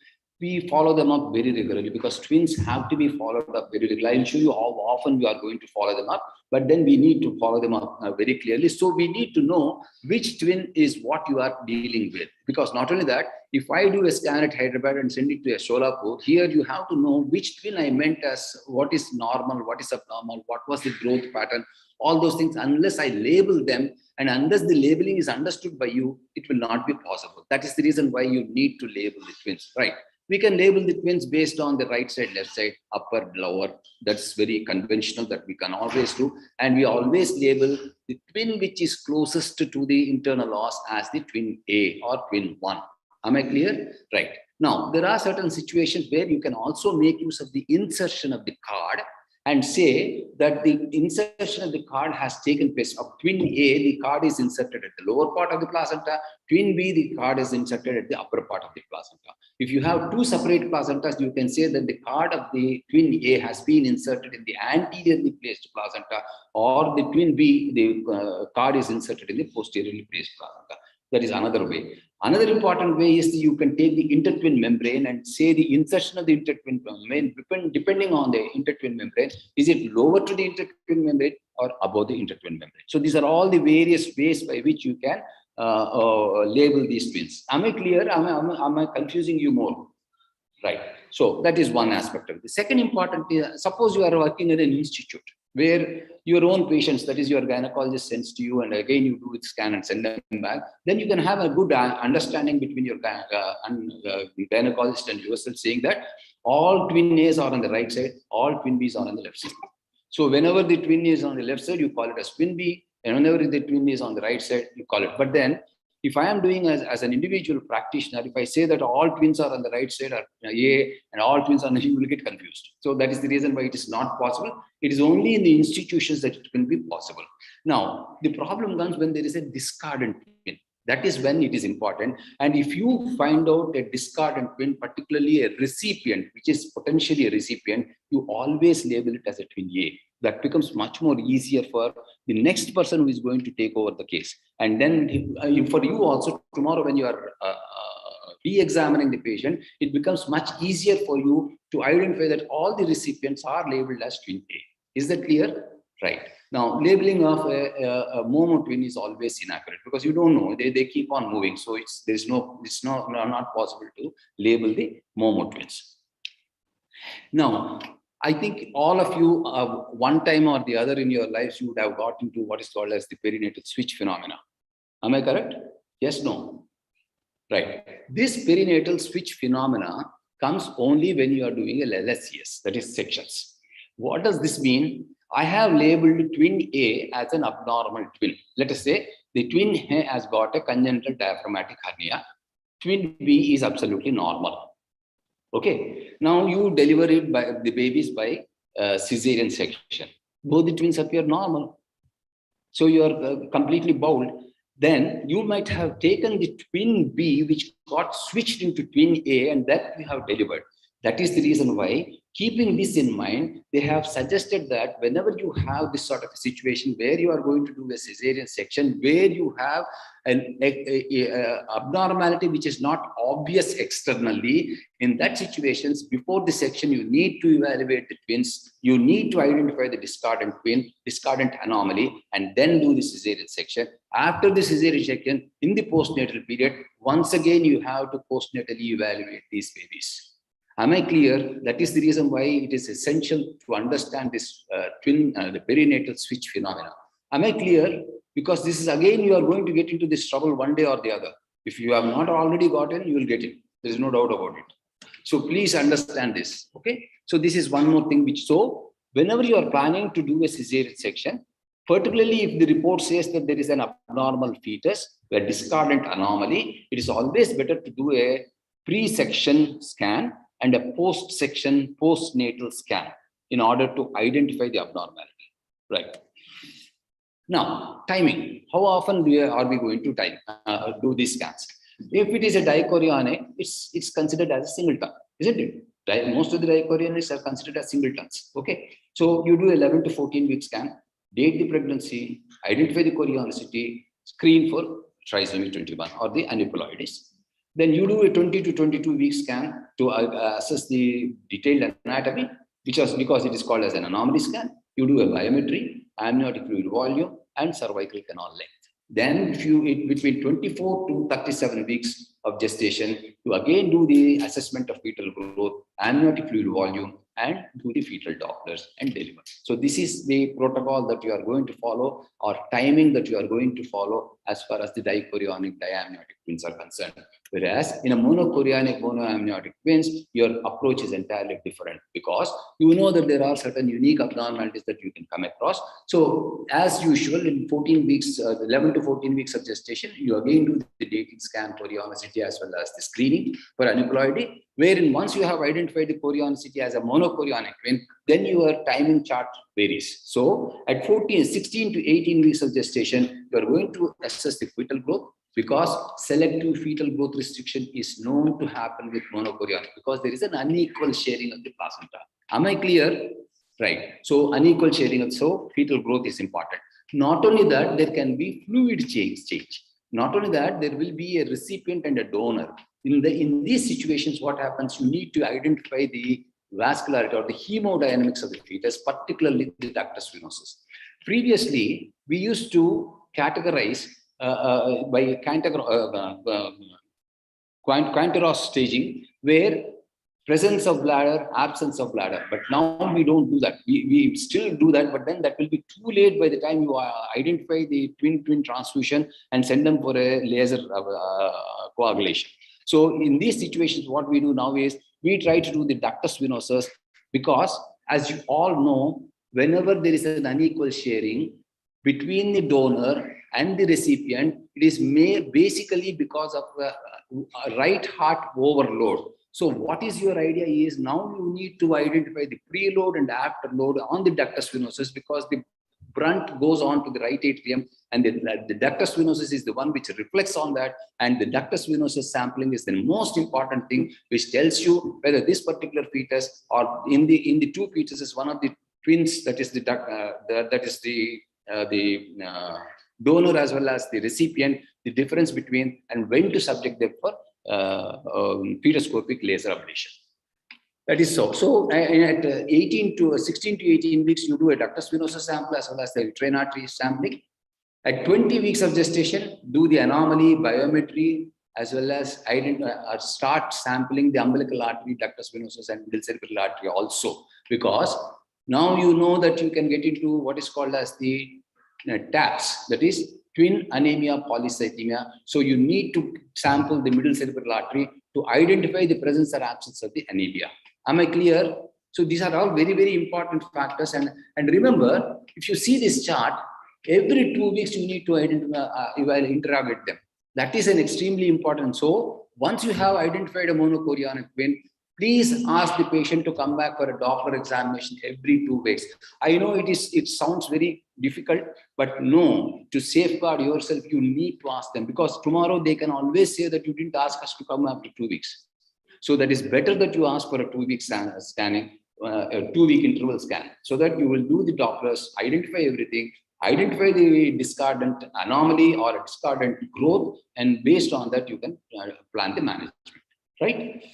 follow them up very regularly, because twins have to be followed up very regularly. I'll show you how often we are going to follow them up, but then we need to follow them up very clearly. So we need to know which twin is what you are dealing with, because not only that, if I do a scan at Hyderabad and send it to a Solapur, here you have to know which twin I meant as what is normal, what is abnormal, what was the growth pattern, all those things. Unless I label them and unless the labeling is understood by you, it will not be possible. That is the reason why you need to label the twins, right? We can label the twins based on the right side, left side, upper, lower. That's very conventional that we can always do. And we always label the twin which is closest to the internal os as the twin A or twin 1. Am I clear? Right. Now, there are certain situations where you can also make use of the insertion of the card and say that the insertion of the card has taken place. Of twin A, the card is inserted at the lower part of the placenta. Twin B, the card is inserted at the upper part of the placenta. If you have two separate placentas, you can say that the card of the twin A has been inserted in the anteriorly placed placenta, or the twin B, the card is inserted in the posteriorly placed placenta. That is another way. Another important way is you can take the intertwin membrane and say the insertion of the intertwin membrane, depending on the intertwin membrane, is it lower to the intertwin membrane or above the intertwin membrane? So these are all the various ways by which you can label these twins. Am I clear? Am I confusing you more? Right. So that is one aspect of it. The second important is, suppose you are working in an institute where your own patients, that is your gynecologist, sends to you, and again you do it, scan and send them back. Then you can have a good understanding between your gynecologist and yourself, saying that all twin A's are on the right side, all twin B's are on the left side. So whenever the twin is on the left side, you call it as twin B, and whenever the twin is on the right side, you call it. But then, if I am doing as an individual practitioner, if I say that all twins are on the right side or A and all twins are on the, you will get confused. So that is the reason why it is not possible. It is only in the institutions that it can be possible. Now, the problem comes when there is a discordant twin. That is when it is important. And if you find out a discordant twin, particularly a recipient, which is potentially a recipient, you always label it as a twin A. That becomes much more easier for the next person who is going to take over the case. And then for you also, tomorrow when you are re-examining the patient, it becomes much easier for you to identify that all the recipients are labeled as twin A. Is that clear? Right. Now, labeling of a momo twin is always inaccurate because you don't know, they keep on moving. So it's not possible to label the momo twins. Now, I think all of you, one time or the other in your lives, you would have got into what is called as the perinatal switch phenomena. Am I correct? Yes, no? Right. This perinatal switch phenomena comes only when you are doing a LSCS, that is sections. What does this mean? I have labeled twin A as an abnormal twin. Let us say the twin A has got a congenital diaphragmatic hernia. Twin B is absolutely normal. Okay, now you deliver it by the babies by cesarean section. Both the twins appear normal. So you are completely bound. Then you might have taken the twin B, which got switched into twin A, and that we have delivered. That is the reason why, keeping this in mind, they have suggested that whenever you have this sort of a situation where you are going to do a cesarean section, where you have an abnormality which is not obvious externally, in that situations, before the section, you need to evaluate the twins, you need to identify the discordant twin, discordant anomaly, and then do the cesarean section. After the cesarean section, in the postnatal period, once again, you have to postnatally evaluate these babies. Am I clear? That is the reason why it is essential to understand this the perinatal switch phenomena. Am I clear? Because this is again, you are going to get into this trouble one day or the other. If you have not already gotten, you will get it. There is no doubt about it. So please understand this. Okay. So this is one more thing which, so whenever you are planning to do a cesarean section, particularly if the report says that there is an abnormal fetus, a discordant anomaly, it is always better to do a pre-section scan and a post-section postnatal scan in order to identify the abnormality. Right. Now, timing. How often are we going to do these scans? If it is a dichorionic, it's considered as a singleton, isn't it? Most of the dichorionics are considered as singletons. Okay. So you do 11 to 14 week scan, date the pregnancy, identify the chorionicity, screen for trisomy 21 or the aneuploidies. Then you do a 20 to 22 week scan to assess the detailed anatomy, because it is called as an anomaly scan. You do a biometry, amniotic fluid volume, and cervical canal length. Then between 24 to 37 weeks of gestation, you again do the assessment of fetal growth, amniotic fluid volume, and do the fetal Dopplers and deliver. So this is the protocol that you are going to follow, or timing that you are going to follow as far as the dichorionic diamniotic twins are concerned. Whereas in a monochorionic monoamniotic twins, your approach is entirely different because you know that there are certain unique abnormalities that you can come across. So as usual, in 14 weeks, 11 to 14 weeks of gestation, you again do the dating scan chorionicity as well as the screening for aneuploidy, wherein once you have identified the chorionicity as a monochorionic twin, then your timing chart varies. So at 16 to 18 weeks of gestation, you are going to assess the fetal growth, because selective fetal growth restriction is known to happen with monochorionic because there is an unequal sharing of the placenta. Am I clear? Right. So unequal sharing, so fetal growth is important. Not only that, there can be fluid change. Not only that, there will be a recipient and a donor. In these situations, what happens? You need to identify the vascularity or the hemodynamics of the fetus, particularly the ductus venosus. Previously, we used to categorize by Quanteros staging, where presence of bladder, absence of bladder. But now we don't do that. We still do that, but then that will be too late by the time you identify the twin transfusion and send them for a laser coagulation. So in these situations, what we do now is we try to do the ductus venosus because, as you all know, whenever there is an unequal sharing between the donor and the recipient, it is basically because of right heart overload. So what is your idea is now you need to identify the preload and afterload on the ductus venosus because the brunt goes on to the right atrium and the ductus venosus is the one which reflects on that, and the ductus venosus sampling is the most important thing which tells you whether this particular fetus or in the two fetuses, one of the twins, that is the donor as well as the recipient, the difference between and when to subject them for fetoscopic laser ablation. That is so. So at 16 to 18 weeks, you do a ductus venosus sample as well as the uterine artery sampling. At 20 weeks of gestation, do the anomaly, biometry, as well as start sampling the umbilical artery, ductus venosus, and middle cerebral artery also, because now you know that you can get into what is called as the TAPS, that is twin anemia polycythemia. So you need to sample the middle cerebral artery to identify the presence or absence of the anemia. Am I clear? So these are all very, very important factors. And remember, if you see this chart, every 2 weeks you need to interrogate them. That is an extremely important. So once you have identified a monochorionic twin, please ask the patient to come back for a Doppler examination every 2 weeks. I know it sounds very difficult, but no, to safeguard yourself, you need to ask them, because tomorrow they can always say that you didn't ask us to come after 2 weeks. So that is better that you ask for a 2 week scanning, a 2 week interval scan, so that you will do the Dopplers, identify everything, identify the discordant anomaly or discordant growth, and based on that, you can plan the management, right?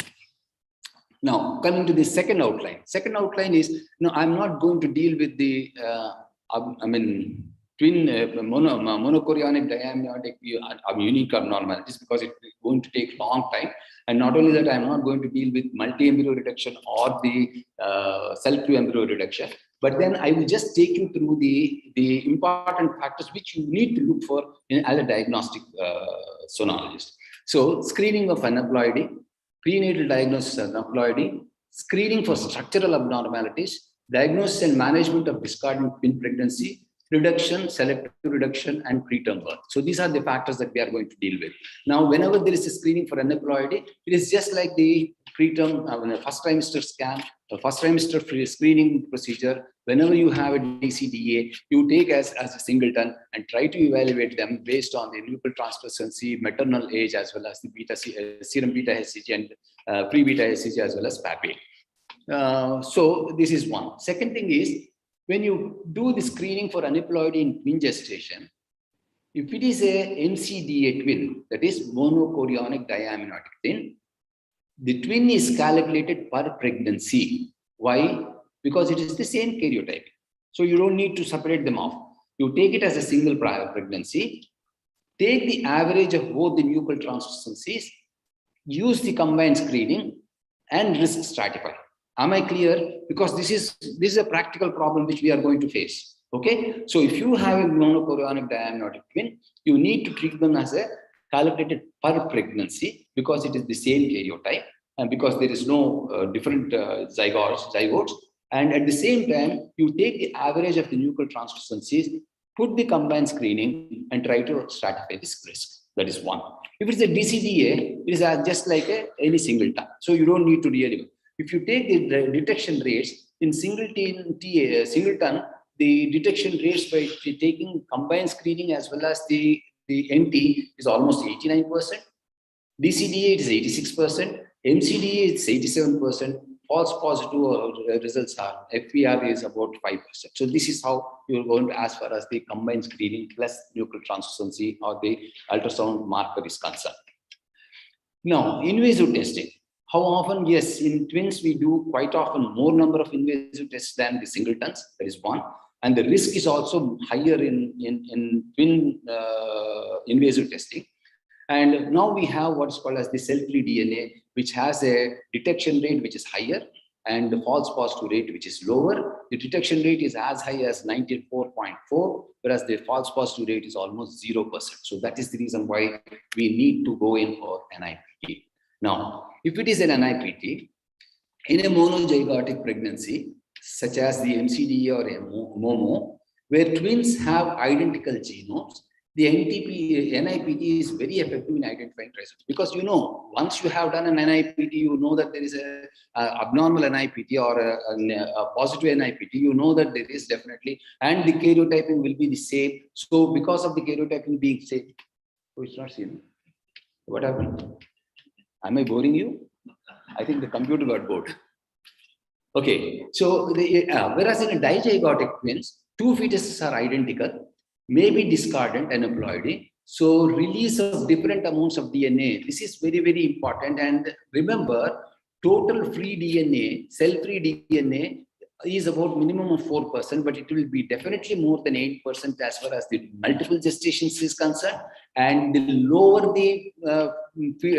Now, coming to the second outline. Second outline is, I'm not going to deal with the, twin monochorionic diamniotic unique abnormalities because it's going to take long time. And not only that, I'm not going to deal with multi-embryo reduction or the cell-free embryo reduction. But then I will just take you through the important factors which you need to look for as a diagnostic sonologist. So, screening of aneuploidy, prenatal diagnosis of aneuploidy, screening for structural abnormalities, diagnosis and management of discordant twin pregnancy, reduction, selective reduction, and preterm birth. So these are the factors that we are going to deal with. Now, whenever there is a screening for aneuploidy, it is just like the preterm, first trimester scan, the first trimester screening procedure. Whenever you have a DCDA, you take as a singleton and try to evaluate them based on the nuclear translucency, maternal age, as well as the serum beta HCG and pre-beta HCG, as well as PAPA. So this is one. Second thing is, when you do the screening for aneuploidy in twin gestation, if it is a MCDA twin, that is monochorionic diamniotic twin, the twin is calculated per pregnancy. Why? Because it is the same karyotype. So you don't need to separate them off. You take it as a single prior pregnancy, take the average of both the nuchal translucencies, use the combined screening, and risk stratify. Am I clear? Because this is a practical problem which we are going to face. Okay. So if you have a monochorionic diamniotic twin, you need to treat them as a calculated per pregnancy because it is the same karyotype and because there is no different zygotes. And at the same time, you take the average of the nuclear translucencies, put the combined screening and try to stratify this risk. That is one. If it's a DCDA, it is just like any singleton. So you don't need to really. If you take the detection rates in singleton, the detection rates by taking combined screening as well as the NT is almost 89%. DCDA is 86%. MCDA is 87%. False positive results are FPR is about 5%. So this is how you're going to, as far as the combined screening plus nuclear translucency or the ultrasound marker is concerned. Now, invasive testing. How often? Yes, in twins we do quite often more number of invasive tests than the singletons. That is one, and the risk is also higher in twin invasive testing. And now we have what's called as the cell-free DNA, which has a detection rate which is higher and the false positive rate which is lower. The detection rate is as high as 94.4, whereas the false positive rate is almost 0%. So that is the reason why we need to go in for NIPT. Now, if it is an NIPT, in a monozygotic pregnancy, such as the MCD or a MOMO, where twins have identical genomes, the NIPT is very effective in identifying trisomies because once you have done an NIPT, you know that there is a abnormal NIPT or a positive NIPT, you know that there is definitely, and the karyotyping will be the same. So because of the karyotyping being same, oh, it's not seen. What happened? Am I boring you? I think the computer got bored. Okay, so whereas in a dizygotic twins, two fetuses are identical, may be discordant and haploidy. So release of different amounts of DNA. This is very, very important. And remember, total free DNA, cell-free DNA is about minimum of 4%, but it will be definitely more than 8% as far as the multiple gestations is concerned. And the lower the free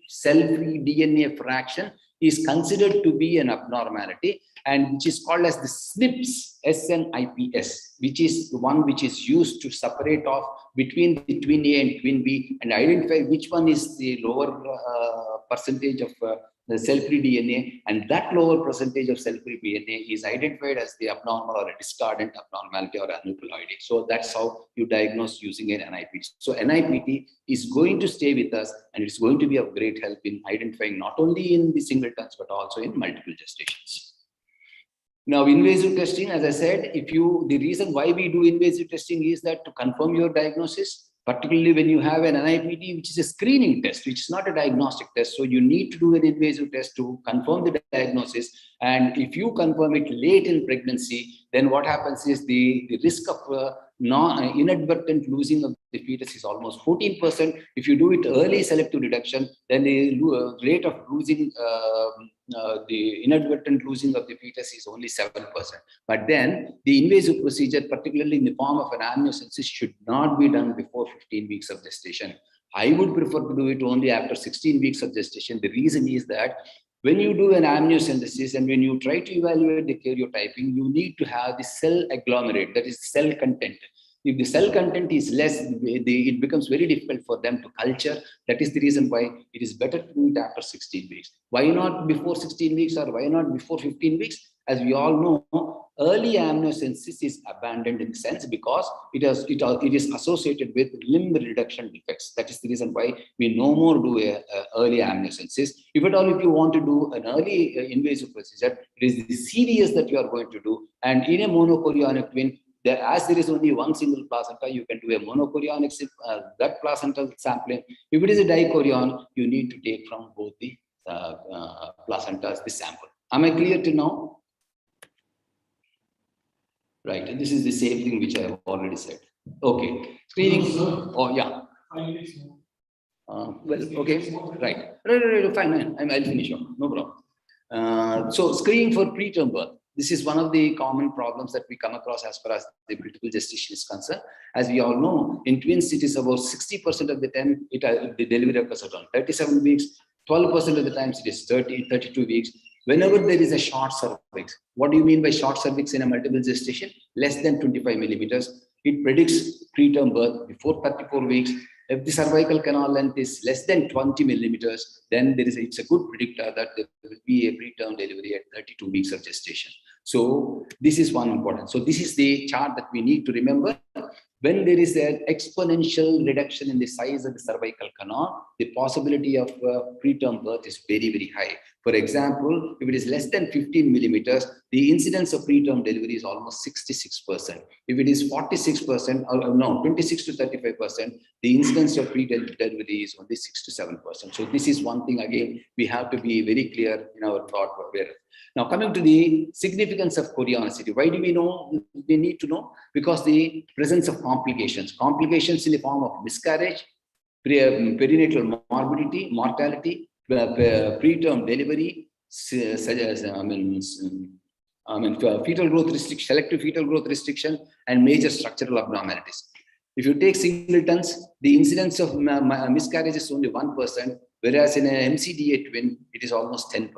cell-free DNA fraction is considered to be an abnormality, and which is called as the SNPs, SNIPS, which is the one which is used to separate off between the twin A and twin B and identify which one is the lower percentage of the cell-free DNA, and that lower percentage of cell-free DNA is identified as the abnormal or a discordant abnormality or aneuploidy. So that's how you diagnose using an NIPT. So NIPT is going to stay with us, and it's going to be of great help in identifying not only in the singletons but also in multiple gestations. Now, invasive testing, as I said, the reason why we do invasive testing is that to confirm your diagnosis, particularly when you have an NIPT, which is a screening test, which is not a diagnostic test. So you need to do an invasive test to confirm the diagnosis. And if you confirm it late in pregnancy, then what happens is the risk of inadvertent losing of the fetus is almost 14%. If you do it early selective reduction, then the rate of losing the inadvertent losing of the fetus is only 7%. But then the invasive procedure, particularly in the form of an amniocentesis, should not be done before 15 weeks of gestation. I would prefer to do it only after 16 weeks of gestation. The reason is that when you do an amniocentesis and when you try to evaluate the karyotyping, you need to have the cell agglomerate, that is cell content. If the cell content is less, it becomes very difficult for them to culture. That is the reason why it is better to do it after 16 weeks. Why not before 16 weeks or why not before 15 weeks? As we all know, early amniocentesis is abandoned in the sense because it is associated with limb reduction defects. That is the reason why we no more do a early amniocentesis. If at all, if you want to do an early invasive procedure, it is the CDS that you are going to do. And in a monochorionic twin, as there is only one single placenta, you can do a monochorionic gut placental sampling. If it is a dichorion, you need to take from both the placentas the sample. Am I clear to now? Right, and this is the same thing which I have already said. Okay, screening. Oh yeah. Well, okay, right. Fine. I'll finish off. No problem. So screening for preterm birth. This is one of the common problems that we come across as far as the multiple gestation is concerned. As we all know, in twins, it is about 60% of the time the delivery occurs around 37 weeks, 12% of the times it is 32 weeks. Whenever there is a short cervix, what do you mean by short cervix in a multiple gestation? Less than 25 millimeters. It predicts preterm birth before 34 weeks. If the cervical canal length is less than 20 millimeters, then it's a good predictor that there will be a preterm delivery at 32 weeks of gestation. So this is one important. So this is the chart that we need to remember. When there is an exponential reduction in the size of the cervical canal, the possibility of preterm birth is very, very high. For example, if it is less than 15 millimeters, the incidence of preterm delivery is almost 66%. If it is 46%, or no, 26 to 35%, the incidence of preterm delivery is only 6 to 7%. So this is one thing, again, we have to be very clear in our thought. Now, coming to the significance of chorionicity, why do we know? We need to know because the presence of complications in the form of miscarriage, perinatal morbidity, mortality, preterm delivery, such as fetal growth restriction, selective fetal growth restriction, and major structural abnormalities. If you take singletons, the incidence of miscarriage is only 1%, whereas in an MCDA twin, it is almost 10%.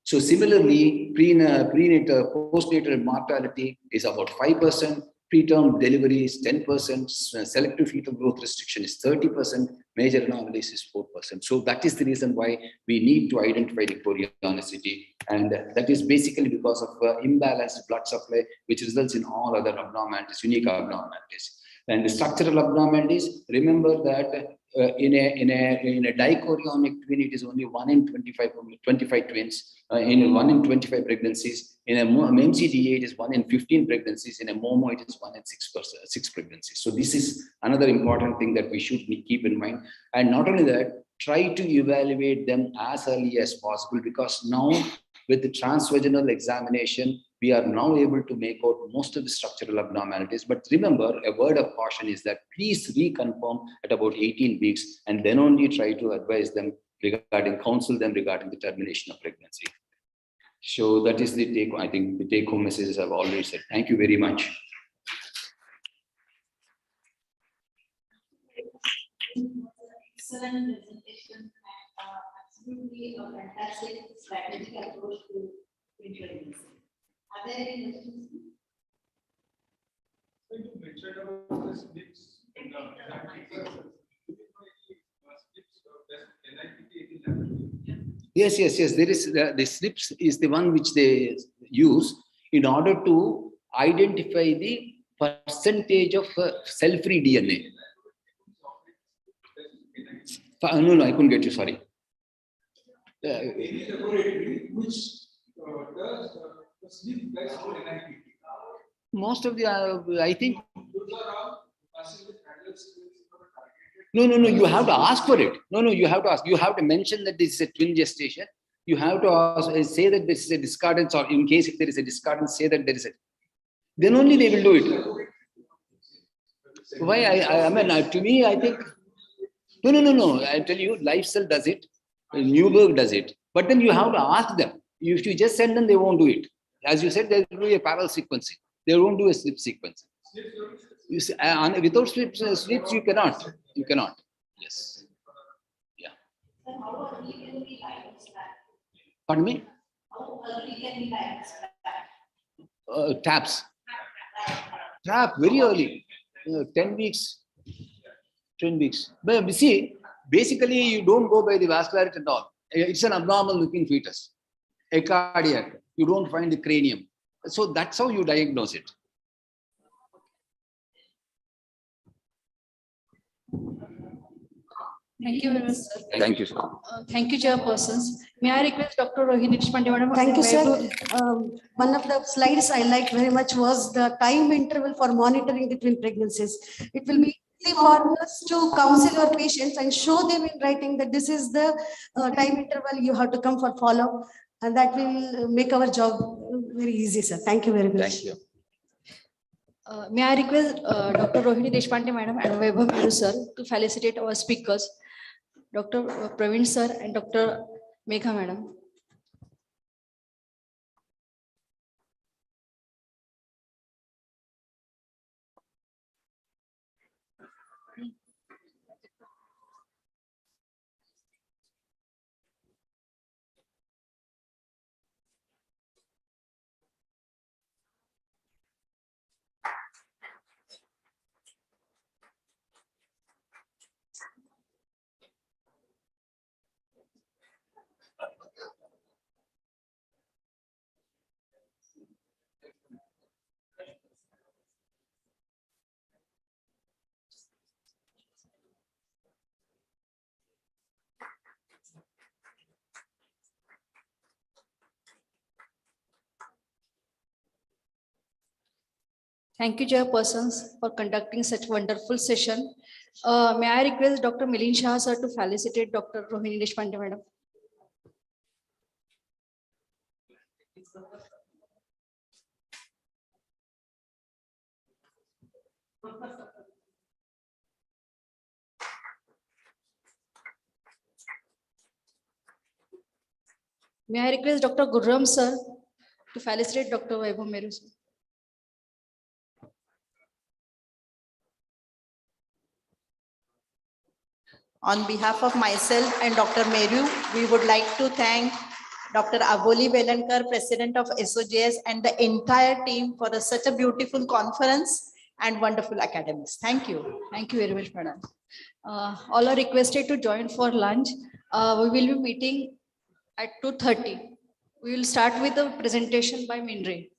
So similarly, prenatal, postnatal mortality is about 5%, preterm delivery is 10%, selective fetal growth restriction is 30%, major anomalies is 4%. So that is the reason why we need to identify the chorionicity, and that is basically because of imbalanced blood supply, which results in all other abnormalities, unique abnormalities. And the structural abnormalities, remember that in a dichorionic twin, it is only 1 in 25 twins, in 1 in 25 pregnancies. In a MCDA, it is 1 in 15 pregnancies. In a MOMO, it is 1 in 6 pregnancies. So this is another important thing that we should keep in mind. And not only that, try to evaluate them as early as possible, because now with the transvaginal examination, we are now able to make out most of the structural abnormalities. But remember, a word of caution is that please reconfirm at about 18 weeks, and then only try to advise them counsel them regarding the termination of pregnancy. So that is the take, I think the take home messages I've already said. Thank you very much.
Excellent presentation and absolutely a fantastic strategic approach to pregnancy. Are there any questions?
You mentioned about the slips in
Yes. There is the slips is the one which they use in order to identify the percentage of cell-free DNA. No, I couldn't get you. Sorry. Most of the, I think. No, you have to ask for it. No, you have to ask. You have to mention that this is a twin gestation. You have to ask, say that this is a discordance, or in case if there is a discordance, say that there is a. Then only they will do it. Why? I mean, to me, I think. No. I tell you, LifeCell does it. Newberg does it. But then you have to ask them. If you just send them, they won't do it. As you said, they will do a parallel sequencing. They won't do a slip sequencing. You see, without slips, you cannot. You cannot. Yes. Yeah.
So how early can we diagnose that?
Pardon me?
How early can we diagnose that?
Taps. Tap very early. 10 weeks. 10 weeks. But you see, basically, you don't go by the vascularity at all. It's an abnormal looking fetus. A cardiac. You don't find the cranium. So that's how you diagnose it.
Thank you very much, sir.
Thank you, sir.
Thank you, chairpersons. May I request Dr. Rohini Deshpande, madam?
Thank you, sir. One of the slides I liked very much was the time interval for monitoring the twin pregnancies. It will be easy for us to counsel your patients and show them in writing that this is the time interval you have to come for follow-up, and that will make our job very easy, sir. Thank you very much.
Thank you.
May I request Dr. Rohini Deshpande, madam, and Vaibhav Meru, sir, to felicitate our speakers, Dr. Praveen, sir, and Dr. Megha, madam. Thank you, chairpersons, for conducting such wonderful session. May I request Dr. Milin Shah sir to felicitate Dr. Rohini Deshpande madam. May I request Dr. Gurram sir to felicitate Dr. Vaibhav Meru sir.
On behalf of myself and Dr. Meru, we would like to thank Dr. Aboli Velankar, President of SOGS, and the entire team for such a beautiful conference and wonderful academics. Thank you.
Thank you very much, madam. All are requested to join for lunch. We will be meeting at 2:30. We will start with a presentation by Mindray.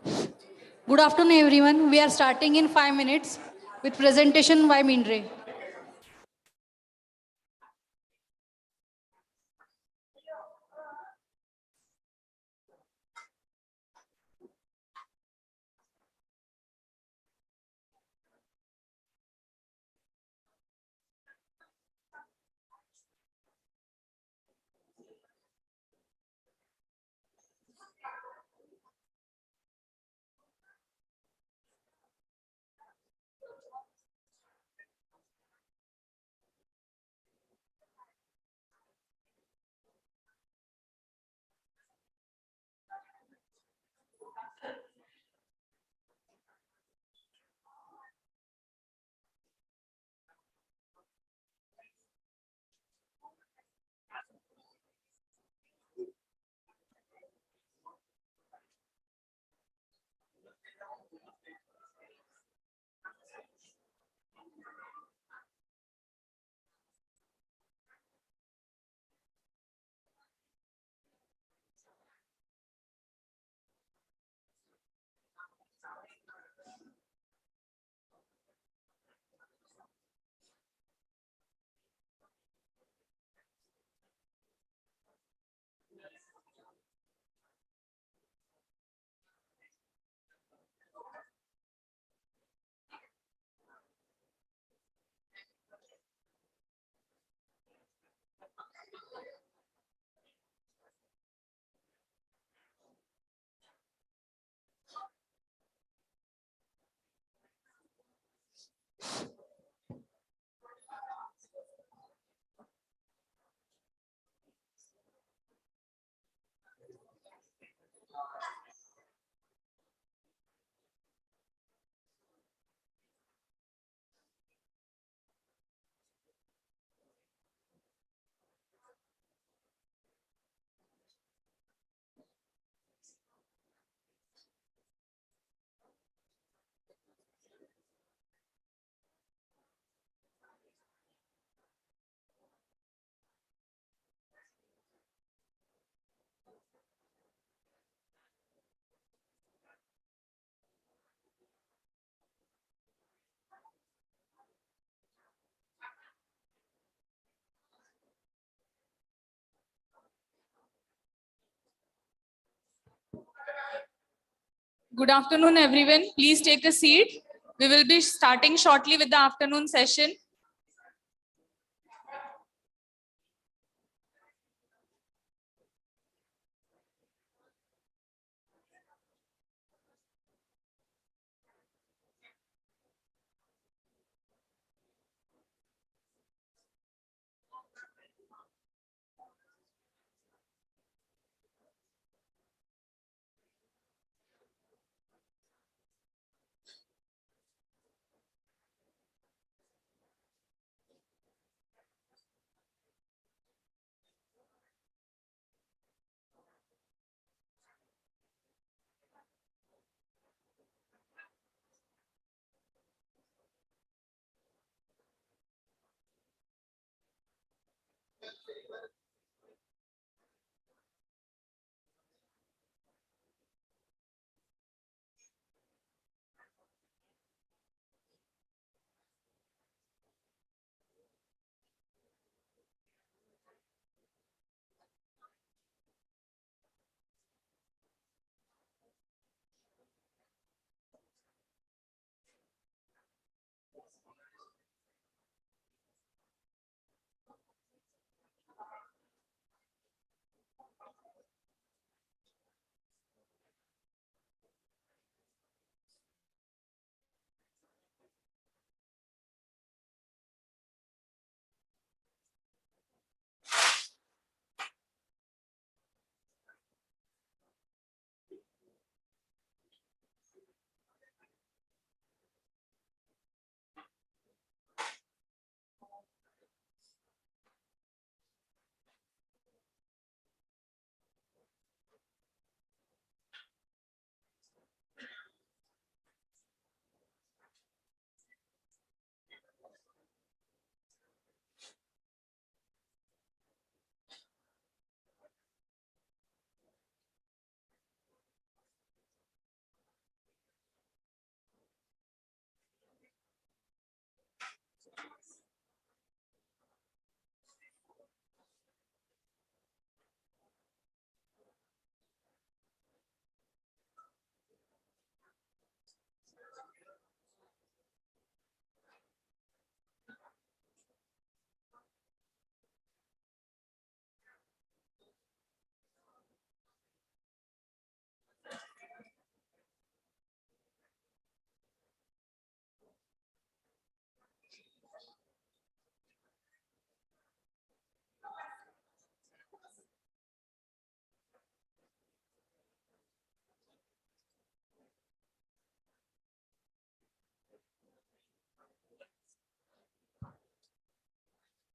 Good afternoon, everyone. We are starting in 5 minutes with presentation by Mindray.
Good afternoon, everyone. Please take a seat. We will be starting shortly with the afternoon session.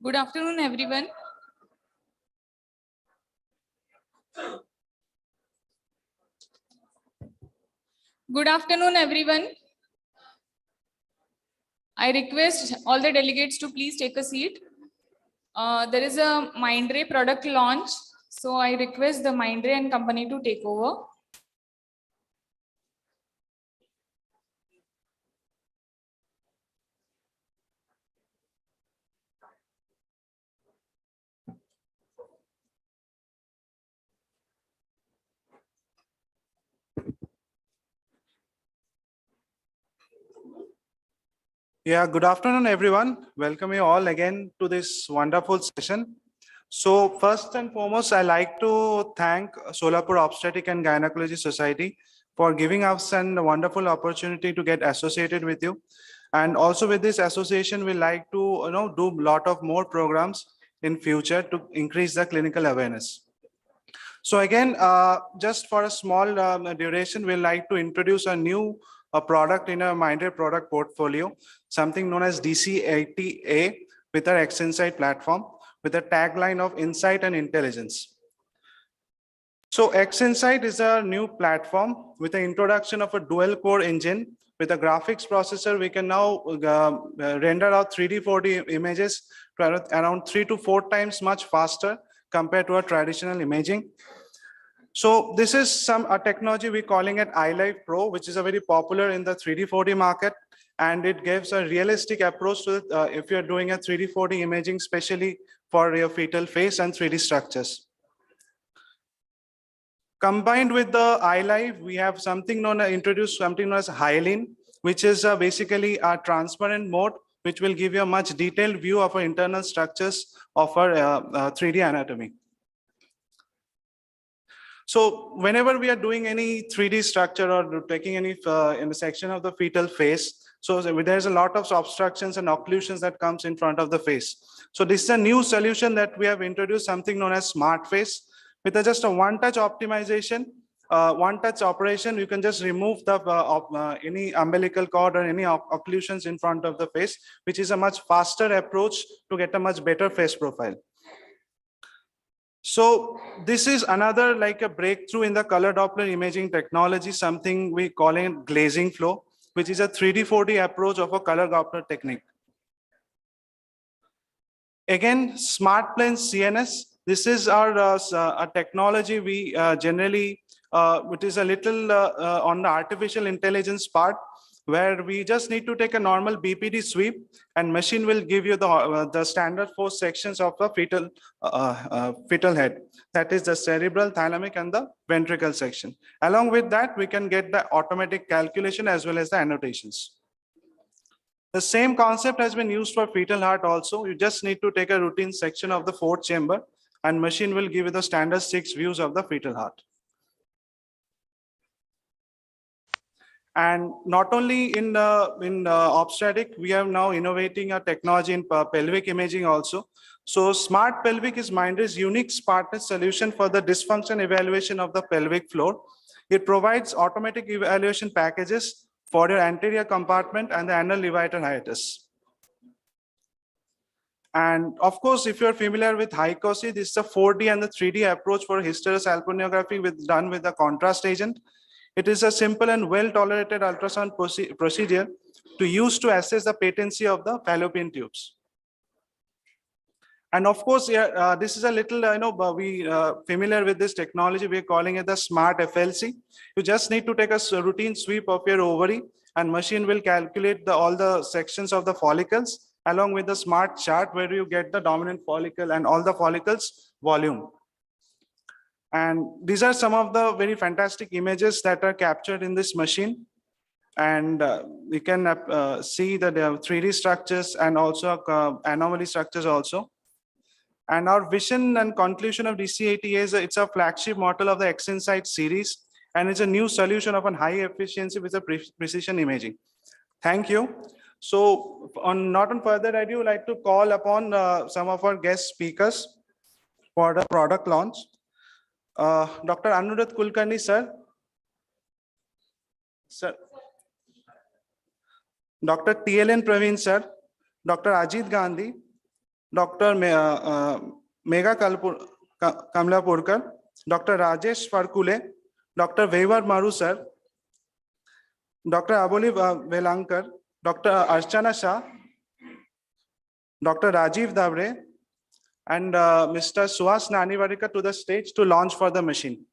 Good afternoon, everyone. Good afternoon, everyone. I request all the delegates to please take a seat. There is a Mindray product launch, so I request the Mindray and company to take over.
Yeah, good afternoon, everyone. Welcome you all again to this wonderful session. So first and foremost, I like to thank Solapur Obstetric and Gynecology Society for giving us a wonderful opportunity to get associated with you. And also with this association, we like to do a lot of more programs in future to increase the clinical awareness. So again, just for a small duration, we like to introduce a new product in a Mindray product portfolio, something known as DC80A with our X-Insight platform with a tagline of insight and intelligence. So X-Insight is a new platform with the introduction of a dual core engine. With a graphics processor, we can now render out 3D 4D images around 3 to 4 times much faster compared to a traditional imaging. So this is a technology we're calling it iLife Pro, which is a very popular in the 3D 4D market. And it gives a realistic approach to if you're doing a 3D 4D imaging, especially for your fetal face and 3D structures. Combined with the iLife, we have something known as Hyaline, which is basically a transparent mode, which will give you a much detailed view of our internal structures of our 3D anatomy. So whenever we are doing any 3D structure or taking any section of the fetal face, so there's a lot of obstructions and occlusions that comes in front of the face. So this is a new solution that we have introduced, something known as Smart Face. With just a one-touch optimization, one-touch operation, you can just remove the any umbilical cord or any occlusions in front of the face, which is a much faster approach to get a much better face profile. So this is another like a breakthrough in the color Doppler imaging technology, something we call it glazing flow, which is a 3D 4D approach of a color Doppler technique. Again, Smart Planes CNS. This is our a technology we generally, which is a little on the artificial intelligence part, where we just need to take a normal BPD sweep and machine will give you the standard 4 sections of the fetal head. That is the cerebral, thalamic, and the ventricle section. Along with that, we can get the automatic calculation as well as the annotations. The same concept has been used for fetal heart also. You just need to take a routine section of the 4th chamber and machine will give you the standard 6 views of the fetal heart. And not only in obstetric, we are now innovating a technology in pelvic imaging also. So Smart Pelvic is Mindray's unique smartness solution for the dysfunction evaluation of the pelvic floor. It provides automatic evaluation packages for your anterior compartment and the anal levator hiatus. And of course, if you're familiar with HICOSY, this is a 4D and the 3D approach for hysterosalpinography done with the contrast agent. It is a simple and well-tolerated ultrasound procedure to use to assess the patency of the fallopian tubes. And of course, this is a little, we familiar with this technology. We're calling it the Smart FLC. You just need to take a routine sweep of your ovary and machine will calculate all the sections of the follicles along with the smart chart where you get the dominant follicle and all the follicles volume. And these are some of the very fantastic images that are captured in this machine. And you can see that there are 3D structures and also anomaly structures also. And our vision and conclusion of DC80 is it's a flagship model of the X-Insight series. And it's a new solution of a high efficiency with a precision imaging. Thank you. So not on further ado, I would like to call upon some of our guest speakers for the product launch. Dr. Anirudh Kulkarni, sir. Sir. Dr. TLN Praveen, sir. Dr. Ajit Gandhi. Dr. Megha Kamlapurkar, Dr. Rajesh Farkule, Dr. Vevar Maru sir, Dr. Aboli Velankar, Dr. Archana Shah, Dr. Rajiv Davre, and Mr. Suhas Nanivarika to the stage to launch for the machine.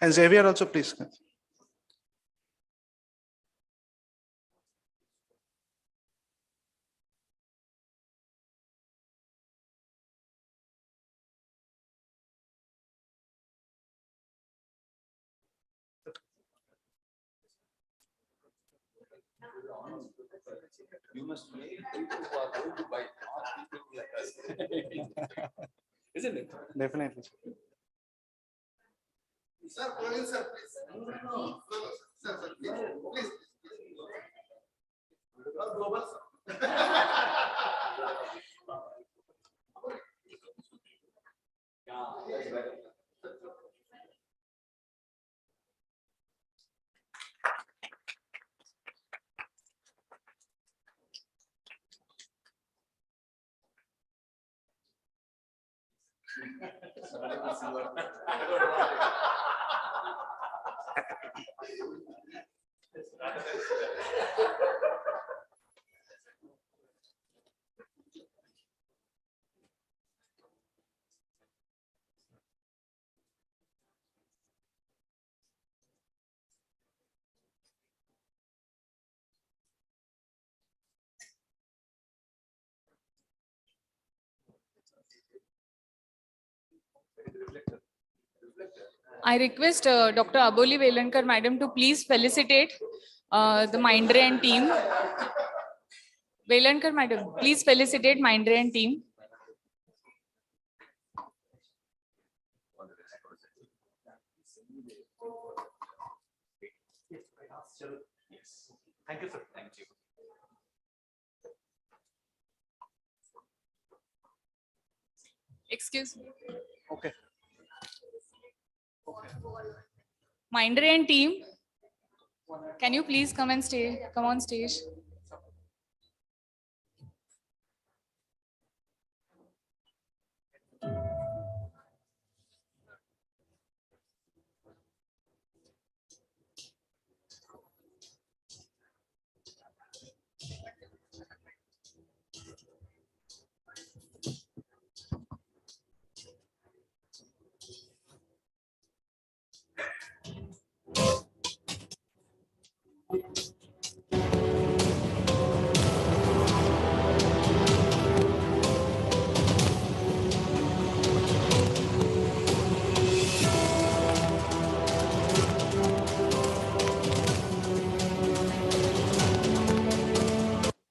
And Xavier also, please.
You must make people who are going to buy, not people like us. Isn't it?
Definitely.
Sir, Praveen sir, please. No. Sir, please.
I request Dr. Aboli Velankar madam to please felicitate the Mindray and team. Velankar madam, please felicitate Mindray and team.
Yes. Thank you, sir. Thank you.
Excuse me.
Okay.
Mindray and team, can you please come on stage?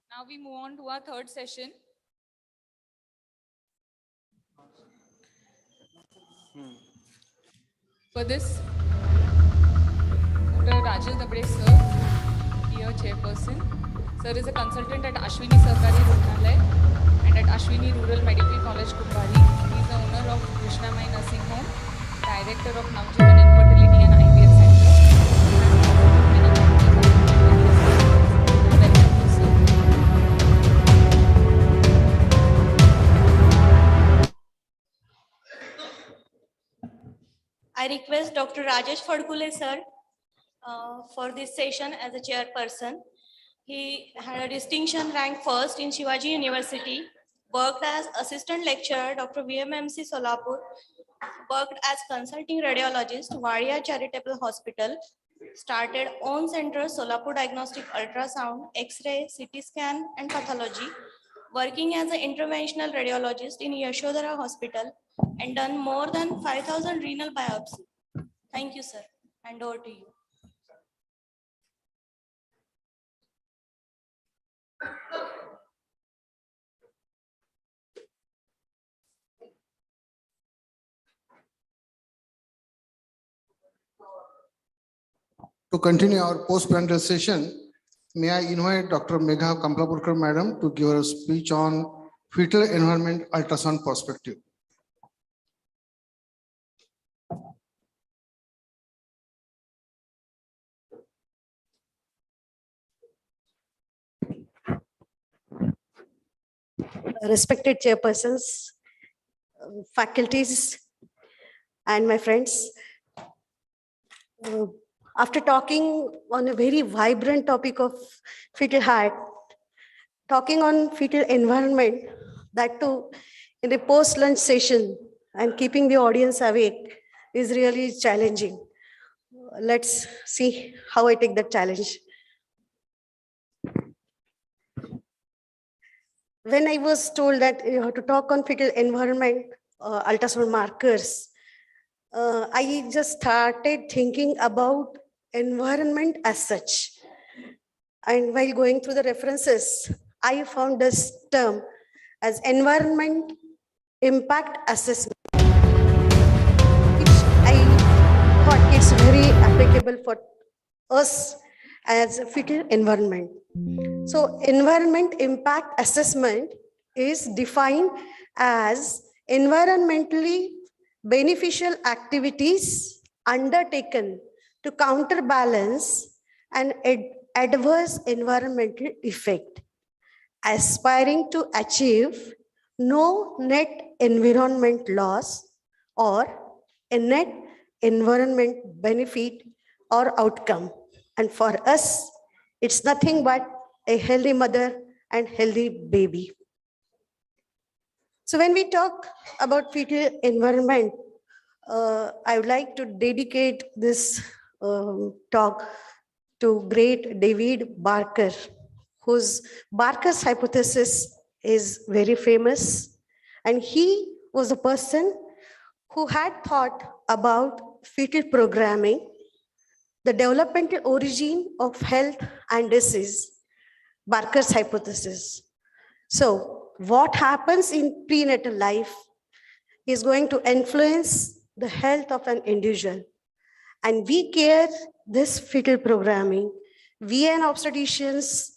Now we move on to our third session. For this, Dr. Rajesh Dabre sir, dear chairperson. Sir is a consultant at Ashwini Sarkari Rugnalay and at Ashwini Rural Medical College, Kumbari. He is the owner of Krishnamai Nursing Home, director of Navjivan Infertility and IVF Center. Welcome to sir.
I request Dr. Rajesh Fadkule sir for this session as a chairperson. He had a distinction rank first in Shivaji University, worked as assistant lecturer, Dr. VMMC Solapur, worked as consulting radiologist, Vadia Charitable Hospital, started own center, Solapur Diagnostic Ultrasound, X-ray, CT scan, and pathology, working as an interventional radiologist in Yashodhara Hospital, and done more than 5,000 renal biopsy. Thank you, sir. And over to you.
To continue our post-prandial session, may I invite Dr. Megha Kamlapurkar madam to give a speech on fetal environment ultrasound perspective.
respected chairpersons, faculties, and my friends. After talking on a very vibrant topic of fetal heart, talking on fetal environment, that too in a post-lunch session and keeping the audience awake is really challenging. Let's see how I take that challenge. When I was told that you have to talk on fetal environment, ultrasound markers, I just started thinking about environment as such. And while going through the references, I found this term as environment impact assessment, which I thought it's very applicable for us as a fetal environment. So environment impact assessment is defined as environmentally beneficial activities undertaken to counterbalance an adverse environmental effect, aspiring to achieve no net environment loss or a net environment benefit or outcome. And for us, it's nothing but a healthy mother and healthy baby. So when we talk about fetal environment, I would like to dedicate this talk to great David Barker, whose Barker's hypothesis is very famous. And he was a person who had thought about fetal programming, the developmental origin of health and disease, Barker's hypothesis. So what happens in prenatal life is going to influence the health of an individual. And we care this fetal programming. We and obstetricians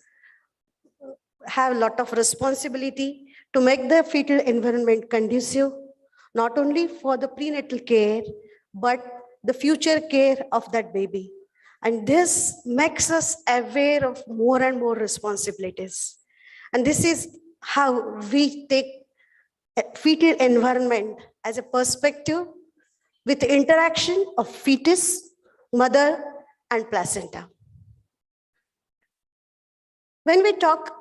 have a lot of responsibility to make the fetal environment conducive, not only for the prenatal care, but the future care of that baby. And this makes us aware of more and more responsibilities. And this is how we take fetal environment as a perspective with the interaction of fetus, mother, and placenta. When we talk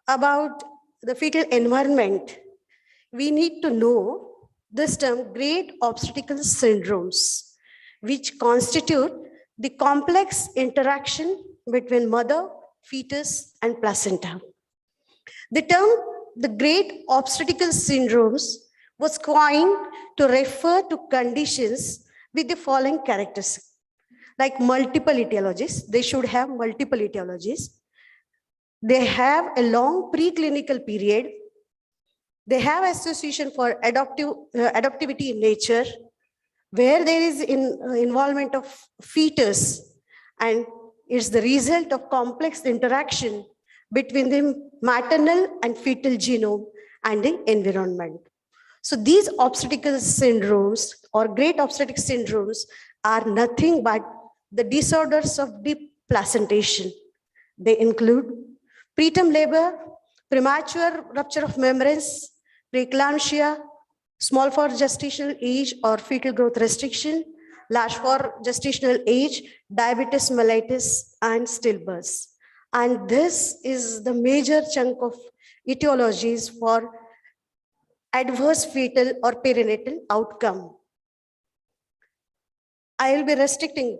about the fetal environment, we need to know this term, great obstetrical syndromes, which constitute the complex interaction between mother, fetus, and placenta. The term, the great obstetrical syndromes, was coined to refer to conditions with the following characteristics, like multiple etiologies. They should have multiple etiologies. They have a long preclinical period. They have association for adaptivity in nature, where there is involvement of fetus, and it's the result of complex interaction between the maternal and fetal genome and the environment. So these obstetrical syndromes or great obstetric syndromes are nothing but the disorders of deep placentation. They include preterm labor, premature rupture of membranes, preeclampsia, small for gestational age or fetal growth restriction, large for gestational age, diabetes mellitus, and stillbirths. And this is the major chunk of etiologies for adverse fetal or perinatal outcome. I will be restricting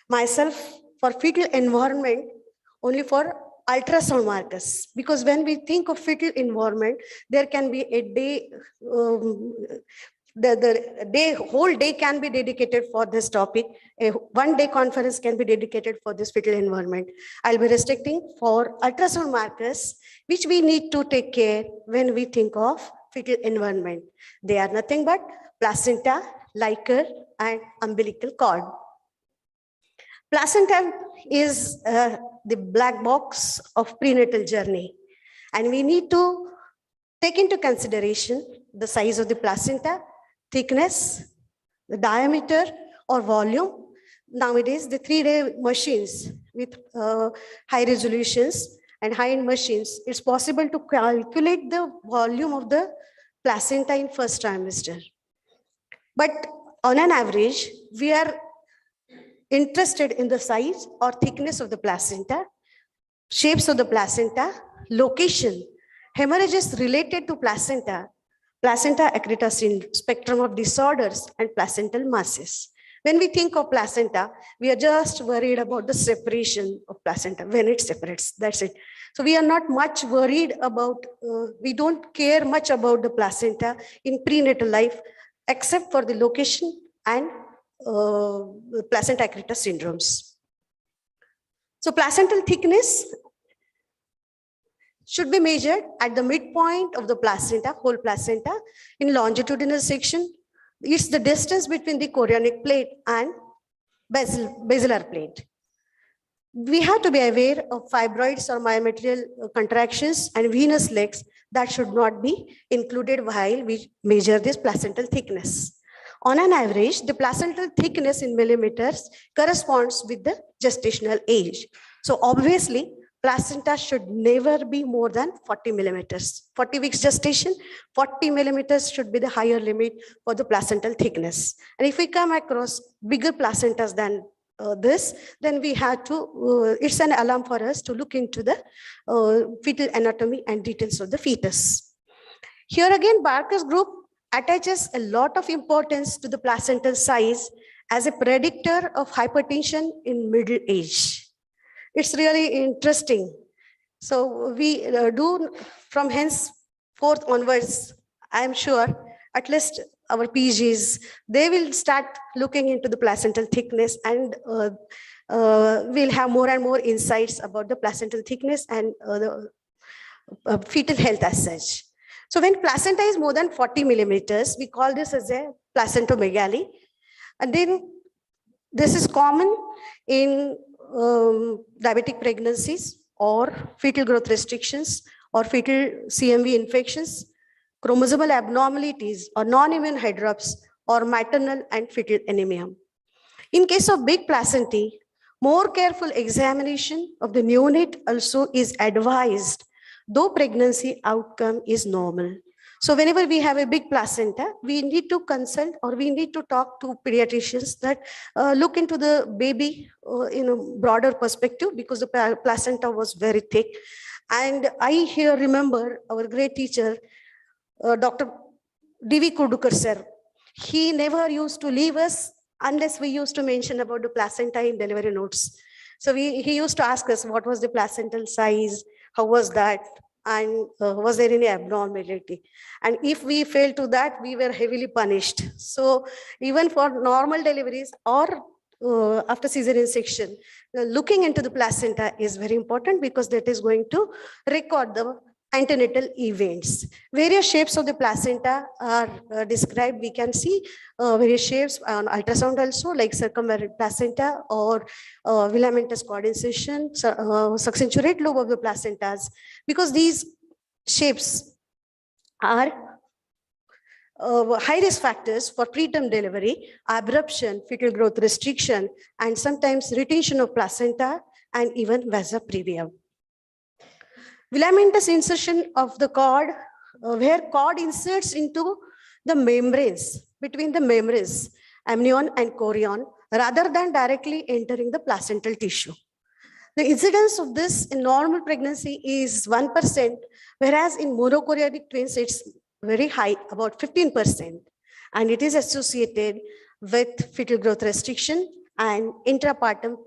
myself for fetal environment only for ultrasound markers, because when we think of fetal environment, there can be a day, whole day can be dedicated for this topic. A one-day conference can be dedicated for this fetal environment. I'll be restricting for ultrasound markers, which we need to take care when we think of fetal environment. They are nothing but placenta, liquor, and umbilical cord. Placenta is the black box of prenatal journey, and we need to take into consideration the size of the placenta, thickness, the diameter or volume. Nowadays, the 3D machines with high resolutions and high-end machines, it's possible to calculate the volume of the placenta in first trimester. But on an average, we are interested in the size or thickness of the placenta, shapes of the placenta, location, hemorrhages related to placenta, placenta accreta spectrum of disorders, and placental masses. When we think of placenta, we are just worried about the separation of placenta, when it separates, that's it. So we are not much worried about, we don't care much about the placenta in prenatal life, except for the location and placenta accreta syndromes. So placental thickness should be measured at the midpoint of the placenta, whole placenta, in longitudinal section. It's the distance between the chorionic plate and basilar plate. We have to be aware of fibroids or myometrial contractions and venous legs that should not be included while we measure this placental thickness. On an average, the placental thickness in millimeters corresponds with the gestational age. So obviously, placenta should never be more than 40 millimeters. 40 weeks gestation, 40 millimeters should be the higher limit for the placental thickness. And if we come across bigger placentas than this, then we have to, it's an alarm for us to look into the fetal anatomy and details of the fetus. Here again, Barker's group attaches a lot of importance to the placental size as a predictor of hypertension in middle age. It's really interesting. So we do from henceforth onwards, I'm sure, at least our PGs, they will start looking into the placental thickness, and we'll have more and more insights about the placental thickness and the fetal health as such. So when placenta is more than 40 millimeters, we call this as a placentomegaly. And then this is common in diabetic pregnancies or fetal growth restrictions or fetal CMV infections, chromosomal abnormalities or non-immune hydrops or maternal and fetal anemia. In case of big placenta, more careful examination of the neonate also is advised, though pregnancy outcome is normal. So whenever we have a big placenta, we need to consult or we need to talk to pediatricians that look into the baby in a broader perspective, because the placenta was very thick. And I here remember our great teacher, Dr. D.V. Kurdukar sir. He never used to leave us unless we used to mention about the placenta in delivery notes. So he used to ask us what was the placental size, how was that, and was there any abnormality? And if we failed to that, we were heavily punished. So even for normal deliveries or after cesarean section, looking into the placenta is very important, because that is going to record the antenatal events. Various shapes of the placenta are described. We can see various shapes on ultrasound also, like circumvallate placenta or filamentous cord incision, succinturate lobe of the placentas, because these shapes are high risk factors for preterm delivery, abruption, fetal growth restriction, and sometimes retention of placenta and even vasa previa. Filamentous insertion of the cord, where cord inserts into the membranes, between the membranes, amnion and chorion, rather than directly entering the placental tissue. The incidence of this in normal pregnancy is 1%, whereas in monochorionic twins, it's very high, about 15%. And it is associated with fetal growth restriction and intrapartum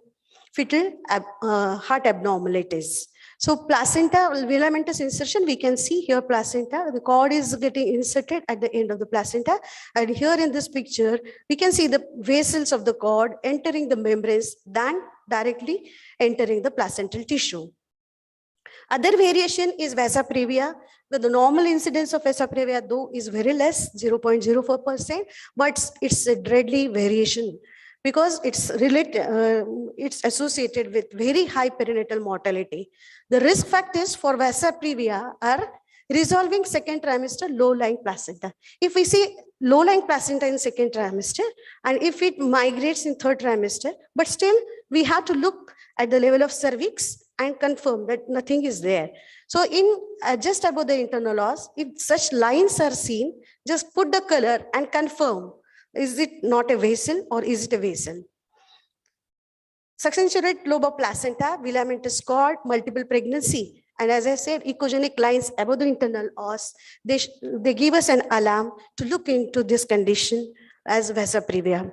fetal heart abnormalities. So placenta, filamentous insertion, we can see here placenta, the cord is getting inserted at the end of the placenta. And here in this picture, we can see the vessels of the cord entering the membranes than directly entering the placental tissue. Other variation is vasa previa, where the normal incidence of vasa previa though is very less, 0.04%, but it's a deadly variation, because it's related, it's associated with very high perinatal mortality. The risk factors for vasa previa are resolving second trimester low-lying placenta. If we see low-lying placenta in second trimester, and if it migrates in third trimester, but still we have to look at the level of cervix and confirm that nothing is there. So just above the internal os, if such lines are seen, just put the color and confirm, is it not a vessel or is it a vessel? Succensurate lobe of placenta, filamentous cord, multiple pregnancy. And as I said, echogenic lines above the internal os, they give us an alarm to look into this condition as vasa previa.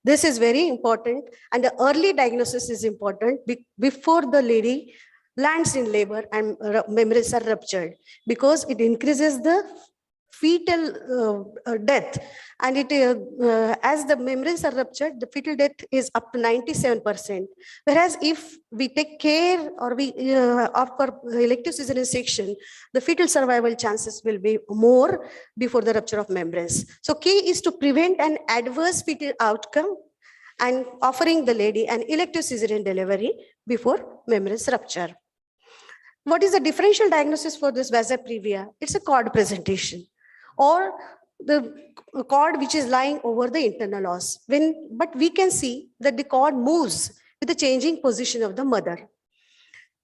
This is very important, and the early diagnosis is important before the lady lands in labor and membranes are ruptured, because it increases the fetal death, and as the membranes are ruptured, the fetal death is up to 97%. Whereas if we take care or we opt for elective cesarean section, the fetal survival chances will be more before the rupture of membranes. So key is to prevent an adverse fetal outcome and offering the lady an elective cesarean delivery before membranes rupture. What is the differential diagnosis for this vasa previa? It's a cord presentation, or the cord which is lying over the internal os. But we can see that the cord moves with the changing position of the mother.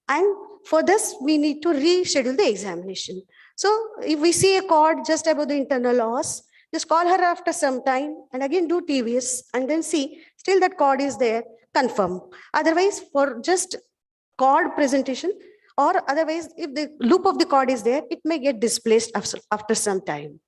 And for this, we need to reschedule the examination. So if we see a cord just above the internal os, just call her after some time and again do TVS and then see still that cord is there, confirm. Otherwise, for just cord presentation, or otherwise, if the loop of the cord is there, it may get displaced after some time.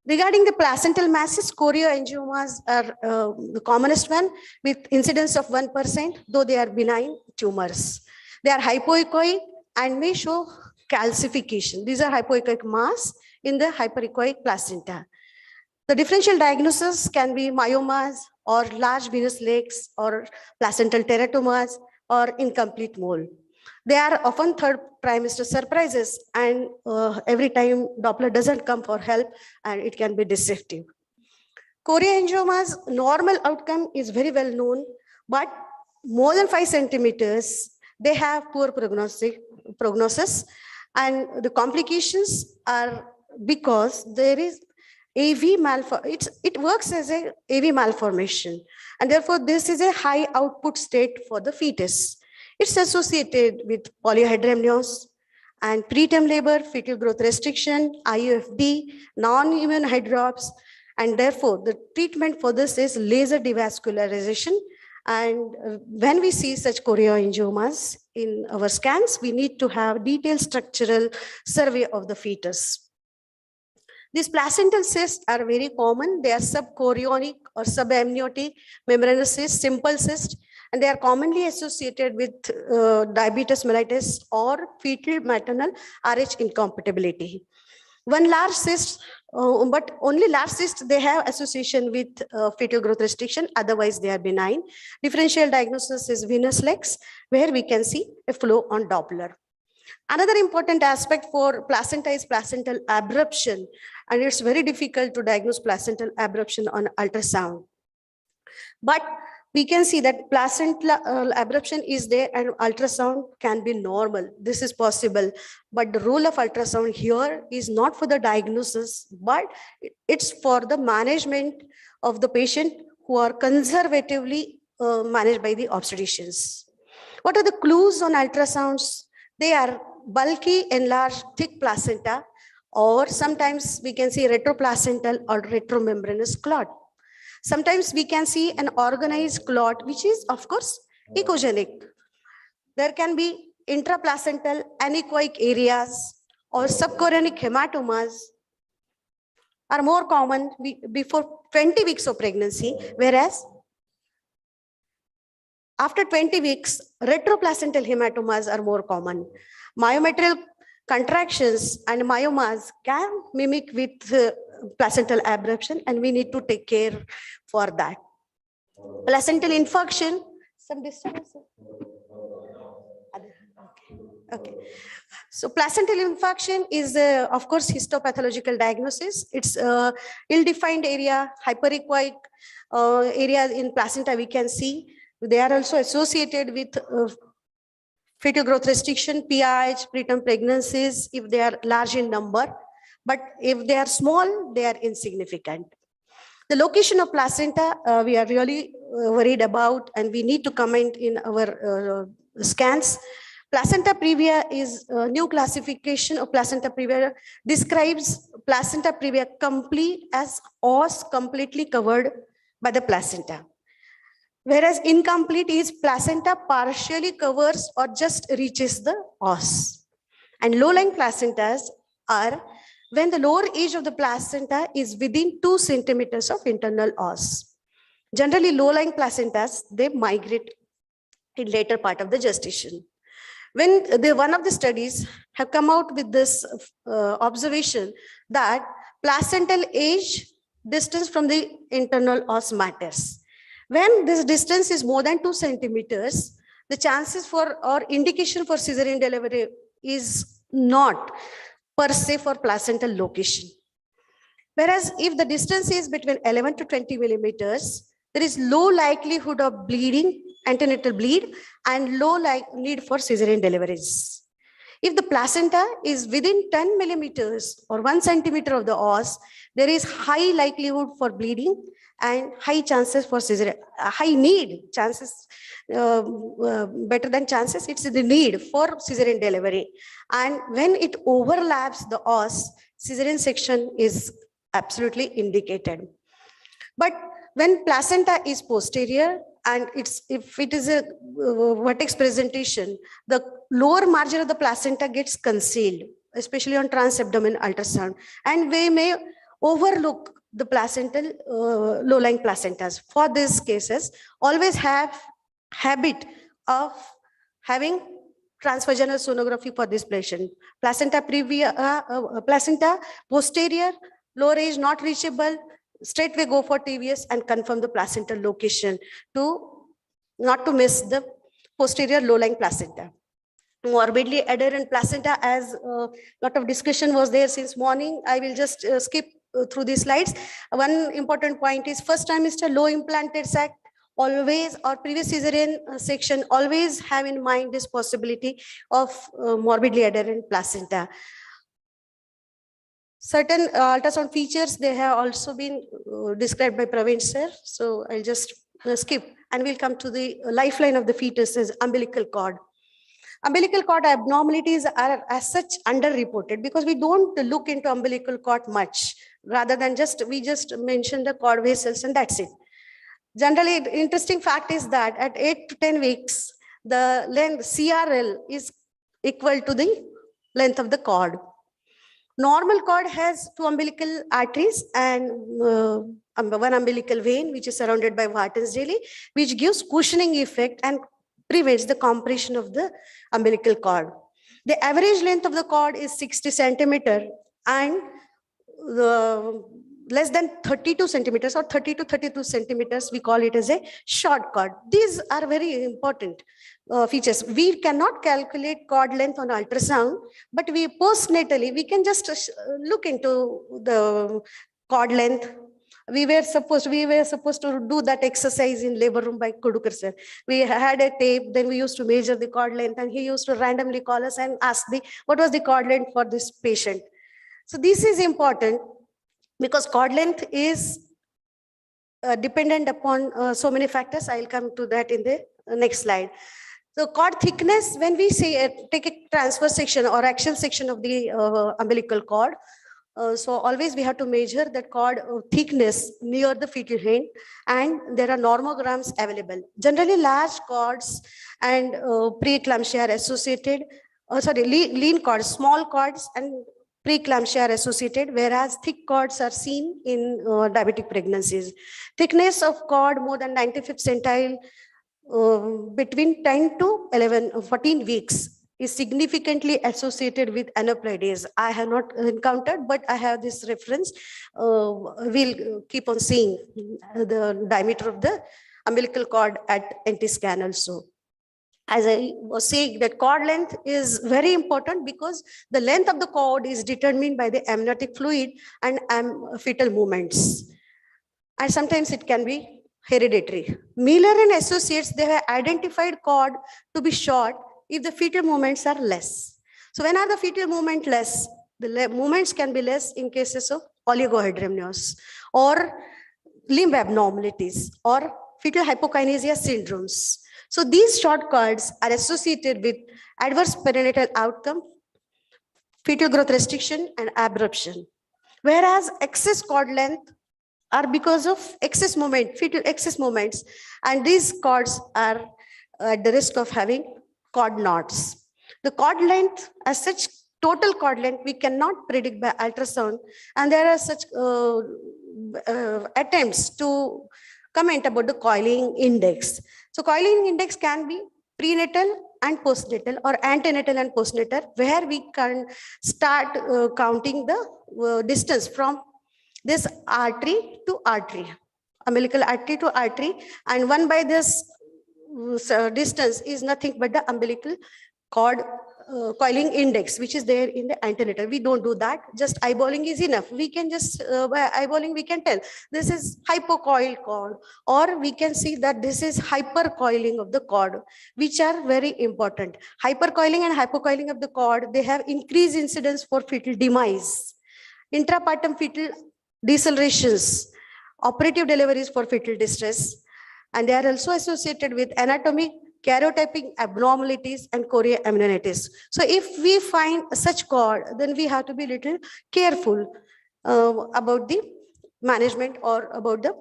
Regarding the placental masses, chorioangiomas are the commonest one with incidence of 1%, though they are benign tumors. They are hypoechoic and may show calcification. These are hypoechoic mass in the hyperechoic placenta. The differential diagnosis can be myomas or large venous legs or placental teratomas or incomplete mole. They are often third trimester surprises, and every time Doppler doesn't come for help, and it can be deceptive. Chorioangiomas, normal outcome is very well known, but more than 5 centimeters, they have poor prognosis, and the complications are because there is AV malformation. It works as a AV malformation, and therefore this is a high output state for the fetus. It's associated with polyhydramnios and preterm labor, fetal growth restriction, IUFD, non-human hydrops, and therefore the treatment for this is laser devascularization. And when we see such chorioangiomas in our scans, we need to have detailed structural survey of the fetus. These placental cysts are very common. They are subchorionic or subamniotic membranous cysts, simple cysts, and they are commonly associated with diabetes mellitus or fetal maternal RH incompatibility. One large cyst, but only large cysts, they have association with fetal growth restriction, otherwise they are benign. Differential diagnosis is venous legs, where we can see a flow on Doppler. Another important aspect for placenta is placental abruption, and it's very difficult to diagnose placental abruption on ultrasound. But we can see that placental abruption is there and ultrasound can be normal. This is possible, but the role of ultrasound here is not for the diagnosis, but it's for the management of the patient who are conservatively managed by the obstetricians. What are the clues on ultrasounds? They are bulky, enlarged, thick placenta, or sometimes we can see retroplacental or retromembranous clot. Sometimes we can see an organized clot, which is, of course, echogenic. There can be intraplacental anechoic areas or subchorionic hematomas are more common before 20 weeks of pregnancy, whereas after 20 weeks, retroplacental hematomas are more common. Myometrial contractions and myomas can mimic with placental abruption, and we need to take care for that. Placental infarction, some disturbance. Okay. So placental infarction is, of course, histopathological diagnosis. It's ill-defined area, hyperechoic areas in placenta we can see. They are also associated with fetal growth restriction, PIH, preterm pregnancies, if they are large in number. But if they are small, they are insignificant. The location of placenta, we are really worried about and we need to comment in our scans. Placenta previa is a new classification of placenta previa, describes placenta previa complete as os completely covered by the placenta. Whereas incomplete is placenta partially covers or just reaches the os. And low-lying placentas are when the lower edge of the placenta is within 2 centimeters of internal os. Generally, low-lying placentas, they migrate in later part of the gestation. When one of the studies have come out with this observation that placental edge distance from the internal os matters. When this distance is more than 2 centimeters, the chances for or indication for cesarean delivery is not per se for placental location. Whereas if the distance is between 11 to 20 millimeters, there is low likelihood of bleeding, antenatal bleed, and low need for cesarean deliveries. If the placenta is within 10 millimeters or 1 centimeter of the os, there is high likelihood for bleeding and high chances for cesarean, high need, chances, better than chances, it's the need for cesarean delivery. And when it overlaps the os, cesarean section is absolutely indicated. But when placenta is posterior and if it is a vertex presentation, the lower margin of the placenta gets concealed, especially on transabdominal ultrasound, and we may overlook the placental low-lying placentas. For these cases, always have habit of having transvaginal sonography for this patient. Placenta previa, placenta posterior, lower edge not reachable, straightway go for TVS and confirm the placental location to not to miss the posterior low-lying placenta. Morbidly adherent placenta, as a lot of discussion was there since morning, I will just skip through these slides. One important point is first trimester low implanted sac, always, or previous cesarean section, always have in mind this possibility of morbidly adherent placenta. Certain ultrasound features, they have also been described by Praveen sir. So I'll just skip and we'll come to the lifeline of the fetus as umbilical cord. Umbilical cord abnormalities are as such underreported because we don't look into umbilical cord much, rather than we just mention the cord vessels and that's it. Generally, the interesting fact is that at 8 to 10 weeks, the length CRL is equal to the length of the cord. Normal cord has 2 umbilical arteries and 1 umbilical vein, which is surrounded by Wharton's jelly, which gives cushioning effect and prevents the compression of the umbilical cord. The average length of the cord is 60 centimeter and less than 32 centimeters or 30 to 32 centimeters, we call it as a short cord. These are very important features. We cannot calculate cord length on ultrasound, but we postnatally, we can just look into the cord length. We were supposed to do that exercise in labor room by Kudukar sir. We had a tape, then we used to measure the cord length and he used to randomly call us and ask what was the cord length for this patient. So this is important because cord length is dependent upon so many factors. I'll come to that in the next slide. So cord thickness, when we say take a transverse section or axial section of the umbilical cord, so always we have to measure that cord thickness near the fetal end, and there are normograms available. Generally large cords and preeclampsia are associated, lean cords, small cords and preeclampsia are associated, whereas thick cords are seen in diabetic pregnancies. Thickness of cord more than 95th centile between 10 to 14 weeks is significantly associated with aneuploidies. I have not encountered, but I have this reference. We'll keep on seeing the diameter of the umbilical cord at NT scan also. As I was saying, that cord length is very important because the length of the cord is determined by the amniotic fluid and fetal movements. And sometimes it can be hereditary. Miller and Associates, they have identified cord to be short if the fetal movements are less. So when are the fetal movement less? The movements can be less in cases of oligohydramnios or limb abnormalities or fetal hypokinesia syndromes. So these short cords are associated with adverse perinatal outcome, fetal growth restriction, and abruption. Whereas excess cord length are because of excess movement, fetal excess movements, and these cords are at the risk of having cord knots. The cord length, as such, total cord length, we cannot predict by ultrasound, and there are such attempts to comment about the coiling index. So coiling index can be prenatal and postnatal, or antenatal and postnatal, where we can start counting the distance from this artery to artery, umbilical artery to artery, and one by this distance is nothing but the umbilical cord coiling index, which is there in the antenatal. We don't do that. Just eyeballing is enough. We can just by eyeballing we can tell this is hypocoiled cord, or we can see that this is hypercoiling of the cord, which are very important. Hypercoiling and hypocoiling of the cord, they have increased incidence for fetal demise, intrapartum fetal decelerations, operative deliveries for fetal distress, and they are also associated with anatomic karyotyping abnormalities and chorioamnionitis. So if we find such cord, then we have to be little careful about the management or about the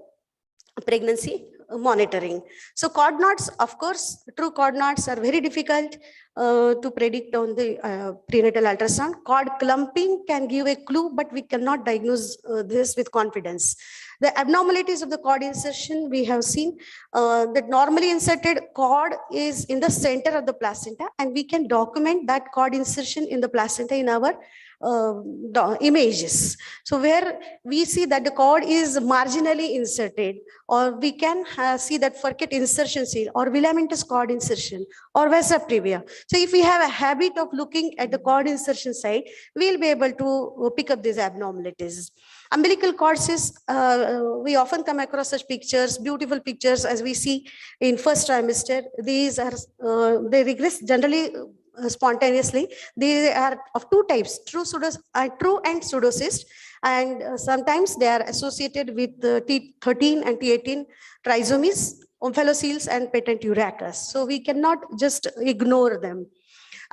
pregnancy monitoring. So cord knots, of course, true cord knots are very difficult to predict on the prenatal ultrasound. Cord clumping can give a clue, but we cannot diagnose this with confidence. The abnormalities of the cord insertion, we have seen that normally inserted cord is in the center of the placenta, and we can document that cord insertion in the placenta in our images. So where we see that the cord is marginally inserted, or we can see that Furket insertion scene, or filamentous cord insertion, or vasa previa. So if we have a habit of looking at the cord insertion site, we'll be able to pick up these abnormalities. Umbilical cords is, we often come across such pictures, beautiful pictures as we see in first trimester. These are, they regress generally spontaneously. They are of two types, true and pseudocyst, and sometimes they are associated with T13 and T18 trisomies, omphalocele and patent urachus. So we cannot just ignore them.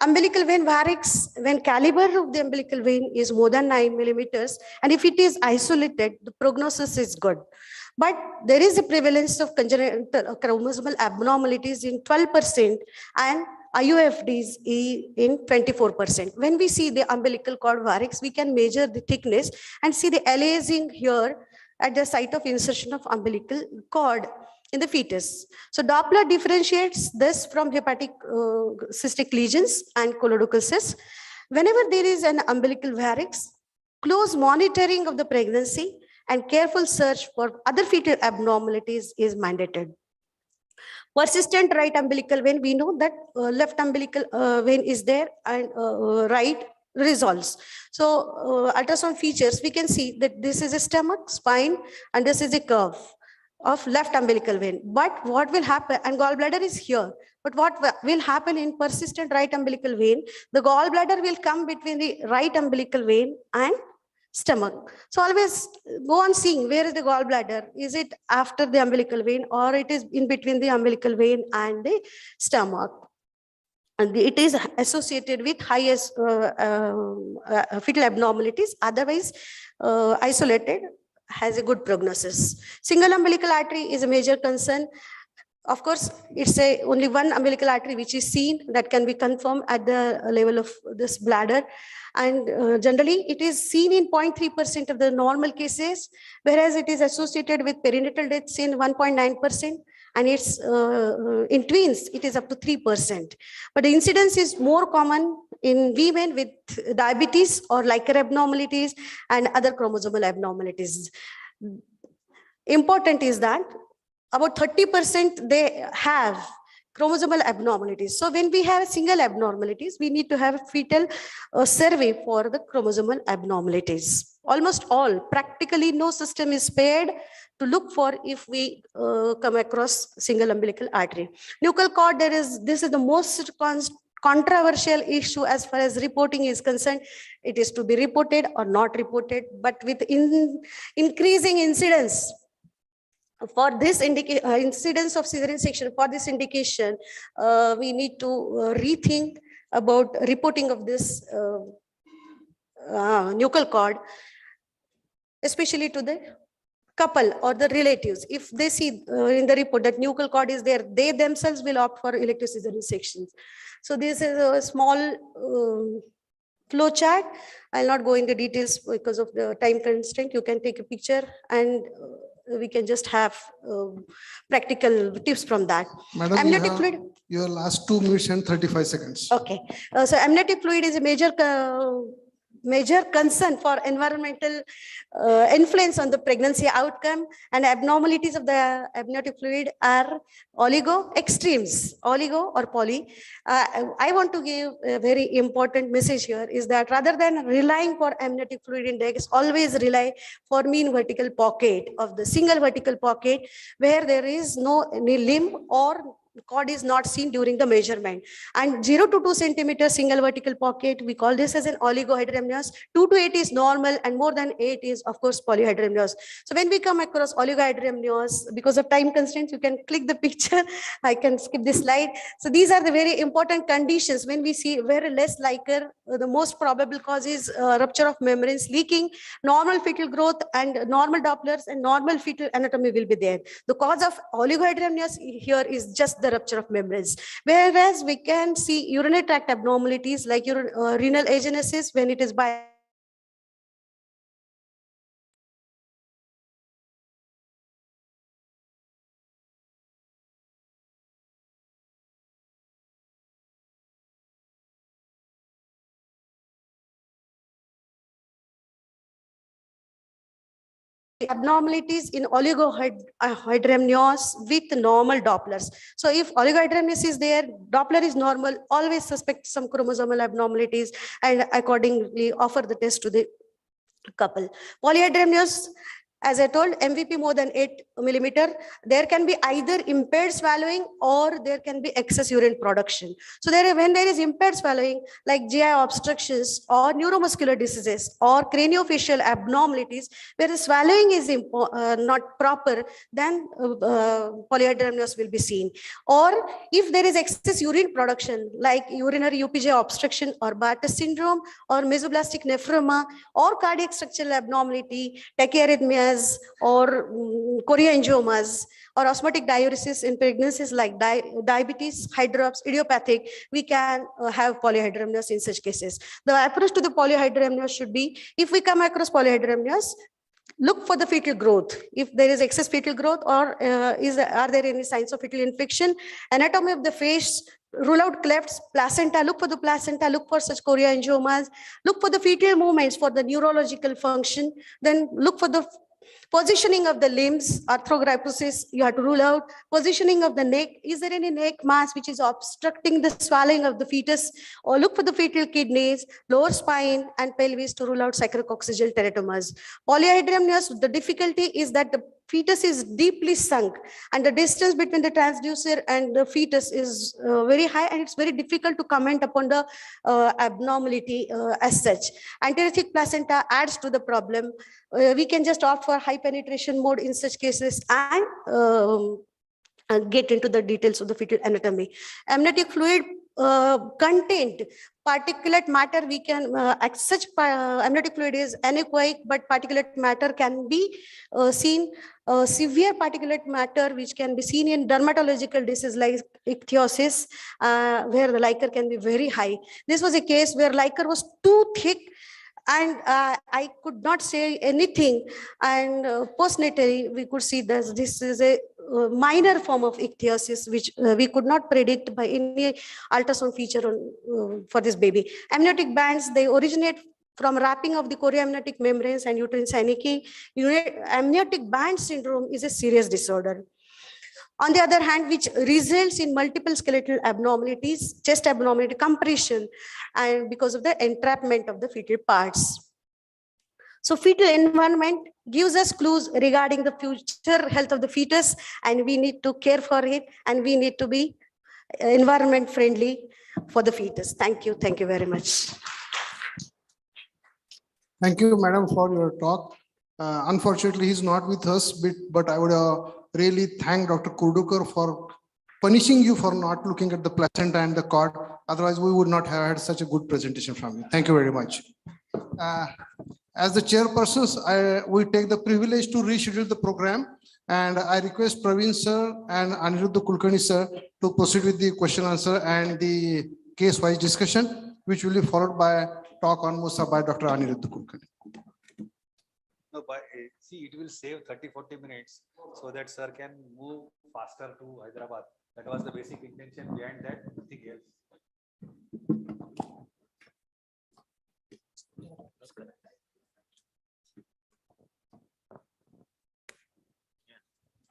Umbilical vein varix, when caliber of the umbilical vein is more than 9 millimeters, and if it is isolated, the prognosis is good. But there is a prevalence of congenital chromosomal abnormalities in 12% and IUFDs in 24%. When we see the umbilical cord varix, we can measure the thickness and see the aliasing here at the site of insertion of umbilical cord in the fetus. So Doppler differentiates this from hepatic cystic lesions and colorectal cysts. Whenever there is an umbilical varix, close monitoring of the pregnancy and careful search for other fetal abnormalities is mandated. Persistent right umbilical vein, we know that left umbilical vein is there and right resolves. So ultrasound features, we can see that this is a stomach, spine, and this is a curve of left umbilical vein. But what will happen, and gallbladder is here, but what will happen in persistent right umbilical vein, the gallbladder will come between the right umbilical vein and stomach. So always go on seeing where is the gallbladder. Is it after the umbilical vein, or it is in between the umbilical vein and the stomach? And it is associated with highest fetal abnormalities. Otherwise, isolated has a good prognosis. Single umbilical artery is a major concern. Of course, it's only one umbilical artery which is seen that can be confirmed at the level of this bladder. And generally, it is seen in 0.3% of the normal cases, whereas it is associated with perinatal deaths in 1.9%, and it's in twins, it is up to 3%. But the incidence is more common in women with diabetes or liker abnormalities and other chromosomal abnormalities. Important is that about 30% they have chromosomal abnormalities. So when we have single abnormalities, we need to have a fetal survey for the chromosomal abnormalities. Almost all, practically no system is spared to look for if we come across single umbilical artery. Nuchal cord, this is the most controversial issue as far as reporting is concerned. It is to be reported or not reported, but with increasing incidence, For this incidence of cesarean section, for this indication, we need to rethink about reporting of this nuchal cord, especially to the couple or the relatives. If they see in the report that nuchal cord is there, they themselves will opt for elective cesarean sections. So this is a small flow chart. I'll not go into details because of the time constraint. You can take a picture and we can just have practical tips from that.
Madam,
amniotic fluid.
Your last 2 minutes and 35 seconds.
Okay. So amniotic fluid is a major concern for environmental influence on the pregnancy outcome, and abnormalities of the amniotic fluid are oligo extremes, oligo or poly. I want to give a very important message here is that rather than relying for amniotic fluid index, always rely for mean vertical pocket of the single vertical pocket where there is no any limb or cord is not seen during the measurement. And 0 to 2 centimeter single vertical pocket, we call this as an oligohydramnios. 2 to 8 is normal, and more than 8 is of course polyhydramnios. So when we come across oligohydramnios, because of time constraints, you can click the picture. I can skip this slide. So these are the very important conditions. When we see very less liquor, the most probable cause is rupture of membranes, leaking, normal fetal growth, and normal Dopplers and normal fetal anatomy will be there. The cause of oligohydramnios here is just the rupture of membranes, whereas we can see urinary tract abnormalities like renal agenesis when it is by abnormalities in oligohydramnios with normal Dopplers. So if oligohydramnios is there, Doppler is normal, always suspect some chromosomal abnormalities and accordingly offer the test to the couple. Polyhydramnios, as I told, MVP more than 8 millimeter, there can be either impaired swallowing or there can be excess urine production. So when there is impaired swallowing like GI obstructions or neuromuscular diseases or craniofacial abnormalities where the swallowing is not proper, then polyhydramnios will be seen. Or if there is excess urine production like urinary UPJ obstruction or Bartus syndrome or mesoblastic nephroma or cardiac structural abnormality, tachyarrhythmia, or choreoangiomas or osmotic diuresis in pregnancies like diabetes, hydrops, idiopathic, we can have polyhydramnios in such cases. The approach to the polyhydramnios should be, if we come across polyhydramnios, look for the fetal growth. If there is excess fetal growth or are there any signs of fetal infection, anatomy of the face, rule out clefts, placenta, look for the placenta, look for such choreoangiomas, look for the fetal movements for the neurological function, then look for the positioning of the limbs, arthrogryposis, you have to rule out. Positioning of the neck, is there any neck mass which is obstructing the swallowing of the fetus? Or look for the fetal kidneys, lower spine and pelvis to rule out sacrococcygeal teratomas. Polyhydramnios, the difficulty is that the fetus is deeply sunk and the distance between the transducer and the fetus is very high, and it's very difficult to comment upon the abnormality as such. Anterior placenta adds to the problem. We can just opt for high penetration mode in such cases and get into the details of the fetal anatomy. Amniotic fluid content, particulate matter, we can such amniotic fluid is anechoic, but particulate matter can be seen, severe particulate matter which can be seen in dermatological disease like ichthyosis, where the liquor can be very high. This was a case where liquor was too thick and I could not say anything, and postnatally we could see that this is a minor form of ichthyosis which we could not predict by any ultrasound feature on, for this baby. Amniotic bands, they originate from wrapping of the chorioamniotic membranes and uterine synecdoche. Amniotic band syndrome is a serious disorder. On the other hand, which results in multiple skeletal abnormalities, chest abnormality, compression, and because of the entrapment of the fetal parts. So fetal environment gives us clues regarding the future health of the fetus, and we need to care for it, and we need to be environment friendly for the fetus. Thank you. Thank you very much.
Thank you, madam, for your talk. Unfortunately, he's not with us, but I would really thank Dr. Kurdukar for punishing you for not looking at the placenta and the cord. Otherwise, we would not have had such a good presentation from you. Thank you very much. As the chairpersons, we take the privilege to reschedule the program, and I request Praveen sir and Aniruddha Kulkarni sir to proceed with the question answer and the case-wise discussion, which will be followed by talk on Musa by Dr. Aniruddha Kulkarni.
No, but see, it will save 30-40 minutes so that sir can move faster to Hyderabad. That was the basic intention behind that, nothing else.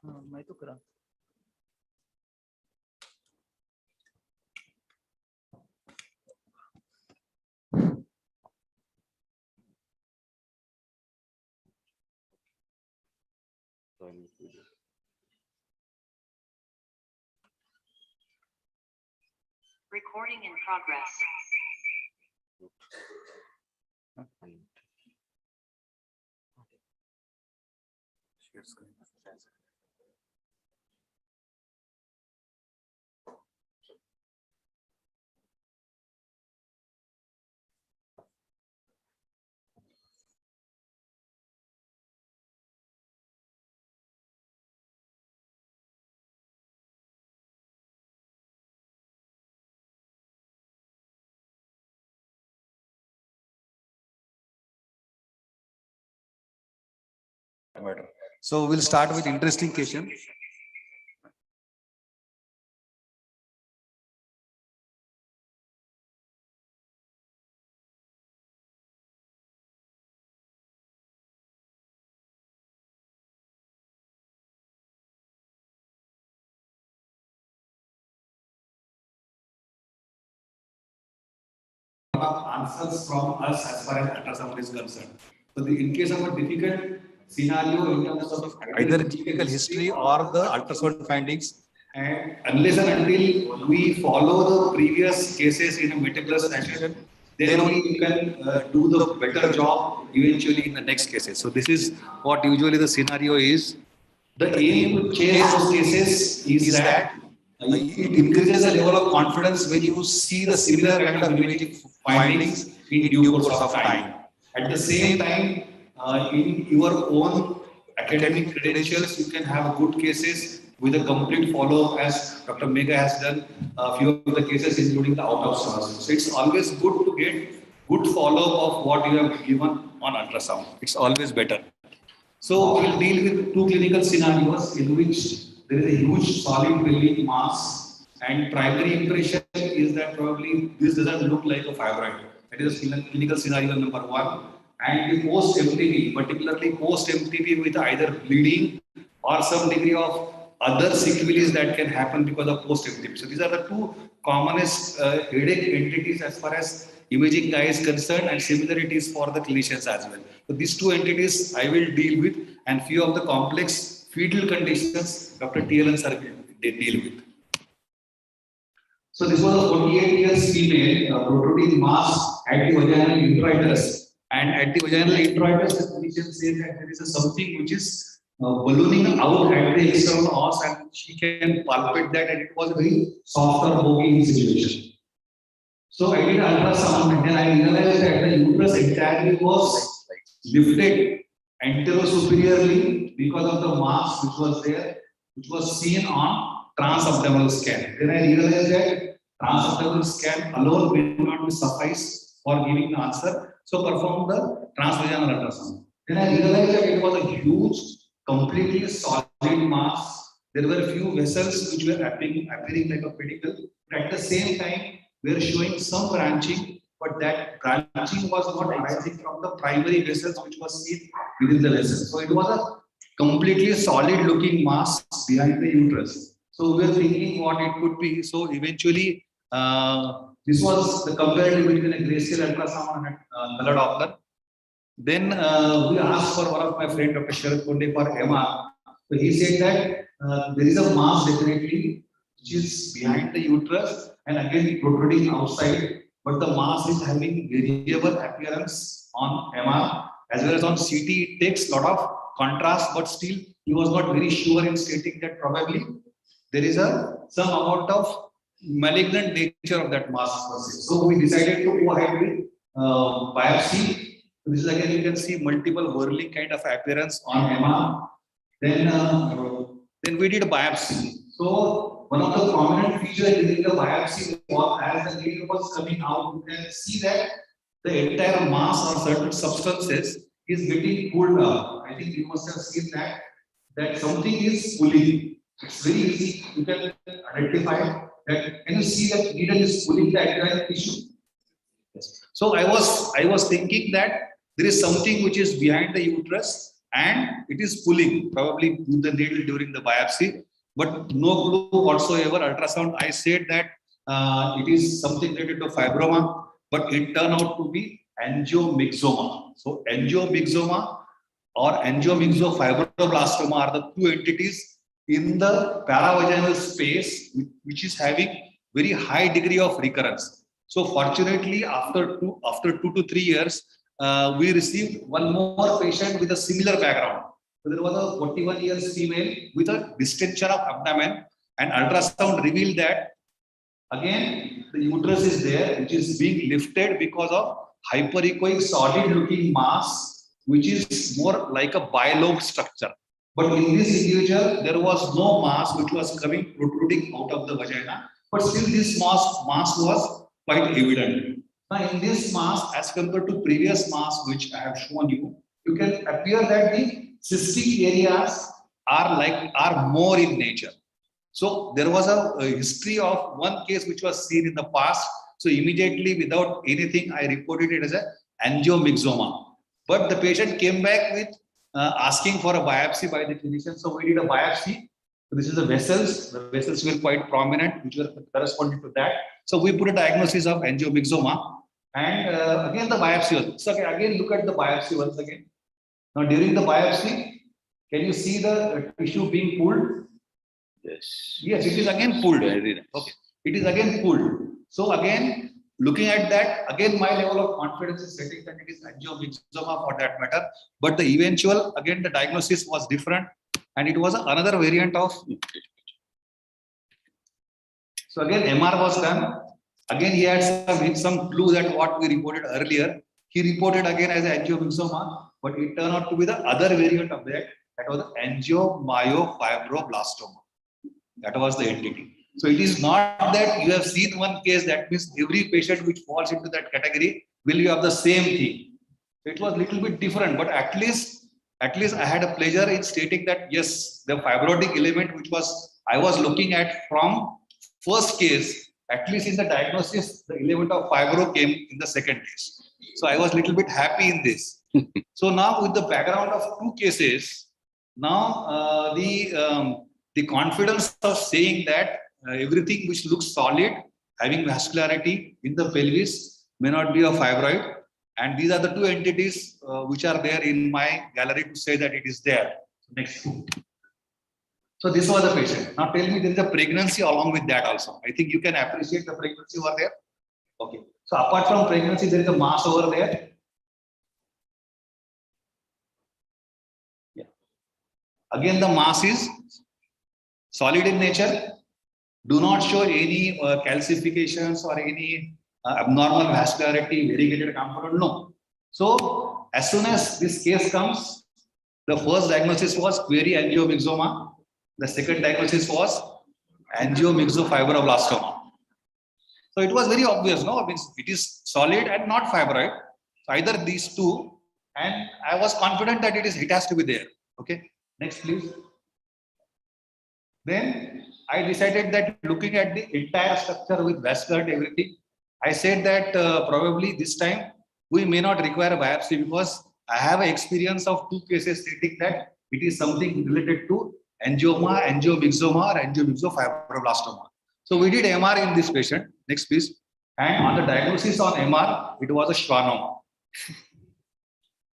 मैं तो करा
Recording in progress.
So we'll start with interesting question.
Answers from us as far as ultrasound is concerned. So in case of a difficult scenario in terms of
Either clinical history or the ultrasound findings.
and unless and until we follow the previous cases in a meticulous fashion, then only you can do the better job eventually in the next cases. So this is what usually the scenario is. The aim to chase those cases is that it increases the level of confidence when you see the similar kind of imaging findings in due course of time. At the same time, in your own academic credentials, you can have good cases with a complete follow-up, as Dr. Megha has done a few of the cases, including the out-of-source. So it's always good to get good follow-up of what you have given on ultrasound. It's always better. So we'll deal with two clinical scenarios in which there is a huge solid pelvic mass, and primary impression is that probably this doesn't look like a fibroid. That is clinical scenario number one. And the post-MTB, particularly post-MTB with either bleeding or some degree of other sequelae that can happen because of post-MTB. So these are the two commonest headache entities as far as imaging guy is concerned, and similar it is for the clinicians as well. So these two entities I will deal with, and few of the complex fetal conditions Dr. TLN sir will deal with. So this was a 48 years female, protruding mass at the vaginal introitus. And at the vaginal introitus, the clinician says that there is something which is ballooning out at the external os, and she can palpate that, and it was a very soft or bulging situation. So I did ultrasound, and then I realized that the uterus entirely was lifted anterosuperiorly because of the mass which was there, which was seen on transabdominal scan. Then I realized that transabdominal scan alone will not suffice for giving the answer. So perform the transvaginal ultrasound. Then I realized that it was a huge, completely solid mass. There were a few vessels which were appearing like a pedicle. But at the same time, we are showing some branching, but that branching was not arising from the primary vessels which was seen within the vessel. So it was a completely solid looking mass behind the uterus. So we were thinking what it could be. So eventually, this was the comparative between a grayscale ultrasound and a color Doppler. Then we asked for one of my friend, Dr. Sharad Konde, for MR. So he said that there is a mass definitely which is behind the uterus and again protruding outside, but the mass is having variable appearance on MR as well as on CT. It takes a lot of contrast, but still he was not very sure in stating that probably there is some amount of malignant nature of that mass. So we decided to go ahead with biopsy. This is again, you can see multiple whirling kind of appearance on MR. Then we did a biopsy. So one of the prominent features during the biopsy was as the needle was coming out, you can see that the entire mass or certain substances is getting pulled up. I think you must have seen that something is pulling. It's very easy. You can identify that. Can you see that needle is pulling the entire tissue? Yes. So I was thinking that there is something which is behind the uterus and it is pulling, probably with the needle during the biopsy, but no clue whatsoever. Ultrasound, I said that it is something related to fibroma, but it turned out to be angiomyxoma. So angiomyxoma or angiomyxofibroblastoma are the two entities in the paravaginal space which is having very high degree of recurrence. So fortunately, after 2 to 3 years, we received one more patient with a similar background. So there was a 41 years female with a distension of abdomen, and ultrasound revealed that again the uterus is there, which is being lifted because of hyperechoic solid-looking mass, which is more like a bilobe structure. But in this individual, there was no mass which was protruding out of the vagina, but still this mass was quite evident. Now, in this mass, as compared to previous mass which I have shown you, you can appear that the cystic areas are more in nature. So there was a history of one case which was seen in the past. So immediately, without anything, I reported it as an angiomyxoma. But the patient came back with asking for a biopsy by the clinician. So we did a biopsy. So this is the vessels. The vessels were quite prominent, which were corresponding to that. So we put a diagnosis of angiomyxoma. And again, the biopsy. So again, look at the biopsy once again. Now, during the biopsy, can you see the tissue being pulled?
Yes.
Yes, it is again pulled. Okay. It is again pulled. So again, looking at that, again, my level of confidence is setting that it is angiomyxoma for that matter. But the eventual, again, the diagnosis was different. And it was another variant of. So again, MR was done. Again, he had some clue that what we reported earlier. He reported again as angiomyxoma, but it turned out to be the other variant of that. That was the angiomyofibroblastoma. That was the entity. So it is not that you have seen one case, that means every patient which falls into that category will be of the same thing. So it was a little bit different, but at least I had a pleasure in stating that yes, the fibrotic element which I was looking at from first case, at least in the diagnosis, the element of fibro came in the second case. So I was a little bit happy in this. So now with the background of two cases, now the confidence of saying that everything which looks solid, having vascularity in the pelvis may not be a fibroid. And these are the two entities which are there in my gallery to say that it is there. Next. So this was the patient. Now tell me, there is a pregnancy along with that also. I think you can appreciate the pregnancy over there. Okay. So apart from pregnancy, there is a mass over there. Yeah. Again, the mass is solid in nature. Do not show any calcifications or any abnormal vascularity, variegated component. No. So as soon as this case comes, the first diagnosis was query angiomyxoma. The second diagnosis was angiomyxofibroblastoma. So it was very obvious, no? I mean, it is solid and not fibroid. So either these two, and I was confident that it has to be there. Okay. Next, please. Then I decided that looking at the entire structure with vascularity, everything, I said that probably this time we may not require a biopsy because I have an experience of two cases stating that it is something related to angioma, angiomyxoma, or angiomyxofibroblastoma. So we did MR in this patient. Next, please. And on the diagnosis on MR, it was a schwannoma.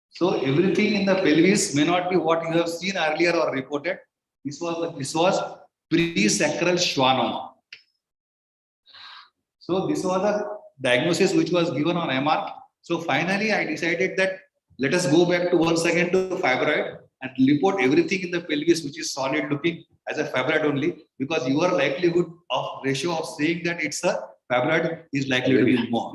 So everything in the pelvis may not be what you have seen earlier or reported. This was pre-sacral schwannoma. So this was a diagnosis which was given on MR. So finally, I decided that let us go back to once again to fibroid. and report everything in the pelvis which is solid looking as a fibroid only, because your likelihood of ratio of saying that it's a fibroid is likely to be more.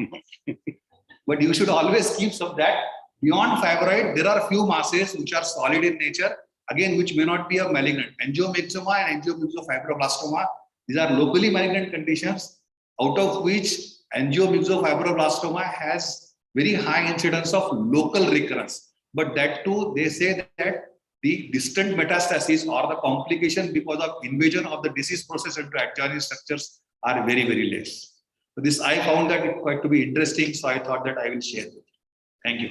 But you should always keep some that beyond fibroid, there are few masses which are solid in nature, again, which may not be a malignant. Angiomyxoma and angiomyxofibroblastoma, these are locally malignant conditions, out of which angiomyxofibroblastoma has very high incidence of local recurrence. But that too, they say that the distant metastasis or the complication because of invasion of the disease process into adjoining structures are very, very less. So this, I found that it quite to be interesting, so I thought that I will share with you. Thank you.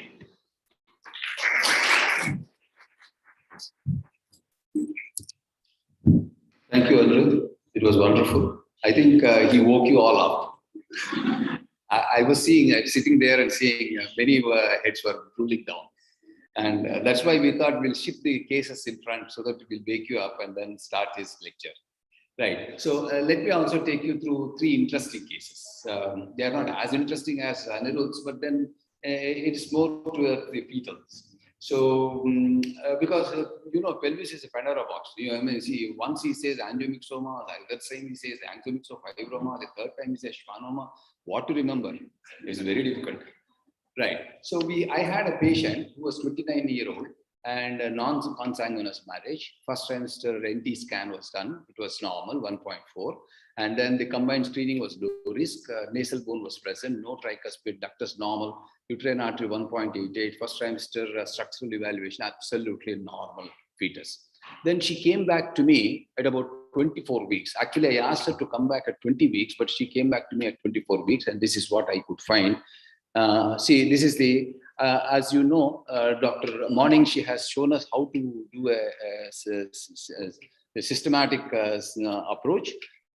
Thank you, Anirudh. It was wonderful. I think he woke you all up. I was sitting there and seeing many heads were drooling down. And that's why we thought we'll shift the cases in front so that we'll wake you up and then start his lecture. Right. So let me also take you through 3 interesting cases. They are not as interesting as Anirudh's, but then it's more to the fetals. So because pelvis is a Pandora box. I mean, see, once he says angiomyxoma, the other time he says angiomyxofibroma, the third time he says schwannoma. What to remember is very difficult. Right. So I had a patient who was 29-year-old and a non-consanguineous marriage. First trimester NT scan was done. It was normal, 1.4. And then the combined screening was low risk. Nasal bone was present. No tricuspid, ductus normal. Uterine artery 1.88. First trimester structural evaluation, absolutely normal fetus. Then she came back to me at about 24 weeks. Actually, I asked her to come back at 20 weeks, but she came back to me at 24 weeks. And this is what I could find. See, this is the, as you know, Dr. Morning, she has shown us how to do a systematic approach,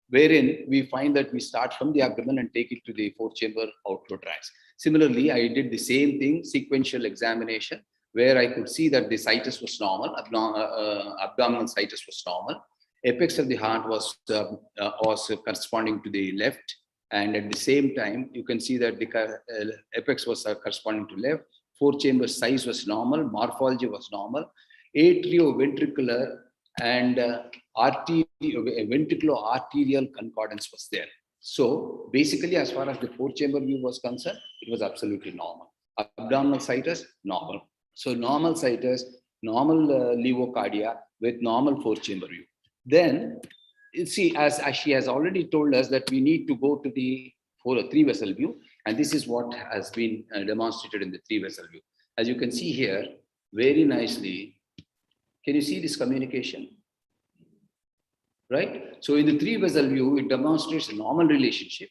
wherein we find that we start from the abdomen and take it to the 4-chamber outflow tracts. Similarly, I did the same thing, sequential examination, where I could see that the situs was normal, abdominal situs was normal. Apex of the heart was corresponding to the left. And at the same time, you can see that the apex was corresponding to left, 4-chamber size was normal, morphology was normal, atrioventricular and ventriculo-arterial concordance was there. So basically, as far as the 4-chamber view was concerned, it was absolutely normal. Abdominal situs, normal. So normal situs, normal levocardia with normal 4-chamber view. Then, see, as she has already told us that we need to go to the 3-vessel view, and this is what has been demonstrated in the 3-vessel view. As you can see here, very nicely, can you see this communication? Right? So in the 3-vessel view, it demonstrates a normal relationship.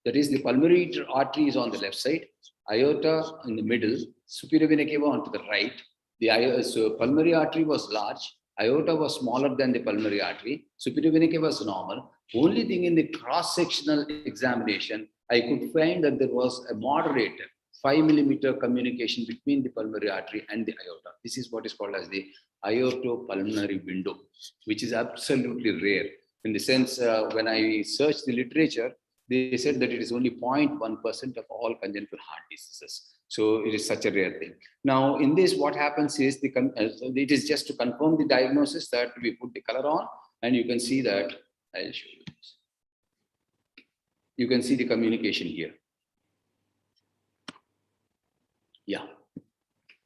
That is, the pulmonary artery is on the left side, aorta in the middle, superior vena cava onto the right. So pulmonary artery was large, aorta was smaller than the pulmonary artery, superior vena cava was normal. Only thing in the cross-sectional examination, I could find that there was a moderate 5 millimeter communication between the pulmonary artery and the aorta. This is what is called as the aortopulmonary window, which is absolutely rare. In the sense, when I searched the literature, they said that it is only 0.1% of all congenital heart diseases. So it is such a rare thing. Now, in this, what happens is, it is just to confirm the diagnosis that we put the color on, and you can see that, I'll show you this. You can see the communication here. Yeah.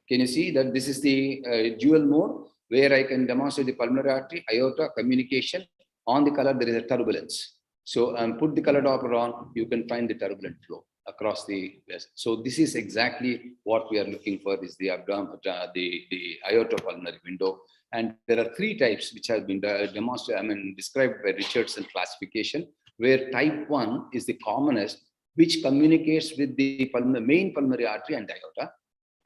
Can you see that this is the dual mode where I can demonstrate the pulmonary artery, aorta, communication. On the color, there is a turbulence. So put the color Doppler on, you can find the turbulent flow across the vessel. So this is exactly what we are looking for, is the aortopulmonary window. And there are 3 types which have been demonstrated, described by Richardson classification, where type 1 is the commonest, which communicates with the main pulmonary artery and aorta.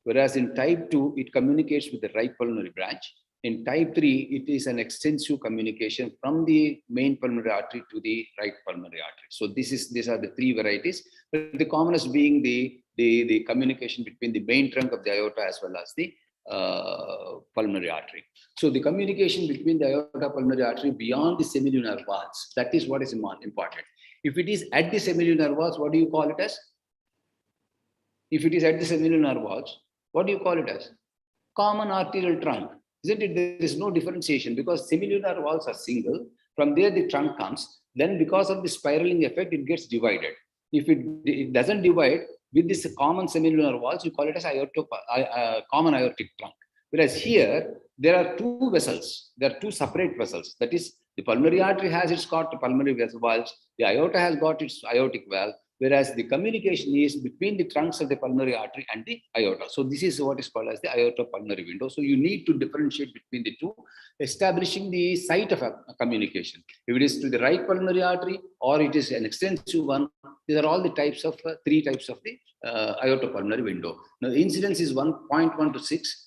Whereas in type 2, it communicates with the right pulmonary branch. In type 3, it is an extensive communication from the main pulmonary artery to the right pulmonary artery. So these are the 3 varieties, but the commonest being the communication between the main trunk of the aorta as well as the pulmonary artery. So the communication between the aorta pulmonary artery beyond the semilunar valves, that is what is important. If it is at the semilunar valves, what do you call it as? If it is at the semilunar valves, what do you call it as? Common arterial trunk. Isn't it? There is no differentiation because semilunar walls are single. From there, the trunk comes. Then because of the spiraling effect, it gets divided. If it doesn't divide with this common semilunar walls, you call it as common aortic trunk. Whereas here, there are two vessels. There are two separate vessels. That is, the pulmonary artery has its pulmonary valves. The aorta has got its aortic valve. Whereas the communication is between the trunks of the pulmonary artery and the aorta. So this is what is called as the aortopulmonary window. So you need to differentiate between the two, establishing the site of a communication. If it is to the right pulmonary artery or it is an extensive one, these are all the types of three types of the aortopulmonary window. Now the incidence is 1.1 to 6.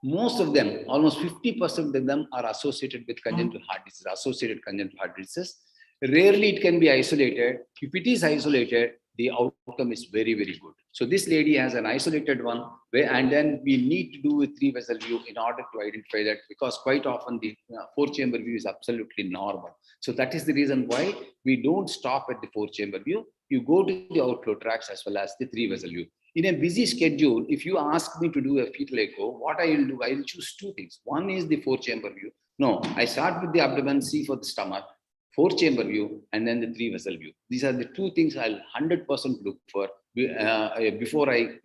Most of them, almost 50% of them are associated with congenital heart disease, associated congenital heart disease. Rarely it can be isolated. If it is isolated, the outcome is very, very good. So this lady has an isolated one, and then we need to do a 3-vessel view in order to identify that, because quite often the 4-chamber view is absolutely normal. So that is the reason why we don't stop at the 4-chamber view. You go to the outflow tracts as well as the 3-vessel view. In a busy schedule, if you ask me to do a fetal echo, what I will do, I will choose 2 things. One is the 4-chamber view. No, I start with the abdomen, C for the stomach, 4-chamber view, and then the 3-vessel view. These are the 2 things I'll 100% look for before I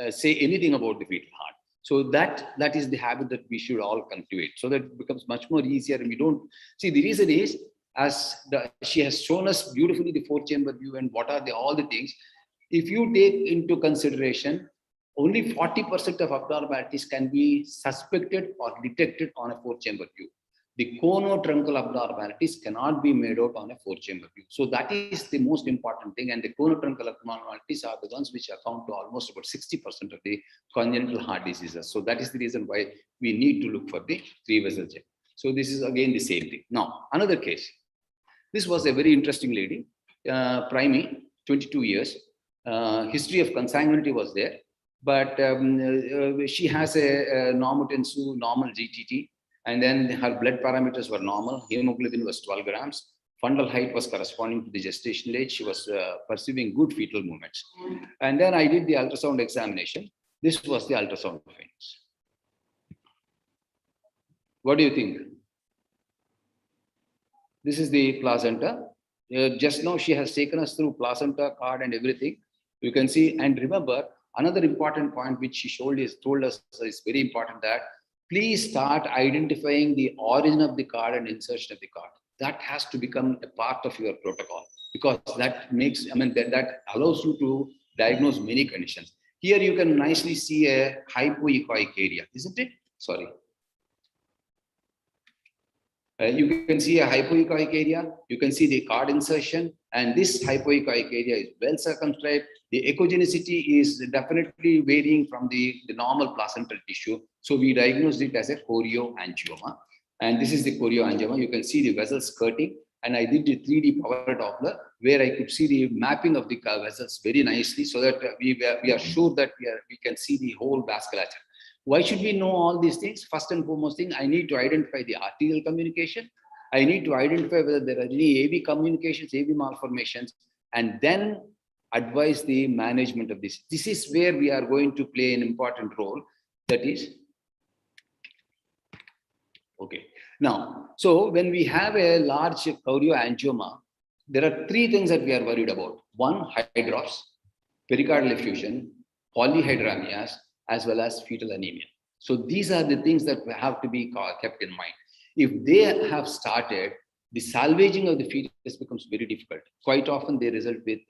say anything about the fetal heart. So that is the habit that we should all cultivate, so that it becomes much more easier. And we don't see, the reason is, she has shown us beautifully the 4-chamber view and what are all the things. If you take into consideration, only 40% of abnormalities can be suspected or detected on a 4-chamber view. The conotruncal abnormalities cannot be made out on a 4-chamber view. So that is the most important thing. And the conotruncal abnormalities are the ones which account to almost about 60% of the congenital heart diseases. So that is the reason why we need to look for the 3-vessel check. So this is again the same thing. Now, another case. This was a very interesting lady, primary, 22 years. History of consanguinity was there, but she has a normotensive, normal GTT. And then her blood parameters were normal. Hemoglobin was 12 grams. Fundal height was corresponding to the gestational age. She was perceiving good fetal movements. And then I did the ultrasound examination. This was the ultrasound findings. What do you think? This is the placenta. Just now she has taken us through placenta, card and everything. You can see, and remember, another important point which she told us is very important, that please start identifying the origin of the card and insertion of the card. That has to become a part of your protocol, because that makes, that allows you to diagnose many conditions. Here you can nicely see a hypoechoic area, isn't it? Sorry. You can see a hypoechoic area. You can see the card insertion, and this hypoechoic area is well circumscribed. The echogenicity is definitely varying from the normal placental tissue. So we diagnosed it as a chorioangioma. And this is the chorioangioma. You can see the vessels skirting. And I did the 3D power Doppler, where I could see the mapping of the vessels very nicely, so that we are sure that we can see the whole vasculature. Why should we know all these things? First and foremost thing, I need to identify the arterial communication. I need to identify whether there are any AV communications, AV malformations, and then advise the management of this. This is where we are going to play an important role. That is, okay. Now, so when we have a large chorioangioma, there are 3 things that we are worried about. 1, hydrops, pericardial effusion, polyhydramnias, as well as fetal anemia. So these are the things that have to be kept in mind. If they have started, the salvaging of the fetus becomes very difficult. Quite often they result with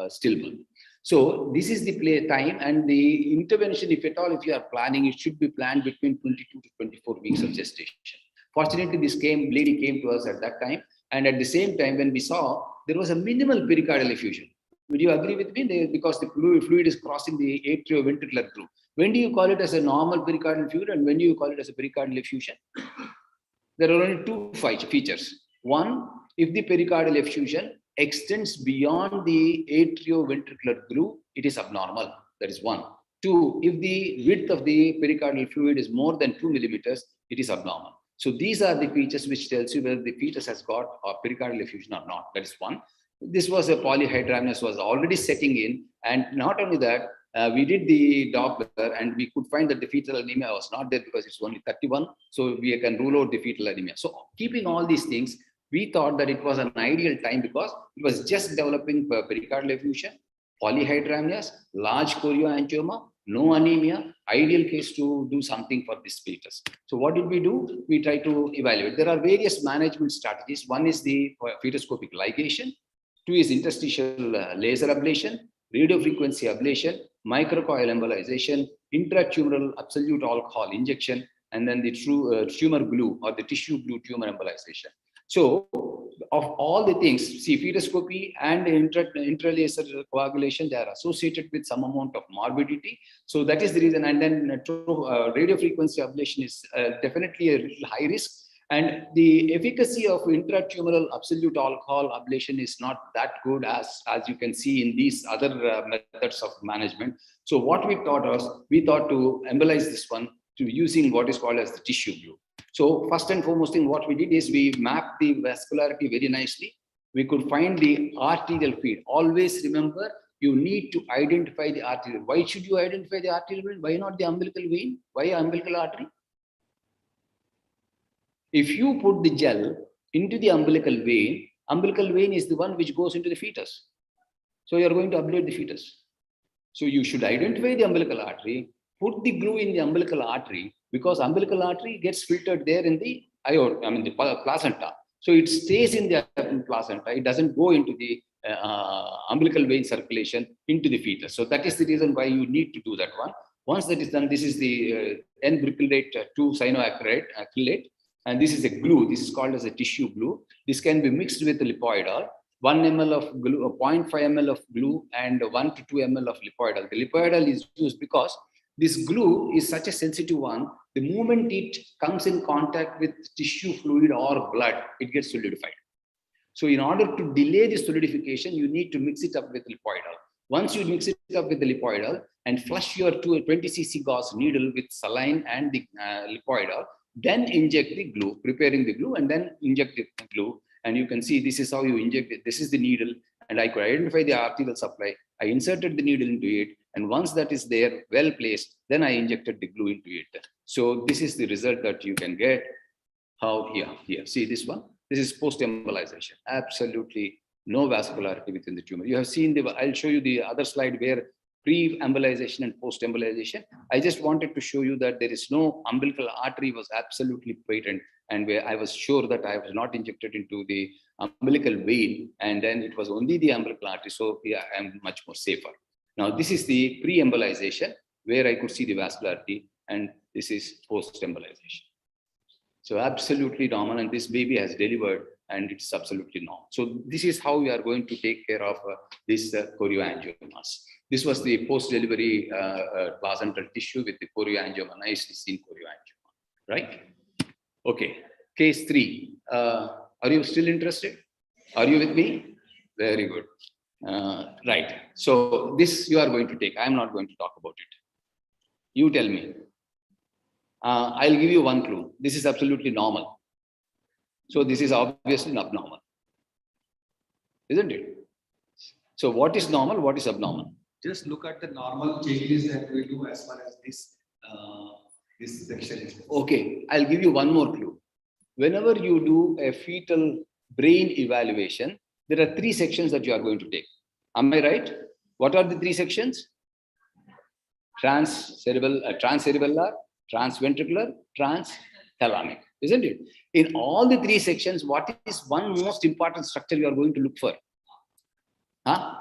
stillbirth. So this is the play time, and the intervention, if at all, if you are planning, it should be planned between 22 to 24 weeks of gestation. Fortunately, this lady came to us at that time. And at the same time, when we saw, there was a minimal pericardial effusion. Would you agree with me? Because the fluid is crossing the atrioventricular groove. When do you call it as a normal pericardial fluid, and when do you call it as a pericardial effusion? There are only 2 features. 1, if the pericardial effusion extends beyond the atrioventricular groove, it is abnormal. That is 1. 2, if the width of the pericardial fluid is more than 2 millimeters, it is abnormal. So these are the features which tells you whether the fetus has got a pericardial effusion or not. That is 1. This was a polyhydramnios was already setting in, and not only that, We did the Doppler and we could find that the fetal anemia was not there because it's only 31. So we can rule out the fetal anemia. So keeping all these things, we thought that it was an ideal time because it was just developing pericardial effusion, polyhydramnias, large chorioangioma, no anemia, ideal case to do something for this fetus. So what did we do? We try to evaluate. There are various management strategies. One is the fetoscopic ligation. Two is interstitial laser ablation, radiofrequency ablation, microcoil embolization, intratumoral absolute alcohol injection, and then the tumor glue or the tissue glue tumor embolization. So of all the things, see, fetoscopy and intralaser coagulation, they are associated with some amount of morbidity. So that is the reason. And then radiofrequency ablation is definitely a little high risk. And the efficacy of intratumoral absolute alcohol ablation is not that good as you can see in these other methods of management. So what we thought to embolize this one to using what is called as the tissue glue. So first and foremost thing, what we did is we mapped the vascularity very nicely. We could find the arterial feed. Always remember, you need to identify the arterial. Why should you identify the arterial vein? Why not the umbilical vein? Why umbilical artery? If you put the gel into the umbilical vein is the one which goes into the fetus. So you are going to ablate the fetus. So you should identify the umbilical artery, put the glue in the umbilical artery, because umbilical artery gets filtered there in the placenta. So it stays in the placenta. It doesn't go into the umbilical vein circulation into the fetus. So that is the reason why you need to do that one. Once that is done, this is the N-bricylate 2-cyanoacrylate. And this is a glue. This is called as a tissue glue. This can be mixed with lipoidol. 1 ml of glue, 0.5 ml of glue, and 1 to 2 ml of lipoidol. The lipoidol is used because this glue is such a sensitive one. The moment it comes in contact with tissue fluid or blood, it gets solidified. So in order to delay the solidification, you need to mix it up with lipoidol. Once you mix it up with the lipoidol and flush your 20 cc gauze needle with saline and the lipoidol, then inject the glue, preparing the glue, and then inject the glue. And you can see this is how you inject it. This is the needle, and I could identify the arterial supply. I inserted the needle into it, and once that is there, well placed, then I injected the glue into it. So this is the result that you can get. How here, see this one? This is post-embolization. Absolutely no vascularity within the tumor. You have seen I'll show you the other slide where pre-embolization and post-embolization. I just wanted to show you that there is no umbilical artery was absolutely patent, and where I was sure that I was not injected into the umbilical vein, and then it was only the umbilical artery. So yeah, I'm much more safer. Now this is the pre-embolization where I could see the vascularity, and this is post-embolization. So absolutely normal, and this baby has delivered, and it's absolutely normal. So this is how we are going to take care of this chorioangiomas. This was the post-delivery placental tissue with the chorioangioma, nicely seen chorioangioma, right? Okay, case 3. Are you still interested? Are you with me? Very good. Right. So this you are going to take. I am not going to talk about it. You tell me. I'll give you one clue. This is absolutely normal. So this is obviously not normal, isn't it? So what is normal? What is abnormal?
Just look at the normal changes that we do as far as this section is.
Okay, I'll give you one more clue. Whenever you do a fetal brain evaluation, there are 3 sections that you are going to take. Am I right? What are the 3 sections? Transcerebellar, transventricular, transthalamic, isn't it? In all the 3 sections, what is one most important structure you are going to look for? Huh?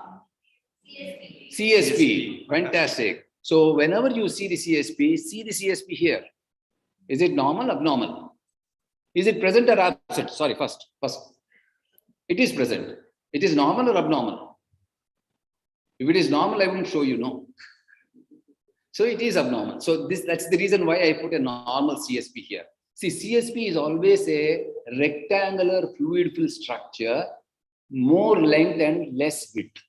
CSP. Fantastic. So whenever you see the CSP here. Is it normal, abnormal? Is it present or absent? Sorry, first. It is present. It is normal or abnormal? If it is normal, I wouldn't show you, no. So it is abnormal. So that's the reason why I put a normal CSP here. See, CSP is always a rectangular fluid-filled structure, more length and less width.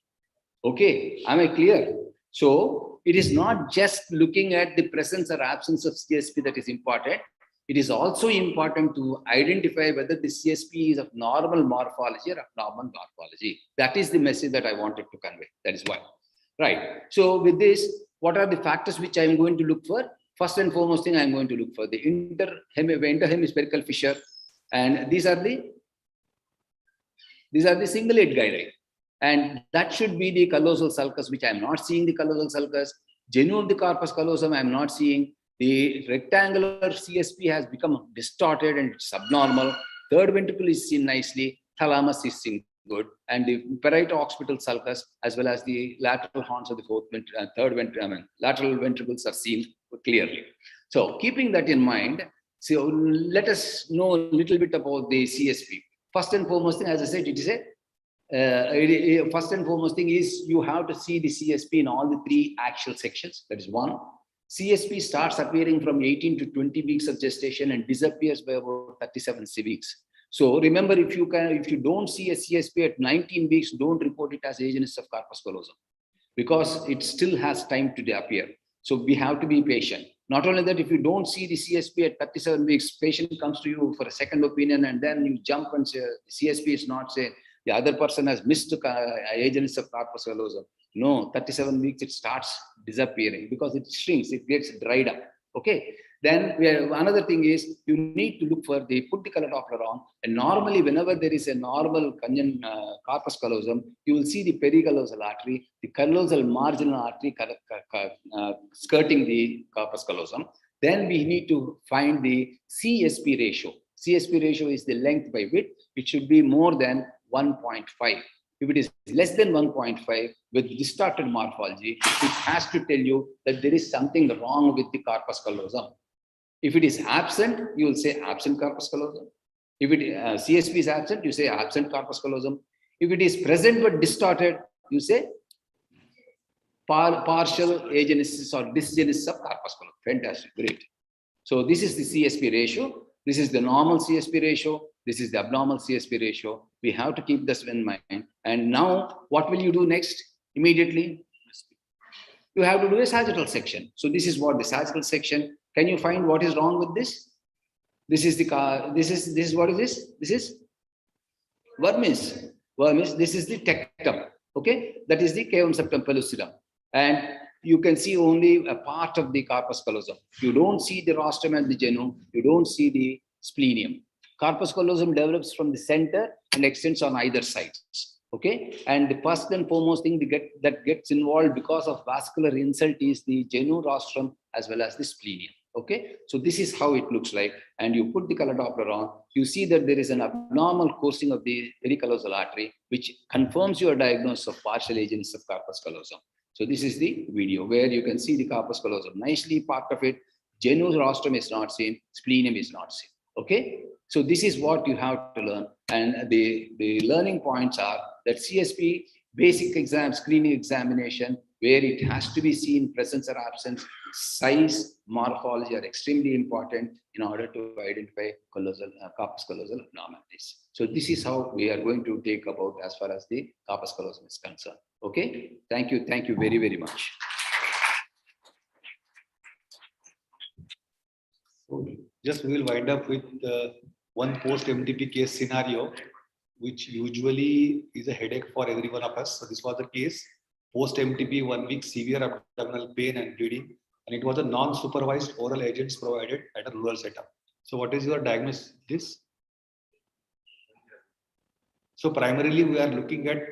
Okay, am I clear? So it is not just looking at the presence or absence of CSP that is important. It is also important to identify whether the CSP is of normal morphology or abnormal morphology. That is the message that I wanted to convey. That is why. Right. So with this, what are the factors which I am going to look for? First and foremost thing I am going to look for the interhemispherical fissure, and these are the cingulate gyri, and that should be the callosal sulcus, which I am not seeing the callosal sulcus. Genu of the corpus callosum I am not seeing. The rectangular CSP has become distorted and it's abnormal. Third ventricle is seen nicely. Thalamus is seen good, and the parieto-occipital sulcus as well as the lateral horns of the lateral ventricles are seen clearly. So keeping that in mind, so let us know a little bit about the CSP. First and foremost thing, as I said, it is a first and foremost thing is you have to see the CSP in all the three axial sections. That is one. CSP starts appearing from 18 to 20 weeks of gestation and disappears by about 37 weeks. So remember, if you don't see a CSP at 19 weeks, don't report it as agenesis of corpus callosum, because it still has time to appear. So we have to be patient. Not only that, if you don't see the CSP at 37 weeks, patient comes to you for a second opinion, and then you jump and say CSP is not, say the other person has missed agenesis of corpus callosum. No, 37 weeks it starts disappearing because it shrinks, it gets dried up. Okay. Then another thing is you need to look for put the color Doppler on, and normally whenever there is a normal corpus callosum, you will see the pericallosal artery, the callosal marginal artery skirting the corpus callosum. Then we need to find the CSP ratio. CSP ratio is the length by width. It should be more than 1.5. If it is less than 1.5 with distorted morphology, it has to tell you that there is something wrong with the corpus callosum. If it is absent, you will say absent corpus callosum. If CSP is absent, you say absent corpus callosum. If it is present but distorted, you say partial agenesis or dysgenesis of corpus callosum. Fantastic, great. So this is the CSP ratio. This is the normal CSP ratio. This is the abnormal CSP ratio. We have to keep this in mind. And now, what will you do next? Immediately, you have to do a sagittal section. So this is what the sagittal section. Can you find what is wrong with this? This is what is this? This is vermis. Vermis. This is the tectum. Okay, that is the cavum septum pellucidum, and you can see only a part of the corpus callosum. You don't see the rostrum and the genu. You don't see the splenium. Corpus callosum develops from the center and extends on either sides. Okay, and the first and foremost thing that gets involved because of vascular insult is the genu, rostrum, as well as the splenium. Okay, so this is how it looks like, and you put the color Doppler on, you see that there is an abnormal coursing of the pericallosal artery, which confirms your diagnosis of partial agenesis of corpus callosum. So this is the video where you can see the corpus callosum nicely, part of it, genu, rostrum is not seen, splenium is not seen. Okay, so this is what you have to learn, and the learning points are that CSP basic exam, screening examination, where it has to be seen presence or absence, size, morphology are extremely important in order to identify corpus callosal abnormalities. So this is how we are going to take about as far as the corpus callosum is concerned. Okay, thank you very, very much.
Just we will wind up with one post-MTP case scenario, which usually is a headache for every one of us. So this was the case. Post-MTP, 1 week severe abdominal pain and bleeding, and it was a non-supervised oral agents provided at a rural setup. So what is your diagnosis? This? So primarily we are looking at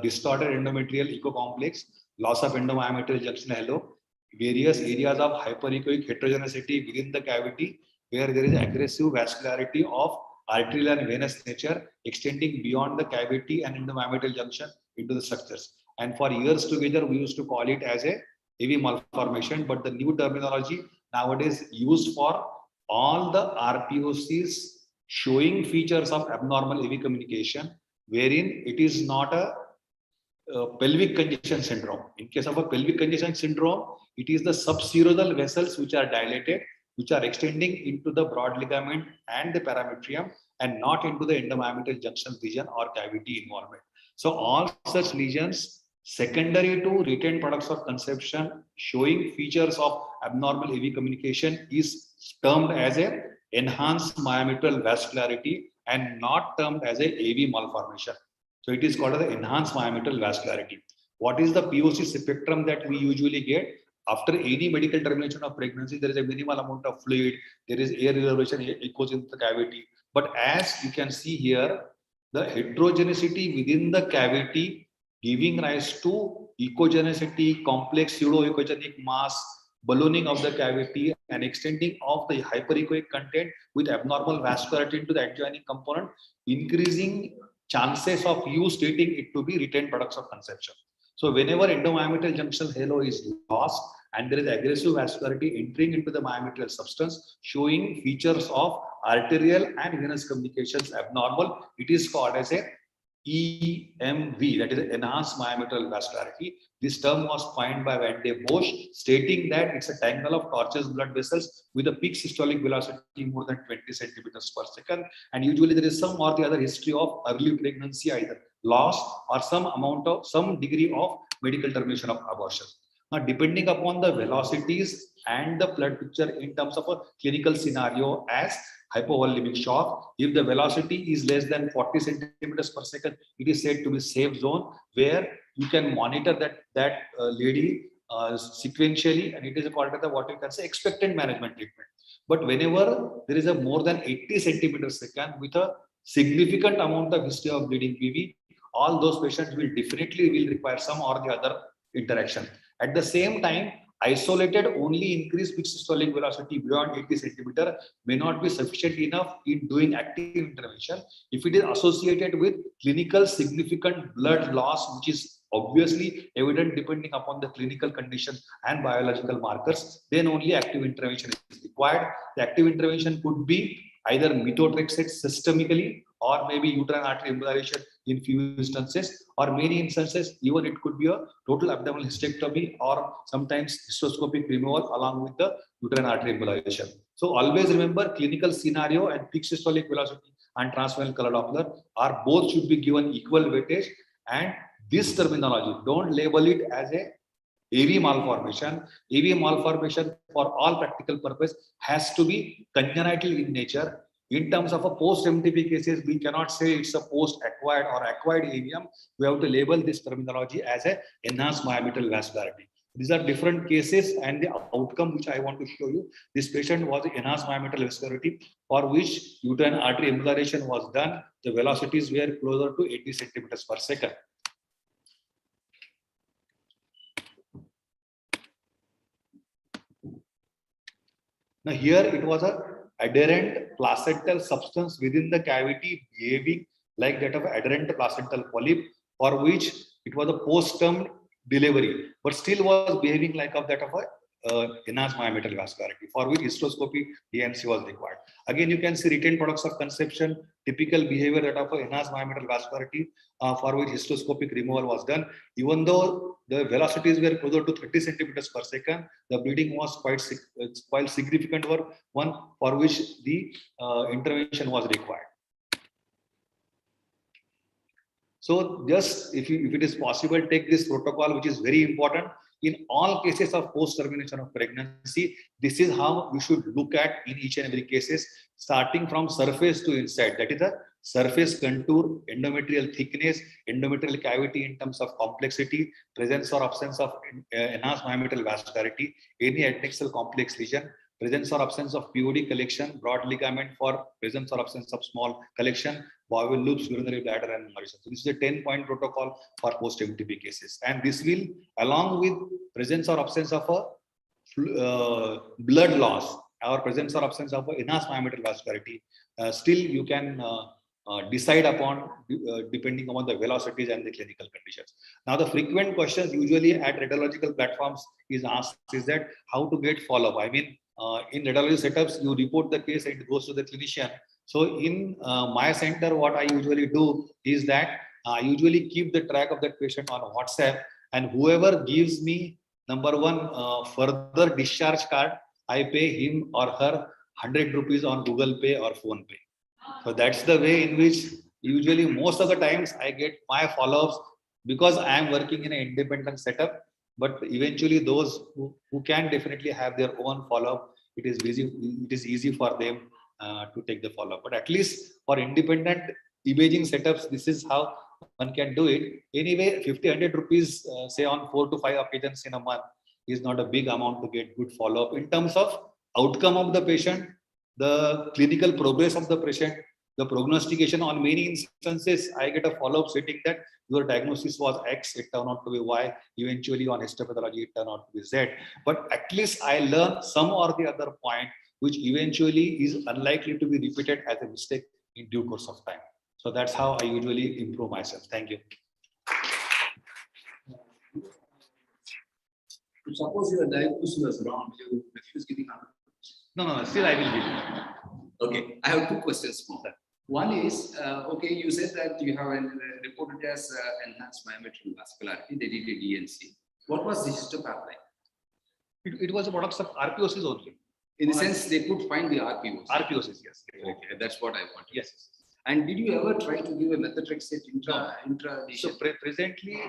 distorted endometrial echo-complex, loss of endomyometrial junction halo, various areas of hyperechoic heterogeneity within the cavity where there is aggressive vascularity of arterial and venous nature extending beyond the cavity and endomyometrial junction into the structures. And for years together, we used to call it as a AV malformation, but the new terminology nowadays used for all the RPOCs showing features of abnormal AV communication, wherein it is not a pelvic congestion syndrome. In case of a pelvic congestion syndrome, it is the subserosal vessels which are dilated, which are extending into the broad ligament and the parametrium, and not into the endomyometrial junction region or cavity involvement. So all such lesions secondary to retained products of conception showing features of abnormal AV communication is termed as a enhanced myometrial vascularity and not termed as a AV malformation. So it is called as enhanced myometrial vascularity. What is the POC spectrum that we usually get?
after any medical termination of pregnancy, there is a minimal amount of fluid, there is air reservation, it goes into the cavity. But as you can see here, the heterogeneity within the cavity giving rise to echogenicity, complex pseudo-echogenic mass, ballooning of the cavity and extending of the hyperechoic content with abnormal vascularity into the adjoining component, increasing chances of you stating it to be retained products of conception. So whenever endomyometrial junction halo is lost and there is aggressive vascularity entering into the myometrial substance, showing features of arterial and venous communications abnormal, it is called as a EMV, that is enhanced myometrial vascularity. This term was coined by Van de Bosch, stating that it's a tangle of tortuous blood vessels with a peak systolic velocity more than 20 centimeters per second. And usually there is some or the other history of early pregnancy, either loss or some degree of medical termination of abortion. Now, depending upon the velocities and the blood picture in terms of a clinical scenario as hypovolemic shock, if the velocity is less than 40 centimeters per second, it is said to be safe zone, where you can monitor that lady sequentially, and it is called as what you can say expectant management treatment. But whenever there is a more than 80 centimeters per second with a significant amount of history of bleeding PV, all those patients will definitely require some or the other interaction. At the same time, isolated only increased peak systolic velocity beyond 80 centimeter may not be sufficient enough in doing active intervention. If it is associated with clinical significant blood loss, which is obviously evident depending upon the clinical condition and biological markers, then only active intervention is required. The active intervention could be either methotrexate systemically, or maybe uterine artery embolization in few instances, or many instances even it could be a total abdominal hysterectomy or sometimes histoscopic removal along with the uterine artery embolization. So always remember, clinical scenario and peak systolic velocity and transvaginal color Doppler are both should be given equal weightage. And this terminology, don't label it as a AV malformation. AV malformation for all practical purpose has to be congenital in nature. In terms of a post-MTP cases, we cannot say it's a post-acquired or acquired AVM. We have to label this terminology as a enhanced myometrial vascularity. These are different cases, and the outcome which I want to show you, this patient was enhanced myometrial vascularity for which uterine artery embolization was done. The velocities were closer to 80 centimeters per second. Now here it was a adherent placental substance within the cavity behaving like that of adherent placental polyp, for which it was a post-term delivery, but still was behaving like of that of a enhanced myometrial vascularity, for which histoscopy DNC was required. Again, you can see retained products of conception, typical behavior that of enhanced myometrial vascularity, for which histoscopic removal was done. Even though the velocities were closer to 30 centimeters per second, the bleeding was quite significant one for which the intervention was required. So just if it is possible, take this protocol, which is very important. In all cases of post-termination of pregnancy, this is how we should look at in each and every cases, starting from surface to inside. That is the surface contour, endometrial thickness, endometrial cavity in terms of complexity, presence or absence of enhanced myometrial vascularity, any adnexal complex lesion, presence or absence of POD collection, broad ligament for presence or absence of small collection, bowel loops, urinary bladder, and nourishment. So this is a 10-point protocol for post-MTP cases. And this will, along with presence or absence of a blood loss or presence or absence of enhanced myometrial vascularity, still you can decide upon depending upon the velocities and the clinical conditions. Now, the frequent questions usually at radiological platforms is asked is that how to get follow-up. I mean, in radiology setups, you report the case and it goes to the clinician. So in my center, what I usually do is that I usually keep the track of that patient on WhatsApp, and whoever gives me number one further discharge card, I pay him or her 100 rupees on Google Pay or Phone Pay. So that's the way in which usually most of the times I get my follow-ups, because I am working in an independent setup. But eventually those who can definitely have their own follow-up, it is easy for them to take the follow-up. But at least for independent imaging setups, this is how one can do it. Anyway, 50-100 rupees, say on 4 to 5 occasions in a month,
is not a big amount to get good follow-up in terms of outcome of the patient, the clinical progress of the patient, the prognostication. On many instances, I get a follow-up stating that your diagnosis was X, it turned out to be Y, eventually on histopathology, it turned out to be Z. But at least I learned some or the other point, which eventually is unlikely to be repeated as a mistake in due course of time. So that's how I usually improve myself. Thank you.
Suppose your diagnosis was wrong, you refuse giving up.
No, still I will give.
Okay, I have two questions more. One is, okay, you said that you have reported as enhanced myometric vascularity, they did a DNC. What was the histopath like?
It was a product of RPOCs only.
In the sense they could find the RPOs.
RPOCs, yes.
Okay, that's what I want.
Yes.
And did you ever try to give a methotrexate intra?
So presently,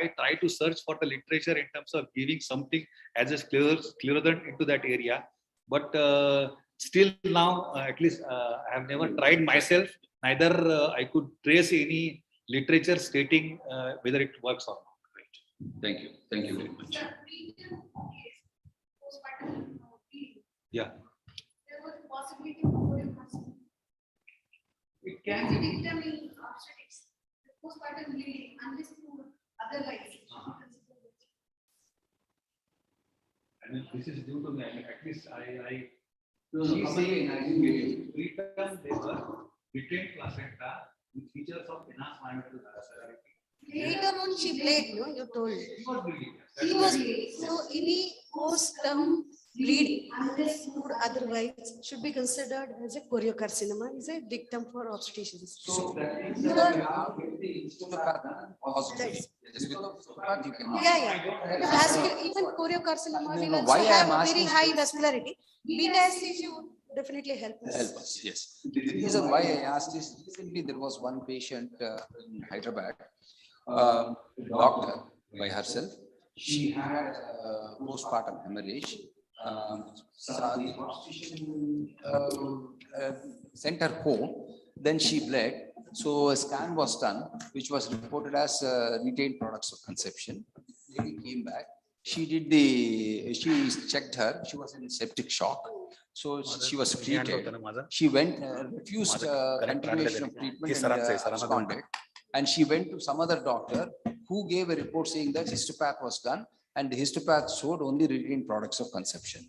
I try to search for the literature in terms of giving something as a sclerosant into that area. But still now, at least I have never tried myself. Neither I could trace any literature stating whether it works or not.
Right. Thank you. Thank you very much.
Yeah.
There was a possibility of
it can be.
determining obstetrics, the postpartum bleeding, unless through other lines.
I mean, this is due to me. I mean, at least I
No, come again, I didn't get you.
preterm labor, retained placenta with features of enhanced myometric vascularity.
Later on, she played, no, you told.
She was bleeding.
She was bleeding. So any post-term bleeding, unless proved otherwise, should be considered as a choriocarcinoma, is a dictum for obstetricians.
So that means
You
that
are-
you have to get the histopath positive.
That's-
Just with histopath you cannot.
Yeah. Even choriocarcinoma
No,
will
no,
also
why I
have
am
very
asking
high
this-
vascularity. Beta SCG would definitely help us.
Help us, yes. The reason why I asked is recently there was one patient in Hyderabad, doctor by herself. She had postpartum hemorrhage. So the obstetrician sent her home. Then she bled. So a scan was done, which was reported as retained products of conception. Lady came back. She checked her. She was in septic shock. So she was treated. She went, refused continuation of treatment and responded. And she went to some other doctor who gave a report saying that histopath was done and the histopath showed only retained products of conception.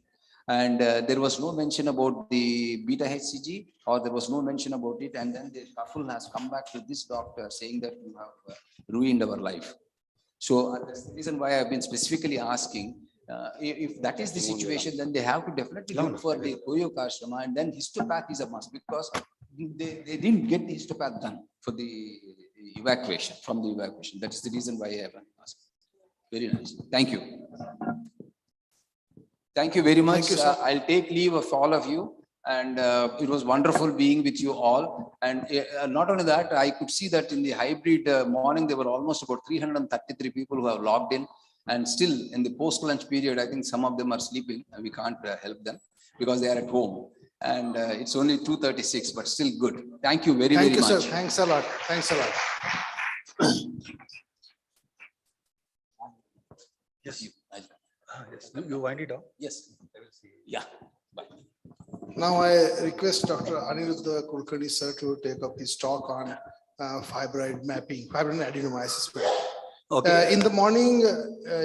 And there was no mention about the beta HCG or there was no mention about it. And then the couple has come back to this doctor saying that you have ruined our life. So that's the reason why I've been specifically asking, if that is the situation, then they have to definitely look for the choriocarcinoma and then histopath is a must because they didn't get the histopath done for the evacuation, from the evacuation. That is the reason why I have asked. Very nice. Thank you. Thank you very much. I'll take leave of all of you. And it was wonderful being with you all. And not only that, I could see that in the hybrid morning, there were almost about 333 people who have logged in. And still in the post-lunch period, I think some of them are sleeping and we can't help them because they are at home. And it's only 2:36, but still good. Thank you very, very much.
Thank you, sir. Thanks a lot. Thanks a lot.
Yes. Yes. You wind it up?
Yes. Yeah. Bye.
Now I request Dr. Aniruddha Kulkarni sir to take up his talk on fibroid mapping, fibroid adenoma assessment.
Okay.
In the morning,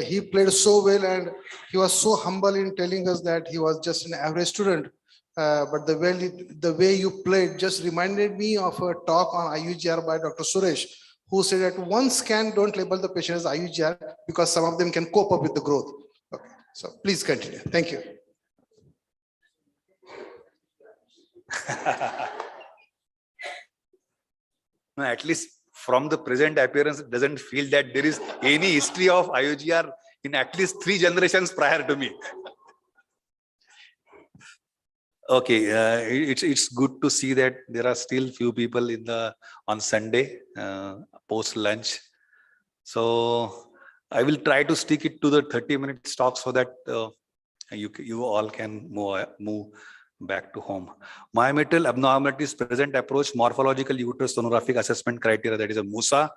he played so well and he was so humble in telling us that he was just an average student. But the way you played just reminded me of a talk on IUGR by Dr. Suresh, who said that one scan don't label the patient as IUGR because some of them can cope up with the growth. Okay, so please continue. Thank you.
No, at least from the present appearance, it doesn't feel that there is any history of IUGR in at least 3 generations prior to me. Okay, it's good to see that there are still few people on Sunday post lunch. So I will try to stick it to the 30-minute talk so that you all can move back to home. Myometrial abnormalities present approach morphological uterus sonographic assessment criteria, that is a MUSA.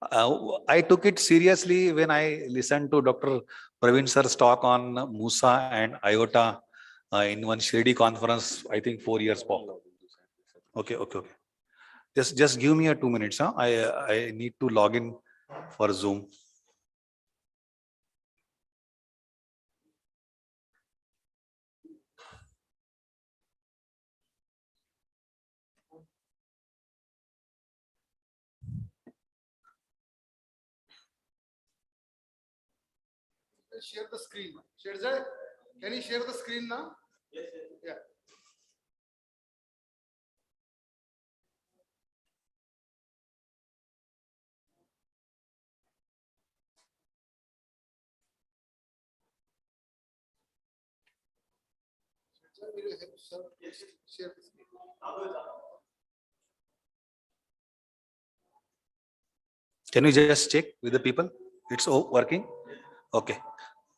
I took it seriously when I listened to Dr. Praveen sir's talk on Musa and IOTA in one Shirdi conference, I think 4 years back. Okay. Just give me a 2 minutes. Huh? I need to log in for Zoom.
Share the screen. Share, can you share the screen now? Yes. Yeah. Share the screen.
Can you just check with the people? It's working? Okay.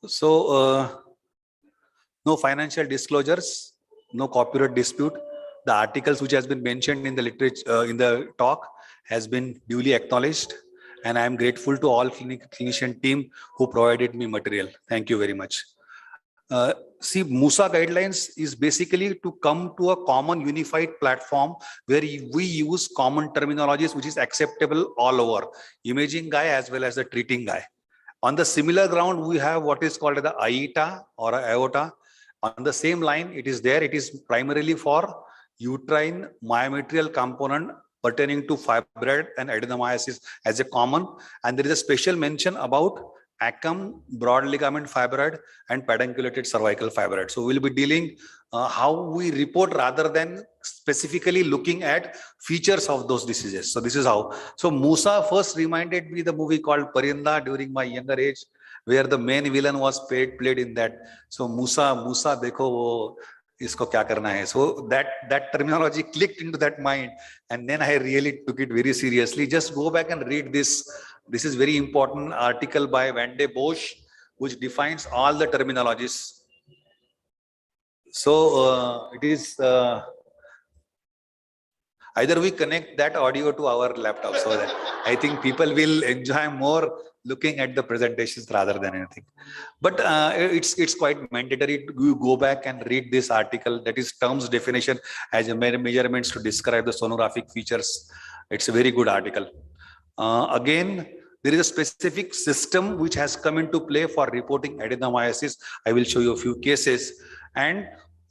So, no financial disclosures, no copyright dispute. The articles which has been mentioned in the literature, in the talk has been duly acknowledged. And I am grateful to all clinician team who provided me material. Thank you very much. See, Musa guidelines is basically to come to a common unified platform where we use common terminologies which is acceptable all over, imaging guy as well as the treating guy. On the similar ground, we have what is called the IETA or IOTA. On the same line, it is there. It is primarily for uterine myometrial component pertaining to fibroid and adenomyosis as a common. And there is a special mention about ACM, broad ligament fibroid, and pedunculated cervical fibroid. So we'll be dealing how we report rather than specifically looking at features of those diseases. So this is how. So Musa first reminded me the movie called Parinda during my younger age, where the main villain was played in that. So Musa dekho wo isko kya karna hai. So that terminology clicked into that mind, and then I really took it very seriously. Just go back and read this. This is very important article by Van de Bosch, which defines all the terminologies. So it is either we connect that audio to our laptop, so that I think people will enjoy more looking at the presentations rather than anything. But it's quite mandatory to go back and read this article, that is terms definition as a measurements to describe the sonographic features. It's a very good article. Again, there is a specific system which has come into play for reporting adenomyosis. I will show you a few cases. And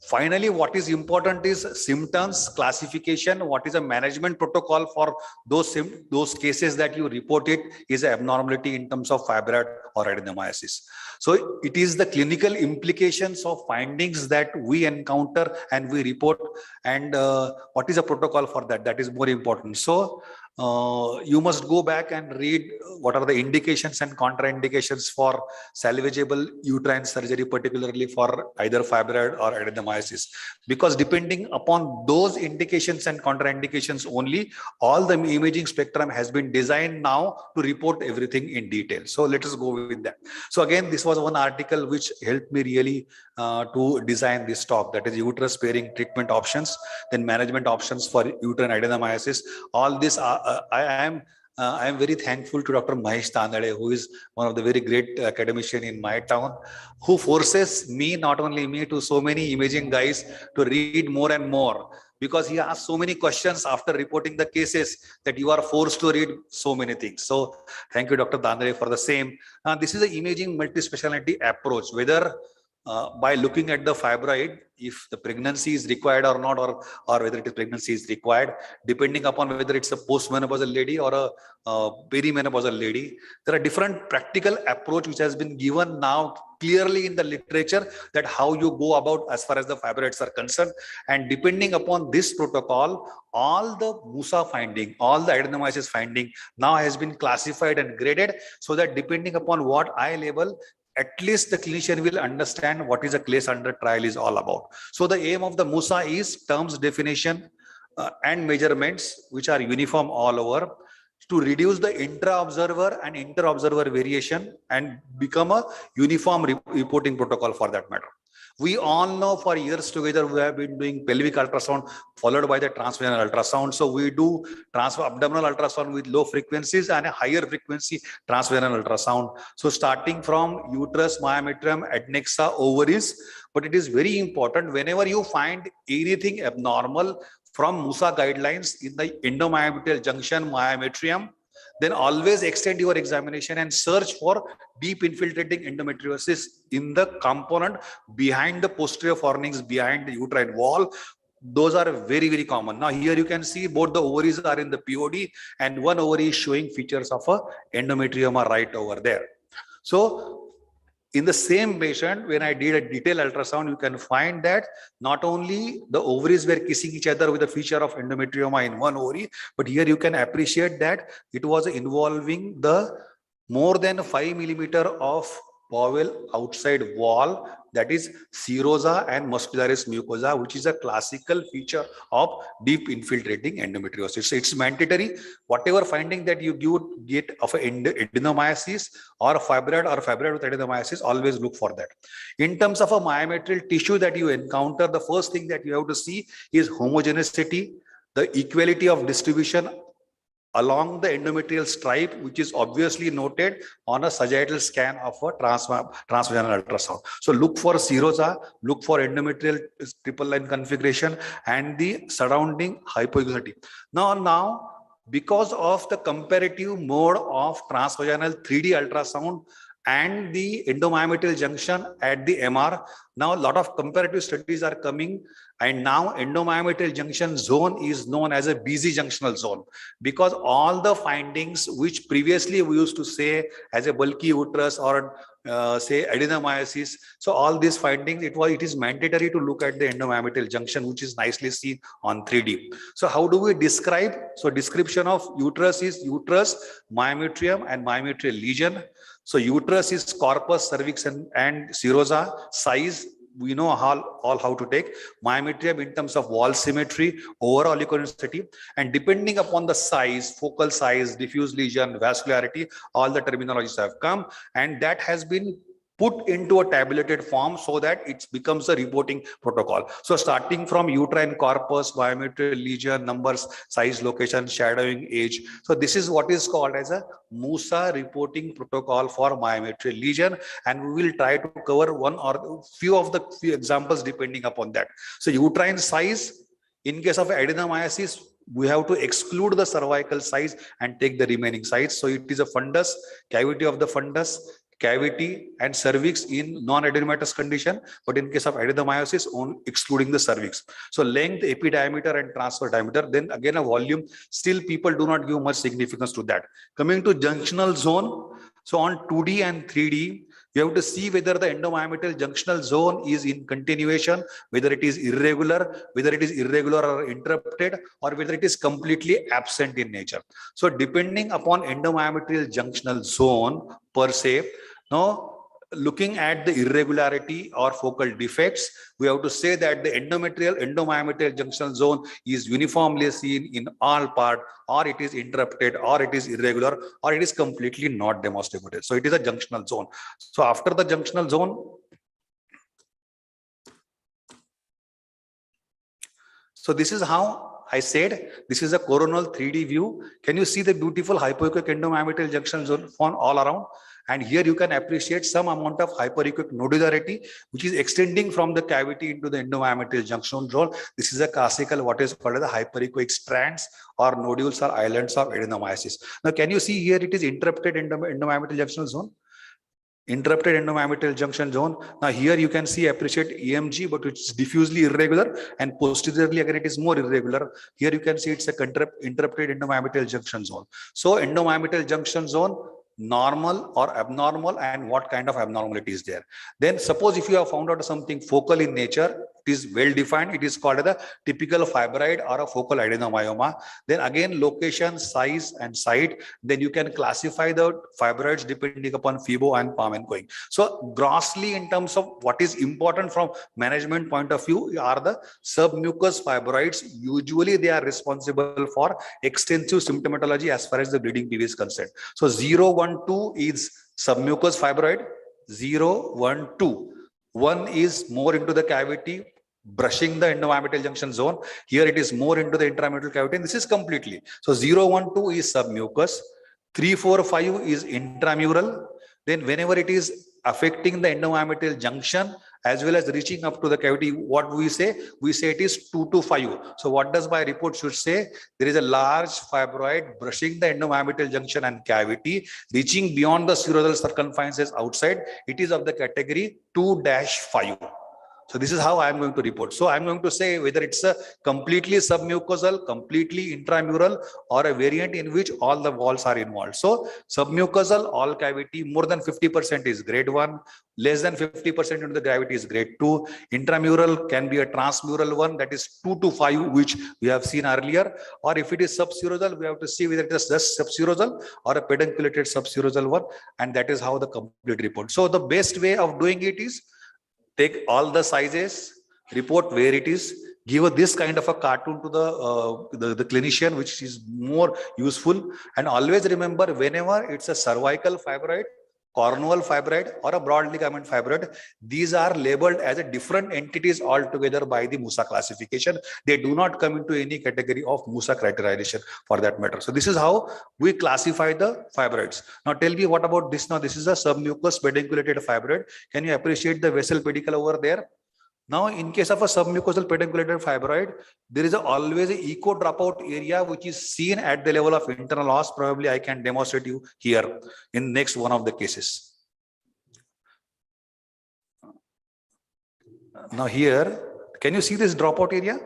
finally, what is important is symptoms classification. What is a management protocol for those cases that you reported is an abnormality in terms of fibroid or adenomyosis. So it is the clinical implications of findings that we encounter and we report, and what is a protocol for that? That is more important. So you must go back and read what are the indications and contraindications for salvageable uterine surgery, particularly for either fibroid or adenomyosis, because depending upon those indications and contraindications only, all the imaging spectrum has been designed now to report everything in detail. So let us go with that. So again, this was one article which helped me really to design this talk, that is uterus sparing treatment options, then management options for uterine adenomyosis. All this I am very thankful to Dr. Mahesh Tandale, who is one of the very great academician in my town, who forces me, not only me, to so many imaging guys to read more and more, because he asks so many questions after reporting the cases that you are forced to read so many things. So thank you, Dr. Tandale, for the same. This is the imaging multispecialty approach, whether by looking at the fibroid, if the pregnancy is required or not, or whether it is pregnancy is required, depending upon whether it's a postmenopausal lady or a perimenopausal lady. There are different practical approach which has been given now clearly in the literature, that how you go about as far as the fibroids are concerned. And depending upon this protocol, all the Musa finding, all the adenomyosis finding now has been classified and graded, so that depending upon what I label, at least the clinician will understand what is a case under trial is all about. So the aim of the Musa is terms definition and measurements which are uniform all over. to reduce the intra-observer and inter-observer variation and become a uniform reporting protocol for that matter. We all know for years together we have been doing pelvic ultrasound followed by the transvaginal ultrasound. So we do abdominal ultrasound with low frequencies and a higher frequency transvaginal ultrasound. So starting from uterus, myometrium, adnexa, ovaries, but it is very important whenever you find anything abnormal from MUSA guidelines in the endomyometrial junction, myometrium, then always extend your examination and search for deep infiltrating endometriosis in the component behind the posterior fornix, behind the uterine wall. Those are very, very common. Now here you can see both the ovaries are in the POD and one ovary is showing features of a endometrioma right over there. So in the same patient, when I did a detailed ultrasound, you can find that not only the ovaries were kissing each other with a feature of endometrioma in one ovary, but here you can appreciate that it was involving the more than 5 millimeter of bowel outside wall, that is serosa and muscularis mucosa, which is a classical feature of deep infiltrating endometriosis. So it's mandatory. Whatever finding that you get of adenomyosis or fibroid with adenomyosis, always look for that. In terms of a myometrial tissue that you encounter, the first thing that you have to see is homogeneity, the equality of distribution along the endometrial stripe, which is obviously noted on a sagittal scan of a transvaginal ultrasound. So look for serosa, look for endometrial triple line configuration and the surrounding hypoechonicity. Now, because of the comparative mode of transvaginal 3D ultrasound and the endomyometrial junction at the MR, now a lot of comparative studies are coming, and now endomyometrial junction zone is known as a busy junctional zone, because all the findings which previously we used to say as a bulky uterus or say adenomyosis, so all these findings, it is mandatory to look at the endomyometrial junction, which is nicely seen on 3D. So how do we describe? So description of uterus is uterus, myometrium and myometrial lesion. So uterus is corpus, cervix and serosa. Size, we know all how to take. Myometrium in terms of wall symmetry, overall iconicity, and depending upon the size, focal size, diffuse lesion, vascularity, all the terminologies have come, and that has been put into a tabulated form so that it becomes a reporting protocol. So starting from uterine corpus, myometrial lesion, numbers, size, location, shadowing, age. So this is what is called as a MUSA reporting protocol for myometrial lesion, and we will try to cover one or few examples depending upon that. So uterine size, in case of adenomyosis, we have to exclude the cervical size and take the remaining size. So it is a fundus, cavity of the fundus, cavity and cervix in non-adenomatous condition, but in case of adenomyosis, excluding the cervix. So length, epidiameter and transfer diameter, then again a volume, still people do not give much significance to that. Coming to junctional zone, so on 2D and 3D, you have to see whether the endomyometrial junctional zone is in continuation, whether it is irregular or interrupted, or whether it is completely absent in nature. So depending upon endomyometrial junctional zone per se, now looking at the irregularity or focal defects, we have to say that the endomyometrial junctional zone is uniformly seen in all part, or it is interrupted, or it is irregular, or it is completely not demonstrated. So it is a junctional zone. So after the junctional zone, so this is how I said, this is a coronal 3D view. Can you see the beautiful hypoechoic endomyometrial junction zone formed all around? And here you can appreciate some amount of hyperechoic nodularity, which is extending from the cavity into the endomyometrial junction zone. This is a classical, what is called as the hyperechoic strands or nodules or islands of adenomyosis. Now, can you see here it is interrupted endomyometrial junction zone? Interrupted endomyometrial junction zone. Now here you can see, appreciate EMG, but it's diffusely irregular, and posteriorly again it is more irregular. Here you can see it's a interrupted endomyometrial junction zone. So endomyometrial junction zone, normal or abnormal, and what kind of abnormality is there. Then suppose if you have found out something focal in nature, it is well defined. It is called the typical fibroid or a focal adenomyoma. Then again, location, size, and site. Then you can classify the fibroids depending upon FIBO and PAM and going. So grossly, in terms of what is important from management point of view, are the submucous fibroids. Usually, they are responsible for extensive symptomatology as far as the bleeding PV is concerned. So 0, 1, 2 is submucous fibroid. 0, 1, 2. 1 is more into the cavity, brushing the endomyometrial junction zone. Here it is more into the intramedullary cavity, and this is completely. So 0, 1, 2 is submucous. 3, 4, 5 is intramural. Then whenever it is affecting the endomyometrial junction as well as reaching up to the cavity, what we say? We say it is 2 to 5. So what does my report should say? There is a large fibroid brushing the endomyometrial junction and cavity, reaching beyond the serosal circumferences outside. It is of the category 2-5. So this is how I'm going to report. So I'm going to say whether it's a completely submucosal, completely intramural, or a variant in which all the walls are involved. So submucosal, all cavity, more than 50% is grade 1, less than 50% into the gravity is grade 2. Intramural can be a transmural one, that is 2 to 5, which we have seen earlier. Or if it is subserosal, we have to see whether it is just subserosal or a pedunculated subserosal one. And that is how the complete report. So the best way of doing it is take all the sizes, report where it is, give this kind of a cartoon to the clinician, which is more useful. And always remember, whenever it's a cervical fibroid, cornual fibroid, or a broad ligament fibroid, these are labeled as a different entities altogether by the Musa classification. They do not come into any category of Musa criterialization for that matter. So this is how we classify the fibroids. Now tell me, what about this? Now this is a submucous pedunculated fibroid. Can you appreciate the vessel pedicle over there? Now, in case of a submucosal pedunculated fibroid, there is always a echo dropout area which is seen at the level of internal os. Probably I can demonstrate you here in next one of the cases. Now here, can you see this dropout area?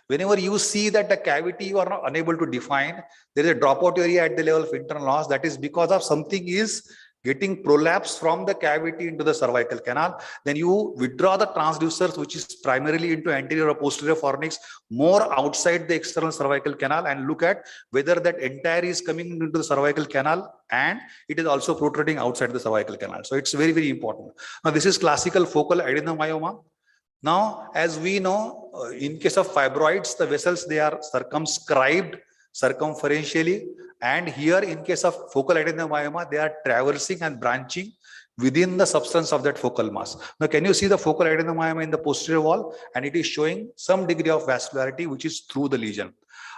Whenever you see that the cavity you are not unable to define, there is a dropout area at the level of internal os. That is because of something is getting prolapse from the cavity into the cervical canal. Then you withdraw the transducers, which is primarily into anterior or posterior fornix, more outside the external cervical canal, and look at whether that entire is coming into the cervical canal and it is also protruding outside the cervical canal. So it's very, very important. Now this is classical focal adenomyoma. Now, as we know, in case of fibroids, the vessels, they are circumscribed circumferentially, and here in case of focal adenomyoma, they are traversing and branching within the substance of that focal mass. Now, can you see the focal adenomyoma in the posterior wall? And it is showing some degree of vascularity, which is through the lesion.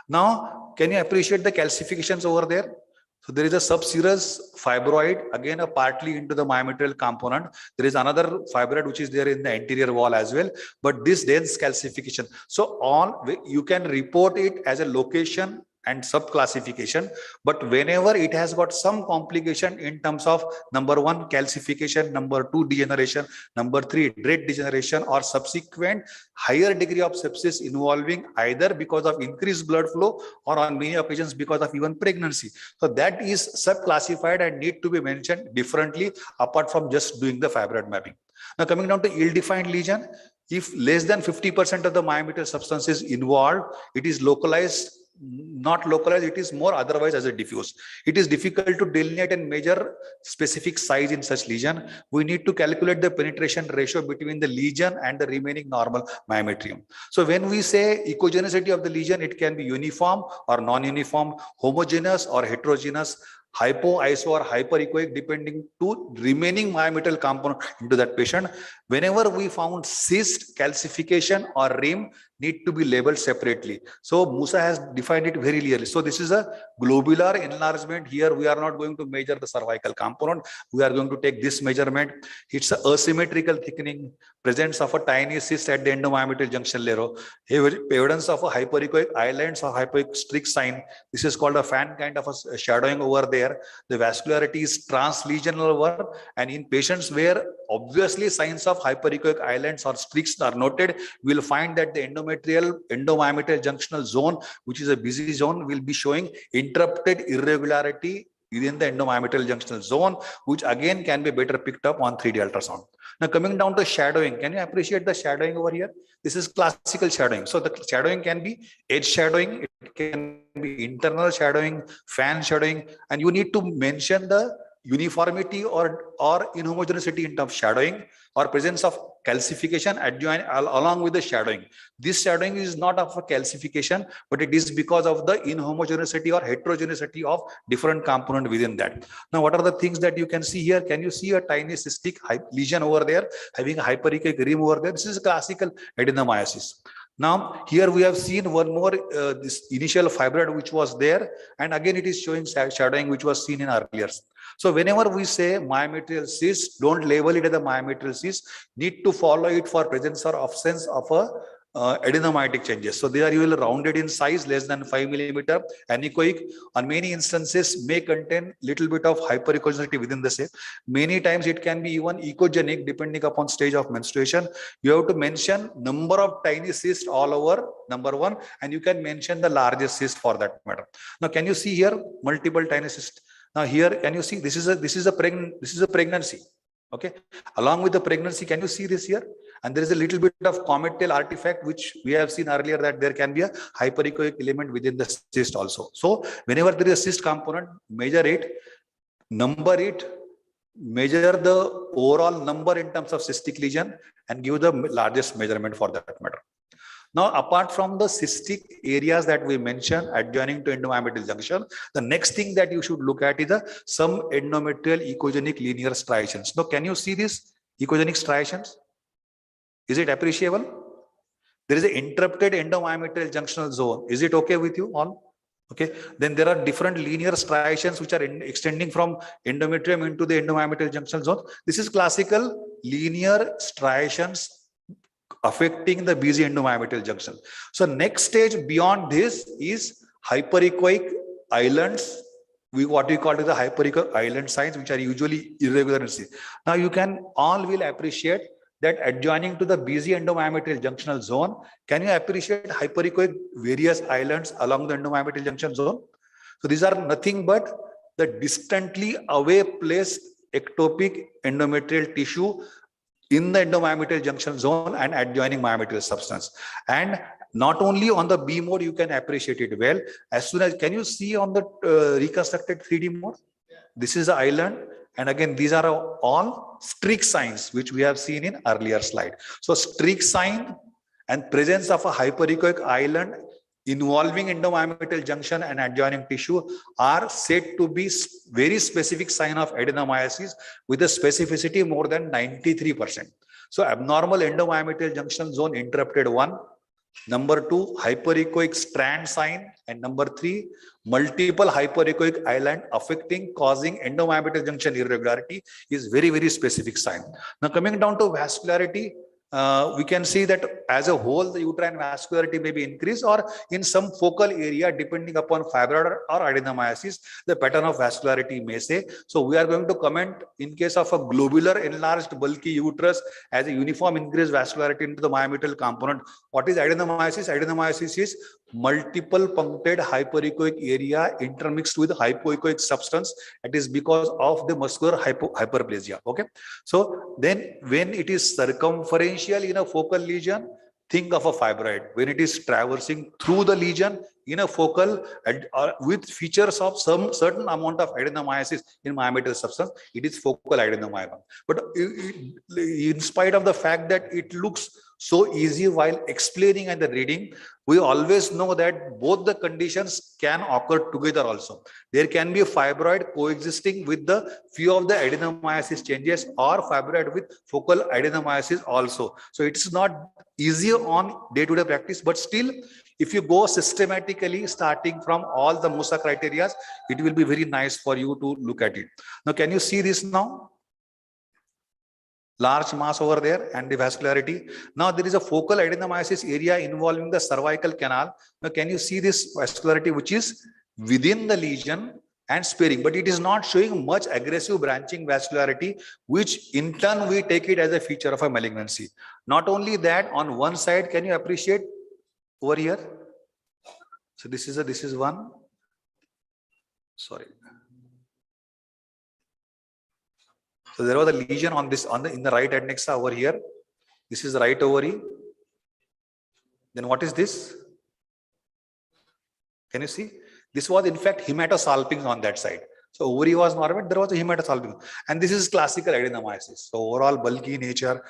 Now, can you appreciate the calcifications over there? So there is a subserous fibroid, again a partly into the myometrial component. There is another fibroid which is there in the anterior wall as well, but this dense calcification. So all you can report it as a location and subclassification, but whenever it has got some complication in terms of number 1 calcification, number 2 degeneration, number 3 dread degeneration, or subsequent higher degree of sepsis involving either because of increased blood flow or on many occasions because of even pregnancy. So that is subclassified and need to be mentioned differently apart from just doing the fibroid mapping. Now coming down to ill-defined lesion, if less than 50% of the myometrial substance is involved, it is localized, not localized, it is more otherwise as a diffuse. It is difficult to delineate and measure specific size in such lesion. We need to calculate the penetration ratio between the lesion and the remaining normal myometrium. So when we say echogenicity of the lesion, it can be uniform or non-uniform, homogeneous or heterogeneous, hypo, iso, or hyperechoic, depending to remaining myometrial component into that patient. Whenever we found cyst, calcification, or rim, need to be labeled separately. So Musa has defined it very clearly. So this is a globular enlargement. Here we are not going to measure the cervical component. We are going to take this measurement. It's a asymmetrical thickening, presence of a tiny cyst at the endomyometrial junction layer, evidence of a hyperechoic islands or hyperechoic streak sign. This is called a fan kind of a shadowing over there. The vascularity is translesional over, and in patients where obviously signs of hyperechoic islands or streaks are noted, we will find that the endomyometrial junctional zone, which is a busy zone, will be showing interrupted irregularity within the endomyometrial junctional zone, which again can be better picked up on 3D ultrasound. Now coming down to shadowing, can you appreciate the shadowing over here? This is classical shadowing. So the shadowing can be edge shadowing, it can be internal shadowing, fan shadowing, and you need to mention the uniformity or inhomogeneity in terms of shadowing or presence of calcification along with the shadowing. This shadowing is not of a calcification, but it is because of the inhomogeneity or heterogeneity of different component within that. Now, what are the things that you can see here? Can you see a tiny cystic lesion over there having a hyperechoic rim over there? This is a classical adenomyosis. Now, here we have seen one more, this initial fibroid which was there, and again it is showing shadowing which was seen in earlier. So whenever we say myometrial cyst, don't label it as a myometrial cyst, need to follow it for presence or absence of a adenomyotic changes. So they are usually rounded in size, less than 5 millimeter, anechoic. On many instances may contain little bit of hyperechogenicity within the shape. Many times it can be even echogenic depending upon stage of menstruation. You have to mention number of tiny cysts all over, number one, and you can mention the largest cyst for that matter. Now, can you see here multiple tiny cysts? Now here, can you see this is a pregnancy. Okay, along with the pregnancy, can you see this here? And there is a little bit of comet tail artifact which we have seen earlier, that there can be a hyperechoic element within the cyst also. So whenever there is a cyst component, measure it, number it, measure the overall number in terms of cystic lesion, and give the largest measurement for that matter. Now, apart from the cystic areas that we mentioned adjoining to endomyometrial junction, the next thing that you should look at is some endometrial echogenic linear striations. Now, can you see these echogenic striations? Is it appreciable? There is an interrupted endomyometrial junctional zone. Is it okay with you all? Okay. Then there are different linear striations which are extending from endometrium into the endomyometrial junctional zone. This is classical linear striations affecting the busy endomyometrial junction. So next stage beyond this is hyperechoic islands. What we call the hyperechoic island signs, which are usually irregular in C. Now you can all will appreciate that adjoining to the busy endomyometrial junctional zone, can you appreciate hyperechoic various islands along the endomyometrial junction zone? So these are nothing but the distantly away placed ectopic endometrial tissue in the endomyometrial junction zone and adjoining myometrial substance. And not only on the B mode, you can appreciate it well. As soon as, can you see on the reconstructed 3D mode? This is the island. And again, these are all streak signs, which we have seen in earlier slide. So streak sign and presence of a hyperechoic island involving endomyometrial junction and adjoining tissue are said to be very specific sign of adenomyosis with a specificity more than 93%. So abnormal endomyometrial junction zone interrupted 1, number 2 hyperechoic strand sign, and number 3 multiple hyperechoic island affecting causing endomyometrial junction irregularity is very, very specific sign. Now coming down to vascularity, we can see that as a whole, the uterine vascularity may be increased, or in some focal area, depending upon fibroid or adenomyosis, the pattern of vascularity may say. So we are going to comment in case of a globular enlarged bulky uterus as a uniform increased vascularity into the myometrial component. What is adenomyosis? Adenomyosis is multiple punctate hyperechoic area intermixed with hypoechoic substance. It is because of the muscular hyperplasia. Okay. So then when it is circumferential in a focal lesion, think of a fibroid. When it is traversing through the lesion in a focal with features of some certain amount of adenomyosis in myometrial substance, it is focal adenomyoma. But in spite of the fact that it looks so easy while explaining and the reading, we always know that both the conditions can occur together also. There can be a fibroid coexisting with the few of the adenomyosis changes, or fibroid with focal adenomyosis also. So it's not easy on day-to-day practice, but still, if you go systematically starting from all the MUSA criteria, it will be very nice for you to look at it. Now, can you see this now? Large mass over there and the vascularity. Now there is a focal adenomyosis area involving the cervical canal. Now can you see this vascularity which is within the lesion and sparing, but it is not showing much aggressive branching vascularity, which in turn we take it as a feature of a malignancy. Not only that, on one side, can you appreciate over here? So this is one. Sorry. So there was a lesion on this in the right adnexa over here. This is the right ovary. Then what is this? Can you see? This was in fact hematosalpinx on that side. So ovary was normal, there was a hematosalpinx. And this is classical adenomyosis. So overall bulky nature,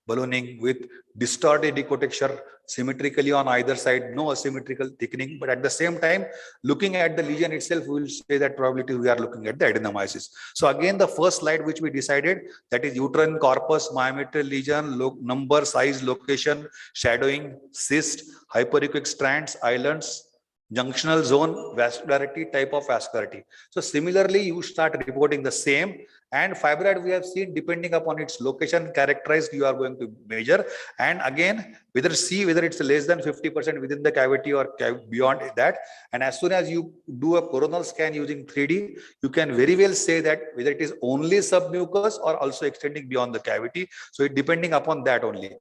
ballooning with distorted ecotexture symmetrically on either side, no asymmetrical thickening. But at the same time, looking at the lesion itself, we will say that probability we are looking at the adenomyosis. So again, the first slide which we decided, that is uterine corpus, myometrial lesion, number, size, location, shadowing, cyst, hyperechoic strands, islands, junctional zone, vascularity, type of vascularity. So similarly, you start reporting the same, and fibroid we have seen depending upon its location characterized, you are going to measure. And again, whether it's less than 50% within the cavity or beyond that. And as soon as you do a coronal scan using 3D, you can very well say that whether it is only submucous or also extending beyond the cavity. So it depending upon that only.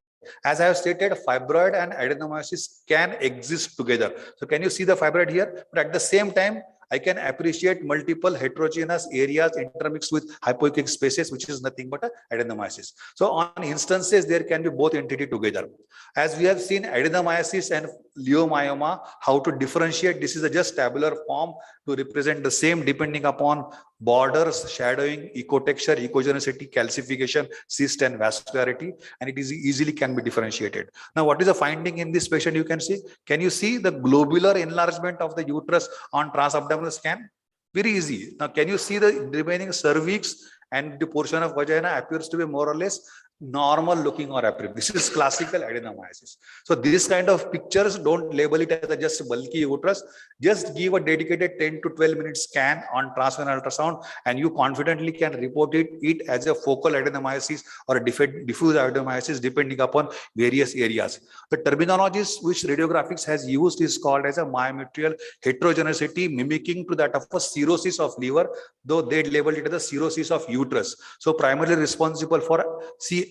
As I have stated, fibroid and adenomyosis can exist together. So can you see the fibroid here? But at the same time, I can appreciate multiple heterogeneous areas intermixed with hypoechoic spaces, which is nothing but adenomyosis. So on instances, there can be both entity together. As we have seen adenomyosis and leiomyoma, how to differentiate, this is a just tabular form to represent the same depending upon borders, shadowing, ecotexture, ecogenicity, calcification, cyst and vascularity, and it is easily can be differentiated. Now, what is the finding in this patient? You can see, can you see the globular enlargement of the uterus on transabdominal scan? Very easy. Now, can you see the remaining cervix and the portion of vagina appears to be more or less normal looking or appearing? This is classical adenomyosis. So this kind of pictures, don't label it as a just bulky uterus. Just give a dedicated 10 to 12 minute scan on transvaginal ultrasound, and you confidently can report it as a focal adenomyosis or a diffuse adenomyosis depending upon various areas. The terminologies which radiographics has used is called as a myometrial heterogeneity, mimicking to that of a cirrhosis of liver, though they labeled it as a cirrhosis of uterus. So primarily responsible for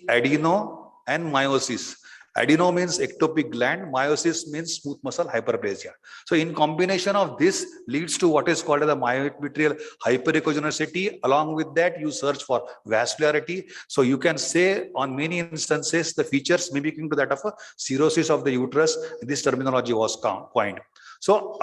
adeno and meiosis. Adeno means ectopic gland, meiosis means smooth muscle hyperplasia. So in combination of this leads to what is called as the myometrial hyperechogenicity. Along with that, you search for vascularity. So you can say on many instances, the features mimicking to that of a cirrhosis of the uterus, this terminology was coined. So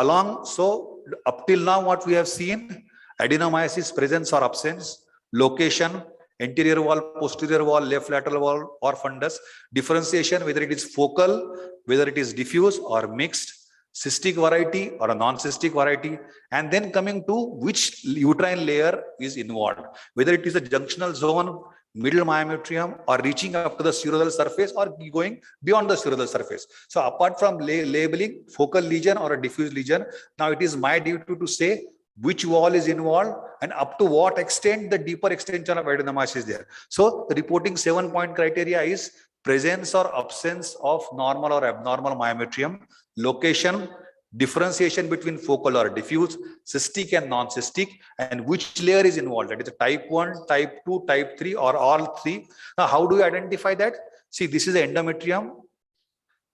up till now, what we have seen, adenomyosis presence or absence, location, anterior wall, posterior wall, left lateral wall or fundus, differentiation, whether it is focal, whether it is diffuse or mixed, cystic variety or a non-cystic variety, and then coming to which uterine layer is involved, whether it is a junctional zone, middle myometrium, or reaching up to the serosal surface or going beyond the serosal surface. So apart from labeling focal lesion or a diffuse lesion, now it is my duty to say which wall is involved and up to what extent the deeper extension of adenomyosis is there. So the reporting 7-point criteria is presence or absence of normal or abnormal myometrium, location, differentiation between focal or diffuse, cystic and non-cystic, and which layer is involved. That is a type 1, type 2, type 3 or all three. Now, how do you identify that? See, this is the endometrium.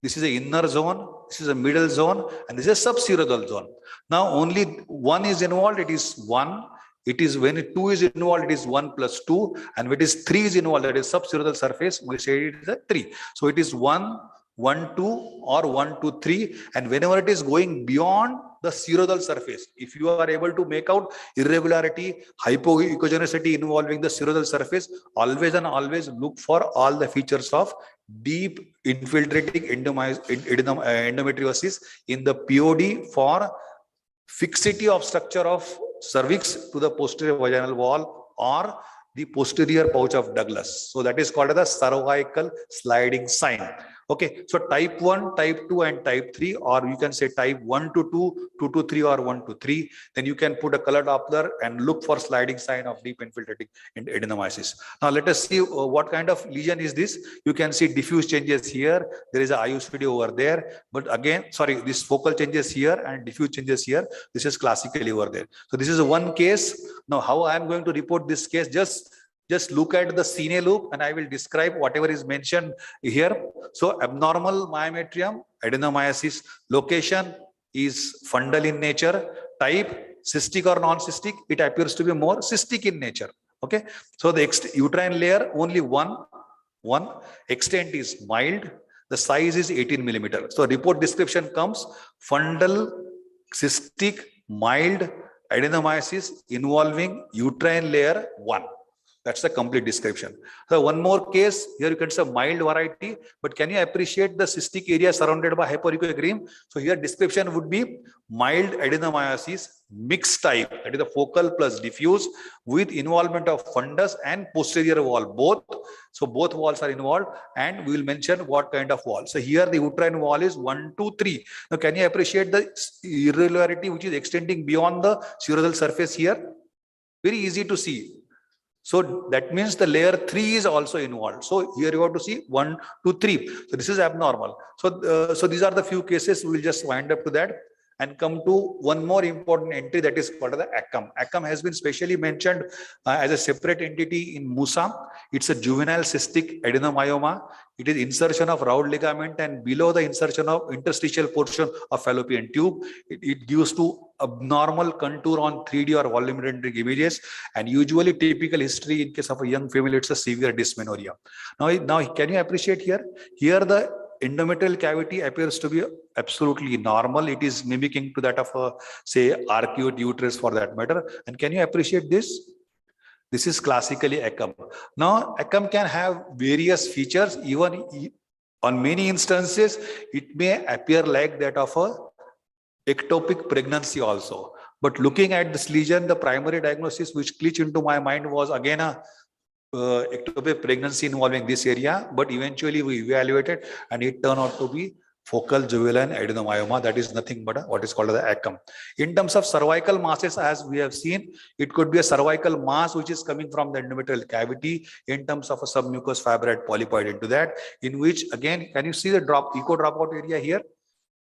This is the inner zone, this is a middle zone, and this is a subserosal zone. Now, only one is involved, it is 1. It is when 2 is involved, it is 1 plus 2. And when it is 3 is involved, that is subserosal surface, we say it is a 3. So it is 1, 1, 2 or 1, 2, 3. And whenever it is going beyond the serosal surface, if you are able to make out irregularity, hypoechogenicity involving the serosal surface, always and always look for all the features of deep infiltrating endometriosis in the POD for fixity of structure of cervix to the posterior vaginal wall or the posterior pouch of Douglas. So that is called as the cervical sliding sign. Okay, so type 1, type 2 and type 3, or you can say type 1 to 2, 2 to 3 or 1 to 3. Then you can put a color Doppler and look for sliding sign of deep infiltrating adenomyosis. Now let us see what kind of lesion is this. You can see diffuse changes here. There is a IUCD over there. But again, sorry, this focal changes here and diffuse changes here. This is classically over there. So this is one case. Now how I am going to report this case, just look at the cine loop and I will describe whatever is mentioned here. So abnormal myometrium, adenomyosis, location is fundal in nature, type cystic or non-cystic, it appears to be more cystic in nature. Okay, so the uterine layer only one extent is mild. The size is 18 millimeter. So report description comes fundal, cystic, mild adenomyosis involving uterine layer 1. That's the complete description. So one more case here, you can say mild variety, but can you appreciate the cystic area surrounded by hyperechoic rim? So here description would be mild adenomyosis, mixed type, that is the focal plus diffuse, with involvement of fundus and posterior wall, both. So both walls are involved, and we will mention what kind of wall. So here the uterine wall is 1, 2, 3. Now can you appreciate the irregularity which is extending beyond the serosal surface here? Very easy to see. So that means the layer 3 is also involved. So here you have to see 1, 2, 3. So this is abnormal. So these are the few cases. We will just wind up to that and come to one more important entry, that is called the ACCM. ACCM has been specially mentioned as a separate entity in MUSA. It's a juvenile cystic adenomyoma. It is insertion of rowed ligament, and below the insertion of interstitial portion of fallopian tube. It gives to abnormal contour on 3D or volumetric images, and usually typical history in case of a young female, it's a severe dysmenorrhea. Now can you appreciate here? Here the endometrial cavity appears to be absolutely normal. It is mimicking to that of a, say, arcuate uterus for that matter. And can you appreciate this? This is classically ACCM. Now ACCM can have various features. Even on many instances, it may appear like that of a ectopic pregnancy also. But looking at this lesion, the primary diagnosis which glitched into my mind was again a ectopic pregnancy involving this area, but eventually we evaluated and it turned out to be focal juvenile adenomyoma. That is nothing but what is called the ACCM. In terms of cervical masses, as we have seen, it could be a cervical mass which is coming from the endometrial cavity in terms of a submucous fibroid polypoid into that, in which again, can you see the echo dropout area here?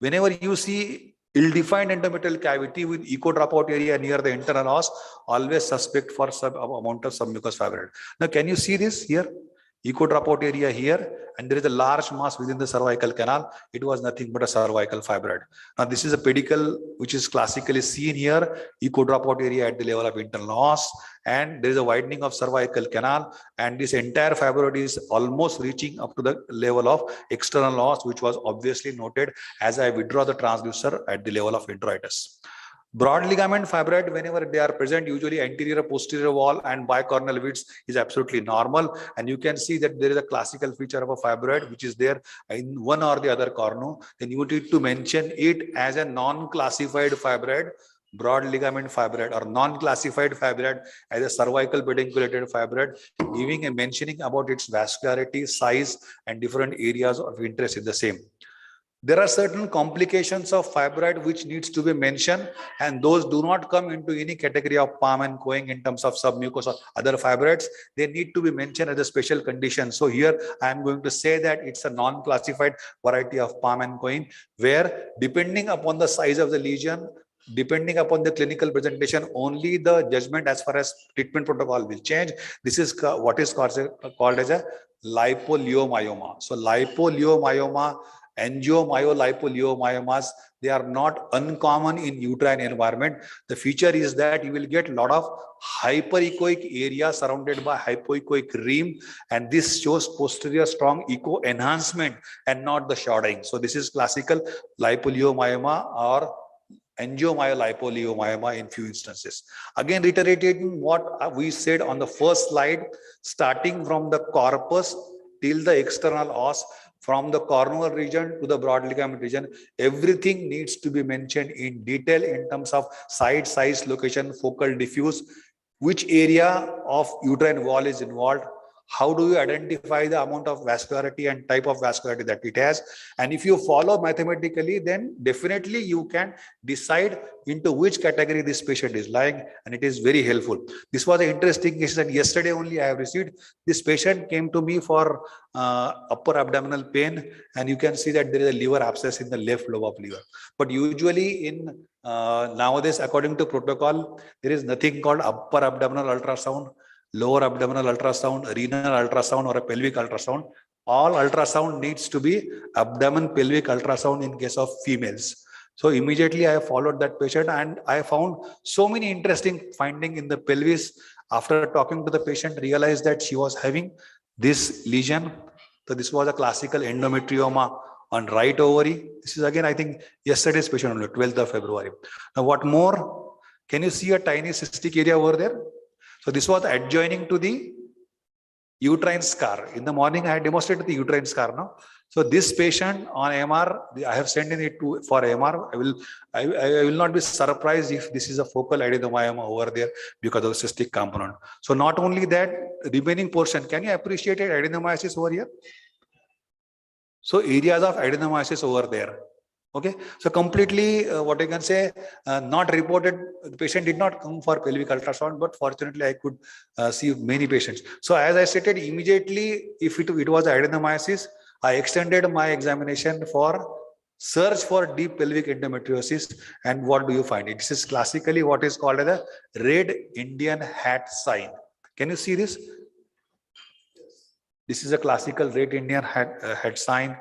Whenever you see ill-defined endometrial cavity with echo dropout area near the internal os, always suspect for some amount of submucous fibroid. Now, can you see this here? Echo dropout area here, and there is a large mass within the cervical canal. It was nothing but a cervical fibroid. Now, this is a pedicle which is classically seen here, echo dropout area at the level of internal os, and there is a widening of cervical canal, and this entire fibroid is almost reaching up to the level of external os, which was obviously noted as I withdraw the transducer at the level of introitus. Broad ligament fibroid, whenever they are present, usually anterior posterior wall and bicornal widths is absolutely normal. And you can see that there is a classical feature of a fibroid which is there in one or the other corner. Then you need to mention it as a non-classified fibroid, broad ligament fibroid, or non-classified fibroid as a cervical pedunculated fibroid, giving a mentioning about its vascularity, size, and different areas of interest in the same. There are certain complications of fibroid which needs to be mentioned, and those do not come into any category of palm and coing in terms of submucous or other fibroids. They need to be mentioned as a special condition. So here I am going to say that it's a non-classified variety of palm and coing, where depending upon the size of the lesion, depending upon the clinical presentation, only the judgment as far as treatment protocol will change. This is what is called as a lipoleomyoma. So lipoleomyoma, angiomyolipoleomyomas, they are not uncommon in uterine environment. The feature is that you will get a lot of hyperechoic area surrounded by hypoechoic rim, and this shows posterior strong echo enhancement and not the shorting. So this is classical lipoleomyoma or angiomyolipoleomyoma in few instances. Again, reiterating what we said on the first slide, starting from the corpus till the external os, from the corneal region to the broad ligament region, everything needs to be mentioned in detail in terms of site, size, location, focal, diffuse, which area of uterine wall is involved, how do you identify the amount of vascularity and type of vascularity that it has. And if you follow mathematically, then definitely you can decide into which category this patient is lying, and it is very helpful. This was an interesting case, and yesterday only I have received. This patient came to me for upper abdominal pain, and you can see that there is a liver abscess in the left lobe of liver. But usually in nowadays, according to protocol, there is nothing called upper abdominal ultrasound, lower abdominal ultrasound, renal ultrasound, or a pelvic ultrasound. All ultrasound needs to be abdomen pelvic ultrasound in case of females. So immediately I followed that patient, and I found so many interesting findings in the pelvis. After talking to the patient, realized that she was having this lesion. So this was a classical endometrioma on right ovary. This is again, I think, yesterday's patient only, 12th of February. Now, what more? Can you see a tiny cystic area over there? So this was adjoining to the uterine scar. In the morning, I had demonstrated the uterine scar now. So this patient on MR, I have sent in it for MR. I will not be surprised if this is a focal adenomyoma over there because of the cystic component. So not only that, remaining portion, can you appreciate it, adenomyosis over here? So areas of adenomyosis over there. Okay, so completely what I can say, not reported. The patient did not come for pelvic ultrasound, but fortunately I could see many patients. So as I stated, immediately if it was adenomyosis, I extended my examination for search for deep pelvic endometriosis. And what do you find? This is classically what is called as a red Indian hat sign. Can you see this? This is a classical red Indian hat sign,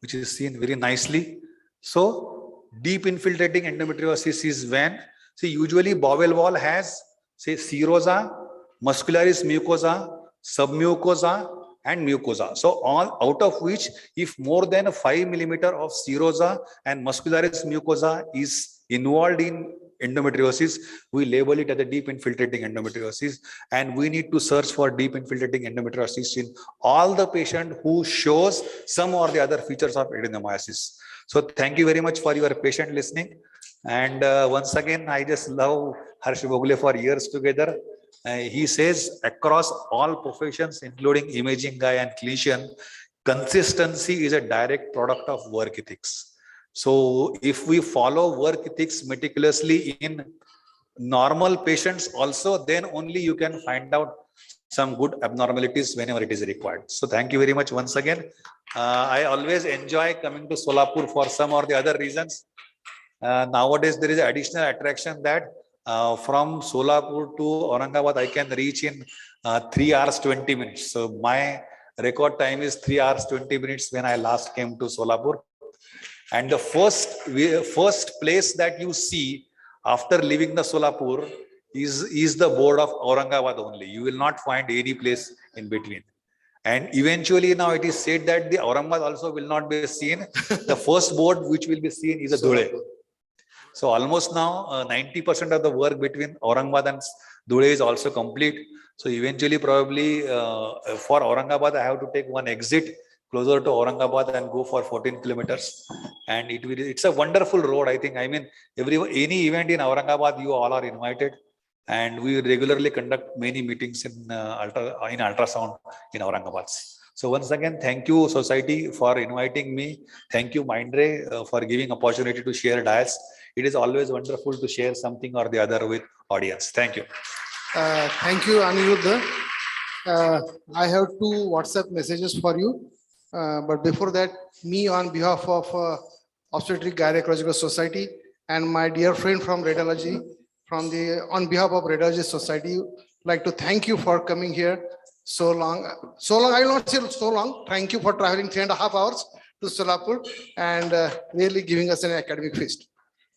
which is seen very nicely. So deep infiltrating endometriosis is when, see, usually bowel wall has, say, serosa, muscularis mucosa, submucosa, and mucosa. So all out of which, if more than 5 millimeter of serosa and muscularis mucosa is involved in endometriosis, we label it as a deep infiltrating endometriosis, and we need to search for deep infiltrating endometriosis in all the patient who shows some or the other features of adenomyosis. So thank you very much for your patient listening. And once again, I just love Harsh Bogle for years together. He says across all professions, including imaging guy and clinician, consistency is a direct product of work ethics. So if we follow work ethics meticulously in normal patients also, then only you can find out some good abnormalities whenever it is required. So thank you very much once again. I always enjoy coming to Solapur for some or the other reasons. Nowadays, there is an additional attraction that from Solapur to Aurangabad, I can reach in 3 hours 20 minutes. So my record time is 3 hours 20 minutes when I last came to Solapur. And the first place that you see after leaving the Solapur is the board of Aurangabad only. You will not find any place in between. And eventually now it is said that the Aurangabad also will not be seen. The first board which will be seen is a Dhule. So almost now 90% of the work between Aurangabad and Dhule is also complete. So eventually probably for Aurangabad, I have to take one exit closer to Aurangabad and go for 14 kilometers. And it's a wonderful road. I think, I mean, any event in Aurangabad, you all are invited. And we regularly conduct many meetings in ultrasound in Aurangabad. So once again, thank you society for inviting me. Thank you Mindray for giving opportunity to share diets. It is always wonderful to share something or the other with audience. Thank you.
Thank you, Aniruddha. I have 2 WhatsApp messages for you. But before that, me on behalf of Obstetric Gynecological Society and my dear friend from Radiology, on behalf of Radiology Society, like to thank you for coming here so long. I will not say so long. Thank you for traveling 3.5 hours to Solapur and really giving us an academic feast.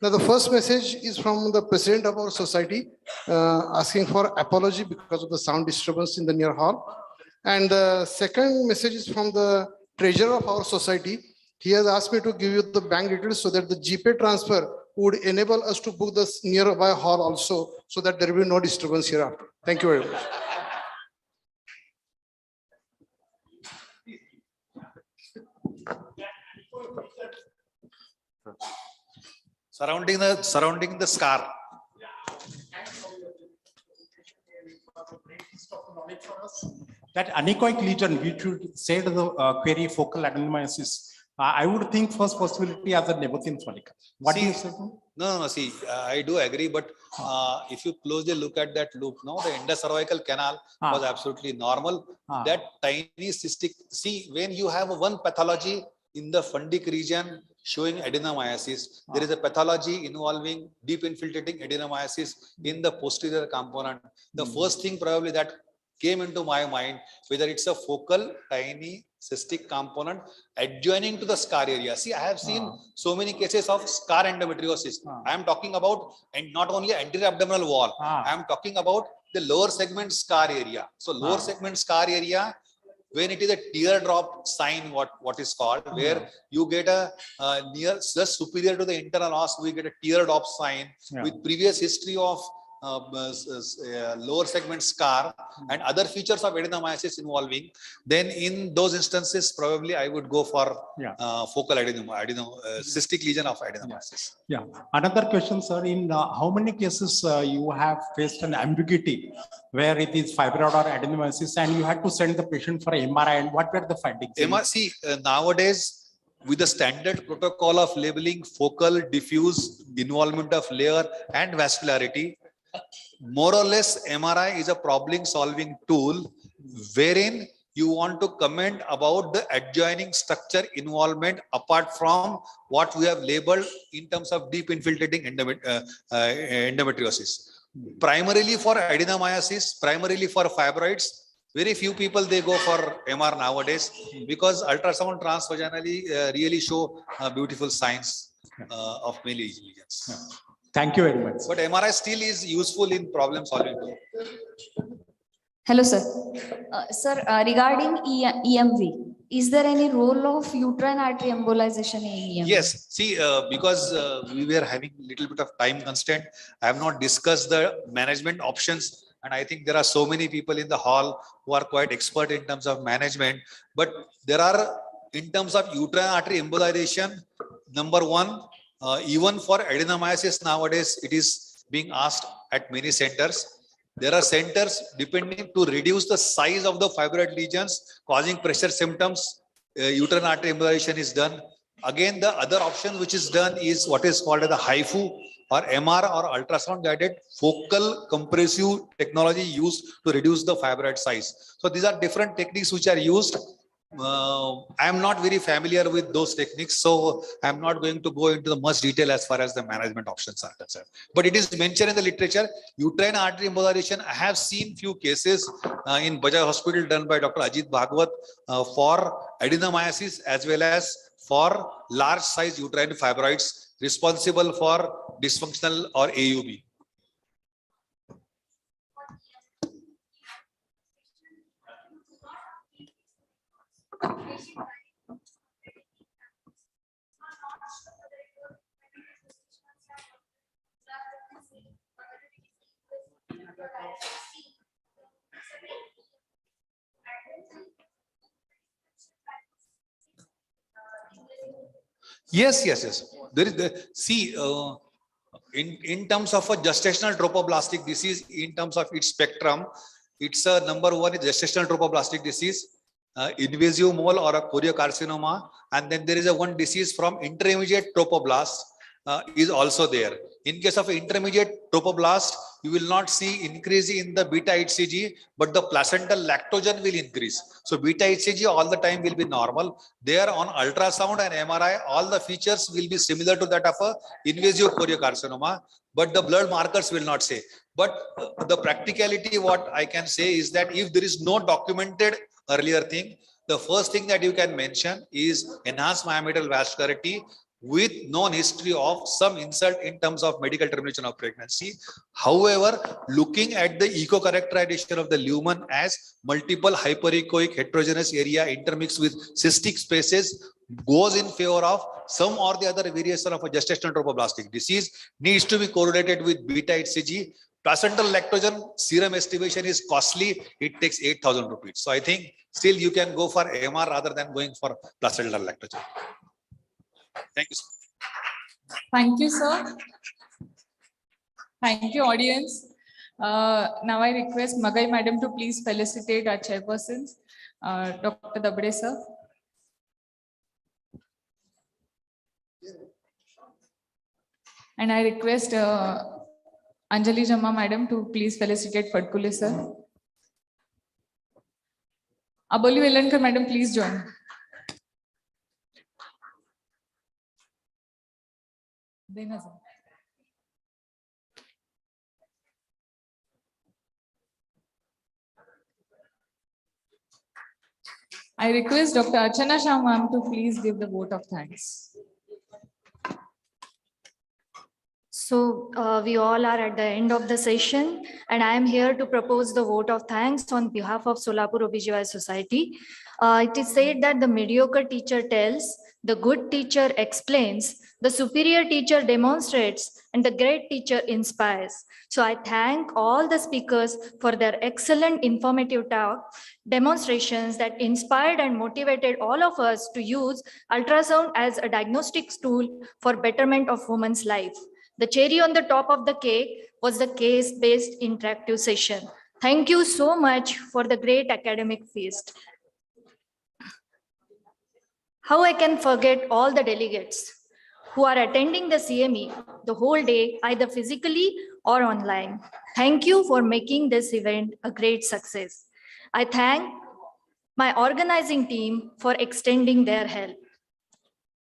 Now, the first message is from the president of our society, asking for apology because of the sound disturbance in the near hall. And the second message is from the treasurer of our society. He has asked me to give you the bank details so that the GPay transfer would enable us to book this nearby hall also, so that there will be no disturbance hereafter. Thank you very much.
Surrounding the scar.
That anechoic lesion, we should say to the query focal adenomyosis. I would think first possibility as a Nebothin follicle. What do you say?
No. See, I do agree, but if you closely look at that loop, no, the endocervical canal was absolutely normal. That tiny cystic. See, when you have one pathology in the fundic region showing adenomyosis, there is a pathology involving deep infiltrating adenomyosis in the posterior component. The first thing probably that came into my mind, whether it's a focal tiny cystic component adjoining to the scar area. See, I have seen so many cases of scar endometriosis. I am talking about, and not only anterior abdominal wall, I am talking about the lower segment scar area. So lower segment scar area, when it is a teardrop sign, what is called, where you get a near just superior to the internal os, we get a teardrop sign with previous history of lower segment scar and other features of adenomyosis involving, then in those instances, probably I would go for focal cystic lesion of adenomyosis.
Yeah. Another question, sir. In how many cases you have faced an ambiguity where it is fibroid or adenomyosis, and you had to send the patient for MRI, and what were the findings?
See, nowadays, with the standard protocol of labeling focal, diffuse, involvement of layer and vascularity, more or less MRI is a problem solving tool wherein you want to comment about the adjoining structure involvement apart from what we have labeled in terms of deep infiltrating endometriosis. Primarily for adenomyosis, primarily for fibroids, very few people they go for MR nowadays because ultrasound transvaginally really show beautiful signs of male lesions.
Thank you very much.
But MRI still is useful in problem solving.
Hello, sir. Sir, regarding EMV, is there any role of uterine artery embolization in EMV?
Yes. See, because we were having a little bit of time constraint, I have not discussed the management options. And I think there are so many people in the hall who are quite expert in terms of management. But there are, in terms of uterine artery embolization, number one, even for adenomyosis nowadays, it is being asked at many centers. There are centers depending to reduce the size of the fibroid lesions causing pressure symptoms. Uterine artery embolization is done. Again, the other option which is done is what is called as the HIFU or MR or ultrasound guided focal compressive technology used to reduce the fibroid size. So these are different techniques which are used. I am not very familiar with those techniques, so I am not going to go into the much detail as far as the management options are concerned. But it is mentioned in the literature, uterine artery embolization. I have seen few cases in Bajaj Hospital done by Dr. Ajit Bhagwat for adenomyosis as well as for large size uterine fibroids responsible for dysfunctional or AUB. Yes. There is the in terms of a gestational trophoblastic disease, in terms of its spectrum, it's a number one is gestational trophoblastic disease, invasive mole or a choriocarcinoma, and then there is a one disease from intermediate trophoblast is also there. In case of intermediate trophoblast, you will not see increase in the beta HCG, but the placental lactogen will increase. So beta HCG all the time will be normal. There on ultrasound and MRI, all the features will be similar to that of a invasive choriocarcinoma, but the blood markers will not say. But the practicality, what I can say is that if there is no documented earlier thing, the first thing that you can mention is enhanced myometrial vascularity with known history of some insult in terms of medical termination of pregnancy. However, looking at the echo-characterization of the lumen as multiple hyperechoic heterogeneous area intermixed with cystic spaces goes in favor of some or the other variation of a gestational trophoblastic disease, needs to be correlated with beta HCG. Placental lactogen serum estimation is costly. It takes 8,000 rupees. So I think still you can go for MR rather than going for placental lactogen. Thank you, sir.
Thank you, sir. Thank you, audience. Now I request Magai Madam to please felicitate our chairpersons, Dr. Dabde, sir. And I request Anjali Jamma Madam to please felicitate Fadkule, sir. Aboli Velankar Madam, please join. I request Dr. Archana Shah ma'am to please give the vote of thanks.
So we all are at the end of the session, and I am here to propose the vote of thanks on behalf of Solapur OBGY Society. It is said that the mediocre teacher tells, the good teacher explains, the superior teacher demonstrates, and the great teacher inspires. So I thank all the speakers for their excellent informative talk, demonstrations that inspired and motivated all of us to use ultrasound as a diagnostic tool for betterment of women's life. The cherry on the top of the cake was the case-based interactive session. Thank you so much for the great academic feast. How I can forget all the delegates who are attending the CME the whole day, either physically or online. Thank you for making this event a great success. I thank my organizing team for extending their help.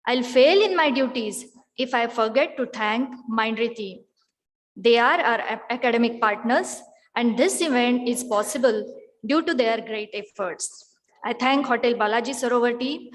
I'll fail in my duties if I forget to thank Mindray team. They are our academic partners, and this event is possible due to their great efforts. I thank Hotel Balaji Sarovar team,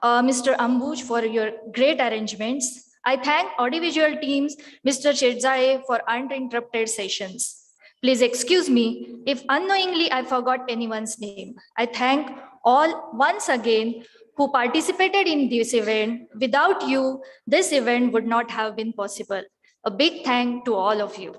Mr. Ambuj for your great arrangements. I thank audiovisual teams, Mr. Chedzae for uninterrupted sessions. Please excuse me if unknowingly I forgot anyone's name. I thank all once again who participated in this event. Without you, this event would not have been possible. A big thank to all of you.